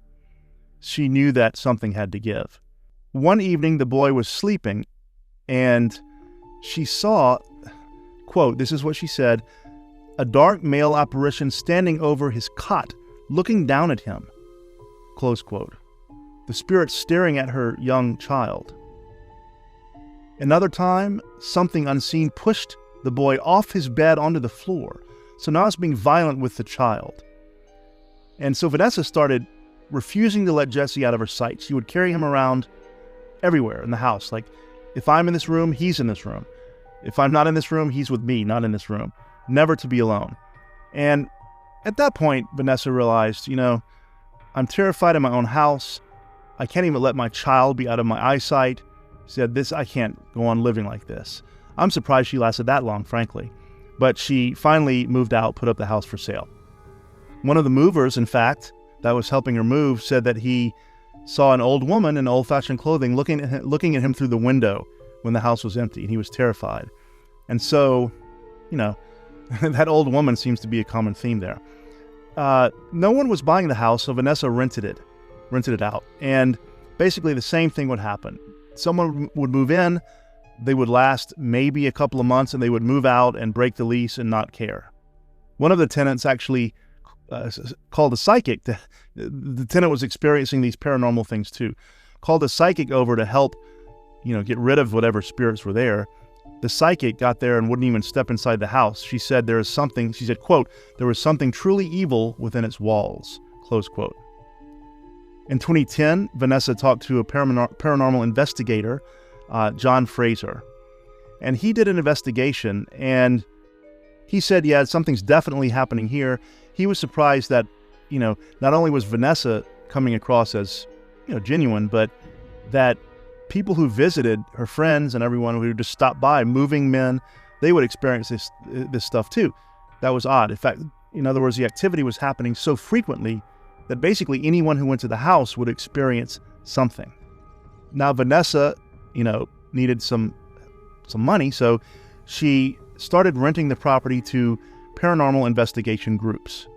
she knew that something had to give. One evening, the boy was sleeping, and she saw, quote, this is what she said, "a dark male apparition standing over his cot, looking down at him," close quote. The spirit staring at her young child. Another time, something unseen pushed the boy off his bed onto the floor. So now it's being violent with the child. And so Vanessa started refusing to let Jesse out of her sight. She would carry him around everywhere in the house. Like, if I'm in this room, he's in this room. If I'm not in this room, he's with me, not in this room. Never to be alone. And at that point, Vanessa realized, I'm terrified in my own house. I can't even let my child be out of my eyesight. She said, I can't go on living like this. I'm surprised she lasted that long, frankly. But she finally moved out, put up the house for sale. One of the movers, in fact, that was helping her move, said that he saw an old woman in old-fashioned clothing looking at him through the window when the house was empty, and he was terrified. And so, that old woman seems to be a common theme there. No one was buying the house, so Vanessa rented it out. And basically the same thing would happen. Someone would move in, they would last maybe a couple of months, and they would move out and break the lease and not care. One of the tenants actually called a psychic. The tenant was experiencing these paranormal things too. Called a psychic over to help, get rid of whatever spirits were there. The psychic got there and wouldn't even step inside the house. She said, quote, "there was something truly evil within its walls," close quote. In 2010, Vanessa talked to a paranormal investigator, John Fraser, and he did an investigation, and he said, yeah, something's definitely happening here. He was surprised that, not only was Vanessa coming across as, genuine, but that people who visited, her friends and everyone who just stopped by, moving men, they would experience this stuff too. That was odd. In fact, in other words, the activity was happening so frequently that basically anyone who went to the house would experience something. Now, Vanessa, needed some money, so she started renting the property to paranormal investigation groups,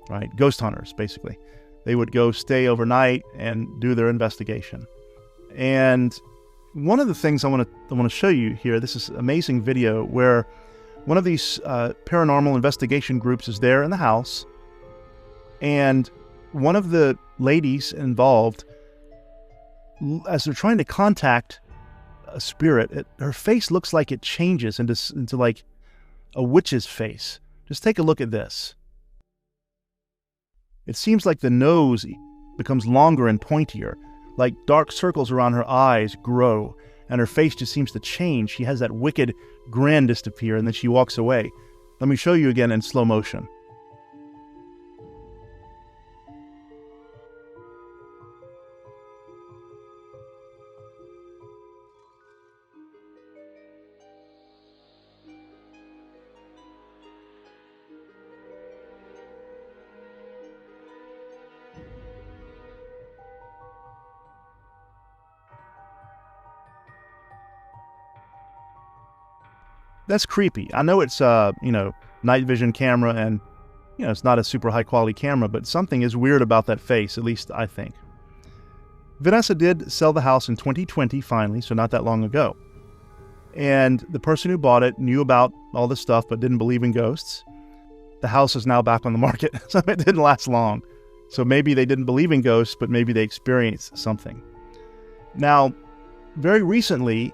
right? Ghost hunters, basically. They would go stay overnight and do their investigation. And one of the things I want to show you here, this is an amazing video where One of these paranormal investigation groups is there in the house, and one of the ladies involved, as they're trying to contact a spirit, her face looks like it changes into like a witch's face. Just take a look at this. It seems like the nose becomes longer and pointier, like dark circles around her eyes grow, and her face just seems to change. She has that wicked grin disappear, and then she walks away. Let me show you again in slow motion. That's creepy. I know it's night vision camera, and it's not a super high quality camera, but something is weird about that face, at least I think. Vanessa did sell the house in 2020 finally, so not that long ago. And the person who bought it knew about all this stuff but didn't believe in ghosts. The house is now back on the market, so it didn't last long. So maybe they didn't believe in ghosts, but maybe they experienced something. Now, very recently,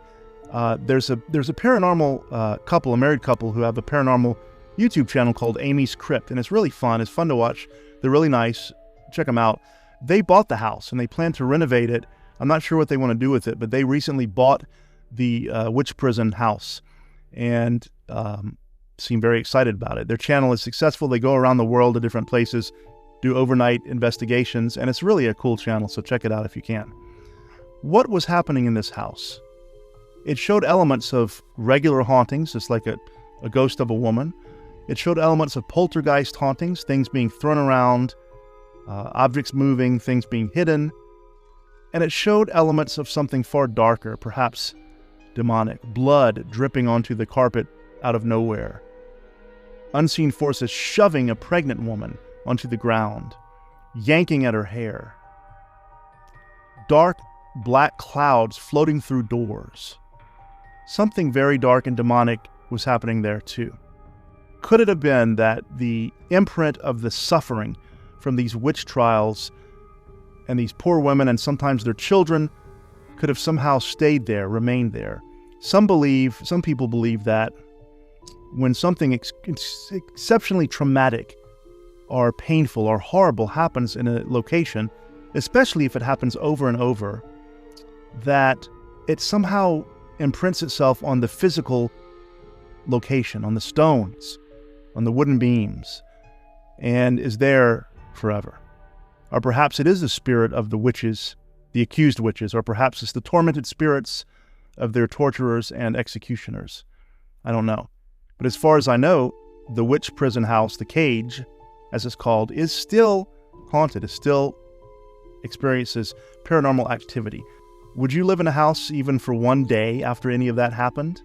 there's a paranormal couple, a married couple, who have a paranormal YouTube channel called Amy's Crypt, and it's really fun. It's fun to watch. They're really nice. Check them out. They bought the house, and they plan to renovate it. I'm not sure what they want to do with it, but they recently bought the witch prison house, and seem very excited about it. Their channel is successful. They go around the world to different places, do overnight investigations, and it's really a cool channel, so check it out if you can. What was happening in this house? It showed elements of regular hauntings, just like a ghost of a woman. It showed elements of poltergeist hauntings, things being thrown around, objects moving, things being hidden. And it showed elements of something far darker, perhaps demonic, blood dripping onto the carpet out of nowhere. Unseen forces shoving a pregnant woman onto the ground, yanking at her hair. Dark black clouds floating through doors. Something very dark and demonic was happening there too. Could it have been that the imprint of the suffering from these witch trials and these poor women and sometimes their children could have somehow stayed there, remained there? Some people believe that when something exceptionally traumatic or painful or horrible happens in a location, especially if it happens over and over, that it somehow imprints itself on the physical location, on the stones, on the wooden beams, and is there forever. Or perhaps it is the spirit of the witches, the accused witches, or perhaps it's the tormented spirits of their torturers and executioners. I don't know. But as far as I know, the witch prison house, the cage, as it's called, is still haunted, it still experiences paranormal activity. Would you live in a house even for one day after any of that happened?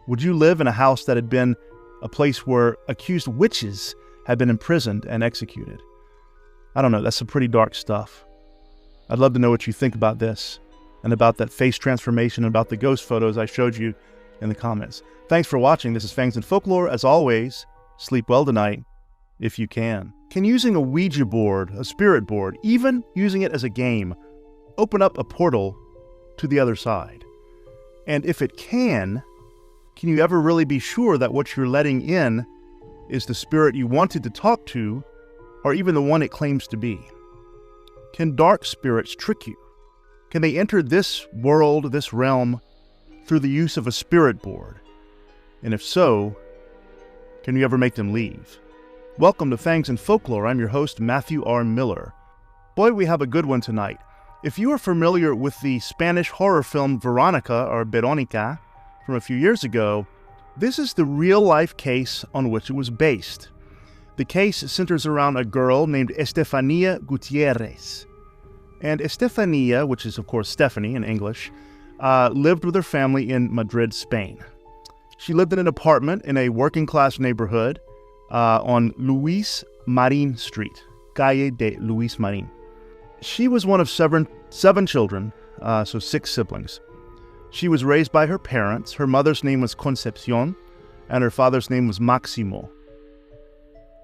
Would you live in a house that had been a place where accused witches had been imprisoned and executed? I don't know, that's some pretty dark stuff. I'd love to know what you think about this, and about that face transformation, and about the ghost photos I showed you in the comments. Thanks for watching. This is Fangs and Folklore. As always, sleep well tonight, if you can. Can using a Ouija board, a spirit board, even using it as a game, open up a portal to the other side? And if it can you ever really be sure that what you're letting in is the spirit you wanted to talk to, or even the one it claims to be? Can dark spirits trick you? Can they enter this world, this realm, through the use of a spirit board? And if so, can you ever make them leave? Welcome to Fangs and Folklore. I'm your host, Matthew R. Miller. Boy, we have a good one tonight. If you are familiar with the Spanish horror film Veronica, or Veronica, from a few years ago, this is the real-life case on which it was based. The case centers around a girl named Estefania Gutierrez. And Estefania, which is of course Stephanie in English, lived with her family in Madrid, Spain. She lived in an apartment in a working-class neighborhood on Luis Marin Street, Calle de Luis Marin. She was one of seven children, so 6 siblings. She was raised by her parents. Her mother's name was Concepcion, and her father's name was Maximo.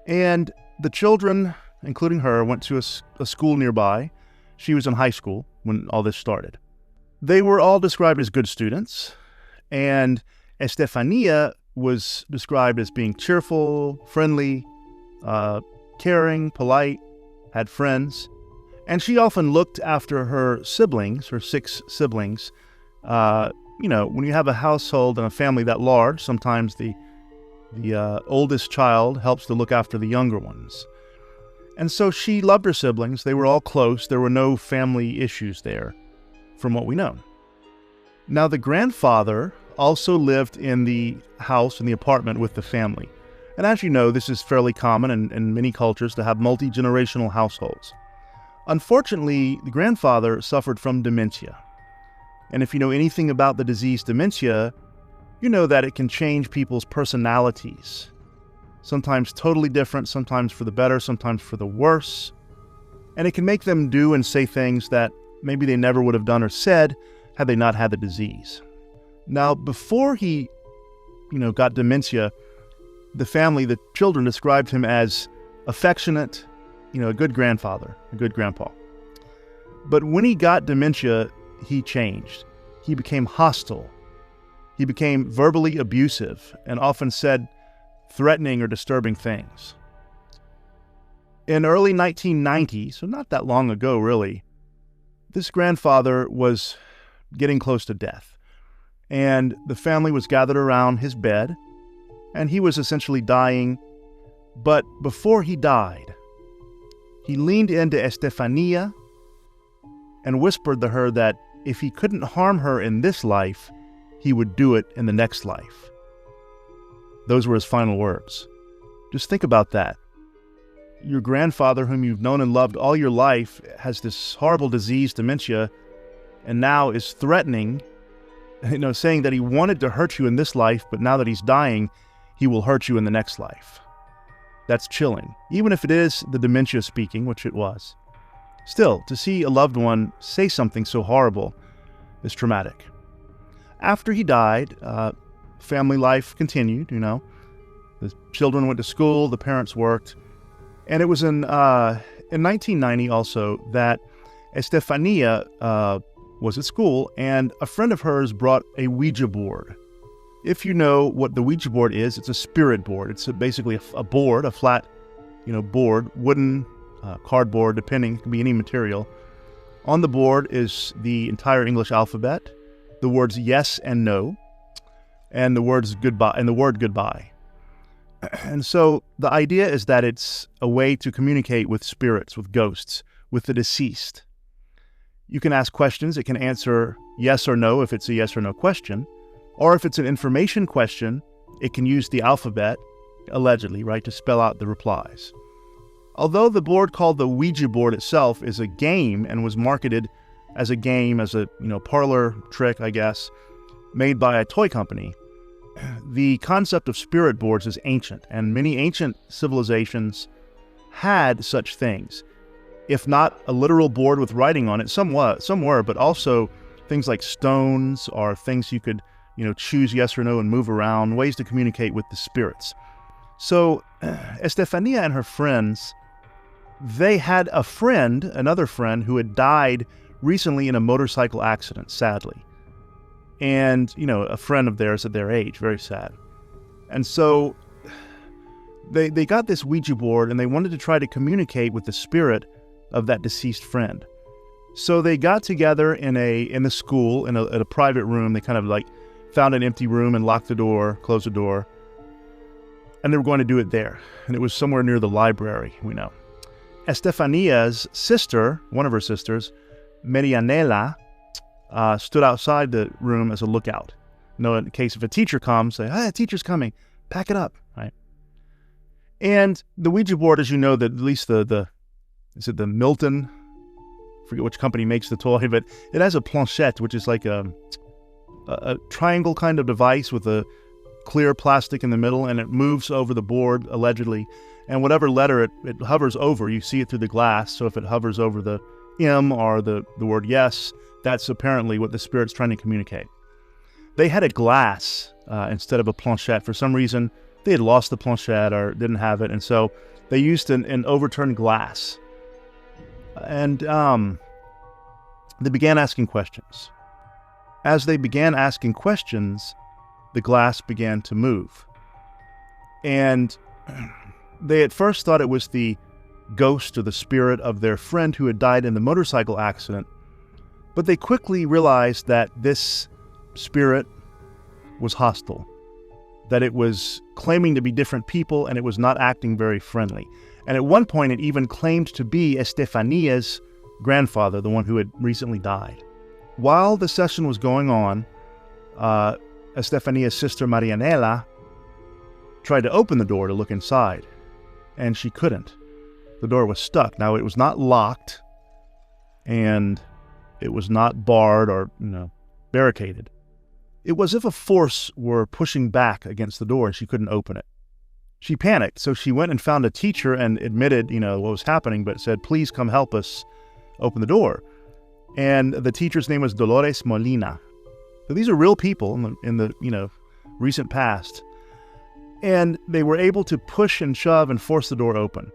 And the children, including her, went to a school nearby. She was in high school when all this started. They were all described as good students, and Estefania was described as being cheerful, friendly, caring, polite, had friends, and she often looked after her siblings, her 6 siblings. When you have a household and a family that large, sometimes the oldest child helps to look after the younger ones. And so she loved her siblings. They were all close. There were no family issues there, from what we know. Now, the grandfather also lived in the house, in the apartment with the family. And as you know, this is fairly common in many cultures to have multi-generational households. Unfortunately, the grandfather suffered from dementia. And if you know anything about the disease dementia, you know that it can change people's personalities. Sometimes totally different, sometimes for the better, sometimes for the worse. And it can make them do and say things that maybe they never would have done or said had they not had the disease. Now, before he, got dementia, the family, the children described him as affectionate, a good grandfather, a good grandpa. But when he got dementia, he changed. He became hostile. He became verbally abusive and often said threatening or disturbing things. In early 1990, so not that long ago really, this grandfather was getting close to death. And the family was gathered around his bed, and he was essentially dying. But before he died, he leaned into Estefania and whispered to her that if he couldn't harm her in this life, he would do it in the next life. Those were his final words. Just think about that. Your grandfather, whom you've known and loved all your life, has this horrible disease, dementia, and now is threatening, saying that he wanted to hurt you in this life, but now that he's dying, he will hurt you in the next life. That's chilling. Even if it is the dementia speaking, which it was. Still, to see a loved one say something so horrible is traumatic. After he died, family life continued, The children went to school, the parents worked. And it was in 1990 also that Estefania was at school, and a friend of hers brought a Ouija board. If you know what the Ouija board is, it's a spirit board. It's basically a board, a flat, board, wooden, cardboard, depending, it can be any material. On the board is the entire English alphabet, the words yes and no, and the words goodbye, and the word goodbye. And so the idea is that it's a way to communicate with spirits, with ghosts, with the deceased. You can ask questions. It can answer yes or no if it's a yes or no question. Or if it's an information question, it can use the alphabet, allegedly, right, to spell out the replies. Although the board called the Ouija board itself is a game and was marketed as a game, as a parlor trick, I guess, made by a toy company, the concept of spirit boards is ancient, and many ancient civilizations had such things. If not a literal board with writing on it, some were, but also things like stones or things you could, choose yes or no and move around, ways to communicate with the spirits. So Estefania and her friends, they had another friend who had died recently in a motorcycle accident, sadly. And, a friend of theirs at their age, very sad. And so they got this Ouija board and they wanted to try to communicate with the spirit of that deceased friend. So they got together in the school, at a private room. They kind of found an empty room and locked the door, closed the door. And they were going to do it there. And it was somewhere near the library, we know. Estefania's sister, one of her sisters, Marianela, stood outside the room as a lookout. In case if a teacher comes, say, "Hey, a teacher's coming, pack it up," right? And the Ouija board, as you know, that at least is it the Milton? I forget which company makes the toy, but it has a planchette, which is like a triangle kind of device with a clear plastic in the middle, and it moves over the board, allegedly. And whatever letter it hovers over, you see it through the glass. So if it hovers over the M or the word yes, that's apparently what the spirit's trying to communicate. They had a glass instead of a planchette. For some reason, they had lost the planchette or didn't have it, and so they used an overturned glass. And they began asking questions. As they began asking questions, the glass began to move. And they at first thought it was the ghost or the spirit of their friend who had died in the motorcycle accident, but they quickly realized that this spirit was hostile, that it was claiming to be different people, and it was not acting very friendly. And at one point, it even claimed to be Estefania's grandfather, the one who had recently died. While the session was going on, Estefania's sister Marianela tried to open the door to look inside, and she couldn't. The door was stuck. Now, it was not locked, and it was not barred or, barricaded. It was as if a force were pushing back against the door, and she couldn't open it. She panicked, so she went and found a teacher and admitted, what was happening, but said, "Please come help us open the door." And the teacher's name was Dolores Molina. So these are real people in the recent past. And they were able to push and shove and force the door open.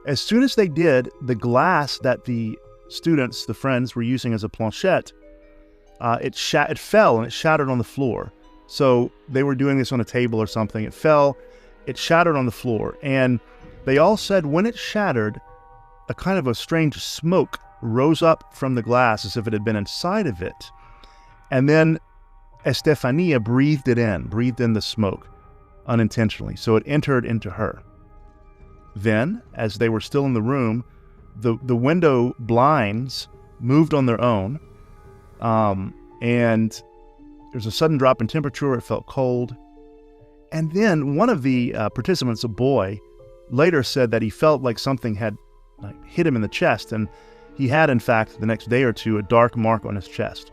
As soon as they did, the glass that the students, the friends, were using as a planchette, it fell and it shattered on the floor. So they were doing this on a table or something. It fell, it shattered on the floor. And they all said when it shattered, a kind of a strange smoke rose up from the glass as if it had been inside of it. And then Estefania breathed in the smoke unintentionally. So it entered into her. Then, as they were still in the room, the window blinds moved on their own. And there's a sudden drop in temperature. It felt cold. And then one of the participants, a boy, later said that he felt like something had hit him in the chest. And he had, in fact, the next day or two, a dark mark on his chest.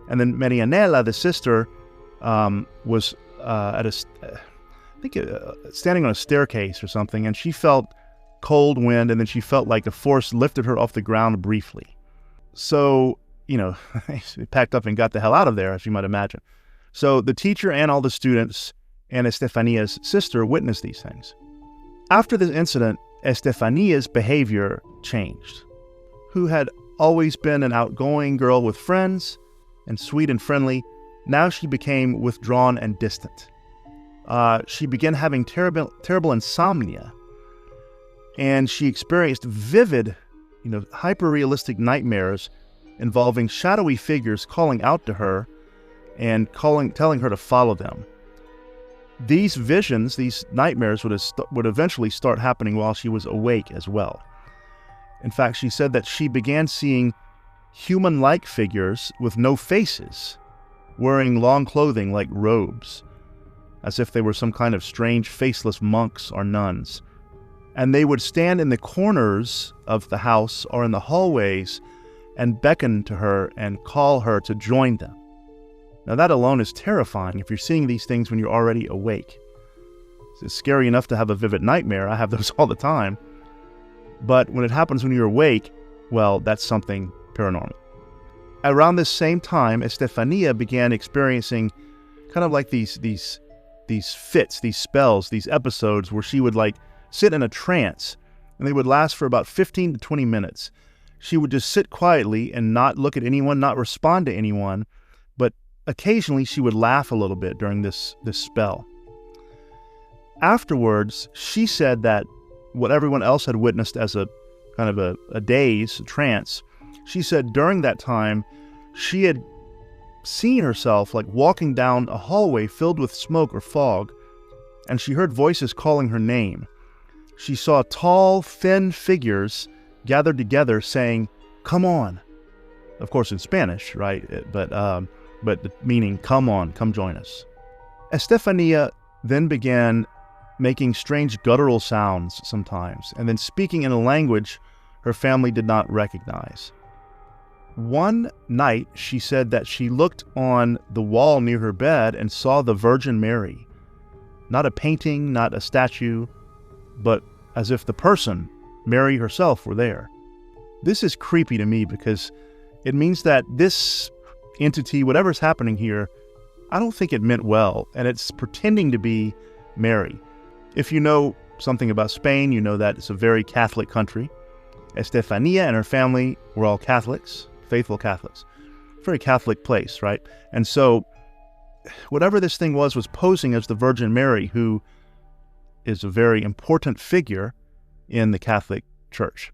And then Marianela, the sister, was standing on a staircase or something, and she felt cold wind, and then she felt like a force lifted her off the ground briefly. So, she packed up and got the hell out of there, as you might imagine. So the teacher and all the students and Estefania's sister witnessed these things. After this incident, Estefania's behavior changed. Who had always been an outgoing girl with friends and sweet and friendly, now she became withdrawn and distant. She began having terrible insomnia, and she experienced vivid, hyper-realistic nightmares involving shadowy figures calling out to her and telling her to follow them. These visions, these nightmares, would eventually start happening while she was awake as well. In fact, she said that she began seeing human-like figures with no faces, wearing long clothing like robes, as if they were some kind of strange faceless monks or nuns. And they would stand in the corners of the house or in the hallways and beckon to her and call her to join them. Now that alone is terrifying if you're seeing these things when you're already awake. It's scary enough to have a vivid nightmare. I have those all the time. But when it happens when you're awake, well, that's something paranormal. Around this same time, Estefania began experiencing kind of like these fits, these spells, these episodes where she would sit in a trance, and they would last for about 15 to 20 minutes. She would just sit quietly and not look at anyone, not respond to anyone, but occasionally she would laugh a little bit during this spell. Afterwards, she said that what everyone else had witnessed as a kind of a daze, a trance, she said during that time, she had seen herself walking down a hallway filled with smoke or fog, and she heard voices calling her name. She saw tall, thin figures gathered together saying, "Come on." Of course in Spanish, right? But meaning, "Come on, come join us." Estefania then began making strange guttural sounds sometimes, and then speaking in a language her family did not recognize. One night, she said that she looked on the wall near her bed and saw the Virgin Mary. Not a painting, not a statue, but as if the person, Mary herself, were there. This is creepy to me because it means that this entity, whatever's happening here, I don't think it meant well, and it's pretending to be Mary. If you know something about Spain, you know that it's a very Catholic country. Estefania and her family were all Catholics, faithful Catholics. Very Catholic place, right? And so whatever this thing was posing as the Virgin Mary, who is a very important figure in the Catholic Church.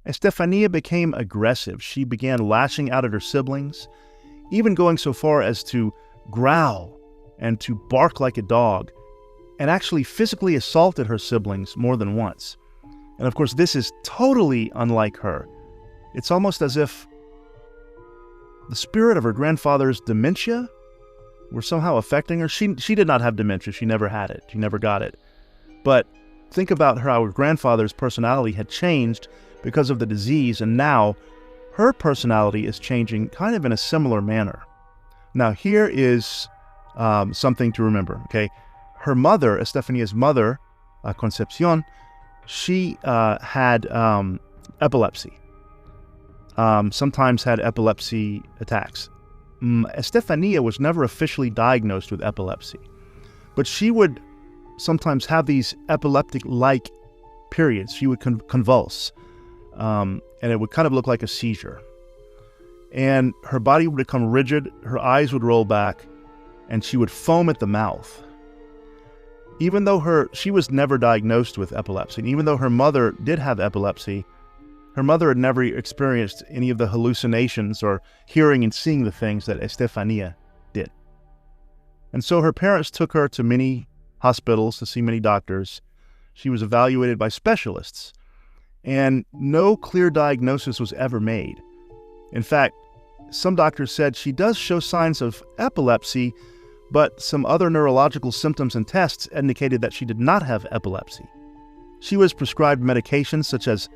Estefania became aggressive. She began lashing out at her siblings, even going so far as to growl and to bark like a dog, and actually physically assaulted her siblings more than once. And of course, this is totally unlike her. It's almost as if the spirit of her grandfather's dementia were somehow affecting her. She did not have dementia. She never had it. She never got it. But think about how her grandfather's personality had changed because of the disease, and now her personality is changing kind of in a similar manner. Now, here is something to remember, okay? Her mother, Estefania's mother, Concepcion, she had epilepsy. Sometimes had epilepsy attacks. Estefania was never officially diagnosed with epilepsy, but she would sometimes have these epileptic-like periods. She would convulse, and it would kind of look like a seizure. And her body would become rigid, her eyes would roll back, and she would foam at the mouth. Even though she was never diagnosed with epilepsy, and even though her mother did have epilepsy, her mother had never experienced any of the hallucinations or hearing and seeing the things that Estefania did. And so her parents took her to many hospitals to see many doctors. She was evaluated by specialists, and no clear diagnosis was ever made. In fact, some doctors said she does show signs of epilepsy, but some other neurological symptoms and tests indicated that she did not have epilepsy. She was prescribed medications such as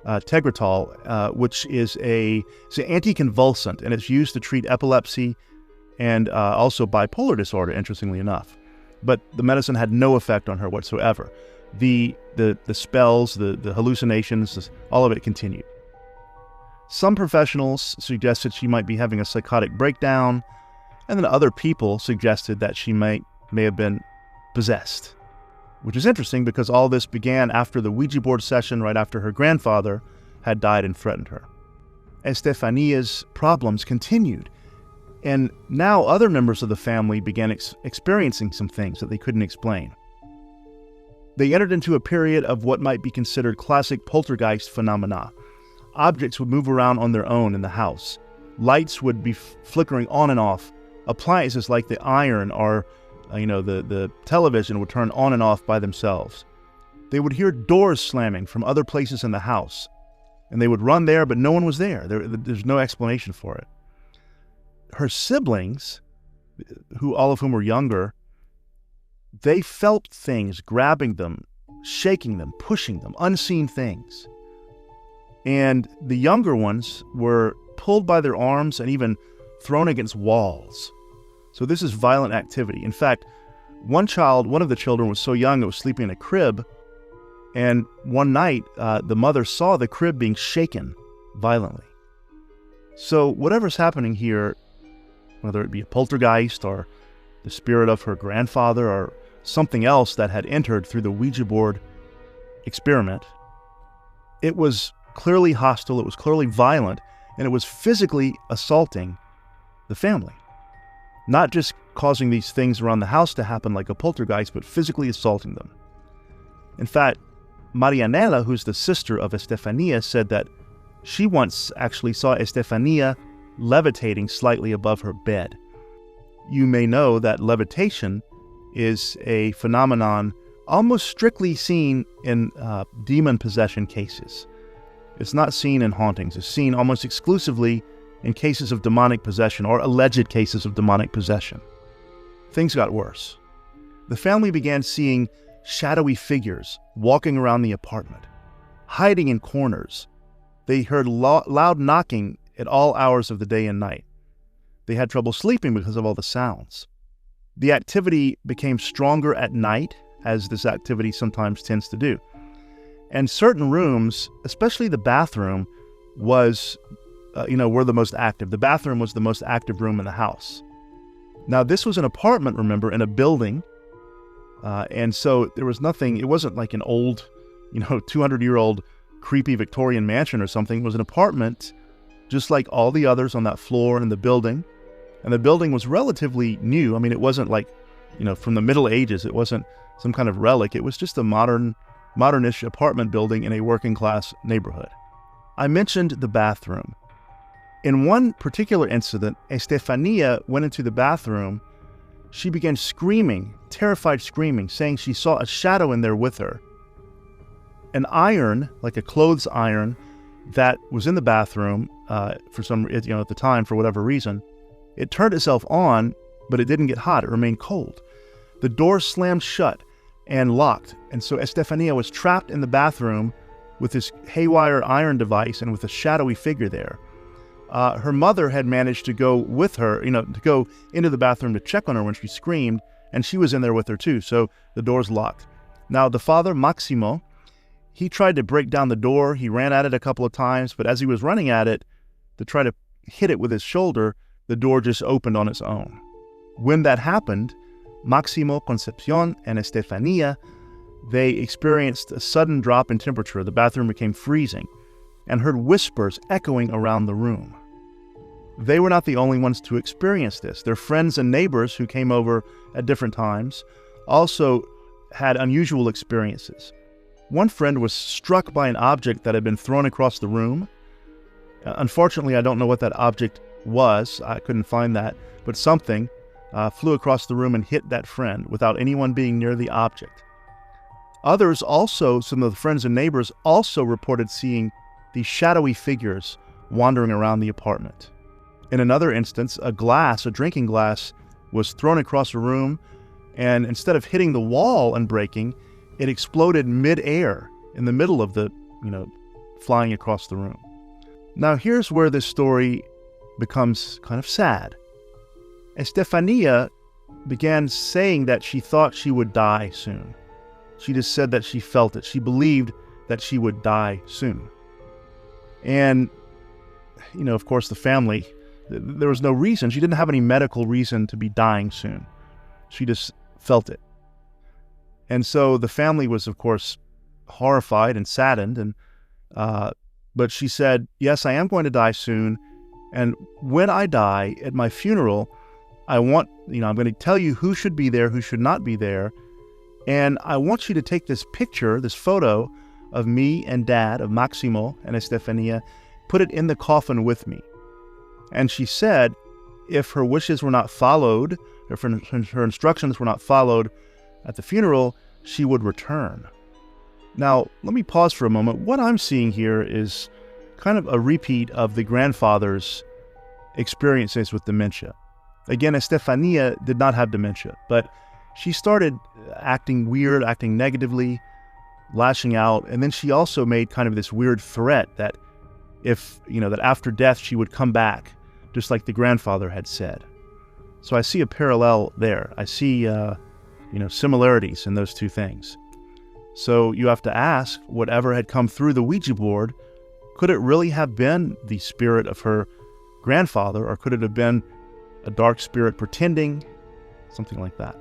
Tegretol, which is an anticonvulsant, and it's used to treat epilepsy and also bipolar disorder, interestingly enough. But the medicine had no effect on her whatsoever. The spells, the hallucinations, all of it continued. Some professionals suggested she might be having a psychotic breakdown, and then other people suggested that she may have been possessed. Which is interesting because all this began after the Ouija board session right after her grandfather had died and threatened her. Estefania's problems continued, and now other members of the family began experiencing some things that they couldn't explain. They entered into a period of what might be considered classic poltergeist phenomena. Objects would move around on their own in the house. Lights would be flickering on and off. Appliances like the iron or the television would turn on and off by themselves. They would hear doors slamming from other places in the house, and they would run there, but no one was there. There's no explanation for it. Her siblings, all of whom were younger, they felt things grabbing them, shaking them, pushing them, unseen things. And the younger ones were pulled by their arms and even thrown against walls. So this is violent activity. In fact, one of the children was so young it was sleeping in a crib, and one night the mother saw the crib being shaken violently. So whatever's happening here, whether it be a poltergeist or the spirit of her grandfather or something else that had entered through the Ouija board experiment, it was clearly hostile, it was clearly violent, and it was physically assaulting the family. Not just causing these things around the house to happen like a poltergeist, but physically assaulting them. In fact, Marianela, who's the sister of Estefania, said that she once actually saw Estefania levitating slightly above her bed. You may know that levitation is a phenomenon almost strictly seen in demon possession cases. It's not seen in hauntings. It's seen almost exclusively in cases of demonic possession or alleged cases of demonic possession. Things got worse. The family began seeing shadowy figures walking around the apartment, hiding in corners. They heard loud knocking at all hours of the day and night. They had trouble sleeping because of all the sounds. The activity became stronger at night, as this activity sometimes tends to do. And certain rooms, especially the bathroom, were the most active. The bathroom was the most active room in the house. Now, this was an apartment, remember, in a building. And so there was nothing, it wasn't like an old, 200-year-old creepy Victorian mansion or something. It was an apartment just like all the others on that floor in the building. And the building was relatively new. I mean, it wasn't like, from the Middle Ages. It wasn't some kind of relic. It was just a modernish apartment building in a working-class neighborhood. I mentioned the bathroom. In one particular incident, Estefania went into the bathroom. She began screaming, terrified screaming, saying she saw a shadow in there with her. An iron, like a clothes iron, that was in the bathroom for some, at the time, for whatever reason, it turned itself on, but it didn't get hot. It remained cold. The door slammed shut and locked, and so Estefania was trapped in the bathroom with this haywire iron device and with a shadowy figure there. Her mother had managed to go with her, to go into the bathroom to check on her when she screamed, and she was in there with her too, so the door's locked. Now, the father, Maximo, he tried to break down the door. He ran at it a couple of times, but as he was running at it to try to hit it with his shoulder, the door just opened on its own. When that happened, Maximo, Concepcion, and Estefania, they experienced a sudden drop in temperature. The bathroom became freezing and heard whispers echoing around the room. They were not the only ones to experience this. Their friends and neighbors who came over at different times also had unusual experiences. One friend was struck by an object that had been thrown across the room. Unfortunately, I don't know what that object was. I couldn't find that, but something flew across the room and hit that friend without anyone being near the object. Others also, some of the friends and neighbors also reported seeing these shadowy figures wandering around the apartment. In another instance, a drinking glass, was thrown across a room, and instead of hitting the wall and breaking, it exploded mid-air in the middle of the, flying across the room. Now here's where this story becomes kind of sad. Estefania began saying that she thought she would die soon. She just said that she felt it. She believed that she would die soon. And, of course, the family, there was no reason. She didn't have any medical reason to be dying soon. She just felt it. And so the family was, of course, horrified and saddened. But she said, yes, I am going to die soon. And when I die, at my funeral, I'm going to tell you who should be there, who should not be there. And I want you to take this picture, this photo of me and Dad, of Maximo and Estefania, put it in the coffin with me. And she said, if her wishes were not followed, if her instructions were not followed at the funeral, she would return. Now, let me pause for a moment. What I'm seeing here is kind of a repeat of the grandfather's experiences with dementia. Again, Estefania did not have dementia, but she started acting weird, acting negatively, lashing out, and then she also made kind of this weird threat that that after death she would come back, just like the grandfather had said. So I see a parallel there. I see, similarities in those two things. So you have to ask, whatever had come through the Ouija board, could it really have been the spirit of her grandfather, or could it have been a dark spirit pretending, something like that?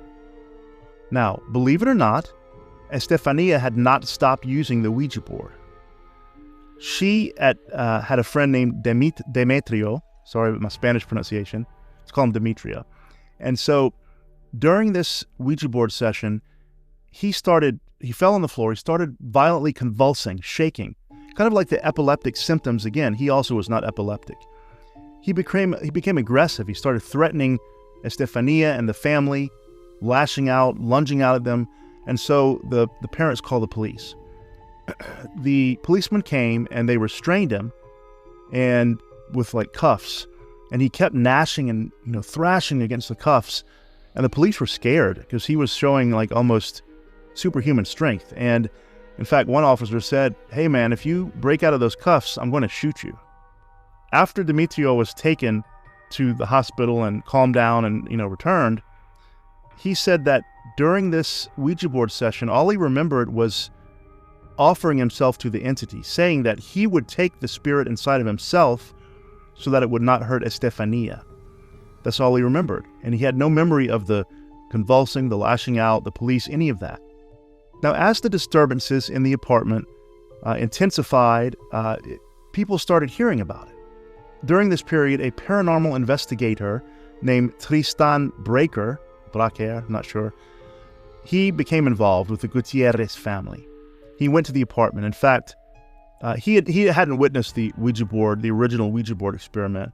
Now, believe it or not, Estefania had not stopped using the Ouija board. She had a friend named Demetrio. Sorry about my Spanish pronunciation. Let's call him Demetrio. And so during this Ouija board session, he fell on the floor. He started violently convulsing, shaking, kind of like the epileptic symptoms again. He also was not epileptic. He became aggressive. He started threatening Estefania and the family, lashing out, lunging out at them. And so the parents called the police. The policeman came and they restrained him, and with like cuffs, and he kept gnashing and thrashing against the cuffs, and the police were scared because he was showing like almost superhuman strength. And in fact, one officer said, "Hey man, if you break out of those cuffs, I'm going to shoot you." After Demetrio was taken to the hospital and calmed down and returned, he said that during this Ouija board session, all he remembered was offering himself to the entity, saying that he would take the spirit inside of himself so that it would not hurt Estefania. That's all he remembered. And he had no memory of the convulsing, the lashing out, the police, any of that. Now, as the disturbances in the apartment intensified, people started hearing about it. During this period, a paranormal investigator named Tristan Bracher, I'm not sure, he became involved with the Gutierrez family. He went to the apartment. In fact, he hadn't witnessed the Ouija board, the original Ouija board experiment,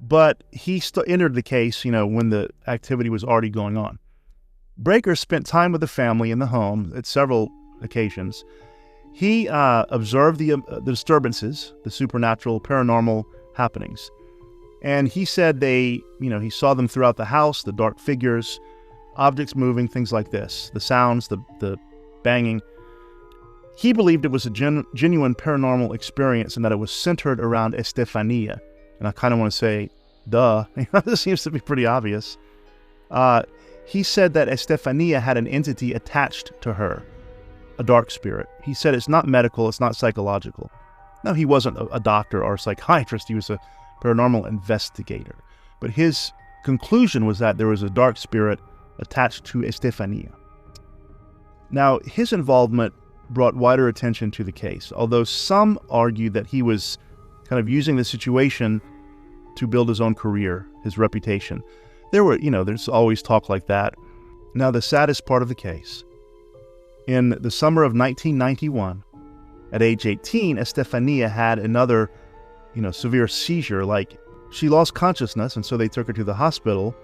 but he entered the case, when the activity was already going on. Bracher spent time with the family in the home at several occasions. He observed the disturbances, the supernatural, paranormal happenings. And he said he saw them throughout the house, the dark figures, objects moving, things like this, the sounds, the banging. He believed it was a genuine paranormal experience and that it was centered around Estefania. And I kind of want to say, duh, this seems to be pretty obvious. He said that Estefania had an entity attached to her, a dark spirit. He said it's not medical, it's not psychological. No, he wasn't a doctor or a psychiatrist, he was a paranormal investigator. But his conclusion was that there was a dark spirit attached to Estefania. Now, his involvement brought wider attention to the case, although some argue that he was kind of using the situation to build his own career, his reputation. There's always talk like that. Now, the saddest part of the case. In the summer of 1991, at age 18, Estefania had another, severe seizure. Like, she lost consciousness, and so they took her to the hospital.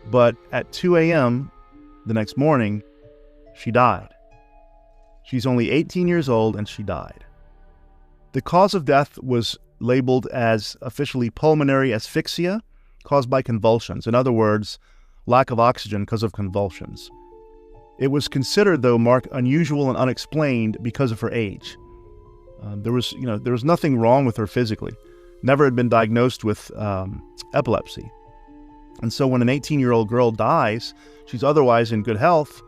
But at 2 a.m. the next morning, she died. She's only 18 years old, and she died. The cause of death was labeled as officially pulmonary asphyxia, caused by convulsions. In other words, lack of oxygen because of convulsions. It was considered, though, marked unusual and unexplained because of her age. There was nothing wrong with her physically. Never had been diagnosed with epilepsy. And so when an 18-year-old girl dies, she's otherwise in good health,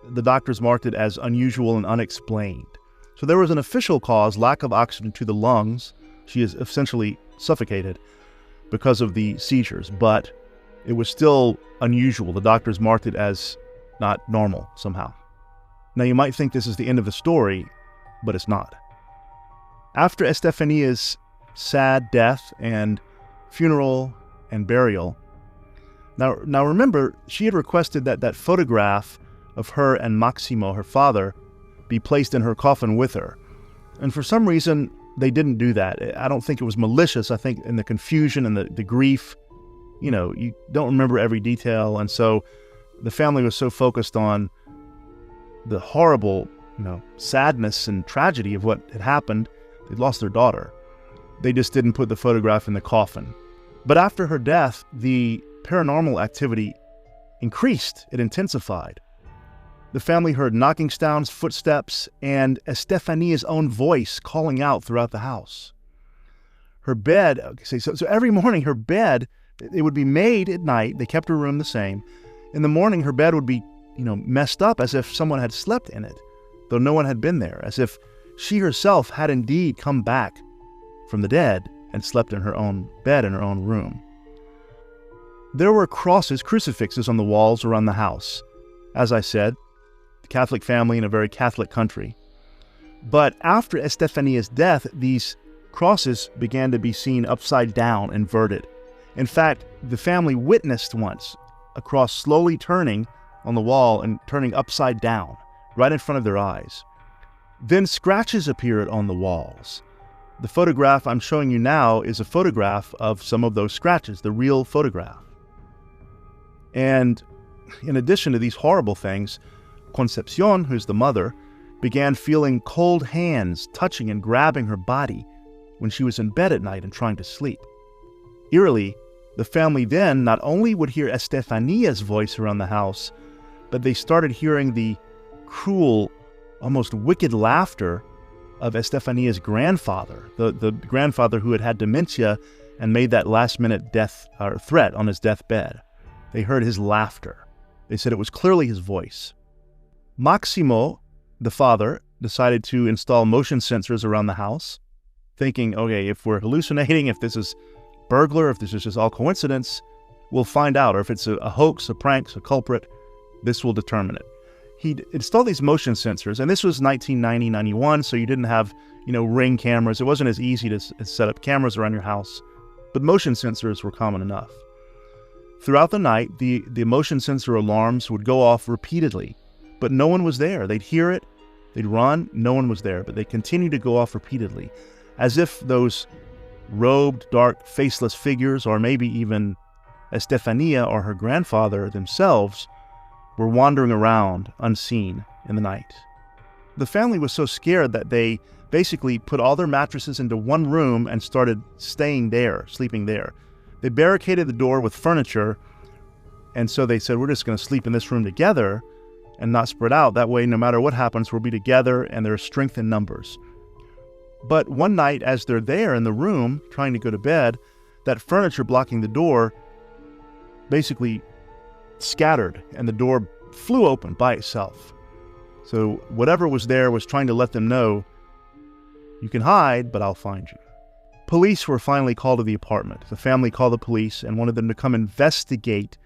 the doctors marked it as unusual and unexplained. So there was an official cause, lack of oxygen to the lungs. She is essentially suffocated because of the seizures, but it was still unusual. The doctors marked it as not normal somehow. Now, you might think this is the end of the story, but it's not. After Estefania's sad death and funeral and burial, now remember, she had requested that photograph of her and Maximo, her father, be placed in her coffin with her. And for some reason, they didn't do that. I don't think it was malicious. I think in the confusion and the grief, you don't remember every detail. And so the family was so focused on the horrible, sadness and tragedy of what had happened. They'd lost their daughter. They just didn't put the photograph in the coffin. But after her death, the paranormal activity increased. It intensified. The family heard knocking sounds, footsteps, and Estefania's own voice calling out throughout the house. Her bed, so every morning her bed, it would be made at night. They kept her room the same. In the morning, her bed would be, messed up as if someone had slept in it, though no one had been there, as if she herself had indeed come back from the dead and slept in her own bed in her own room. There were crucifixes on the walls around the house. As I said, the Catholic family in a very Catholic country. But after Estefania's death, these crosses began to be seen upside down, inverted. In fact, the family witnessed once a cross slowly turning on the wall and turning upside down, right in front of their eyes. Then scratches appeared on the walls. The photograph I'm showing you now is a photograph of some of those scratches, the real photograph. And in addition to these horrible things, Concepcion, who's the mother, began feeling cold hands touching and grabbing her body when she was in bed at night and trying to sleep. Eerily, the family then not only would hear Estefania's voice around the house, but they started hearing the cruel, almost wicked laughter of Estefania's grandfather, the grandfather who had dementia and made that last-minute death or threat on his deathbed. They heard his laughter. They said it was clearly his voice. Maximo, the father, decided to install motion sensors around the house, thinking, okay, if we're hallucinating, if this is burglar, if this is just all coincidence, we'll find out. Or if it's a hoax, a prank, a culprit, this will determine it. He'd installed these motion sensors, and this was 1990, 91, so you didn't have, Ring cameras. It wasn't as easy to set up cameras around your house, but motion sensors were common enough. Throughout the night, the motion sensor alarms would go off repeatedly, but no one was there. They'd hear it, they'd run, no one was there, but they continued to go off repeatedly, as if those robed, dark, faceless figures, or maybe even Estefania or her grandfather themselves, were wandering around unseen in the night. The family was so scared that they basically put all their mattresses into one room and started staying there, sleeping there. They barricaded the door with furniture, and so they said, we're just going to sleep in this room together and not spread out. That way, no matter what happens, we'll be together, and there's strength in numbers. But one night, as they're there in the room trying to go to bed, that furniture blocking the door basically scattered, and the door flew open by itself. So whatever was there was trying to let them know, you can hide, but I'll find you. Police were finally called to the apartment. The family called the police and wanted them to come investigate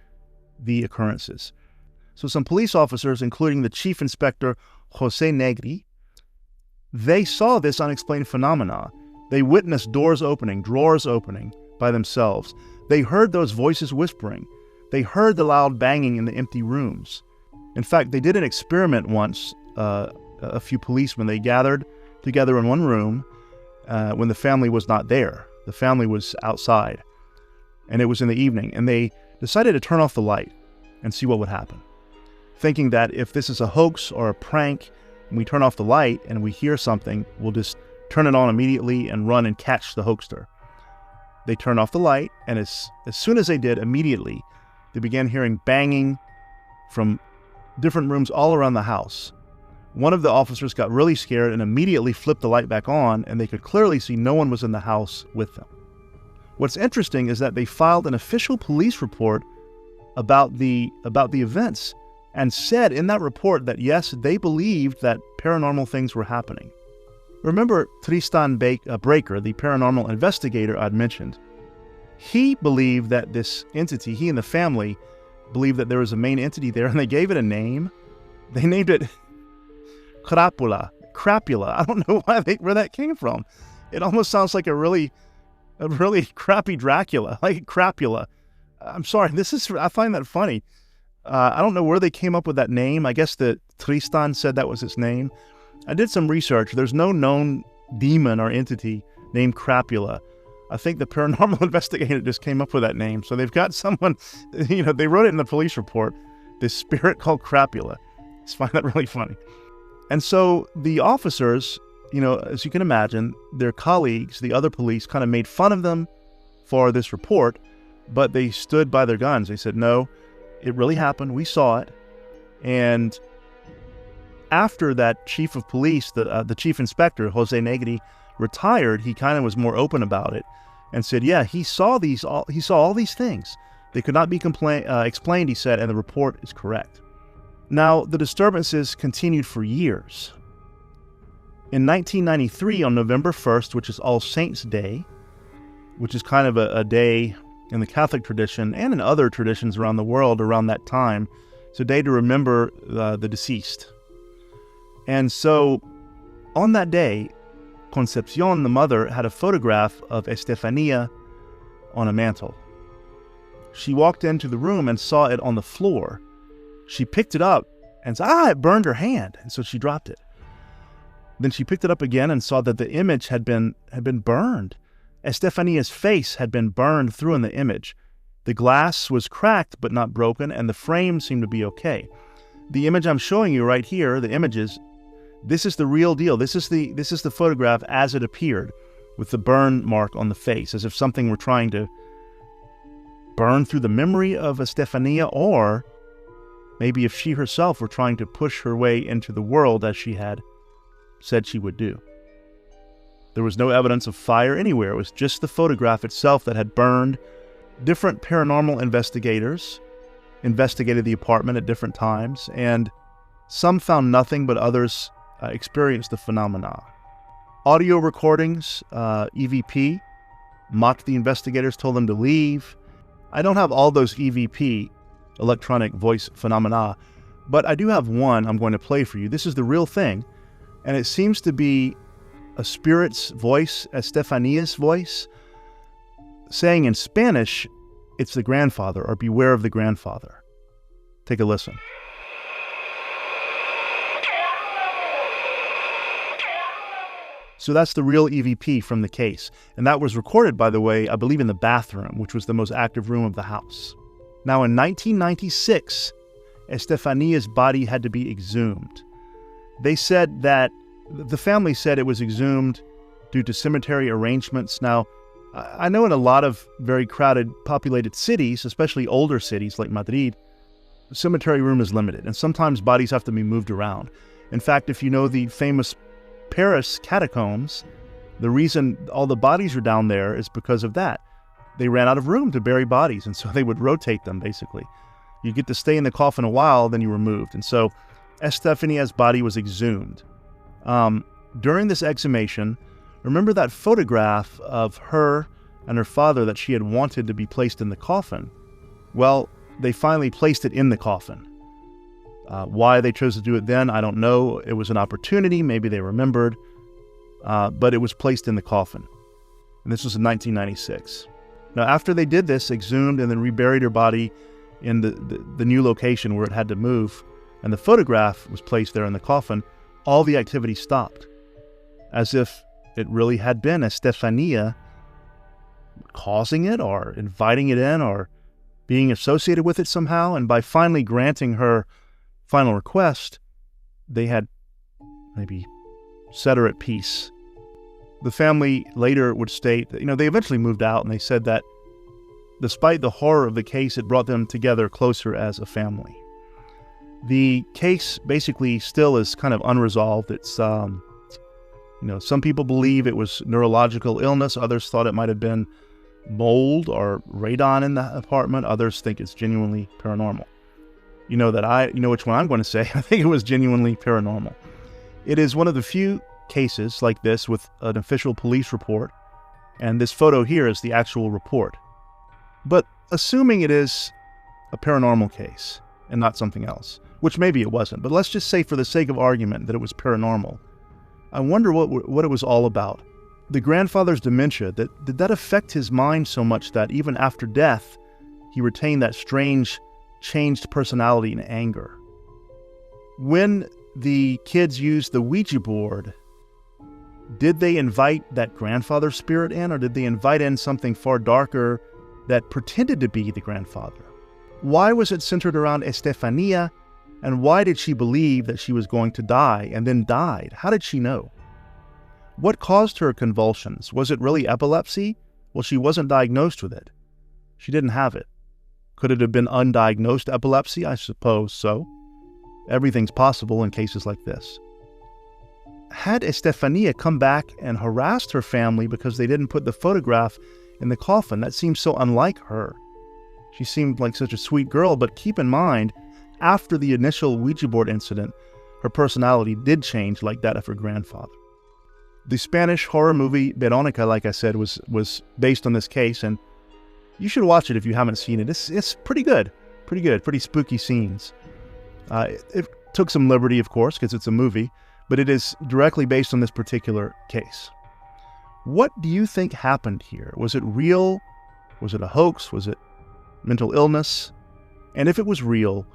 the occurrences. So some police officers, including the chief inspector, Jose Negri, they saw this unexplained phenomena. They witnessed doors opening, drawers opening by themselves. They heard those voices whispering. They heard the loud banging in the empty rooms. In fact, they did an experiment once, a few policemen. They gathered together in one room when the family was not there. The family was outside, and it was in the evening, and they decided to turn off the light and see what would happen, thinking that if this is a hoax or a prank, and we turn off the light and we hear something, we'll just turn it on immediately and run and catch the hoaxer. They turned off the light, and as soon as they did, immediately, they began hearing banging from different rooms all around the house. One of the officers got really scared and immediately flipped the light back on, and they could clearly see no one was in the house with them. What's interesting is that they filed an official police report about the events, and said in that report that yes, they believed that paranormal things were happening. Remember Tristan Breaker, the paranormal investigator I'd mentioned? He believed that this entity, he and the family believed that there was a main entity there, and they gave it a name. They named it Crapula. I don't know where that came from. It almost sounds like a really crappy Dracula, like Crapula. I'm sorry, I find that funny. I don't know where they came up with that name. I guess that Tristan said that was his name. I did some research. There's no known demon or entity named Crapula. I think the paranormal investigator just came up with that name. So they've got someone, they wrote it in the police report, this spirit called Crapula. I just find that really funny. And so the officers, as you can imagine, their colleagues, the other police, kind of made fun of them for this report, but they stood by their guns. They said, no, it really happened. We saw it. And after that chief of police, the chief inspector, Jose Negri, retired, he kind of was more open about it and said, yeah, he saw all these things. They could not be explained, he said, and the report is correct. Now, the disturbances continued for years. In 1993, on November 1st, which is All Saints' Day, which is kind of a day in the Catholic tradition and in other traditions around the world around that time, it's a day to remember the deceased. And so, on that day, Concepcion, the mother, had a photograph of Estefania on a mantle. She walked into the room and saw it on the floor. She picked it up and said, it burned her hand, and so she dropped it. Then she picked it up again and saw that the image had been burned. Estefania's face had been burned through in the image. The glass was cracked but not broken, and the frame seemed to be okay. The image I'm showing you right here, the images, this is the real deal. This is the photograph as it appeared, with the burn mark on the face, as if something were trying to burn through the memory of Estefania, or maybe if she herself were trying to push her way into the world as she had said she would do. There was no evidence of fire anywhere. It was just the photograph itself that had burned. Different paranormal investigators investigated the apartment at different times, and some found nothing, but others experienced the phenomena. Audio recordings, EVP, mocked the investigators, told them to leave. I don't have all those EVP, electronic voice phenomena, but I do have one I'm going to play for you. This is the real thing, and it seems to be a spirit's voice, Estefania's voice, saying in Spanish, it's the grandfather, or beware of the grandfather. Take a listen. So that's the real EVP from the case. And that was recorded, by the way, I believe in the bathroom, which was the most active room of the house. Now in 1996, Estefania's body had to be exhumed. They said that, the family said it was exhumed due to cemetery arrangements. Now, I know in a lot of very crowded, populated cities, especially older cities like Madrid, the cemetery room is limited, and sometimes bodies have to be moved around. In fact, if you know the famous Paris catacombs, the reason all the bodies are down there is because of that. They ran out of room to bury bodies, and so they would rotate them, basically. You get to stay in the coffin a while, then you were moved. And so Estefania's body was exhumed. During this exhumation, remember that photograph of her and her father that she had wanted to be placed in the coffin? Well, they finally placed it in the coffin. Why they chose to do it then, I don't know. It was an opportunity. Maybe they remembered. But it was placed in the coffin. And this was in 1996. Now, after they did this, exhumed and then reburied her body in the new location where it had to move, and the photograph was placed there in the coffin, all the activity stopped. As if it really had been Estefania causing it, or inviting it in, or being associated with it somehow. And by finally granting her final request, they had maybe set her at peace. The family later would state that, they eventually moved out, and they said that despite the horror of the case, it brought them together closer as a family. The case basically still is kind of unresolved. It's, some people believe it was neurological illness. Others thought it might have been mold or radon in the apartment. Others think it's genuinely paranormal. You know which one I'm going to say. I think it was genuinely paranormal. It is one of the few cases like this with an official police report, and this photo here is the actual report. But assuming it is a paranormal case and not something else, which maybe it wasn't, but let's just say for the sake of argument that it was paranormal, I wonder what it was all about. The grandfather's dementia, did that affect his mind so much that even after death, he retained that strange, changed personality and anger? When the kids used the Ouija board, did they invite that grandfather spirit in, or did they invite in something far darker that pretended to be the grandfather? Why was it centered around Estefania, and why did she believe that she was going to die and then died? How did she know? What caused her convulsions? Was it really epilepsy? Well, she wasn't diagnosed with it. She didn't have it. Could it have been undiagnosed epilepsy? I suppose so. Everything's possible in cases like this. Had Estefania come back and harassed her family because they didn't put the photograph in the coffin? That seems so unlike her. She seemed like such a sweet girl, but keep in mind, after the initial Ouija board incident, her personality did change like that of her grandfather. The Spanish horror movie Veronica, like I said, was based on this case, and you should watch it if you haven't seen it. It's pretty good, pretty spooky scenes. It took some liberty, of course, because it's a movie, but it is directly based on this particular case. What do you think happened here? Was it real? Was it a hoax? Was it mental illness? And if it was real,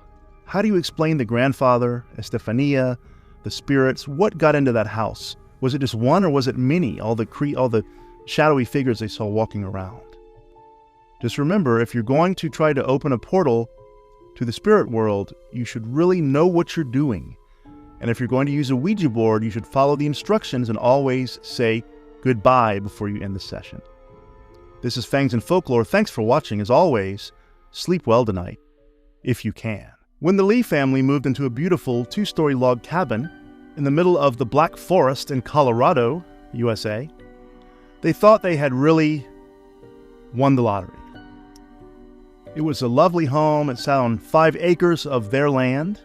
how do you explain the grandfather, Estefania, the spirits? What got into that house? Was it just one, or was it many, all the shadowy figures they saw walking around? Just remember, if you're going to try to open a portal to the spirit world, you should really know what you're doing. And if you're going to use a Ouija board, you should follow the instructions and always say goodbye before you end the session. This is Fangs and Folklore. Thanks for watching. As always, sleep well tonight, if you can. When the Lee family moved into a beautiful 2-story log cabin in the middle of the Black Forest in Colorado, USA, they thought they had really won the lottery. It was a lovely home. It sat on 5 acres of their land,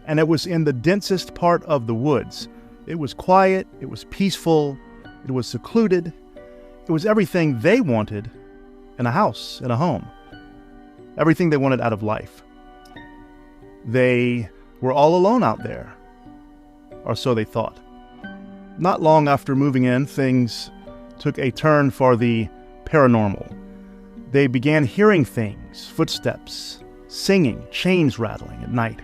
and it was in the densest part of the woods. It was quiet, it was peaceful, it was secluded. It was everything they wanted in a house, in a home. everything they wanted out of life. They were all alone out there, or so they thought. Not long after moving in, things took a turn for the paranormal. They began hearing things, footsteps, singing, chains rattling at night.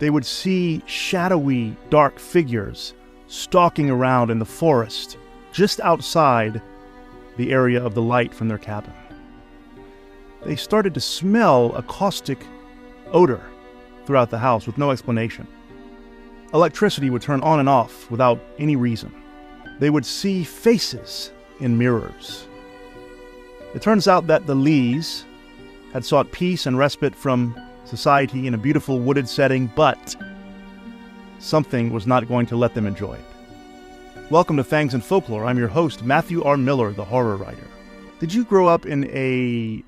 They would see shadowy, dark figures stalking around in the forest just outside the area of the light from their cabin. They started to smell a caustic odor throughout the house with no explanation. Electricity would turn on and off without any reason. They would see faces in mirrors. It turns out that the Lees had sought peace and respite from society in a beautiful wooded setting, but something was not going to let them enjoy it. Welcome to Fangs and Folklore. I'm your host, Matthew R. Miller, the horror writer. Did you grow up in a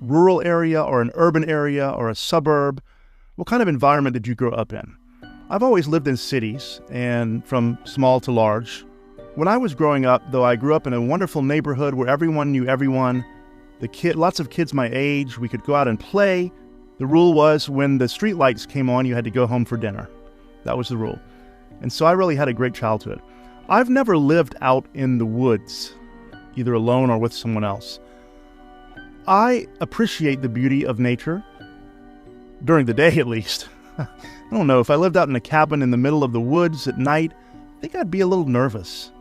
rural area or an urban area or a suburb? What kind of environment did you grow up in? I've always lived in cities, and from small to large. When I was growing up, though, I grew up in a wonderful neighborhood where everyone knew everyone. Lots of kids my age, we could go out and play. The rule was when the street lights came on, you had to go home for dinner. That was the rule. And so I really had a great childhood. I've never lived out in the woods, either alone or with someone else. I appreciate the beauty of nature, during the day at least. I don't know, if I lived out in a cabin in the middle of the woods at night, I think I'd be a little nervous.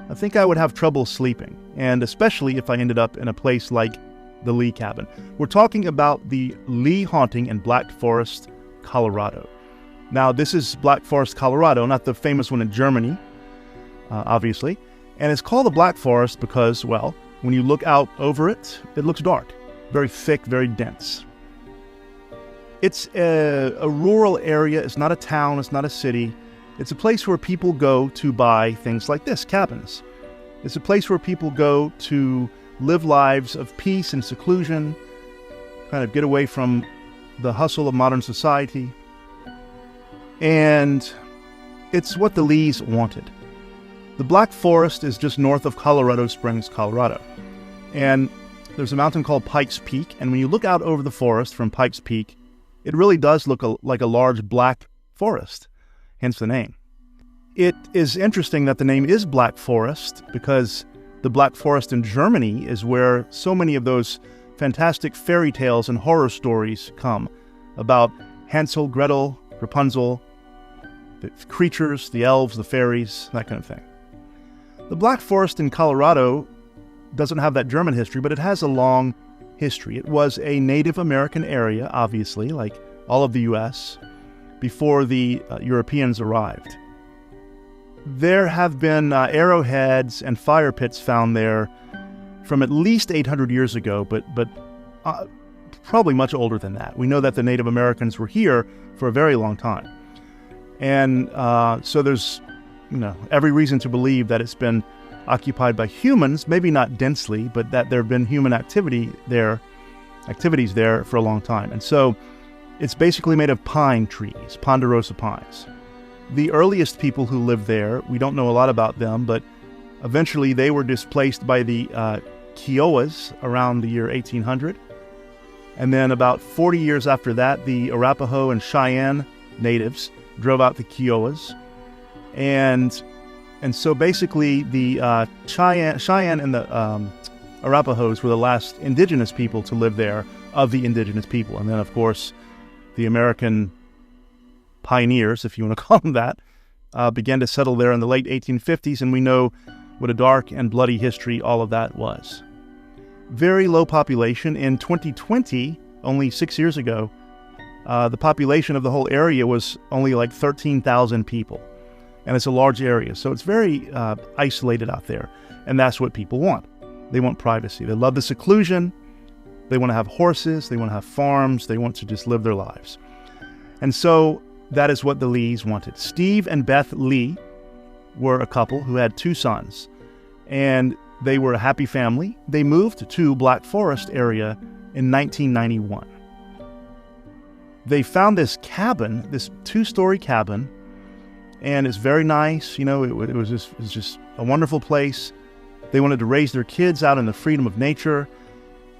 I think I would have trouble sleeping, and especially if I ended up in a place like the Lee cabin. We're talking about the Lee haunting in Black Forest, Colorado. Now, this is Black Forest, Colorado, not the famous one in Germany, obviously. And it's called the Black Forest because, well, when you look out over it, it looks dark, very thick, very dense. It's a rural area. It's not a town. It's not a city. It's a place where people go to buy things like this, cabins. It's a place where people go to live lives of peace and seclusion, kind of get away from the hustle of modern society. And it's what the Lees wanted. The Black Forest is just north of Colorado Springs, Colorado. And there's a mountain called Pikes Peak, and when you look out over the forest from Pikes Peak, it really does look like a large black forest, hence the name. It is interesting that the name is Black Forest because the Black Forest in Germany is where so many of those fantastic fairy tales and horror stories come about Hansel, Gretel, Rapunzel, the creatures, the elves, the fairies, that kind of thing. The Black Forest in Colorado doesn't have that German history, but it has a long history. It was a Native American area, obviously, like all of the U.S., before the Europeans arrived. There have been arrowheads and fire pits found there from at least 800 years ago, but probably much older than that. We know that the Native Americans were here for a very long time. And so there's every reason to believe that it's been occupied by humans, maybe not densely, but that there have been human activities there for a long time. And so it's basically made of pine trees, ponderosa pines. The earliest people who lived there, we don't know a lot about them, but eventually they were displaced by the Kiowas around the year 1800. And then about 40 years after that, the Arapaho and Cheyenne natives drove out the Kiowas. And so basically the Cheyenne and the Arapahos were the last indigenous people to live there of the indigenous people. And then, of course, the American pioneers, if you want to call them that, began to settle there in the late 1850s, and we know what a dark and bloody history all of that was. Very low population. In 2020, only 6 years ago, the population of the whole area was only like 13,000 people. And it's a large area, so it's very isolated out there. And that's what people want. They want privacy. They love the seclusion. They want to have horses. They want to have farms. They want to just live their lives. And so that is what the Lees wanted. Steve and Beth Lee were a couple who had 2 sons. And they were a happy family. They moved to Black Forest area in 1991. They found this cabin, this 2-story cabin, and it's very nice. It was just a wonderful place. They wanted to raise their kids out in the freedom of nature.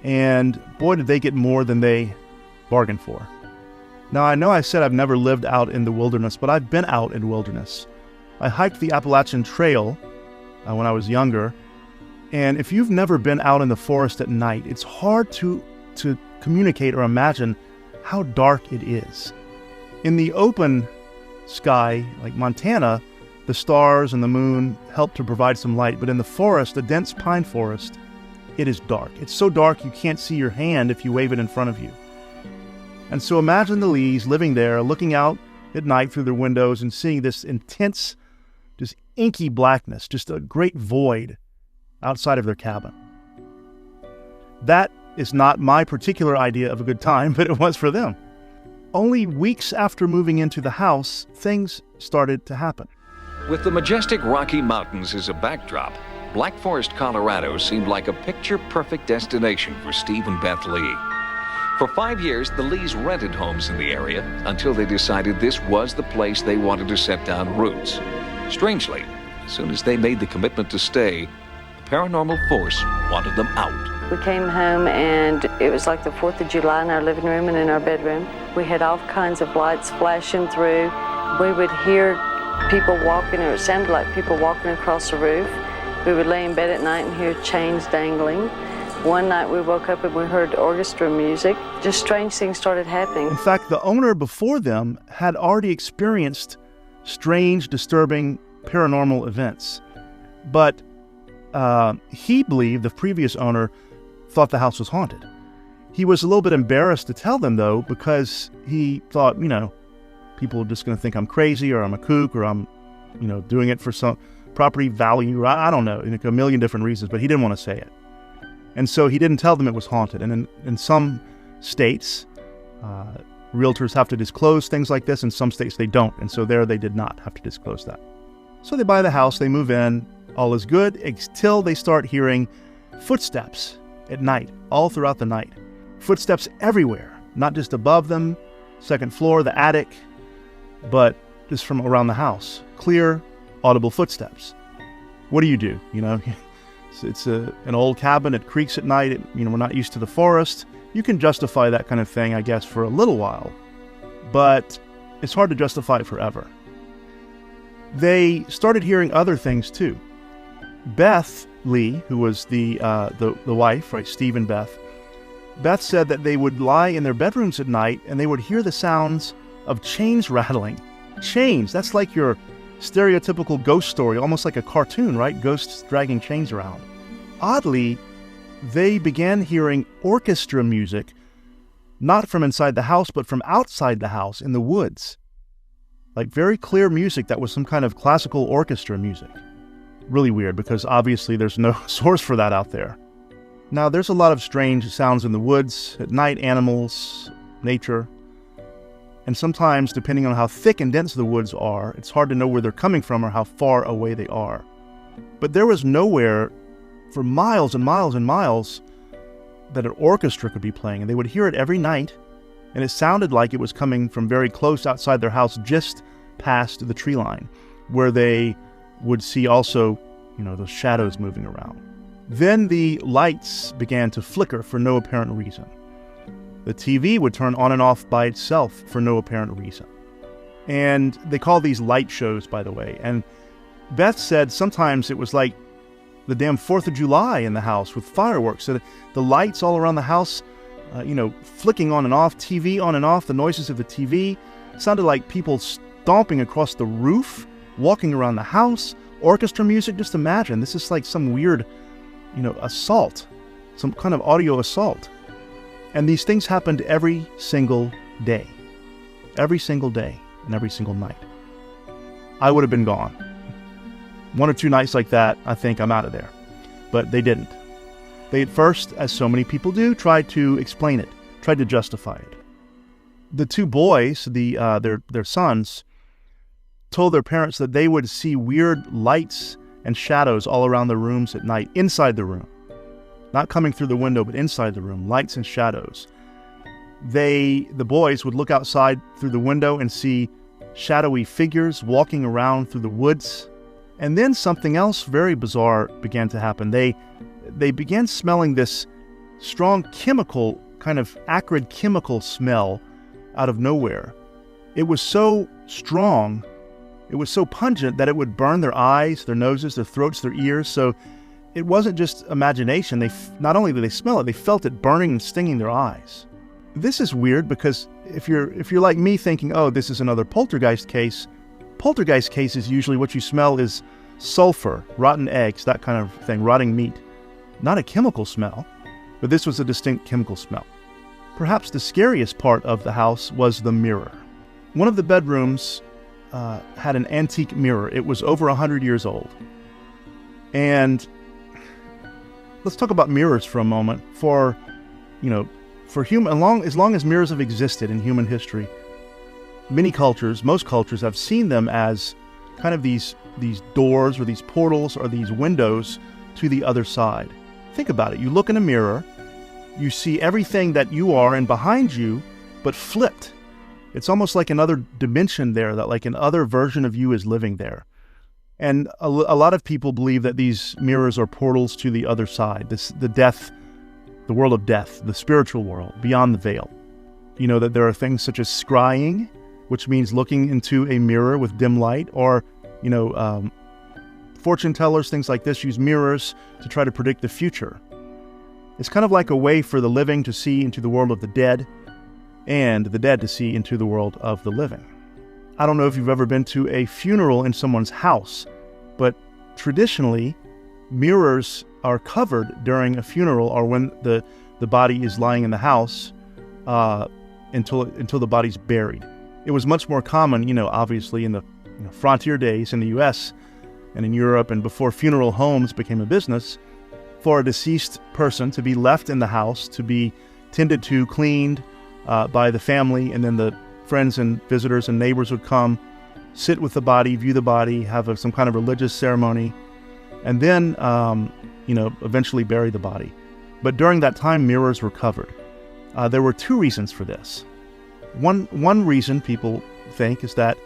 And boy, did they get more than they bargained for. Now, I know I said I've never lived out in the wilderness, but I've been out in the wilderness. I hiked the Appalachian Trail when I was younger, and if you've never been out in the forest at night, it's hard to communicate or imagine how dark it is. In the open sky, like Montana, the stars and the moon help to provide some light, but in the forest, the dense pine forest, it is dark. It's so dark you can't see your hand if you wave it in front of you. And so imagine the Lees living there, looking out at night through their windows and seeing this intense, just inky blackness, just a great void outside of their cabin. That is not my particular idea of a good time, but it was for them. Only weeks after moving into the house, things started to happen. With the majestic Rocky Mountains as a backdrop, Black Forest, Colorado seemed like a picture-perfect destination for Steve and Beth Lee. For 5 years, the Lees rented homes in the area until they decided this was the place they wanted to set down roots. Strangely, as soon as they made the commitment to stay, the paranormal force wanted them out. We came home and it was like the 4th of July in our living room and in our bedroom. We had all kinds of lights flashing through. We would hear people walking, or it sounded like people walking across the roof. We would lay in bed at night and hear chains dangling. One night we woke up and we heard orchestra music. Just strange things started happening. In fact, the owner before them had already experienced strange, disturbing paranormal events. But he believed, the previous owner, thought the house was haunted. He was a little bit embarrassed to tell them, though, because he thought, people are just going to think I'm crazy or I'm a kook or I'm, doing it for some property value. Or I don't know, a million different reasons, but he didn't want to say it. And so he didn't tell them it was haunted. And in some states, realtors have to disclose things like this. In some states, they don't. And so there they did not have to disclose that. So they buy the house, they move in, all is good until they start hearing footsteps at night, all throughout the night. Footsteps everywhere, not just above them, second floor, the attic, but just from around the house. Clear, audible footsteps. What do? It's an old cabin. It creaks at night. We're not used to the forest. You can justify that kind of thing, I guess, for a little while, but it's hard to justify it forever. They started hearing other things too. Beth Lee, who was the wife, right, Steve and Beth. Beth said that they would lie in their bedrooms at night and they would hear the sounds of chains rattling. Chains. That's like your stereotypical ghost story, almost like a cartoon, right? Ghosts dragging chains around. Oddly, they began hearing orchestra music, not from inside the house, but from outside the house in the woods. Like very clear music that was some kind of classical orchestra music. Really weird, because obviously there's no source for that out there. Now, there's a lot of strange sounds in the woods, at night, animals, nature. And sometimes, depending on how thick and dense the woods are, it's hard to know where they're coming from or how far away they are. But there was nowhere for miles and miles and miles that an orchestra could be playing, and they would hear it every night, and it sounded like it was coming from very close outside their house, just past the tree line, where they would see also, those shadows moving around. Then the lights began to flicker for no apparent reason. The TV would turn on and off by itself for no apparent reason. And they call these light shows, by the way. And Beth said sometimes it was like the damn 4th of July in the house with fireworks. So the lights all around the house, flicking on and off, TV on and off, the noises of the TV. It sounded like people stomping across the roof, walking around the house, orchestra music. Just imagine, this is like some weird, assault, some kind of audio assault. And these things happened every single day and every single night. I would have been gone. 1 or 2 nights like that, I think I'm out of there. But they didn't. They at first, as so many people do, tried to explain it, tried to justify it. The 2 boys, their sons, told their parents that they would see weird lights and shadows all around their rooms at night, inside the room. Not coming through the window, but inside the room, lights and shadows. The boys would look outside through the window and see shadowy figures walking around through the woods. And then something else very bizarre began to happen. They began smelling this strong chemical, kind of acrid chemical smell out of nowhere. It was so strong, it was so pungent that it would burn their eyes, their noses, their throats, their ears. So it wasn't just imagination. Not only did they smell it, they felt it burning and stinging their eyes. This is weird because if you're like me thinking, oh, this is another poltergeist case cases, usually what you smell is sulfur, rotten eggs, that kind of thing, rotting meat. Not a chemical smell, but this was a distinct chemical smell. Perhaps the scariest part of the house was the mirror. One of the bedrooms had an antique mirror. It was over 100 years old. And let's talk about mirrors for a moment. As long as mirrors have existed in human history, most cultures have seen them as kind of these doors or these portals or these windows to the other side. Think about it. You look in a mirror, you see everything that you are and behind you, but flipped. It's almost like another dimension there, that like another version of you is living there. And a lot of people believe that these mirrors are portals to the other side, the world of death, the spiritual world, beyond the veil. You know that there are things such as scrying, which means looking into a mirror with dim light, or, fortune tellers, things like this, use mirrors to try to predict the future. It's kind of like a way for the living to see into the world of the dead, and the dead to see into the world of the living. I don't know if you've ever been to a funeral in someone's house, but traditionally, mirrors are covered during a funeral or when the body is lying in the house until the body's buried. It was much more common, obviously in the frontier days in the U.S. and in Europe, and before funeral homes became a business, for a deceased person to be left in the house, to be tended to, cleaned by the family, and then the friends and visitors and neighbors would come, sit with the body, view the body, have some kind of religious ceremony, and then, eventually bury the body. But during that time, mirrors were covered. There were two reasons for this. One reason people think is that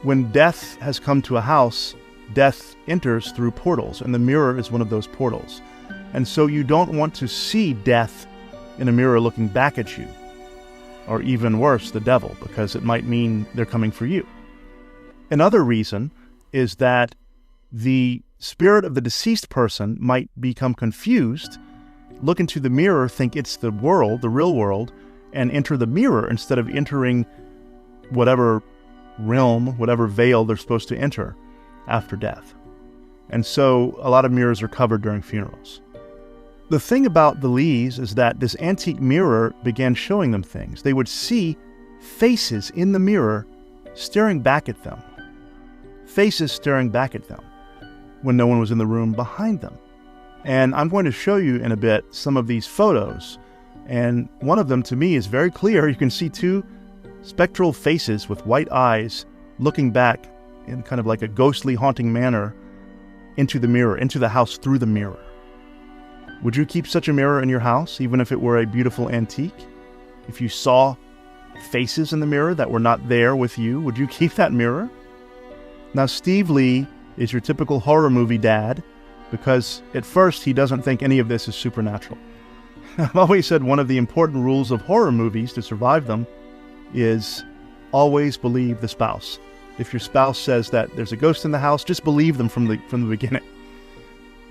when death has come to a house, death enters through portals, and the mirror is one of those portals. And so you don't want to see death in a mirror looking back at you, or even worse, the devil, because it might mean they're coming for you. Another reason is that the spirit of the deceased person might become confused, look into the mirror, think it's the world, the real world, and enter the mirror instead of entering whatever realm, whatever veil they're supposed to enter after death. And so a lot of mirrors are covered during funerals. The thing about the Lees is that this antique mirror began showing them things. They would see faces in the mirror staring back at them. Faces staring back at them when no one was in the room behind them. And I'm going to show you in a bit some of these photos. And one of them, to me, is very clear. You can see two spectral faces with white eyes looking back in kind of like a ghostly, haunting manner into the mirror, into the house through the mirror. Would you keep such a mirror in your house, even if it were a beautiful antique? If you saw faces in the mirror that were not there with you, would you keep that mirror? Now, Steve Lee is your typical horror movie dad, because at first he doesn't think any of this is supernatural. I've always said one of the important rules of horror movies to survive them is always believe the spouse. If your spouse says that there's a ghost in the house, just believe them from the beginning.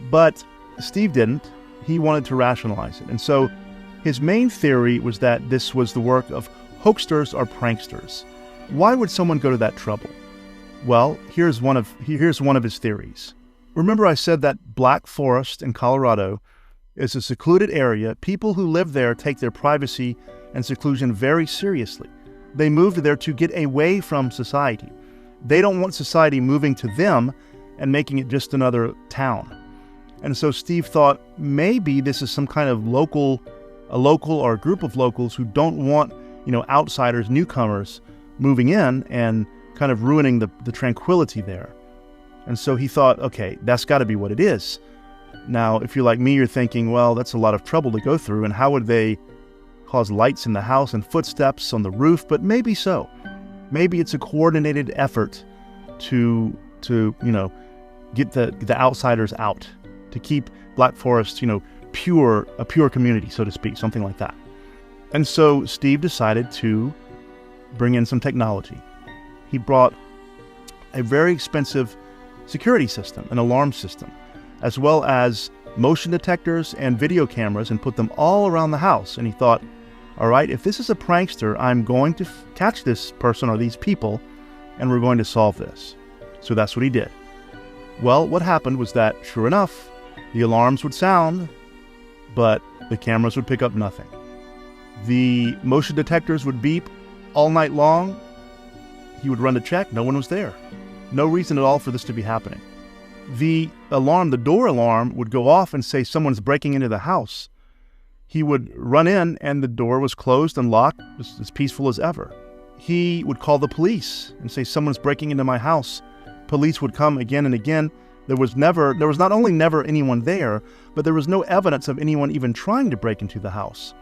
But Steve didn't. He wanted to rationalize it. And so his main theory was that this was the work of hoaxsters or pranksters. Why would someone go to that trouble? Well, here's one of his theories. Remember I said that Black Forest in Colorado is a secluded area. People who live there take their privacy and seclusion very seriously. They moved there to get away from society. They don't want society moving to them and making it just another town. And so Steve thought maybe this is some kind of local or a group of locals who don't want, outsiders, newcomers moving in and kind of ruining the tranquility there. And so he thought, okay, that's got to be what it is. Now, if you're like me, you're thinking, well, that's a lot of trouble to go through, and how would they cause lights in the house and footsteps on the roof? But maybe so. Maybe it's a coordinated effort to get the outsiders out, to keep Black Forest, pure community, so to speak, something like that. And so Steve decided to bring in some technology. He brought a very expensive security system, an alarm system, as well as motion detectors and video cameras, and put them all around the house. And he thought, all right, if this is a prankster, I'm going to catch this person or these people, and we're going to solve this. So that's what he did. Well, what happened was that, sure enough, the alarms would sound, but the cameras would pick up nothing. The motion detectors would beep all night long. He would run to check, no one was there. No reason at all for this to be happening. The alarm, the door alarm, would go off and say someone's breaking into the house. He would run in and the door was closed and locked, as peaceful as ever. He would call the police and say someone's breaking into my house. Police would come again and again. There was not only never anyone there, but there was no evidence of anyone even trying to break into the house.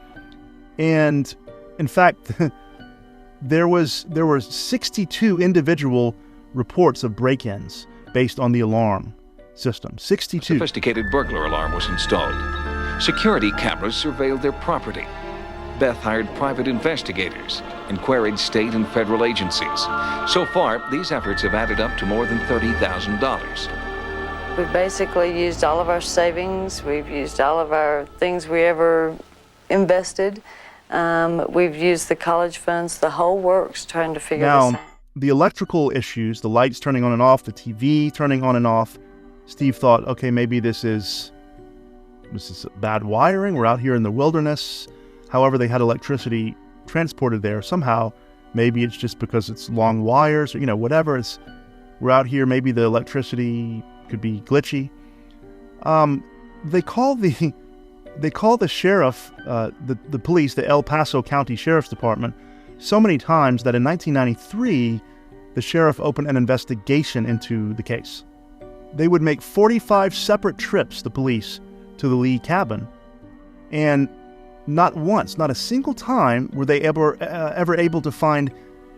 And in fact, there were 62 individual reports of break-ins based on the alarm system. 62. A sophisticated burglar alarm was installed. Security cameras surveilled their property. Beth hired private investigators and queried state and federal agencies. So far, these efforts have added up to more than $30,000. We've basically used all of our savings. We've used all of our things we ever invested. We've used the college funds, the whole works, trying to figure this out. Now, the electrical issues, the lights turning on and off, the TV turning on and off, Steve thought, okay, maybe this is bad wiring. We're out here in the wilderness. However, they had electricity transported there somehow. Maybe it's just because it's long wires, or, whatever. We're out here. Maybe the electricity could be glitchy. They call the sheriff, the police, the El Paso County Sheriff's Department, so many times that in 1993, the sheriff opened an investigation into the case. They would make 45 separate trips, the police, to the Lee cabin, and not once, not a single time, were they ever able to find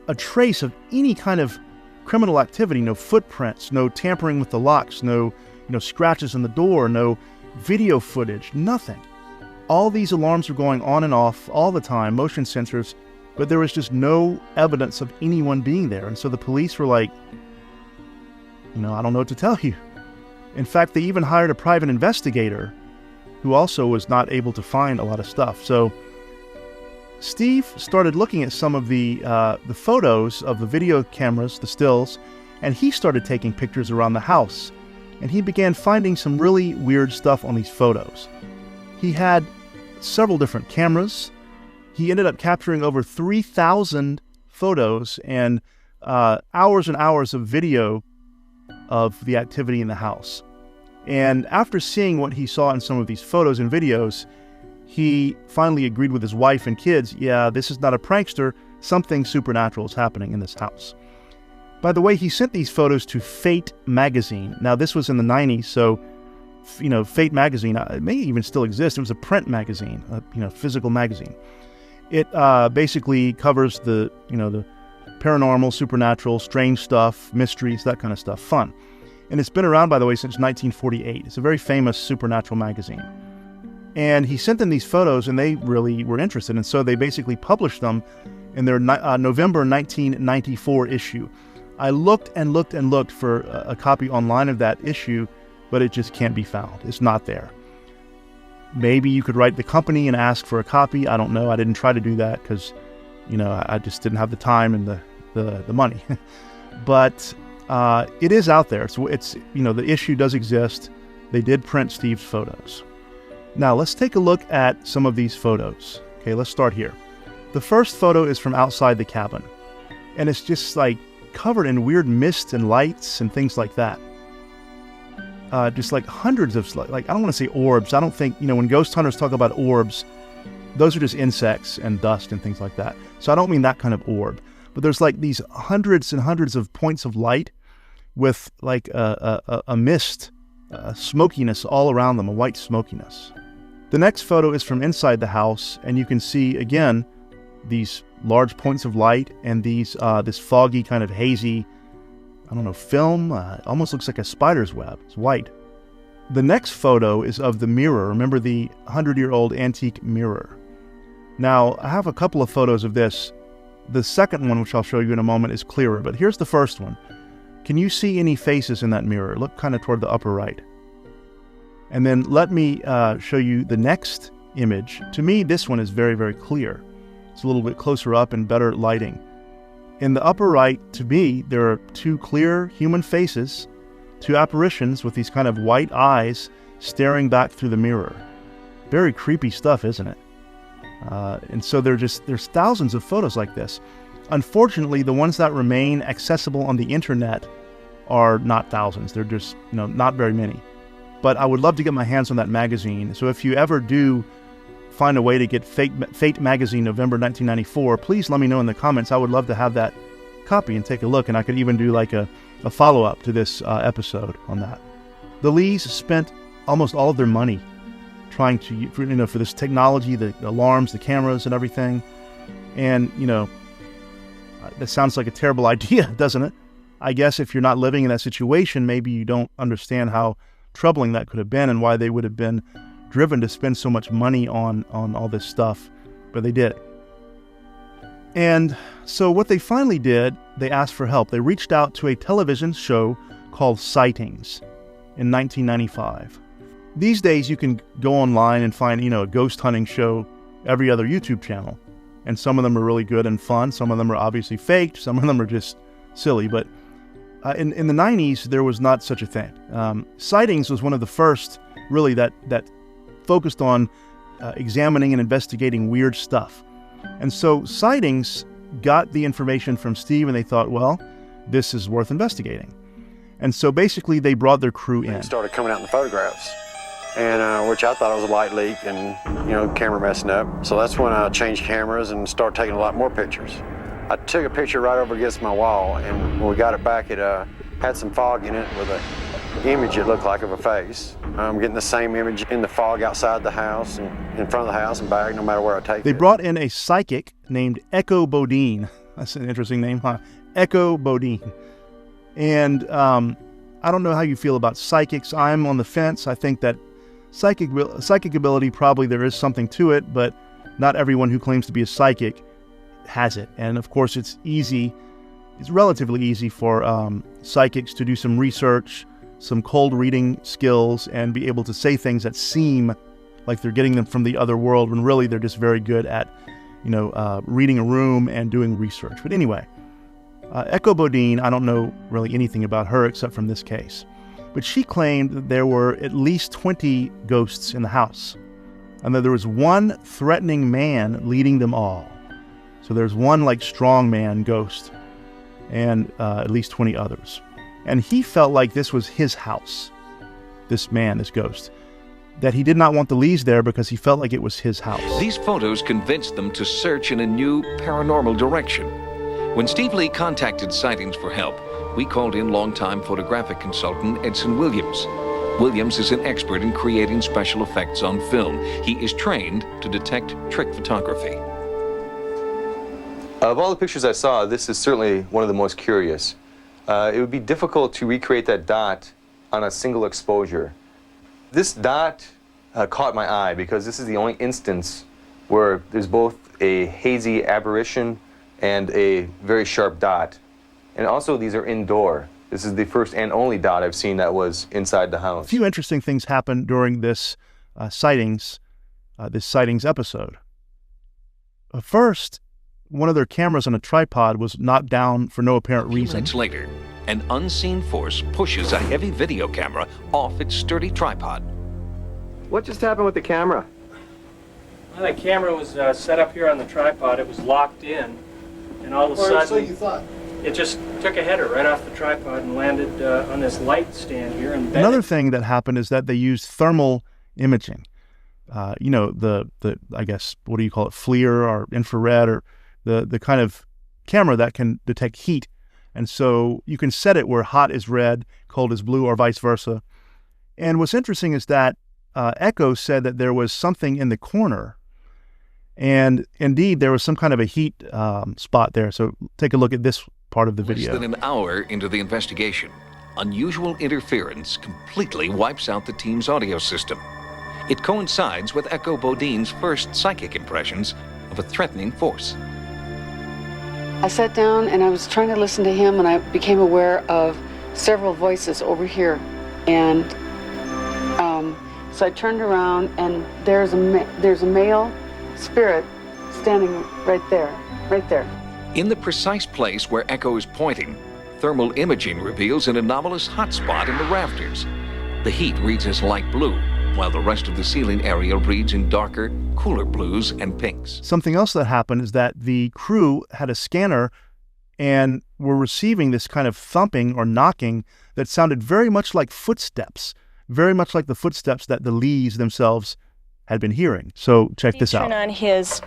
a trace of any kind of criminal activity. No footprints, no tampering with the locks, no scratches on the door, no video footage, nothing. All these alarms were going on and off all the time, motion sensors, but there was just no evidence of anyone being there. And so the police were like, I don't know what to tell you. In fact, they even hired a private investigator who also was not able to find a lot of stuff. So Steve started looking at some of the photos of the video cameras, the stills, and he started taking pictures around the house. And he began finding some really weird stuff on these photos. He had several different cameras. He ended up capturing over 3,000 photos and hours and hours of video of the activity in the house. And after seeing what he saw in some of these photos and videos, he finally agreed with his wife and kids, yeah, this is not a prankster, something supernatural is happening in this house. By the way, he sent these photos to Fate magazine. Now, this was in the 90s, so, Fate magazine, it may even still exist. It was a print magazine, physical magazine. It basically covers the paranormal, supernatural, strange stuff, mysteries, that kind of stuff, fun. And it's been around, by the way, since 1948. It's a very famous supernatural magazine. And he sent them these photos, and they really were interested. And so they basically published them in their November 1994 issue. I looked and looked and looked for a copy online of that issue, but it just can't be found. It's not there. Maybe you could write the company and ask for a copy. I don't know. I didn't try to do that because, I just didn't have the time and the money. But it is out there. So it's the issue does exist. They did print Steve's photos. Now let's take a look at some of these photos. Okay, let's start here. The first photo is from outside the cabin, and it's just like covered in weird mist and lights and things like that. Just like hundreds of, I don't want to say orbs. I don't think, when ghost hunters talk about orbs, those are just insects and dust and things like that. So I don't mean that kind of orb. But there's like these hundreds and hundreds of points of light with like a mist, smokiness all around them, a white smokiness. The next photo is from inside the house, and you can see, again, these large points of light and these this foggy kind of hazy, film. Almost looks like a spider's web. It's white. The next photo is of the mirror. Remember the 100-year-old antique mirror. Now, I have a couple of photos of this. The second one, which I'll show you in a moment, is clearer, but here's the first one. Can you see any faces in that mirror? Look kind of toward the upper right. And then let me show you the next image. To me, this one is very, very clear. It's a little bit closer up and better lighting. In the upper right, to me, there are two clear human faces, two apparitions with these kind of white eyes staring back through the mirror. Very creepy stuff, isn't it? And so there's thousands of photos like this. Unfortunately, the ones that remain accessible on the internet are not thousands. They're just, not very many. But I would love to get my hands on that magazine. So if you ever do find a way to get Fate Magazine November 1994, please let me know in the comments. I would love to have that copy and take a look, and I could even do like a follow-up to this episode on that. The Lees spent almost all of their money trying to, for this technology, the alarms, the cameras, and everything. And, that sounds like a terrible idea, doesn't it? I guess if you're not living in that situation, maybe you don't understand how troubling that could have been and why they would have been driven to spend so much money on all this stuff. But they did. And so what they finally did, they asked for help. They reached out to a television show called Sightings in 1995. These days, you can go online and find, a ghost hunting show every other YouTube channel. And some of them are really good and fun. Some of them are obviously faked. Some of them are just silly. But in the 90s, there was not such a thing. Sightings was one of the first, really, that focused on examining and investigating weird stuff. And so Sightings got the information from Steve, and they thought, well, this is worth investigating. And so basically, they brought their crew in. It started coming out in the photographs, and which I thought was a light leak and, camera messing up. So that's when I changed cameras and started taking a lot more pictures. I took a picture right over against my wall, and when we got it back, it had some fog in it with an image it looked like of a face. I'm getting the same image in the fog outside the house and in front of the house and back, no matter where I take it. They brought in a psychic named Echo Bodine. That's an interesting name, huh? Echo Bodine. And I don't know how you feel about psychics. I'm on the fence. I think that psychic ability, probably there is something to it, but not everyone who claims to be a psychic has it. And of course, it's relatively easy for psychics to do some research, some cold reading skills, and be able to say things that seem like they're getting them from the other world, when really they're just very good at, reading a room and doing research. But anyway, Echo Bodine, I don't know really anything about her except from this case. But she claimed that there were at least 20 ghosts in the house, and that there was one threatening man leading them all. So there's one strong man ghost, and at least 20 others. And he felt like this was his house, this man, this ghost, that he did not want the Lees there because he felt like it was his house. These photos convinced them to search in a new paranormal direction. When Steve Lee contacted Sightings for help, we called in longtime photographic consultant Edson Williams. Williams is an expert in creating special effects on film. He is trained to detect trick photography. Of all the pictures I saw, this is certainly one of the most curious. It would be difficult to recreate that dot on a single exposure. This dot caught my eye because this is the only instance where there's both a hazy aberration and a very sharp dot. And also, these are indoor. This is the first and only dot I've seen that was inside the house. A few interesting things happened during this sightings episode. First, one of their cameras on a tripod was knocked down for no apparent reason. Minutes later, an unseen force pushes a heavy video camera off its sturdy tripod. What just happened with the camera? Well, the camera was set up here on the tripod. It was locked in, and all of a sudden, so you thought. It just took a header right off the tripod and landed on this light stand here. And another thing that happened is that they used thermal imaging. I guess, what do you call it, FLIR or infrared, or the kind of camera that can detect heat. And so you can set it where hot is red, cold is blue, or vice versa. And what's interesting is that Echo said that there was something in the corner. And indeed, there was some kind of a heat spot there. So take a look at this part of the video. Less than an hour into the investigation, unusual interference completely wipes out the team's audio system. It coincides with Echo Bodine's first psychic impressions of a threatening force. I sat down and I was trying to listen to him, and I became aware of several voices over here. And so I turned around, and there's a male spirit standing right there, right there. In the precise place where Echo is pointing, thermal imaging reveals an anomalous hot spot in the rafters. The heat reads as light blue, while the rest of the ceiling area reads in darker, cooler blues and pinks. Something else that happened is that the crew had a scanner and were receiving this kind of thumping or knocking that sounded very much like footsteps, very much like the footsteps that the Lees themselves had been hearing. So check this out. Turn on his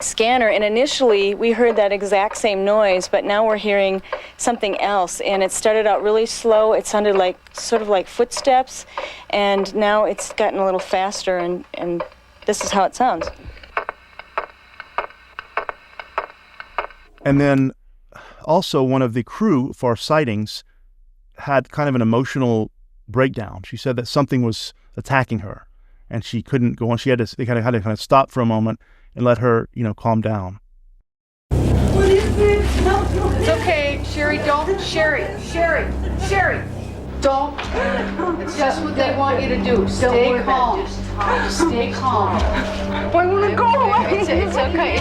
scanner, and initially we heard that exact same noise, but now we're hearing something else, and it started out really slow. It sounded like sort of like footsteps, and now it's gotten a little faster, and this is how it sounds. And then also one of the crew for our sightings had kind of an emotional breakdown. She said that something was attacking her and she couldn't go on. They had to kind of stop for a moment and let her, calm down. What is it? It's okay, Sherry, don't. Sherry, don't. It's just what they want you to do. Stay calm. Stay calm. I want to go away. It's okay.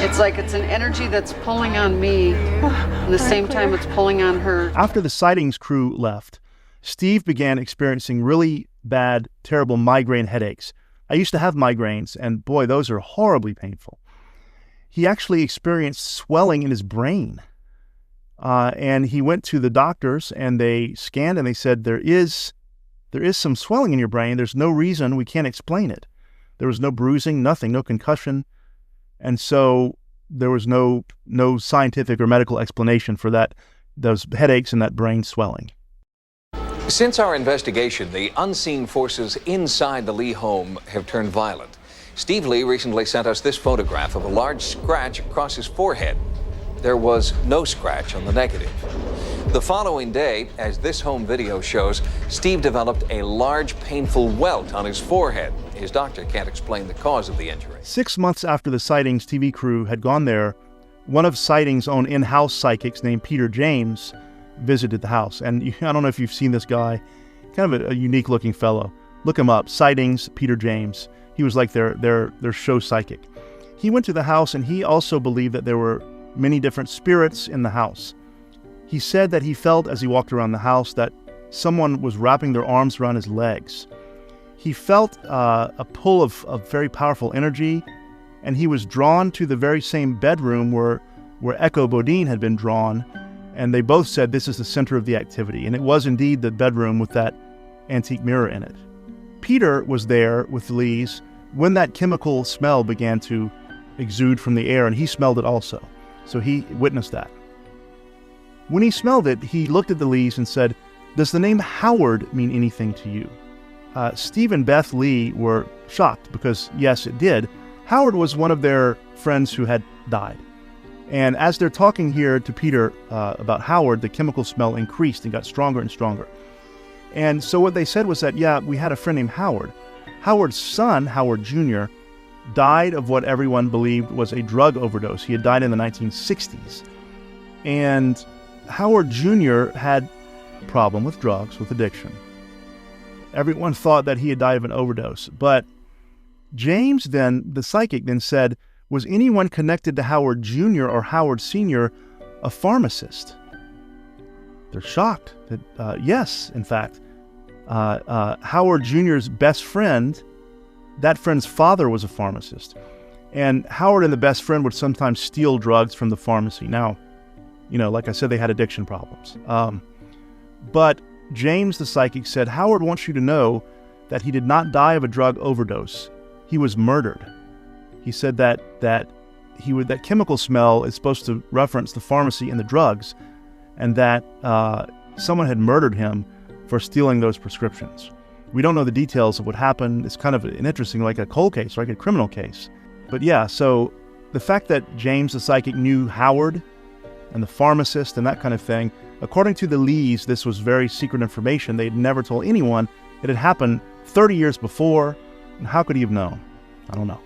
It's like it's an energy that's pulling on me, and the same time it's pulling on her. After the sightings crew left, Steve began experiencing really bad, terrible migraine headaches. I used to have migraines, and boy, those are horribly painful. He actually experienced swelling in his brain. And he went to the doctors, and they scanned, and they said, there is some swelling in your brain. There's no reason. We can't explain it. There was no bruising, nothing, no concussion. And so there was no scientific or medical explanation for those headaches and that brain swelling. Since our investigation, the unseen forces inside the Lee home have turned violent. Steve Lee recently sent us this photograph of a large scratch across his forehead. There was no scratch on the negative. The following day, as this home video shows, Steve developed a large, painful welt on his forehead. His doctor can't explain the cause of the injury. 6 months after the sightings TV crew had gone there, one of Sightings' own in-house psychics named Peter James visited the house. And I don't know if you've seen this guy, kind of a unique-looking fellow. Look him up, Sightings, Peter James. He was like their show psychic. He went to the house, and he also believed that there were many different spirits in the house. He said that he felt as he walked around the house that someone was wrapping their arms around his legs. He felt a pull of very powerful energy, and he was drawn to the very same bedroom where Echo Bodine had been drawn, and they both said this is the center of the activity, and it was indeed the bedroom with that antique mirror in it. Peter was there with the Lees when that chemical smell began to exude from the air, and he smelled it also. So he witnessed that. When he smelled it, he looked at the Lees and said, "Does the name Howard mean anything to you?" Steve and Beth Lee were shocked because, yes, it did. Howard was one of their friends who had died. And as they're talking here to Peter about Howard, the chemical smell increased and got stronger and stronger. And so what they said was that, yeah, we had a friend named Howard. Howard's son, Howard Jr., died of what everyone believed was a drug overdose. He had died in the 1960s. And Howard Jr. had a problem with drugs, with addiction. Everyone thought that he had died of an overdose. But James then, the psychic, then said, was anyone connected to Howard Jr. or Howard Sr. a pharmacist? They're shocked that, yes, in fact, Howard Jr.'s best friend, that friend's father was a pharmacist. And Howard and the best friend would sometimes steal drugs from the pharmacy. Now, like I said, they had addiction problems. But James, the psychic, said, Howard wants you to know that he did not die of a drug overdose. He was murdered. He said that chemical smell is supposed to reference the pharmacy and the drugs, and that someone had murdered him for stealing those prescriptions. We don't know the details of what happened. It's kind of an interesting, like a cold case, like a criminal case. But yeah, so the fact that James the psychic knew Howard and the pharmacist and that kind of thing. According to the Lees, this was very secret information. They'd never told anyone. It had happened 30 years before, and how could he have known? I don't know.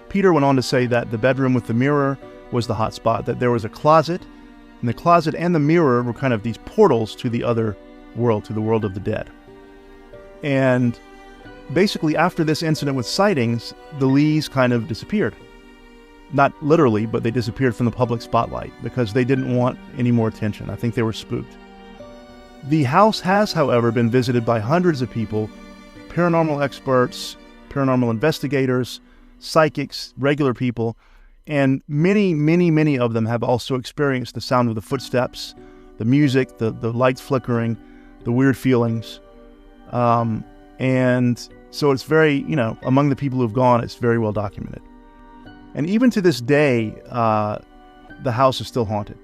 Peter went on to say that the bedroom with the mirror was the hot spot, that there was a closet, and the closet and the mirror were kind of these portals to the other world, to the world of the dead. And basically after this incident with sightings, the Lees kind of disappeared. Not literally, but they disappeared from the public spotlight because they didn't want any more attention. I think they were spooked. The house has, however, been visited by hundreds of people, paranormal experts, paranormal investigators, psychics, regular people, and many of them have also experienced the sound of the footsteps, the music, the lights flickering, the weird feelings. And so it's very, among the people who've gone, it's very well documented. And even to this day, the house is still haunted.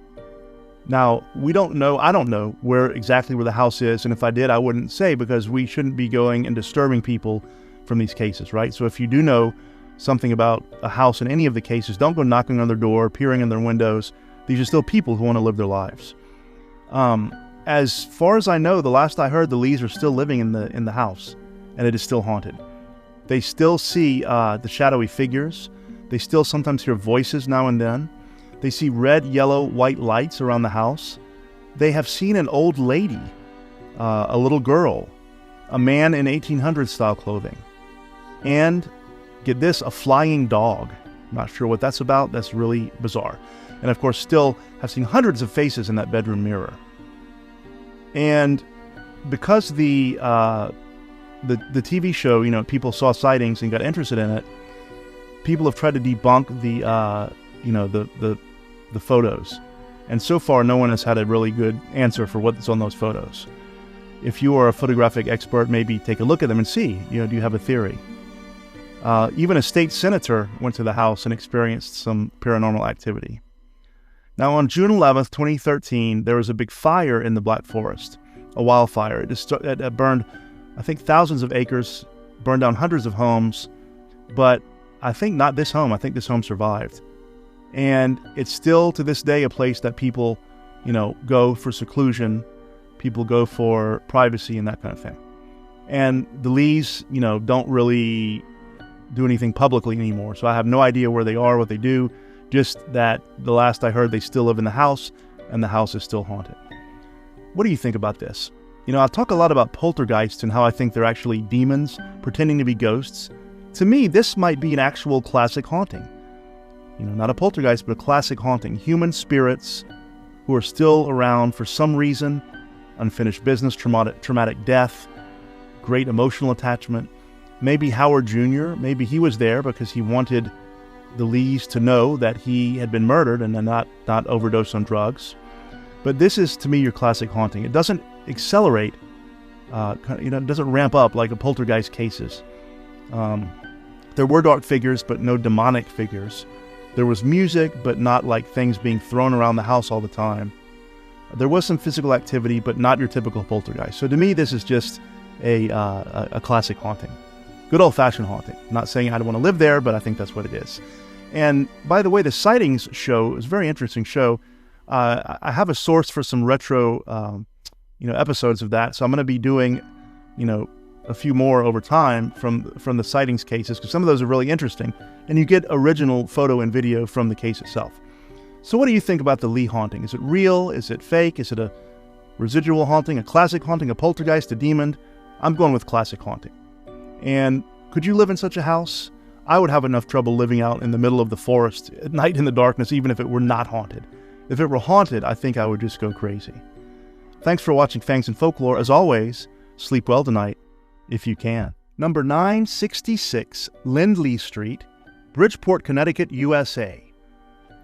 Now, we don't know, I don't know exactly where the house is, and if I did, I wouldn't say, because we shouldn't be going and disturbing people from these cases, right? So if you do know something about a house in any of the cases, don't go knocking on their door, peering in their windows. These are still people who want to live their lives. As far as I know, the last I heard, the Lees are still living in the house, and it is still haunted. They still see the shadowy figures. They still sometimes hear voices now and then. They see red, yellow, white lights around the house. They have seen an old lady, a little girl, a man in 1800s style clothing, and, get this, a flying dog. Not sure what that's about. That's really bizarre. And of course, still have seen hundreds of faces in that bedroom mirror. And because the TV show, people saw sightings and got interested in it, people have tried to debunk the photos. And so far, no one has had a really good answer for what's on those photos. If you are a photographic expert, maybe take a look at them and see, do you have a theory? Even a state senator went to the house and experienced some paranormal activity. Now, on June 11th, 2013, there was a big fire in the Black Forest, a wildfire. It burned, I think, thousands of acres, burned down hundreds of homes, but I think not this home. I think this home survived. And it's still, to this day, a place that people, go for seclusion, people go for privacy and that kind of thing. And the Lees, don't really do anything publicly anymore, so I have no idea where they are, what they do, just that the last I heard, they still live in the house, and the house is still haunted. What do you think about this? I talk a lot about poltergeists and how I think they're actually demons pretending to be ghosts. To me, this might be an actual classic haunting. Not a poltergeist, but a classic haunting. Human spirits who are still around for some reason, unfinished business, traumatic death, great emotional attachment. Maybe Howard Jr., maybe he was there because he wanted the Lees to know that he had been murdered and not overdose on drugs. But this is, to me, your classic haunting. It doesn't accelerate, it doesn't ramp up like a poltergeist cases. There were dark figures, but no demonic figures. There was music, but not like things being thrown around the house all the time. There was some physical activity, but not your typical poltergeist. So to me, this is just a classic haunting. Good old-fashioned haunting. I'm not saying I don't want to live there, but I think that's what it is. And by the way, the sightings show is a very interesting show. I have a source for some retro, episodes of that. So I'm going to be doing, a few more over time from the sightings cases, because some of those are really interesting, and you get original photo and video from the case itself. So what do you think about the Lee haunting? Is it real? Is it fake? Is it a residual haunting, a classic haunting, a poltergeist, a demon? I'm going with classic haunting. And could you live in such a house? I would have enough trouble living out in the middle of the forest at night in the darkness, even if it were not haunted. If it were haunted, I think I would just go crazy. Thanks for watching Fangs and Folklore. As always, sleep well tonight, if you can. Number 966 Lindley Street, Bridgeport, Connecticut, USA.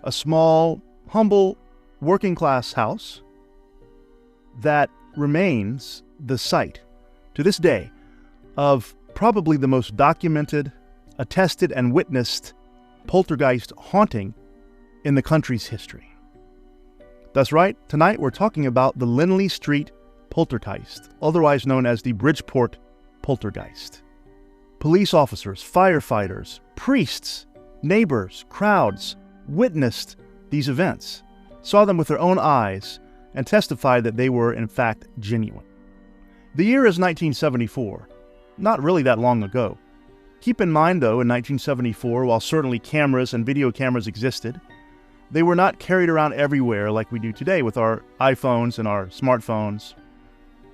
A small, humble, working-class house that remains the site, to this day, of probably the most documented, attested, and witnessed poltergeist haunting in the country's history. That's right, tonight we're talking about the Lindley Street poltergeist, otherwise known as the Bridgeport poltergeist. Police officers, firefighters, priests, neighbors, crowds witnessed these events. saw them with their own eyes, and testified that they were, in fact, genuine. The year is 1974, not really that long ago. Keep in mind, though, in 1974, while certainly cameras and video cameras existed, they were not carried around everywhere like we do today with our iPhones and our smartphones.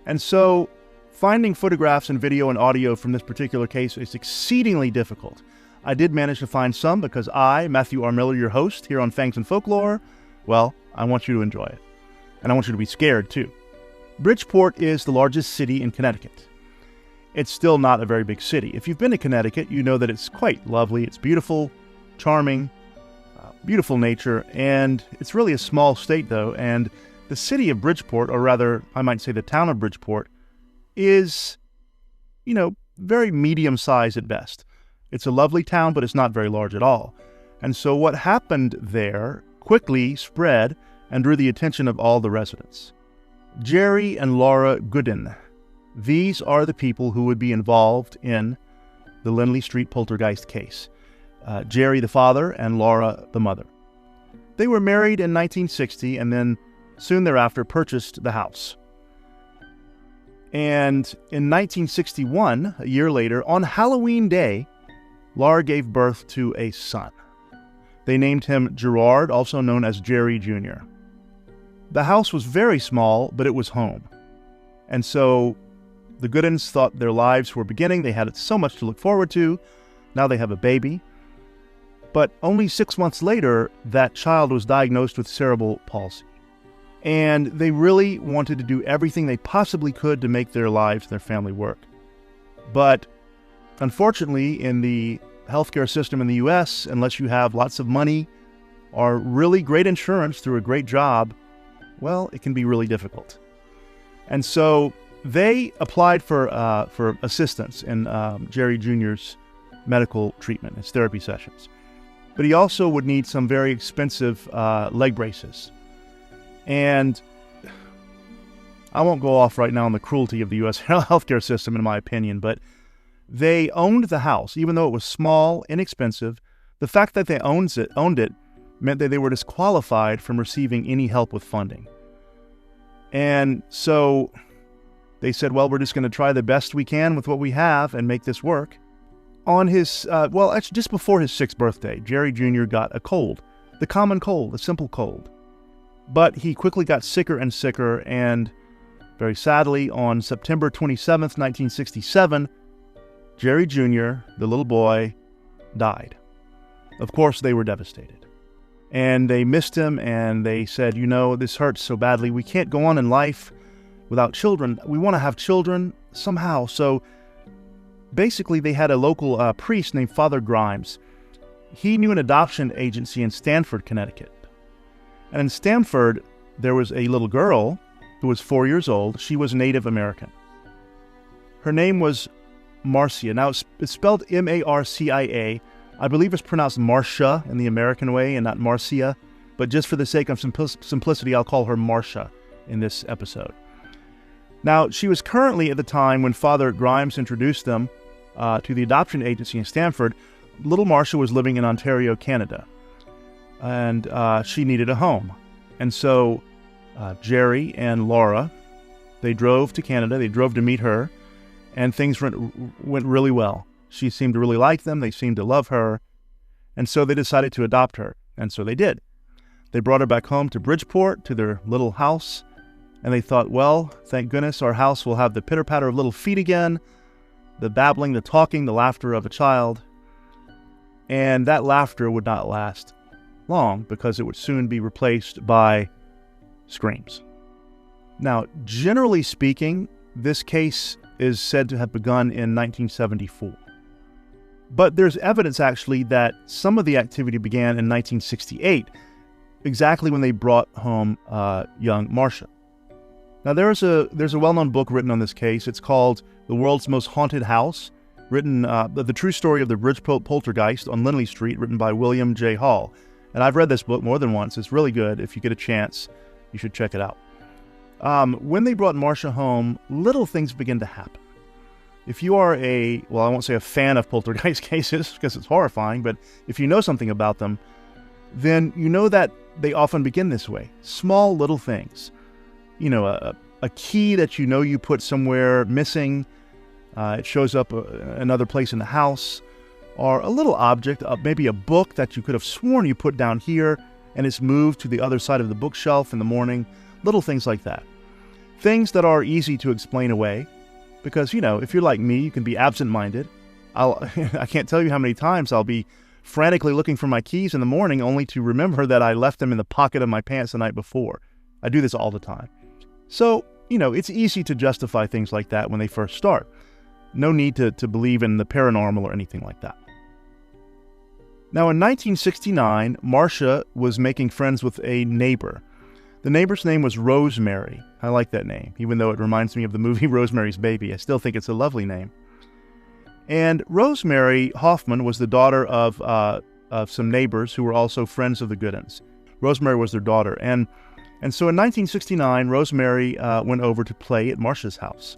And so, finding photographs and video and audio from this particular case is exceedingly difficult. I did manage to find some because I, Matthew R. Miller, your host here on Fangs and Folklore, well, I want you to enjoy it. And I want you to be scared, too. Bridgeport is the largest city in Connecticut. It's still not a very big city. If you've been to Connecticut, you know that it's quite lovely. It's beautiful, charming, beautiful nature, and it's really a small state, though, and the city of Bridgeport, or rather, I might say the town of Bridgeport, is, very medium-sized at best. It's a lovely town, but it's not very large at all. And so what happened there quickly spread and drew the attention of all the residents. Jerry and Laura Gooden. These are the people who would be involved in the Lindley Street poltergeist case. Jerry the father and Laura the mother. They were married in 1960 and then soon thereafter purchased the house. And in 1961, a year later, on Halloween Day, Laura gave birth to a son. They named him Gerard, also known as Jerry Jr. The house was very small, but it was home. And so the Goodens thought their lives were beginning. They had so much to look forward to. Now they have a baby. But only 6 months later, that child was diagnosed with cerebral palsy. And they really wanted to do everything they possibly could to make their lives, their family work. But unfortunately, in the healthcare system in the U.S., unless you have lots of money or really great insurance through a great job, well, it can be really difficult. And so they applied for assistance in Jerry Jr.'s medical treatment, his therapy sessions. But he also would need some very expensive leg braces. And I won't go off right now on the cruelty of the U.S. healthcare system, in my opinion, but they owned the house, even though it was small, inexpensive. The fact that they owned it meant that they were disqualified from receiving any help with funding. And so they said, well, we're just going to try the best we can with what we have and make this work. On his, actually just before his 6th birthday, Jerry Jr. got a cold, the common cold, a simple cold. But he quickly got sicker and sicker, and very sadly, on September 27th, 1967, Jerry Jr., the little boy, died. Of course, they were devastated. And they missed him, and they said, this hurts so badly. We can't go on in life without children. We want to have children somehow. So basically, they had a local priest named Father Grimes. He knew an adoption agency in Stamford, Connecticut. And in Stamford, there was a little girl who was 4 years old. She was Native American. Her name was Marcia. Now, it's spelled M-A-R-C-I-A. I believe it's pronounced Marcia in the American way and not Marcia. But just for the sake of simplicity, I'll call her Marcia in this episode. Now, she was currently, at the time when Father Grimes introduced them to the adoption agency in Stamford, little Marcia was living in Ontario, Canada. And she needed a home. And so Jerry and Laura, they drove to Canada. They drove to meet her. And things went really well. She seemed to really like them. They seemed to love her. And so they decided to adopt her. And so they did. They brought her back home to Bridgeport, to their little house. And they thought, well, thank goodness our house will have the pitter-patter of little feet again, the babbling, the talking, the laughter of a child. And that laughter would not last long because it would soon be replaced by screams. Now, generally speaking, this case is said to have begun in 1974. But there's evidence actually that some of the activity began in 1968, exactly when they brought home young Marcia. Now, there's a well-known book written on this case. It's called The World's Most Haunted House, written the true story of the Bridgeport poltergeist on Lindley Street, written by William J. Hall. And I've read this book more than once. It's really good. If you get a chance, you should check it out. When they brought Marcia home, little things begin to happen. If you are I won't say a fan of poltergeist cases because it's horrifying, but if you know something about them, then you know that they often begin this way. Small little things. You know, a key that you know you put somewhere missing, it shows up another place in the house, or a little object, maybe a book that you could have sworn you put down here and it's moved to the other side of the bookshelf in the morning. Little things like that. Things that are easy to explain away because, you know, if you're like me, you can be absent-minded. I can't tell you how many times I'll be frantically looking for my keys in the morning only to remember that I left them in the pocket of my pants the night before. I do this all the time. So, you know, it's easy to justify things like that when they first start. No need to believe in the paranormal or anything like that. Now, in 1969, Marcia was making friends with a neighbor. The neighbor's name was Rosemary. I like that name, even though it reminds me of the movie Rosemary's Baby. I still think it's a lovely name. And Rosemary Hoffman was the daughter of some neighbors who were also friends of the Goodins. Rosemary was their daughter. And so in 1969, Rosemary went over to play at Marcia's house.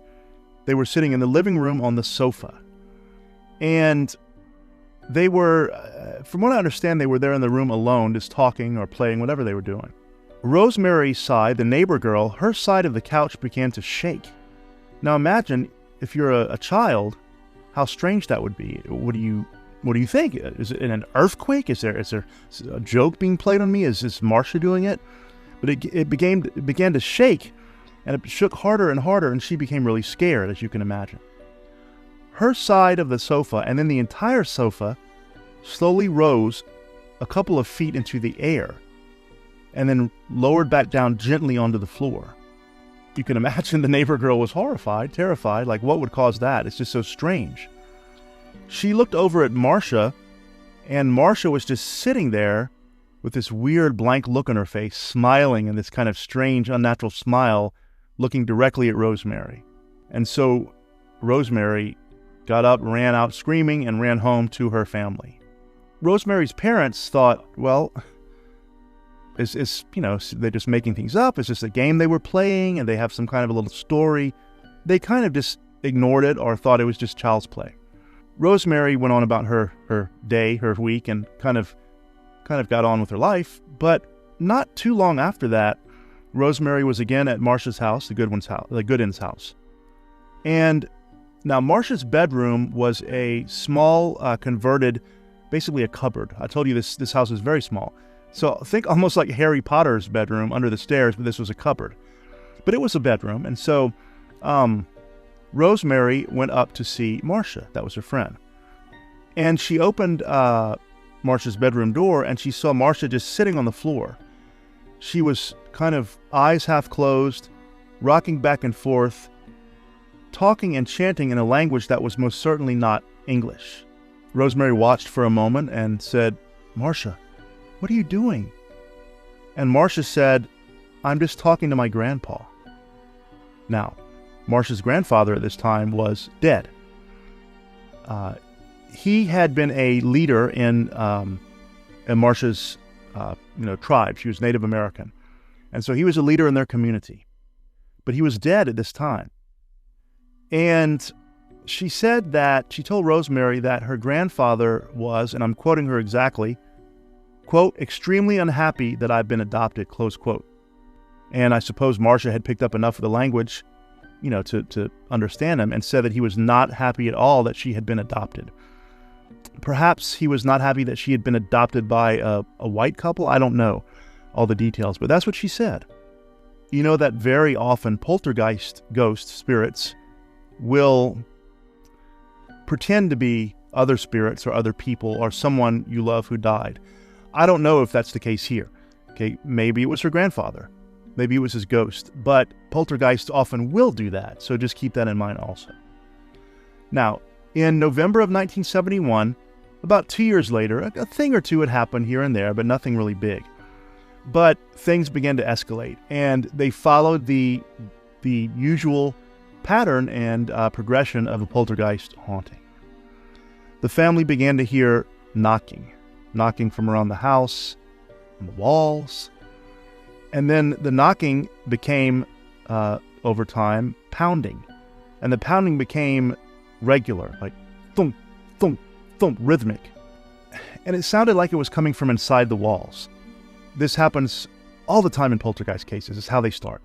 They were sitting in the living room on the sofa. And they were, from what I understand, they were there in the room alone, just talking or playing, whatever they were doing. Rosemary's side, the neighbor girl, her side of the couch began to shake. Now imagine, if you're a child, how strange that would be. What do you think? Is it an earthquake? Is there a joke being played on me? Is this Marcia doing it? But it began to shake, and it shook harder and harder, and she became really scared, as you can imagine. Her side of the sofa, and then the entire sofa, slowly rose a couple of feet into the air, and then lowered back down gently onto the floor. You can imagine the neighbor girl was horrified, terrified, like what would cause that? It's just so strange. She looked over at Marcia, and Marcia was just sitting there with this weird blank look on her face, smiling in this kind of strange, unnatural smile, looking directly at Rosemary. And so Rosemary got up, ran out screaming, and ran home to her family. Rosemary's parents thought, well, is you know, they're just making things up. Is this a game they were playing and they have some kind of a little story? They kind of just ignored it or thought it was just child's play. Rosemary went on about her day, her week, and kind of got on with her life. But not too long after that, Rosemary was again at Marcia's house, the Goodins' house. And now Marcia's bedroom was a small, converted, basically a cupboard. I told you this house is very small. So think almost like Harry Potter's bedroom under the stairs, but this was a cupboard. But it was a bedroom, and so Rosemary went up to see Marcia. That was her friend. And she opened Marcia's bedroom door, and she saw Marcia just sitting on the floor. She was kind of eyes half closed, rocking back and forth, talking and chanting in a language that was most certainly not English. Rosemary watched for a moment and said, "Marcia, what are you doing?" And Marcia said, "I'm just talking to my grandpa." Now, Marcia's grandfather at this time was dead. He had been a leader in Marcia's tribe. She was Native American. And so he was a leader in their community. But he was dead at this time. And she told Rosemary that her grandfather was, and I'm quoting her exactly, quote, "extremely unhappy that I've been adopted," close quote. And I suppose Marcia had picked up enough of the language, to understand him, and said that he was not happy at all that she had been adopted. Perhaps he was not happy that she had been adopted by a white couple. I don't know all the details, but that's what she said. You know that very often poltergeist ghost spirits will pretend to be other spirits or other people or someone you love who died. I don't know if that's the case here. Okay, maybe it was her grandfather. Maybe it was his ghost. But poltergeists often will do that, so just keep that in mind also. Now, in November of 1971, about 2 years later, a thing or two had happened here and there, but nothing really big. But things began to escalate, and they followed the usual pattern and progression of a poltergeist haunting. The family began to hear knocking from around the house, on the walls, and then the knocking became, over time, pounding. And the pounding became regular, like thump, thump, thump, rhythmic. And it sounded like it was coming from inside the walls. this happens all the time in poltergeist cases. It's how they start.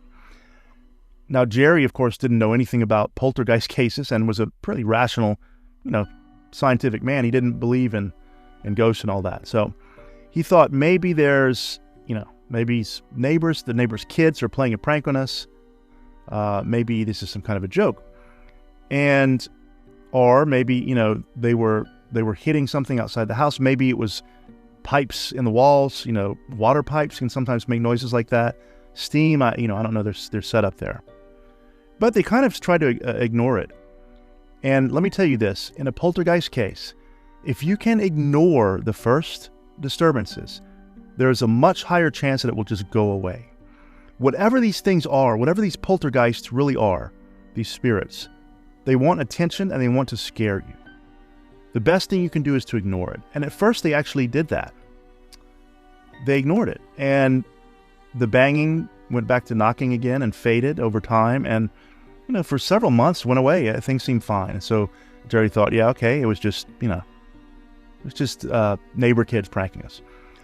Now, Jerry, of course, didn't know anything about poltergeist cases and was a pretty rational, scientific man. He didn't believe in ghosts and all that. So he thought maybe there's, maybe the neighbors' kids are playing a prank on us. Maybe this is some kind of a joke. Or maybe, they were hitting something outside the house. Maybe it was pipes in the walls. Water pipes can sometimes make noises like that. Steam, I don't know, they're set up there. But they kind of try to ignore it. And let me tell you this, in a poltergeist case, if you can ignore the first disturbances, there's a much higher chance that it will just go away. Whatever these things are, whatever these poltergeists really are, these spirits, they want attention and they want to scare you. The best thing you can do is to ignore it. And at first they actually did that. They ignored it. And the banging went back to knocking again and faded over time. And, for several months went away. Things seemed fine. And so Jerry thought, yeah, okay, it was just, neighbor kids pranking us.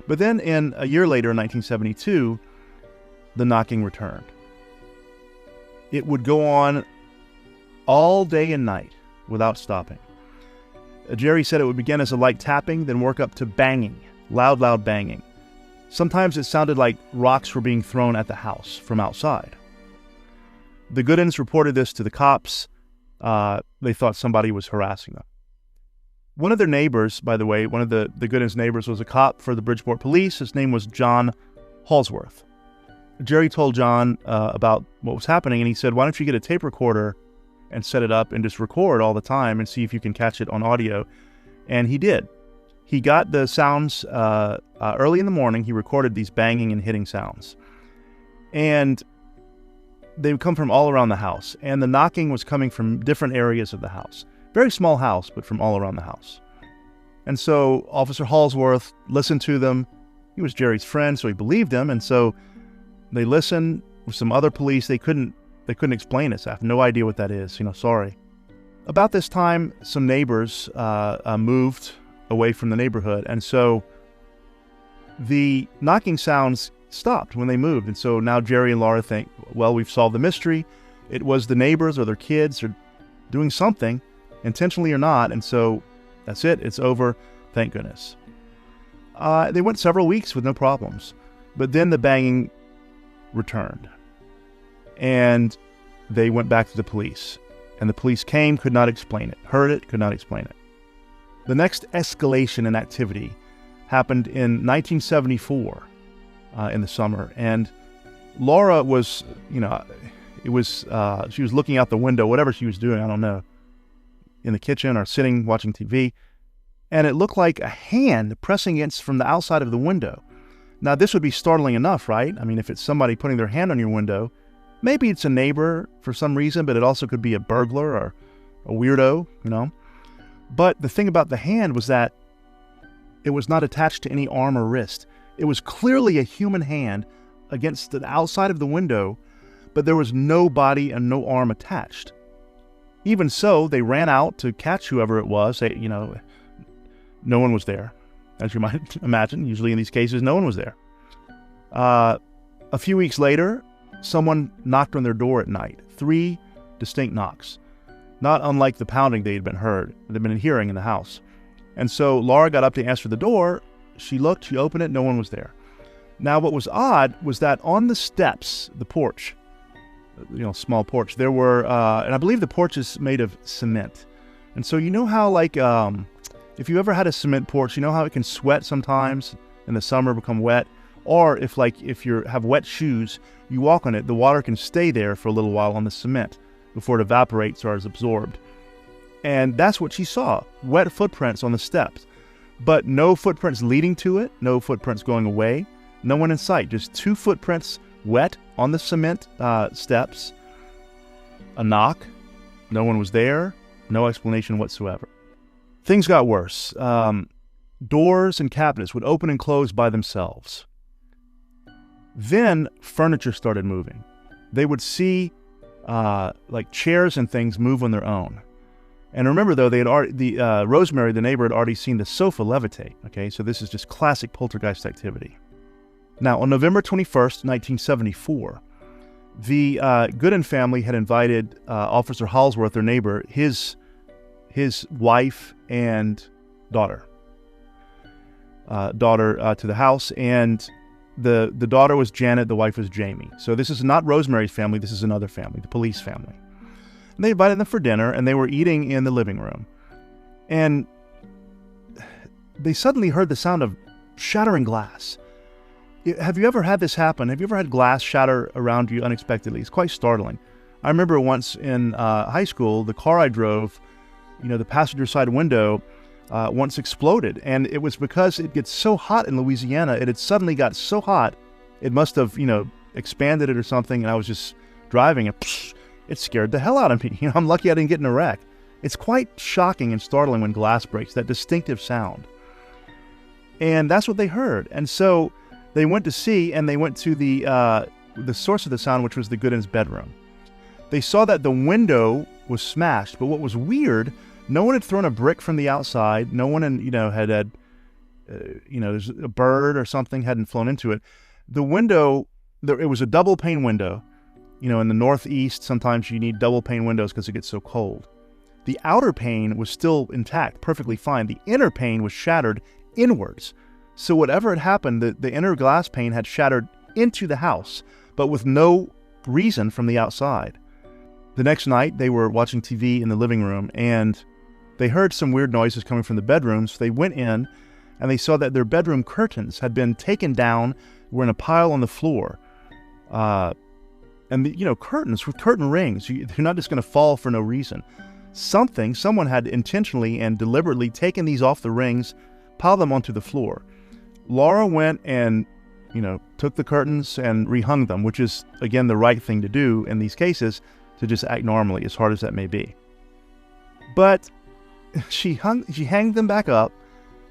But then a year later, in 1972, the knocking returned. It would go on all day and night without stopping. Jerry said it would begin as a light tapping, then work up to banging, loud banging. Sometimes it sounded like rocks were being thrown at the house from outside. The Goodins reported this to the cops. They thought somebody was harassing them. One of their neighbors, by the way, one of the Goodins' neighbors was a cop for the Bridgeport police. His name was John Halsworth. Jerry told John about what was happening, and he said, why don't you get a tape recorder and set it up and just record all the time and see if you can catch it on audio. And he did. He got the sounds early in the morning. He recorded these banging and hitting sounds. And they would come from all around the house. And the knocking was coming from different areas of the house. Very small house, but from all around the house. And so Officer Halsworth listened to them. He was Jerry's friend, so he believed him. And so they listened with some other police. They couldn't explain it. So I have no idea what that is. Sorry. About this time, some neighbors moved away from the neighborhood. And so the knocking sounds stopped when they moved. And so now Jerry and Laura think, well, we've solved the mystery. It was the neighbors or their kids are doing something, intentionally or not. And so that's it. It's over. Thank goodness. They went several weeks with no problems. But then the banging returned. And they went back to the police. And the police came, could not explain it. Heard it, could not explain it. The next escalation in activity happened in 1974 in the summer. And Laura was, she was looking out the window, whatever she was doing, I don't know, in the kitchen or sitting watching TV. And it looked like a hand pressing against from the outside of the window. Now, this would be startling enough, right? I mean, if it's somebody putting their hand on your window, maybe it's a neighbor for some reason, but it also could be a burglar or a weirdo, But the thing about the hand was that it was not attached to any arm or wrist. It was clearly a human hand against the outside of the window, but there was no body and no arm attached. Even so, they ran out to catch whoever it was. No one was there. As you might imagine, usually in these cases, no one was there. A few weeks later, someone knocked on their door at night. 3 distinct knocks. Not unlike the pounding they'd been hearing in the house. And so Laura got up to answer the door. She looked, she opened it, no one was there. Now, what was odd was that on the steps, the porch, small porch, there were, and I believe the porch is made of cement. And so how if you ever had a cement porch, how it can sweat sometimes in the summer, become wet. Or if you have wet shoes, you walk on it, the water can stay there for a little while on the cement before it evaporates or is absorbed. And that's what she saw, wet footprints on the steps. But no footprints leading to it, no footprints going away, no one in sight, just 2 footprints wet on the cement steps, a knock, no one was there, no explanation whatsoever. Things got worse. Doors and cabinets would open and close by themselves. Then furniture started moving. They would see chairs and things move on their own. And remember, though, Rosemary, the neighbor, had already seen the sofa levitate. Okay, so this is just classic poltergeist activity. Now, on November 21st, 1974, the Gooden family had invited Officer Halsworth, their neighbor, his wife and daughter to the house, and the daughter was Janet, the wife was Jamie. So this is not Rosemary's family, this is another family, the police family. And they invited them for dinner, and they were eating in the living room. And they suddenly heard the sound of shattering glass. Have you ever had this happen? Have you ever had glass shatter around you unexpectedly? It's quite startling. I remember once in high school, the car I drove, the passenger side window once exploded. And it was because it gets so hot in Louisiana. It had suddenly got so hot, it must have, expanded it or something. And I was just driving and it scared the hell out of me. I'm lucky I didn't get in a wreck. It's quite shocking and startling when glass breaks, that distinctive sound. And that's what they heard. And so they went to see, and they went to the source of the sound, which was the Gooden's bedroom. They saw that the window was smashed, but what was weird, no one had thrown a brick from the outside. No one, had there's a bird or something hadn't flown into it. The window, it was a double pane window. In the Northeast, sometimes you need double pane windows because it gets so cold. The outer pane was still intact, perfectly fine. The inner pane was shattered inwards. So whatever had happened, the inner glass pane had shattered into the house, but with no reason from the outside. The next night, they were watching TV in the living room, and they heard some weird noises coming from the bedrooms. They went in, and they saw that their bedroom curtains had been taken down, were in a pile on the floor. Curtains with curtain rings, they're not just going to fall for no reason. Someone had intentionally and deliberately taken these off the rings, piled them onto the floor. Laura went and, took the curtains and rehung them, which is, again, the right thing to do in these cases, to just act normally, as hard as that may be. But she hanged them back up,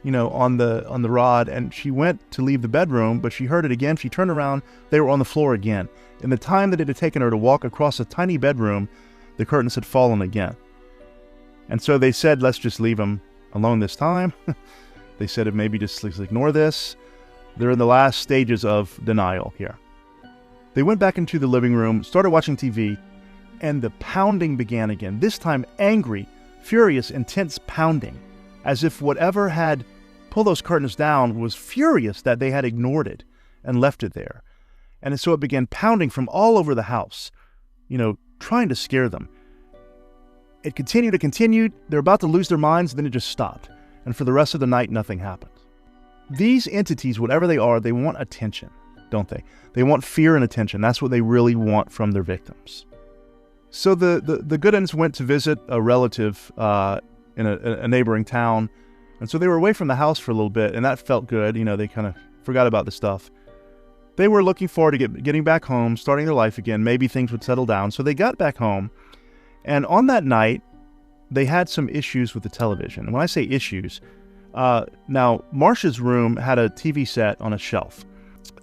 on the rod, and she went to leave the bedroom, but she heard it again. She turned around, they were on the floor again. In the time that it had taken her to walk across a tiny bedroom, the curtains had fallen again. And so they said, let's just leave them alone this time. They said, maybe just ignore this. They're in the last stages of denial here. They went back into the living room, started watching TV, and the pounding began again. This time angry, furious, intense pounding, as if whatever had pulled those curtains down was furious that they had ignored it and left it there. And so it began pounding from all over the house, trying to scare them. It continued. They're about to lose their minds, then it just stopped. And for the rest of the night, nothing happened. These entities, whatever they are, they want attention, don't they? They want fear and attention. That's what they really want from their victims. So the Goodens went to visit a relative in a neighboring town. And so they were away from the house for a little bit, and that felt good. They kind of forgot about the stuff. They were looking forward to getting back home, starting their life again. Maybe things would settle down. So they got back home. And on that night, they had some issues with the television. And when I say issues, now Marcia's room had a TV set on a shelf.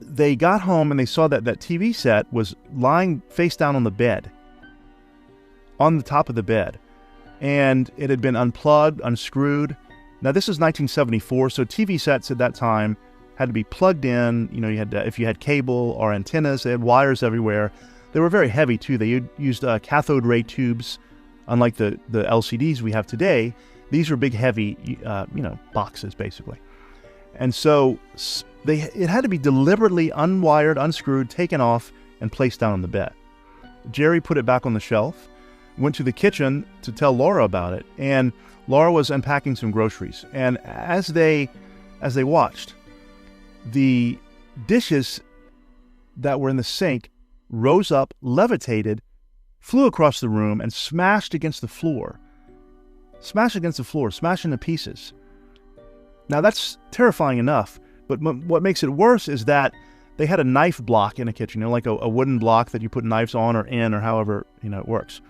They got home and they saw that that TV set was lying face down on the bed, on the top of the bed. And it had been unplugged, unscrewed. Now this is 1974, so TV sets at that time had to be plugged in. You had if you had cable or antennas, they had wires everywhere. They were very heavy too. They used cathode ray tubes, unlike the LCDs we have today. These were big, heavy, boxes basically. And so it had to be deliberately unwired, unscrewed, taken off, and placed down on the bed. Jerry put it back on the shelf, went to the kitchen to tell Laura about it, and Laura was unpacking some groceries. And as they watched, the dishes that were in the sink rose up, levitated, flew across the room, and smashed against the floor. Smashed into pieces. Now that's terrifying enough, but what makes it worse is that they had a knife block in the kitchen, like a wooden block that you put knives on or in or however it works.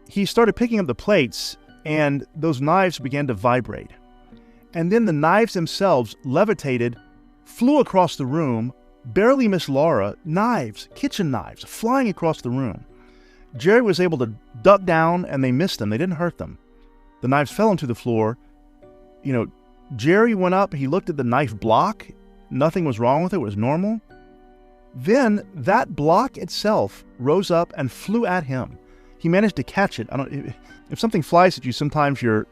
He started picking up the plates, and those knives began to vibrate. And then the knives themselves levitated, flew across the room, barely missed Laura, knives, kitchen knives, flying across the room. Jerry was able to duck down, and they missed them. They didn't hurt them. The knives fell onto the floor. Jerry went up, he looked at the knife block. Nothing was wrong with it. It was normal. Then that block itself rose up and flew at him. He managed to catch it. If something flies at you, sometimes your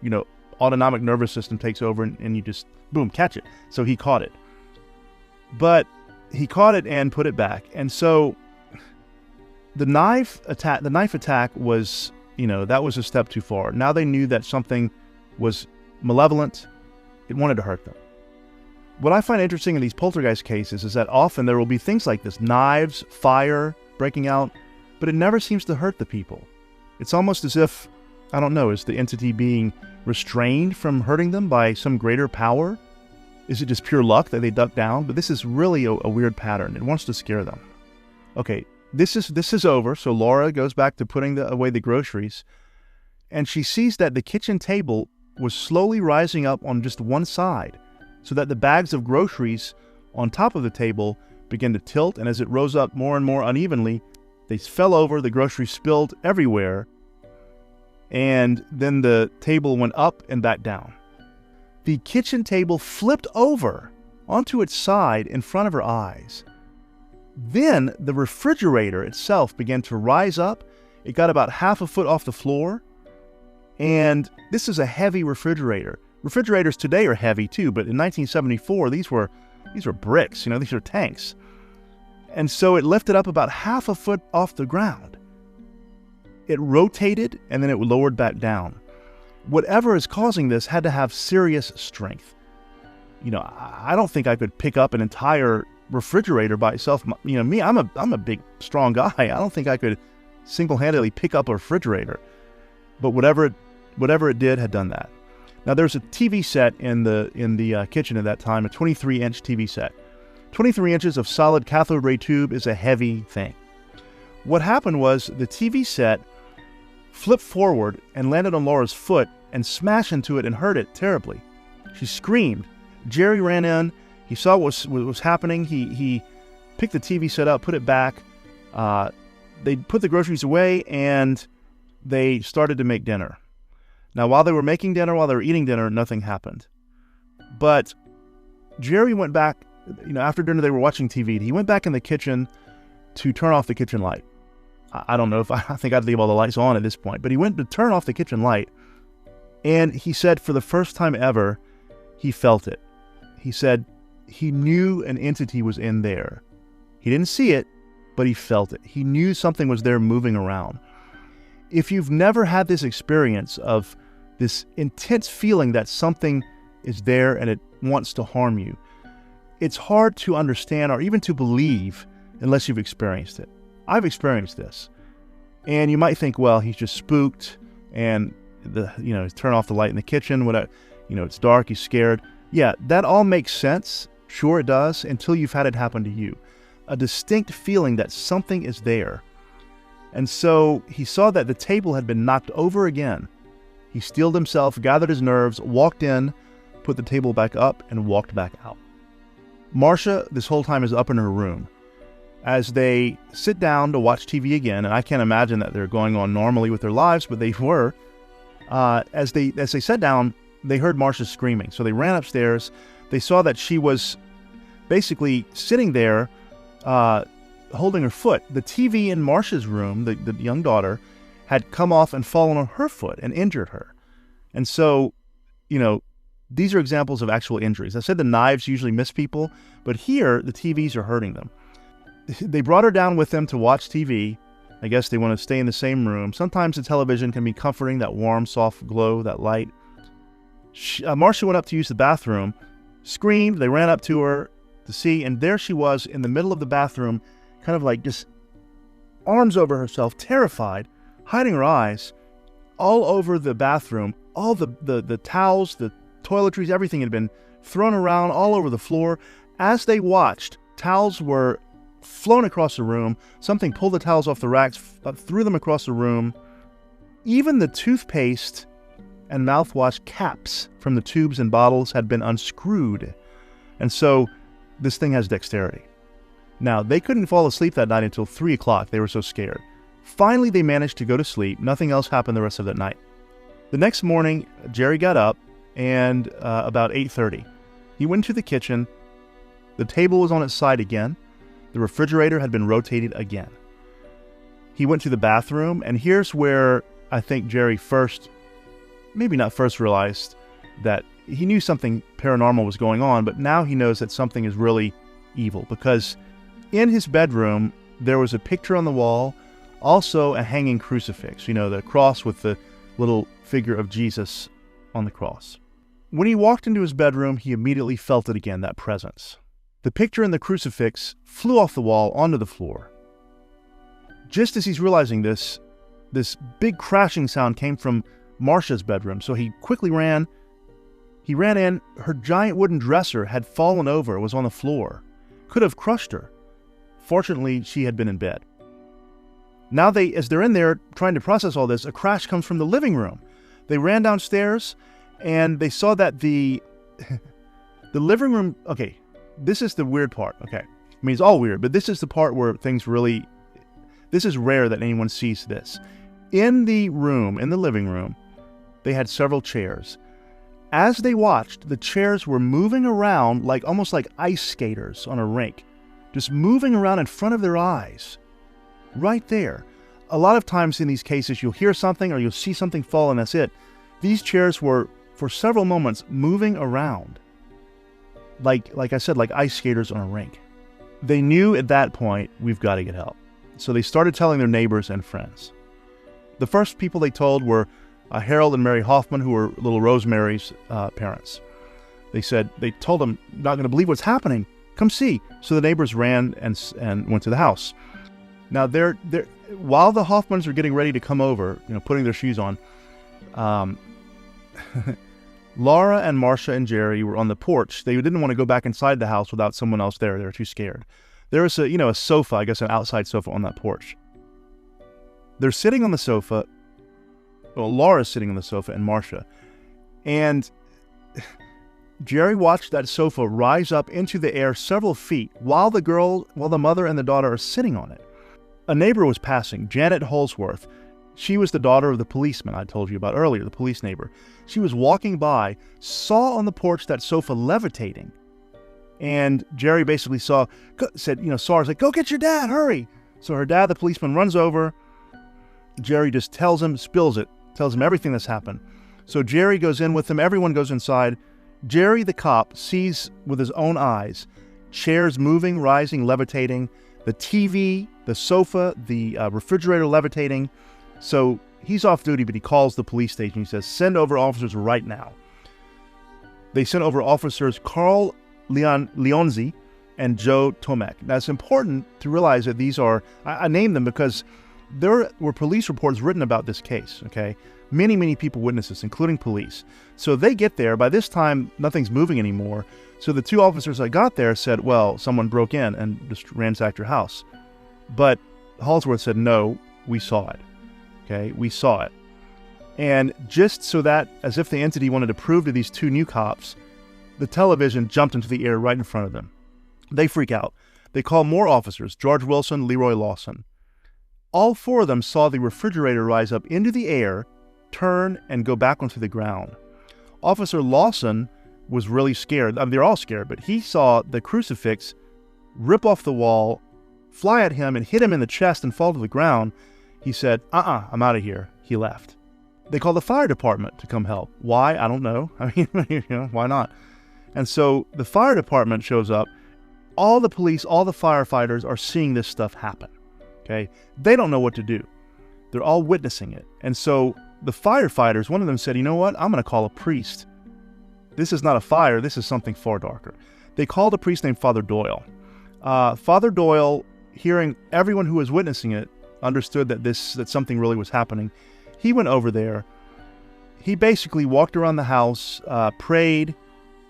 autonomic nervous system takes over and you just, boom, catch it. So he caught it. But he caught it and put it back. And so the knife attack was, that was a step too far. Now they knew that something was malevolent. It wanted to hurt them. What I find interesting in these poltergeist cases is that often there will be things like this, knives, fire breaking out, but it never seems to hurt the people. It's almost as if, I don't know, is the entity being restrained from hurting them by some greater power? Is it just pure luck that they duck down? But this is really a weird pattern. It wants to scare them. Okay, this is over, so Laura goes back to putting away the groceries, and she sees that the kitchen table was slowly rising up on just one side, so that the bags of groceries on top of the table began to tilt, and as it rose up more and more unevenly, they fell over, the groceries spilled everywhere, and then the table went up and back down. The kitchen table flipped over onto its side in front of her eyes. Then the refrigerator itself began to rise up. It got about half a foot off the floor, and this is a heavy refrigerator. Refrigerators today are heavy too, but in 1974, these were bricks, these are tanks. And so it lifted up about half a foot off the ground. It rotated and then it lowered back down. Whatever is causing this had to have serious strength. I don't think I could pick up an entire refrigerator by itself. Me, I'm a big, strong guy. I don't think I could single-handedly pick up a refrigerator. But whatever it did had done that. Now there's a TV set in the kitchen at that time, a 23-inch TV set. 23 inches of solid cathode ray tube is a heavy thing. What happened was the TV set flipped forward and landed on Laura's foot and smashed into it and hurt it terribly. She screamed. Jerry ran in. He saw what was happening. He picked the TV set up, put it back. They put the groceries away and they started to make dinner. Now, while they were making dinner, while they were eating dinner, nothing happened. But Jerry went back, after dinner they were watching TV. He went back in the kitchen to turn off the kitchen light. I don't know I think I'd leave all the lights on at this point, but he went to turn off the kitchen light, and he said for the first time ever, he felt it. He said he knew an entity was in there. He didn't see it, but he felt it. He knew something was there moving around. If you've never had this experience of this intense feeling that something is there and it wants to harm you, it's hard to understand or even to believe unless you've experienced it. I've experienced this. And you might think, well, he's just spooked and turn off the light in the kitchen, it's dark, he's scared. Yeah, that all makes sense. Sure it does, until you've had it happen to you. A distinct feeling that something is there. And so he saw that the table had been knocked over again. He steeled himself, gathered his nerves, walked in, put the table back up, and walked back out. Marcia, this whole time, is up in her room. As they sit down to watch TV again, and I can't imagine that they're going on normally with their lives, but they were, as they sat down, they heard Marcia screaming. So they ran upstairs. They saw that she was basically sitting there, holding her foot. The TV in Marcia's room, the young daughter, had come off and fallen on her foot and injured her. And so, these are examples of actual injuries. I said the knives usually miss people, but here the TVs are hurting them. They brought her down with them to watch TV. I guess they want to stay in the same room. Sometimes the television can be comforting, that warm, soft glow, that light. Marcia went up to use the bathroom, screamed. They ran up to her to see, and there she was in the middle of the bathroom, kind of like just arms over herself, terrified, hiding her eyes, all over the bathroom. All the towels, the toiletries, everything had been thrown around all over the floor. As they watched, towels were flown across the room. Something pulled the towels off the racks, threw them across the room. Even the toothpaste and mouthwash caps from the tubes and bottles had been unscrewed. And so this thing has dexterity. Now, they couldn't fall asleep that night until 3 o'clock. They were so scared. Finally, they managed to go to sleep. Nothing else happened the rest of that night. The next morning, Jerry got up, and about 8:30, he went to the kitchen. The table was on its side again. The refrigerator had been rotated again. He went to the bathroom, and here's where I think Jerry maybe not first realized that he knew something paranormal was going on, but now he knows that something is really evil, because in his bedroom, there was a picture on the wall, also a hanging crucifix, the cross with the little figure of Jesus on the cross. When he walked into his bedroom, he immediately felt it again, that presence. The picture and the crucifix flew off the wall onto the floor. Just as he's realizing this big crashing sound came from Marcia's bedroom, so he quickly ran. He ran in. Her giant wooden dresser had fallen over, was on the floor. Could have crushed her. Fortunately, she had been in bed. Now as they're in there trying to process all this, a crash comes from the living room. They ran downstairs, and they saw that the living room, okay, this is the weird part, okay. I mean, it's all weird, but this is the part where this is rare that anyone sees this. In the living room, they had several chairs. As they watched, the chairs were moving around almost like ice skaters on a rink, just moving around in front of their eyes. Right there. A lot of times in these cases, you'll hear something or you'll see something fall and that's it. These chairs were, for several moments, moving around. Like I said, like ice skaters on a rink. They knew at that point, we've got to get help. So they started telling their neighbors and friends. The first people they told were Harold and Mary Hoffman, who were little Rosemary's parents. They told them, not going to believe what's happening. Come see. So the neighbors ran and went to the house. Now, while the Hoffmans are getting ready to come over, putting their shoes on, Laura and Marcia and Jerry were on the porch. They didn't want to go back inside the house without someone else there. They were too scared. There was a sofa, I guess an outside sofa on that porch. They're sitting on the sofa. Well, Laura's sitting on the sofa and Marcia. And Jerry watched that sofa rise up into the air several feet while the mother and the daughter are sitting on it. A neighbor was passing, Janet Holsworth. She was the daughter of the policeman I told you about earlier, the police neighbor. She was walking by, saw on the porch that sofa levitating. And Jerry basically saw her, go get your dad, hurry. So her dad, the policeman, runs over. Jerry just tells him everything that's happened. So Jerry goes in with him. Everyone goes inside. Jerry, the cop, sees with his own eyes chairs moving, rising, levitating, the TV, the sofa, the refrigerator levitating. So he's off duty, but he calls the police station. He says, send over officers right now. They sent over officers Carl Leonzi and Joe Tomek. Now, it's important to realize that these are, I named them because there were police reports written about this case, okay? Many, many people witnessed this, including police. So they get there. By this time, nothing's moving anymore. So the two officers that got there said, well, someone broke in and just ransacked your house. But Holsworth said, no, we saw it. Okay, we saw it. And just so that, as if the entity wanted to prove to these two new cops, the television jumped into the air right in front of them. They freak out. They call more officers, George Wilson, Leroy Lawson. All four of them saw the refrigerator rise up into the air, turn, and go back onto the ground. Officer Lawson was really scared. I mean, they're all scared, but he saw the crucifix rip off the wall, fly at him, and hit him in the chest and fall to the ground. He said, I'm out of here. He left. They called the fire department to come help. Why? I don't know. I mean, why not? And so the fire department shows up. All the police, all the firefighters are seeing this stuff happen. Okay? They don't know what to do. They're all witnessing it. And so the firefighters, one of them said, you know what? I'm going to call a priest. This is not a fire. This is something far darker. They called a priest named Father Doyle. Father Doyle, hearing everyone who was witnessing it, understood that something really was happening. He went over there. He basically walked around the house, prayed,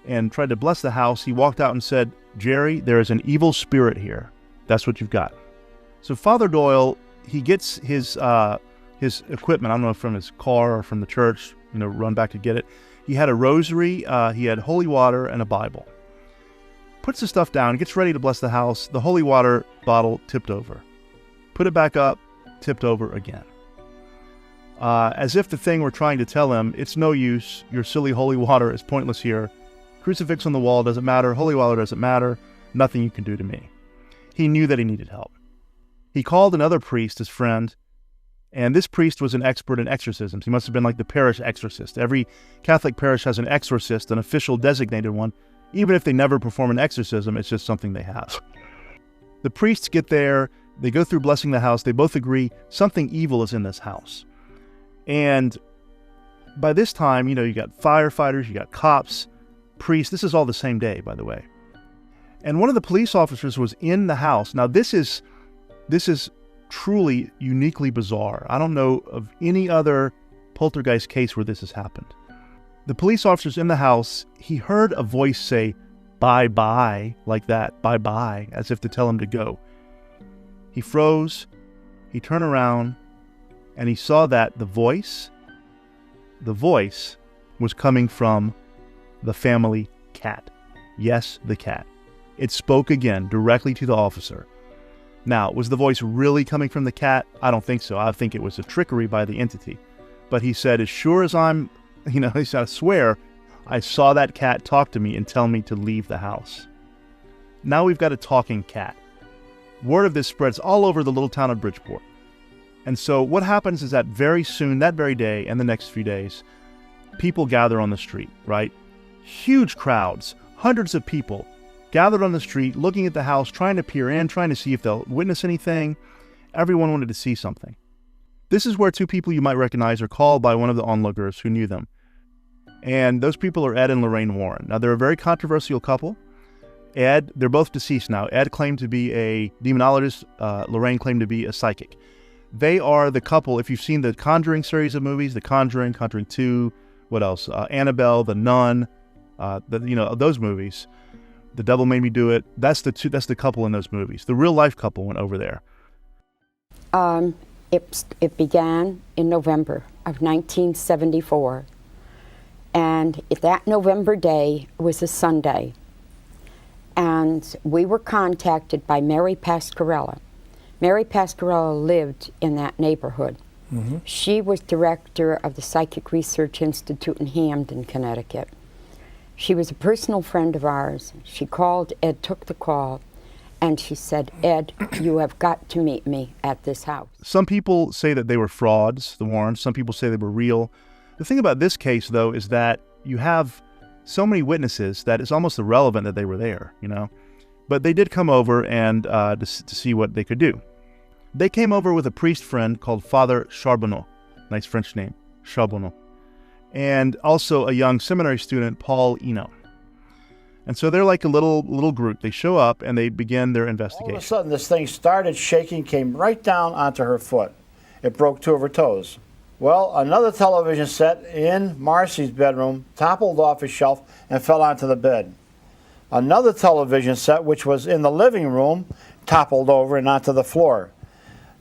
and tried to bless the house. He walked out and said, Jerry, there is an evil spirit here. That's what you've got. So Father Doyle, he gets his equipment, I don't know if from his car or from the church, run back to get it. He had a rosary, he had holy water, and a Bible. Puts the stuff down, gets ready to bless the house. The holy water bottle tipped over. Put it back up, tipped over again. As if the thing were trying to tell him, it's no use, your silly holy water is pointless here. Crucifix on the wall doesn't matter, holy water doesn't matter, nothing you can do to me. he knew that he needed help. He called another priest, his friend, and this priest was an expert in exorcisms. He must have been like the parish exorcist. Every Catholic parish has an exorcist, an official designated one. Even if they never perform an exorcism, it's just something they have. The priests get there, they go through blessing the house, they both agree something evil is in this house. And by this time, you got firefighters, you got cops, priests. This is all the same day, by the way. And one of the police officers was in the house. Now, this is truly uniquely bizarre. I don't know of any other poltergeist case where this has happened. The police officer's in the house. He heard a voice say, "Bye-bye," like that, "bye-bye," as if to tell him to go. He froze, he turned around, and he saw that the voice was coming from the family cat. Yes, the cat. It spoke again directly to the officer. Now, was the voice really coming from the cat? I don't think so. I think it was a trickery by the entity. But he said, as sure as I'm, he said, I swear, I saw that cat talk to me and tell me to leave the house. Now we've got a talking cat. Word of this spreads all over the little town of Bridgeport. And so what happens is that very soon, that very day and the next few days, people gather on the street, right? Huge crowds, hundreds of people gathered on the street, looking at the house, trying to peer in, trying to see if they'll witness anything. Everyone wanted to see something. This is where two people you might recognize are called by one of the onlookers who knew them. And those people are Ed and Lorraine Warren. Now, they're a very controversial couple. Ed, they're both deceased now. Ed claimed to be a demonologist. Lorraine claimed to be a psychic. They are the couple, if you've seen the Conjuring series of movies, The Conjuring, Conjuring 2, what else? Annabelle, The Nun, those movies. The Devil Made Me Do It. That's the couple in those movies. The real life couple went over there. It began in November of 1974. And that November day was a Sunday. And we were contacted by Mary Pasquarella. Mary Pasquarella lived in that neighborhood. Mm-hmm. She was director of the Psychic Research Institute in Hamden, Connecticut. She was a personal friend of ours. She called, Ed took the call, and she said, "Ed, you have got to meet me at this house." Some people say that they were frauds, the Warrens. Some people say they were real. The thing about this case, though, is that you have so many witnesses that it's almost irrelevant that they were there, But they did come over and to see what they could do. They came over with a priest friend called Father Charbonneau. Nice French name, Charbonneau. And also a young seminary student, Paul Eno. And so they're like a little group. They show up and they begin their investigation. All of a sudden, this thing started shaking, came right down onto her foot. It broke two of her toes. Well, another television set in Marcy's bedroom toppled off a shelf and fell onto the bed. Another television set, which was in the living room, toppled over and onto the floor.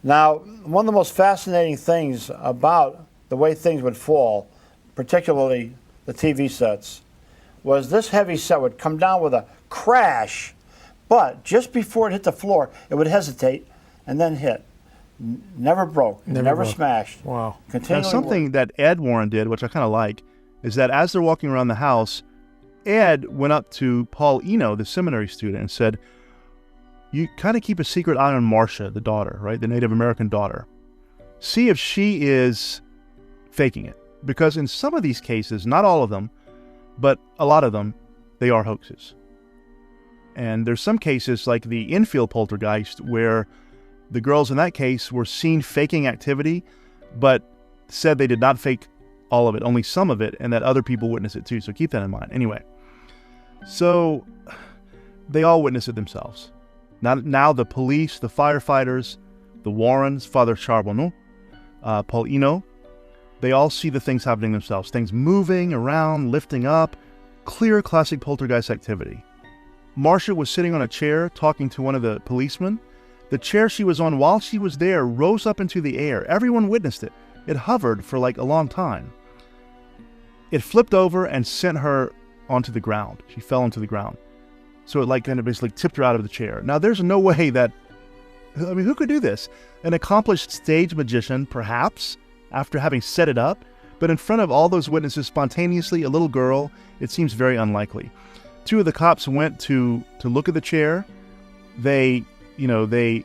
Now, one of the most fascinating things about the way things would fall, particularly the TV sets, was this heavy set would come down with a crash, but just before it hit the floor, it would hesitate and then hit. Never broke, never smashed. Wow. Now, something that Ed Warren did, which I kind of like, is that as they're walking around the house, Ed went up to Paul Eno, the seminary student, and said, "You kind of keep a secret eye on Marcia, the daughter, right? The Native American daughter. See if she is faking it. Because in some of these cases, not all of them, but a lot of them, they are hoaxes. And there's some cases like the Enfield poltergeist where the girls in that case were seen faking activity, but said they did not fake all of it, only some of it, and that other people witnessed it too. So keep that in mind. Anyway, so they all witnessed it themselves. Now the police, the firefighters, the Warrens, Father Charbonneau, Paul Eno, they all see the things happening themselves. Things moving around, lifting up, clear classic poltergeist activity. Marcia was sitting on a chair talking to one of the policemen. The chair she was on while she was there rose up into the air. Everyone witnessed it. It hovered for like a long time. It flipped over and sent her onto the ground. She fell onto the ground. So it like kind of basically tipped her out of the chair. Now there's no way that, who could do this? An accomplished stage magician, perhaps, after having set it up, but in front of all those witnesses spontaneously, a little girl, it seems very unlikely. Two of the cops went to look at the chair. They they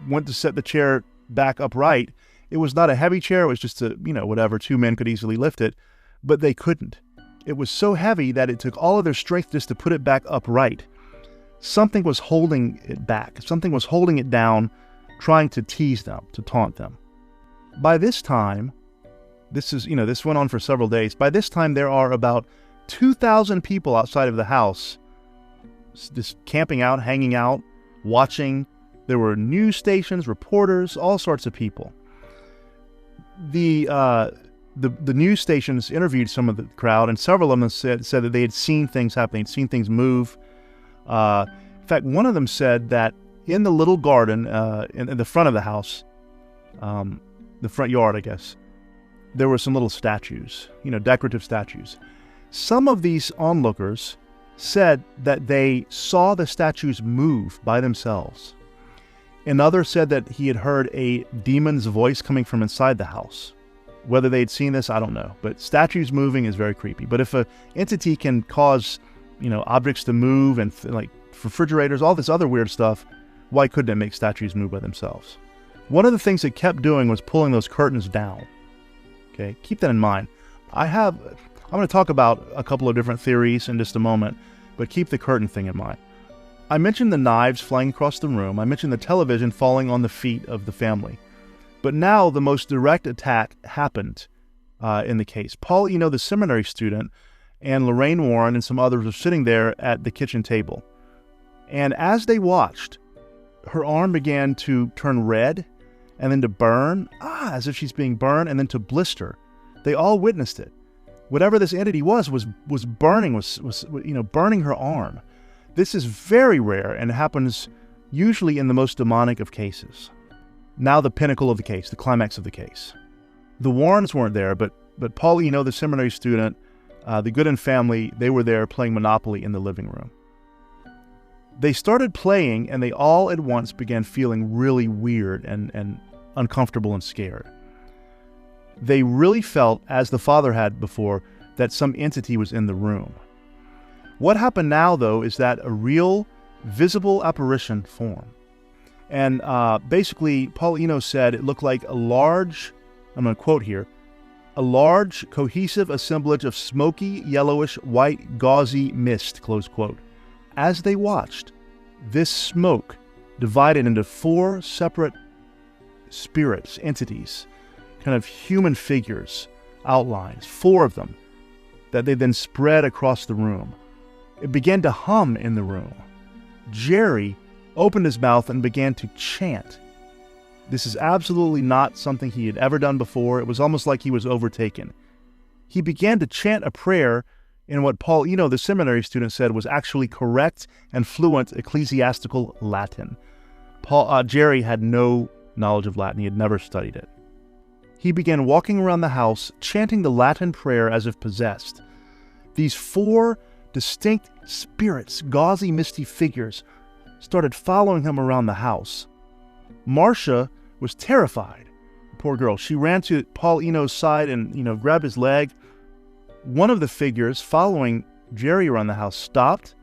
went to set the chair back upright. It was not a heavy chair. It was just whatever, 2 men could easily lift it, but they couldn't. It was so heavy that it took all of their strength just to put it back upright. Something was holding it back. Something was holding it down, trying to tease them, to taunt them. By this time, this went on for several days. By this time, there are about 2,000 people outside of the house, just camping out, hanging out, watching. There were news stations, reporters, all sorts of people. The news stations interviewed some of the crowd, and several of them said that they had seen things happen, they'd seen things move. In fact, one of them said that in the little garden in the front of the house, the front yard, I guess, there were some little statues, decorative statues. Some of these onlookers said that they saw the statues move by themselves. Another said that he had heard a demon's voice coming from inside the house. Whether they'd seen this, I don't know. But statues moving is very creepy. But if an entity can cause, objects to move and like refrigerators, all this other weird stuff, why couldn't it make statues move by themselves? One of the things it kept doing was pulling those curtains down. Okay, keep that in mind. I'm going to talk about a couple of different theories in just a moment, but keep the curtain thing in mind. I mentioned the knives flying across the room. I mentioned the television falling on the feet of the family. But now the most direct attack happened in the case. Paul, the seminary student, and Lorraine Warren and some others were sitting there at the kitchen table. And as they watched, her arm began to turn red and then to burn, as if she's being burned, and then to blister. They all witnessed it. Whatever this entity was burning, was burning her arm. This is very rare and happens usually in the most demonic of cases. Now the pinnacle of the case, the climax of the case. The Warrens weren't there, but Paul, the seminary student, the Gooden family, they were there playing Monopoly in the living room. They started playing, and they all at once began feeling really weird and uncomfortable and scared. They really felt, as the father had before, that some entity was in the room. What happened now, though, is that a real, visible apparition formed. And basically, Paul Eno said it looked like a large, I'm going to quote here, a large, cohesive assemblage of smoky, yellowish, white, gauzy mist, close quote. As they watched, this smoke divided into 4 separate spirits, entities, kind of human figures, outlines, 4 of them, that they then spread across the room. It began to hum in the room. Jerry opened his mouth and began to chant. This is absolutely not something he had ever done before. It was almost like he was overtaken. He began to chant a prayer in what Paul Eno, the seminary student, said was actually correct and fluent ecclesiastical Latin. Jerry had no knowledge of Latin. He had never studied it. He began walking around the house, chanting the Latin prayer as if possessed. These 4 distinct spirits, gauzy, misty figures, started following him around the house. Marcia was terrified. Poor girl. She ran to Paul Eno's side and, grabbed his leg. One of the figures following Jerry around the house stopped,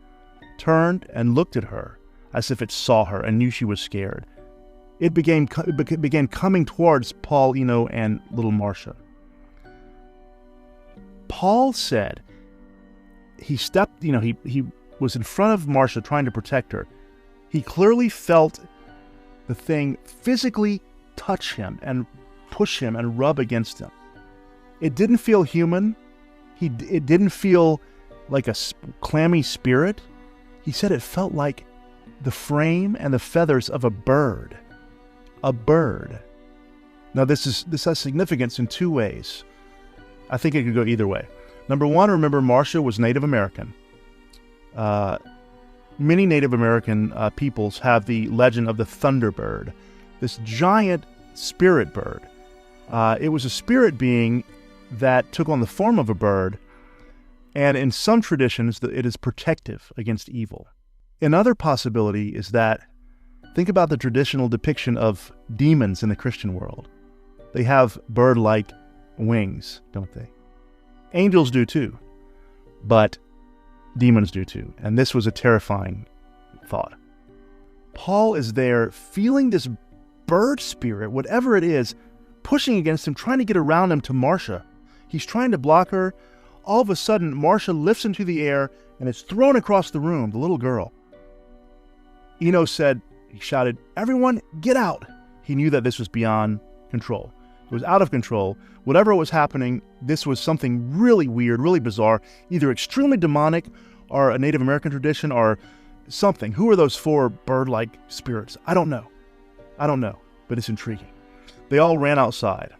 turned, and looked at her as if it saw her and knew she was scared. It began coming towards Paul Eno and little Marcia. Paul said he stepped, he was in front of Marcia trying to protect her. He clearly felt the thing physically touch him and push him and rub against him. It didn't feel human. It didn't feel like a clammy spirit. He said it felt like the frame and the feathers of a bird. A bird. Now this has significance in 2 ways. I think it could go either way. Number 1, remember Marcia was Native American. Many Native American peoples have the legend of the Thunderbird, this giant spirit bird. It was a spirit being that took on the form of a bird, and in some traditions it is protective against evil. Another possibility is that, think about the traditional depiction of demons in the Christian world. They have bird-like wings, don't they? Angels do too, but demons do too, and this was a terrifying thought. Paul is there feeling this bird spirit, whatever it is, pushing against him, trying to get around him to Marcia. He's trying to block her. All of a sudden, Marcia lifts into the air and is thrown across the room, the little girl. Eno said, he shouted, "Everyone, get out!" He knew that this was beyond control. It was out of control. Whatever was happening, this was something really weird, really bizarre, either extremely demonic or a Native American tradition or something. Who are those four bird-like spirits? I don't know, but it's intriguing. They all ran outside.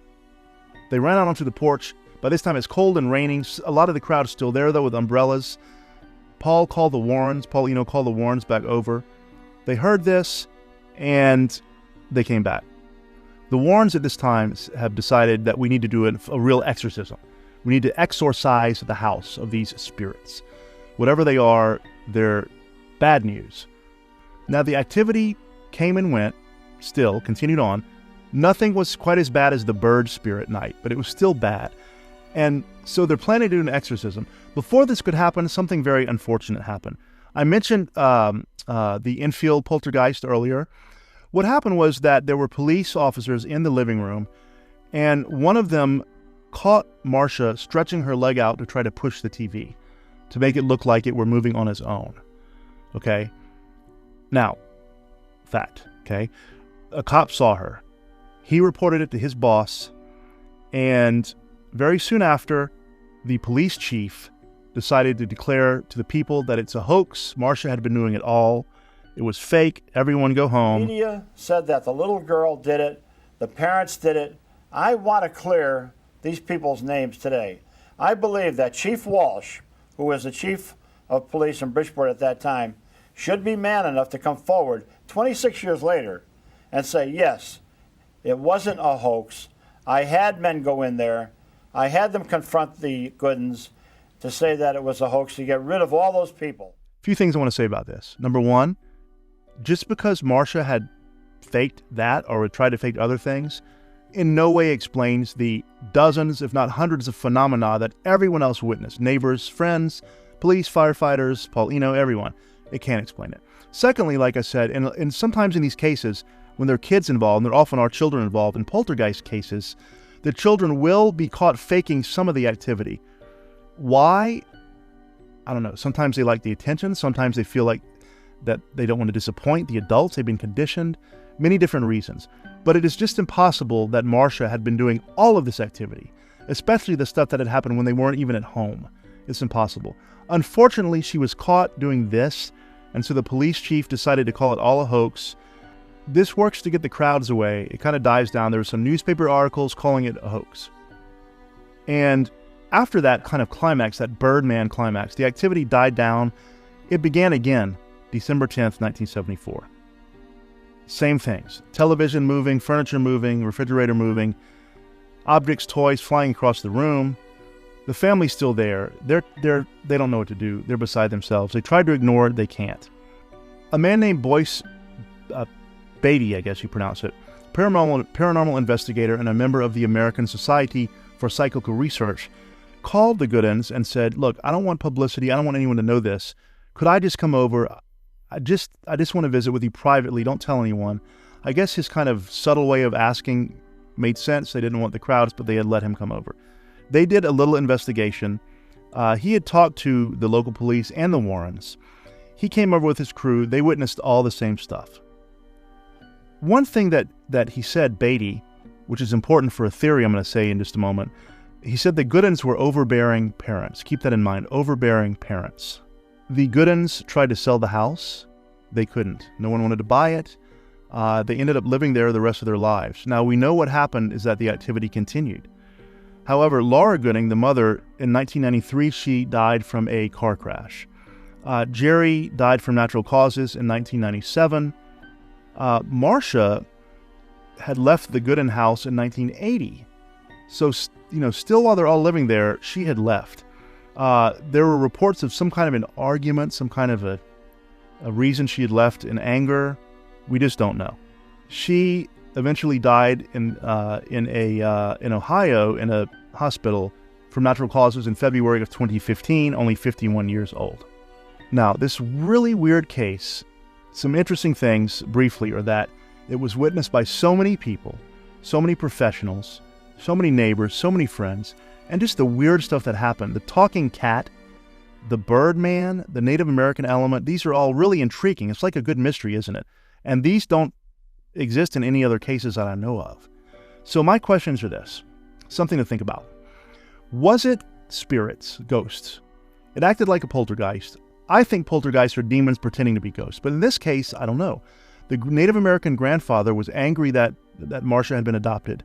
They ran out onto the porch. By this time, it's cold and raining. A lot of the crowd is still there, though, with umbrellas. Paul called the Warrens. Paul Eno called the Warrens back over. They heard this, and they came back. The Warrens at this time have decided that we need to do a real exorcism. We need to exorcise the house of these spirits. Whatever they are, they're bad news. Now, the activity came and went, still continued on. Nothing was quite as bad as the bird spirit night, but it was still bad. And so they're planning to do an exorcism. Before this could happen, something very unfortunate happened. I mentioned the infield poltergeist earlier. What happened was that there were police officers in the living room, and one of them caught Marcia stretching her leg out to try to push the TV, to make it look like it were moving on its own. Okay? Now, fact, okay? A cop saw her. He reported it to his boss, and very soon after, the police chief decided to declare to the people that it's a hoax. Marcia had been doing it all. It was fake. Everyone go home. The media said that the little girl did it. The parents did it. I want to clear these people's names today. I believe that Chief Walsh, who was the chief of police in Bridgeport at that time, should be man enough to come forward 26 years later and say, yes, it wasn't a hoax. I had men go in there. I had them confront the Goodens to say that it was a hoax to get rid of all those people. A few things I want to say about this. Number one, just because Marcia had faked that or tried to fake other things, in no way explains the dozens, if not hundreds of phenomena that everyone else witnessed. Neighbors, friends, police, firefighters, Paul Eno, everyone. It can't explain it. Secondly, like I said, and sometimes in these cases, when there are kids involved, and there often are children involved in poltergeist cases, the children will be caught faking some of the activity. Why? I don't know. Sometimes they like the attention. Sometimes they feel like that they don't want to disappoint the adults. They've been conditioned. Many different reasons. But it is just impossible that Marcia had been doing all of this activity, especially the stuff that had happened when they weren't even at home. It's impossible. Unfortunately, she was caught doing this, and so the police chief decided to call it all a hoax. This works to get the crowds away. It kind of dies down. There were some newspaper articles calling it a hoax. And after that kind of climax, that Birdman climax, the activity died down. It began again, December 10th, 1974. Same things. Television moving, furniture moving, refrigerator moving, objects, toys flying across the room. The family's still there. They don't know what to do. They're beside themselves. They tried to ignore it. They can't. A man named Boyce Beatty, I guess you pronounce it, paranormal investigator and a member of the American Society for Psychical Research, called the Goodens and said, look, I don't want publicity. I don't want anyone to know this. Could I just come over? I just want to visit with you privately. Don't tell anyone. I guess his kind of subtle way of asking made sense. They didn't want the crowds, but they had let him come over. They did a little investigation. He had talked to the local police and the Warrens. He came over with his crew. They witnessed all the same stuff. One thing that he said, Beatty, which is important for a theory I'm going to say in just a moment, he said the Goodens were overbearing parents. Keep that in mind, overbearing parents. The Goodens tried to sell the house. They couldn't. No one wanted to buy it. They ended up living there the rest of their lives. Now, we know what happened is that the activity continued. However, Laura Gooding, the mother, in 1993, she died from a car crash. Jerry died from natural causes in 1997. Marcia had left the Gooden house in 1980. So, still while they're all living there, she had left. There were reports of some kind of an argument, some kind of a reason she had left in anger. We just don't know. She eventually died in Ohio in a hospital from natural causes in February of 2015, only 51 years old. Now, this really weird case Some interesting things, briefly, are that it was witnessed by so many people, so many professionals, so many neighbors, so many friends, and just the weird stuff that happened. The talking cat, the Birdman, the Native American element, these are all really intriguing. It's like a good mystery, isn't it? And these don't exist in any other cases that I know of. So my questions are this, something to think about. Was it spirits, ghosts? It acted like a poltergeist. I think poltergeists are demons pretending to be ghosts, but in this case, I don't know. The Native American grandfather was angry that Marcia had been adopted.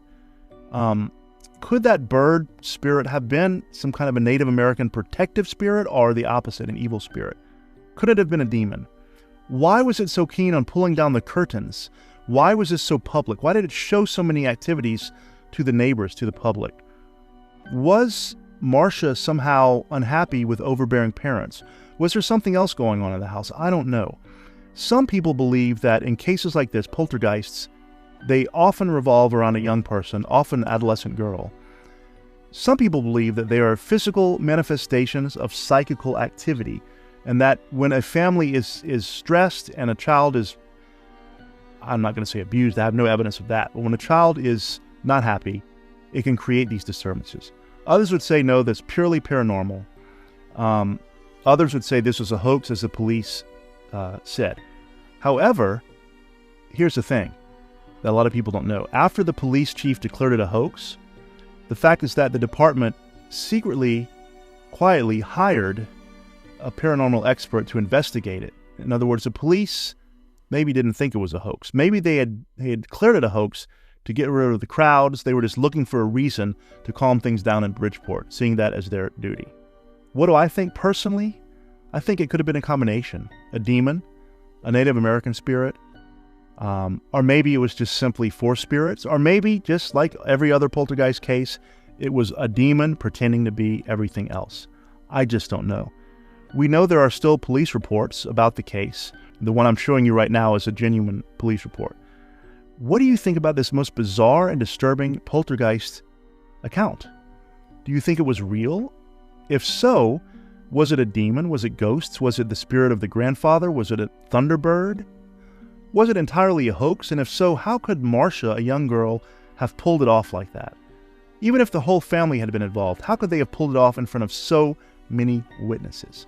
Could that bird spirit have been some kind of a Native American protective spirit, or the opposite, an evil spirit? Could it have been a demon? Why was it so keen on pulling down the curtains? Why was this so public? Why did it show so many activities to the neighbors, to the public? Was Marcia somehow unhappy with overbearing parents? Was there something else going on in the house? I don't know. Some people believe that in cases like this, poltergeists, they often revolve around a young person, often an adolescent girl. Some people believe that they are physical manifestations of psychical activity, and that when a family is stressed and a child is, I'm not going to say abused, I have no evidence of that, but when a child is not happy, it can create these disturbances. Others would say no, that's purely paranormal. Others would say this was a hoax, as the police said. However, here's the thing that a lot of people don't know. After the police chief declared it a hoax, the fact is that the department secretly, quietly hired a paranormal expert to investigate it. In other words, the police maybe didn't think it was a hoax. Maybe they had declared it a hoax to get rid of the crowds. They were just looking for a reason to calm things down in Bridgeport, seeing that as their duty. What do I think personally? I think it could have been a combination. A demon, a Native American spirit, or maybe it was just simply four spirits, or maybe, just like every other poltergeist case, it was a demon pretending to be everything else. I just don't know. We know there are still police reports about the case. The one I'm showing you right now is a genuine police report. What do you think about this most bizarre and disturbing poltergeist account? Do you think it was real? If so, was it a demon? Was it ghosts? Was it the spirit of the grandfather? Was it a thunderbird? Was it entirely a hoax? And if so, how could Marcia, a young girl, have pulled it off like that? Even if the whole family had been involved, how could they have pulled it off in front of so many witnesses?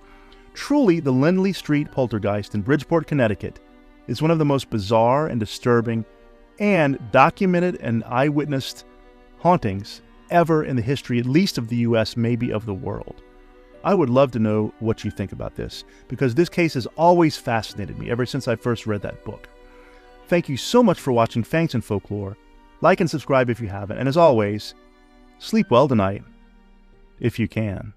Truly, the Lindley Street poltergeist in Bridgeport, Connecticut, is one of the most bizarre and disturbing and documented and eyewitnessed hauntings ever in the history, at least of the U.S., maybe of the world. I would love to know what you think about this, because this case has always fascinated me ever since I first read that book. Thank you so much for watching Fangs and Folklore. Like and subscribe if you haven't, and as always, sleep well tonight, if you can.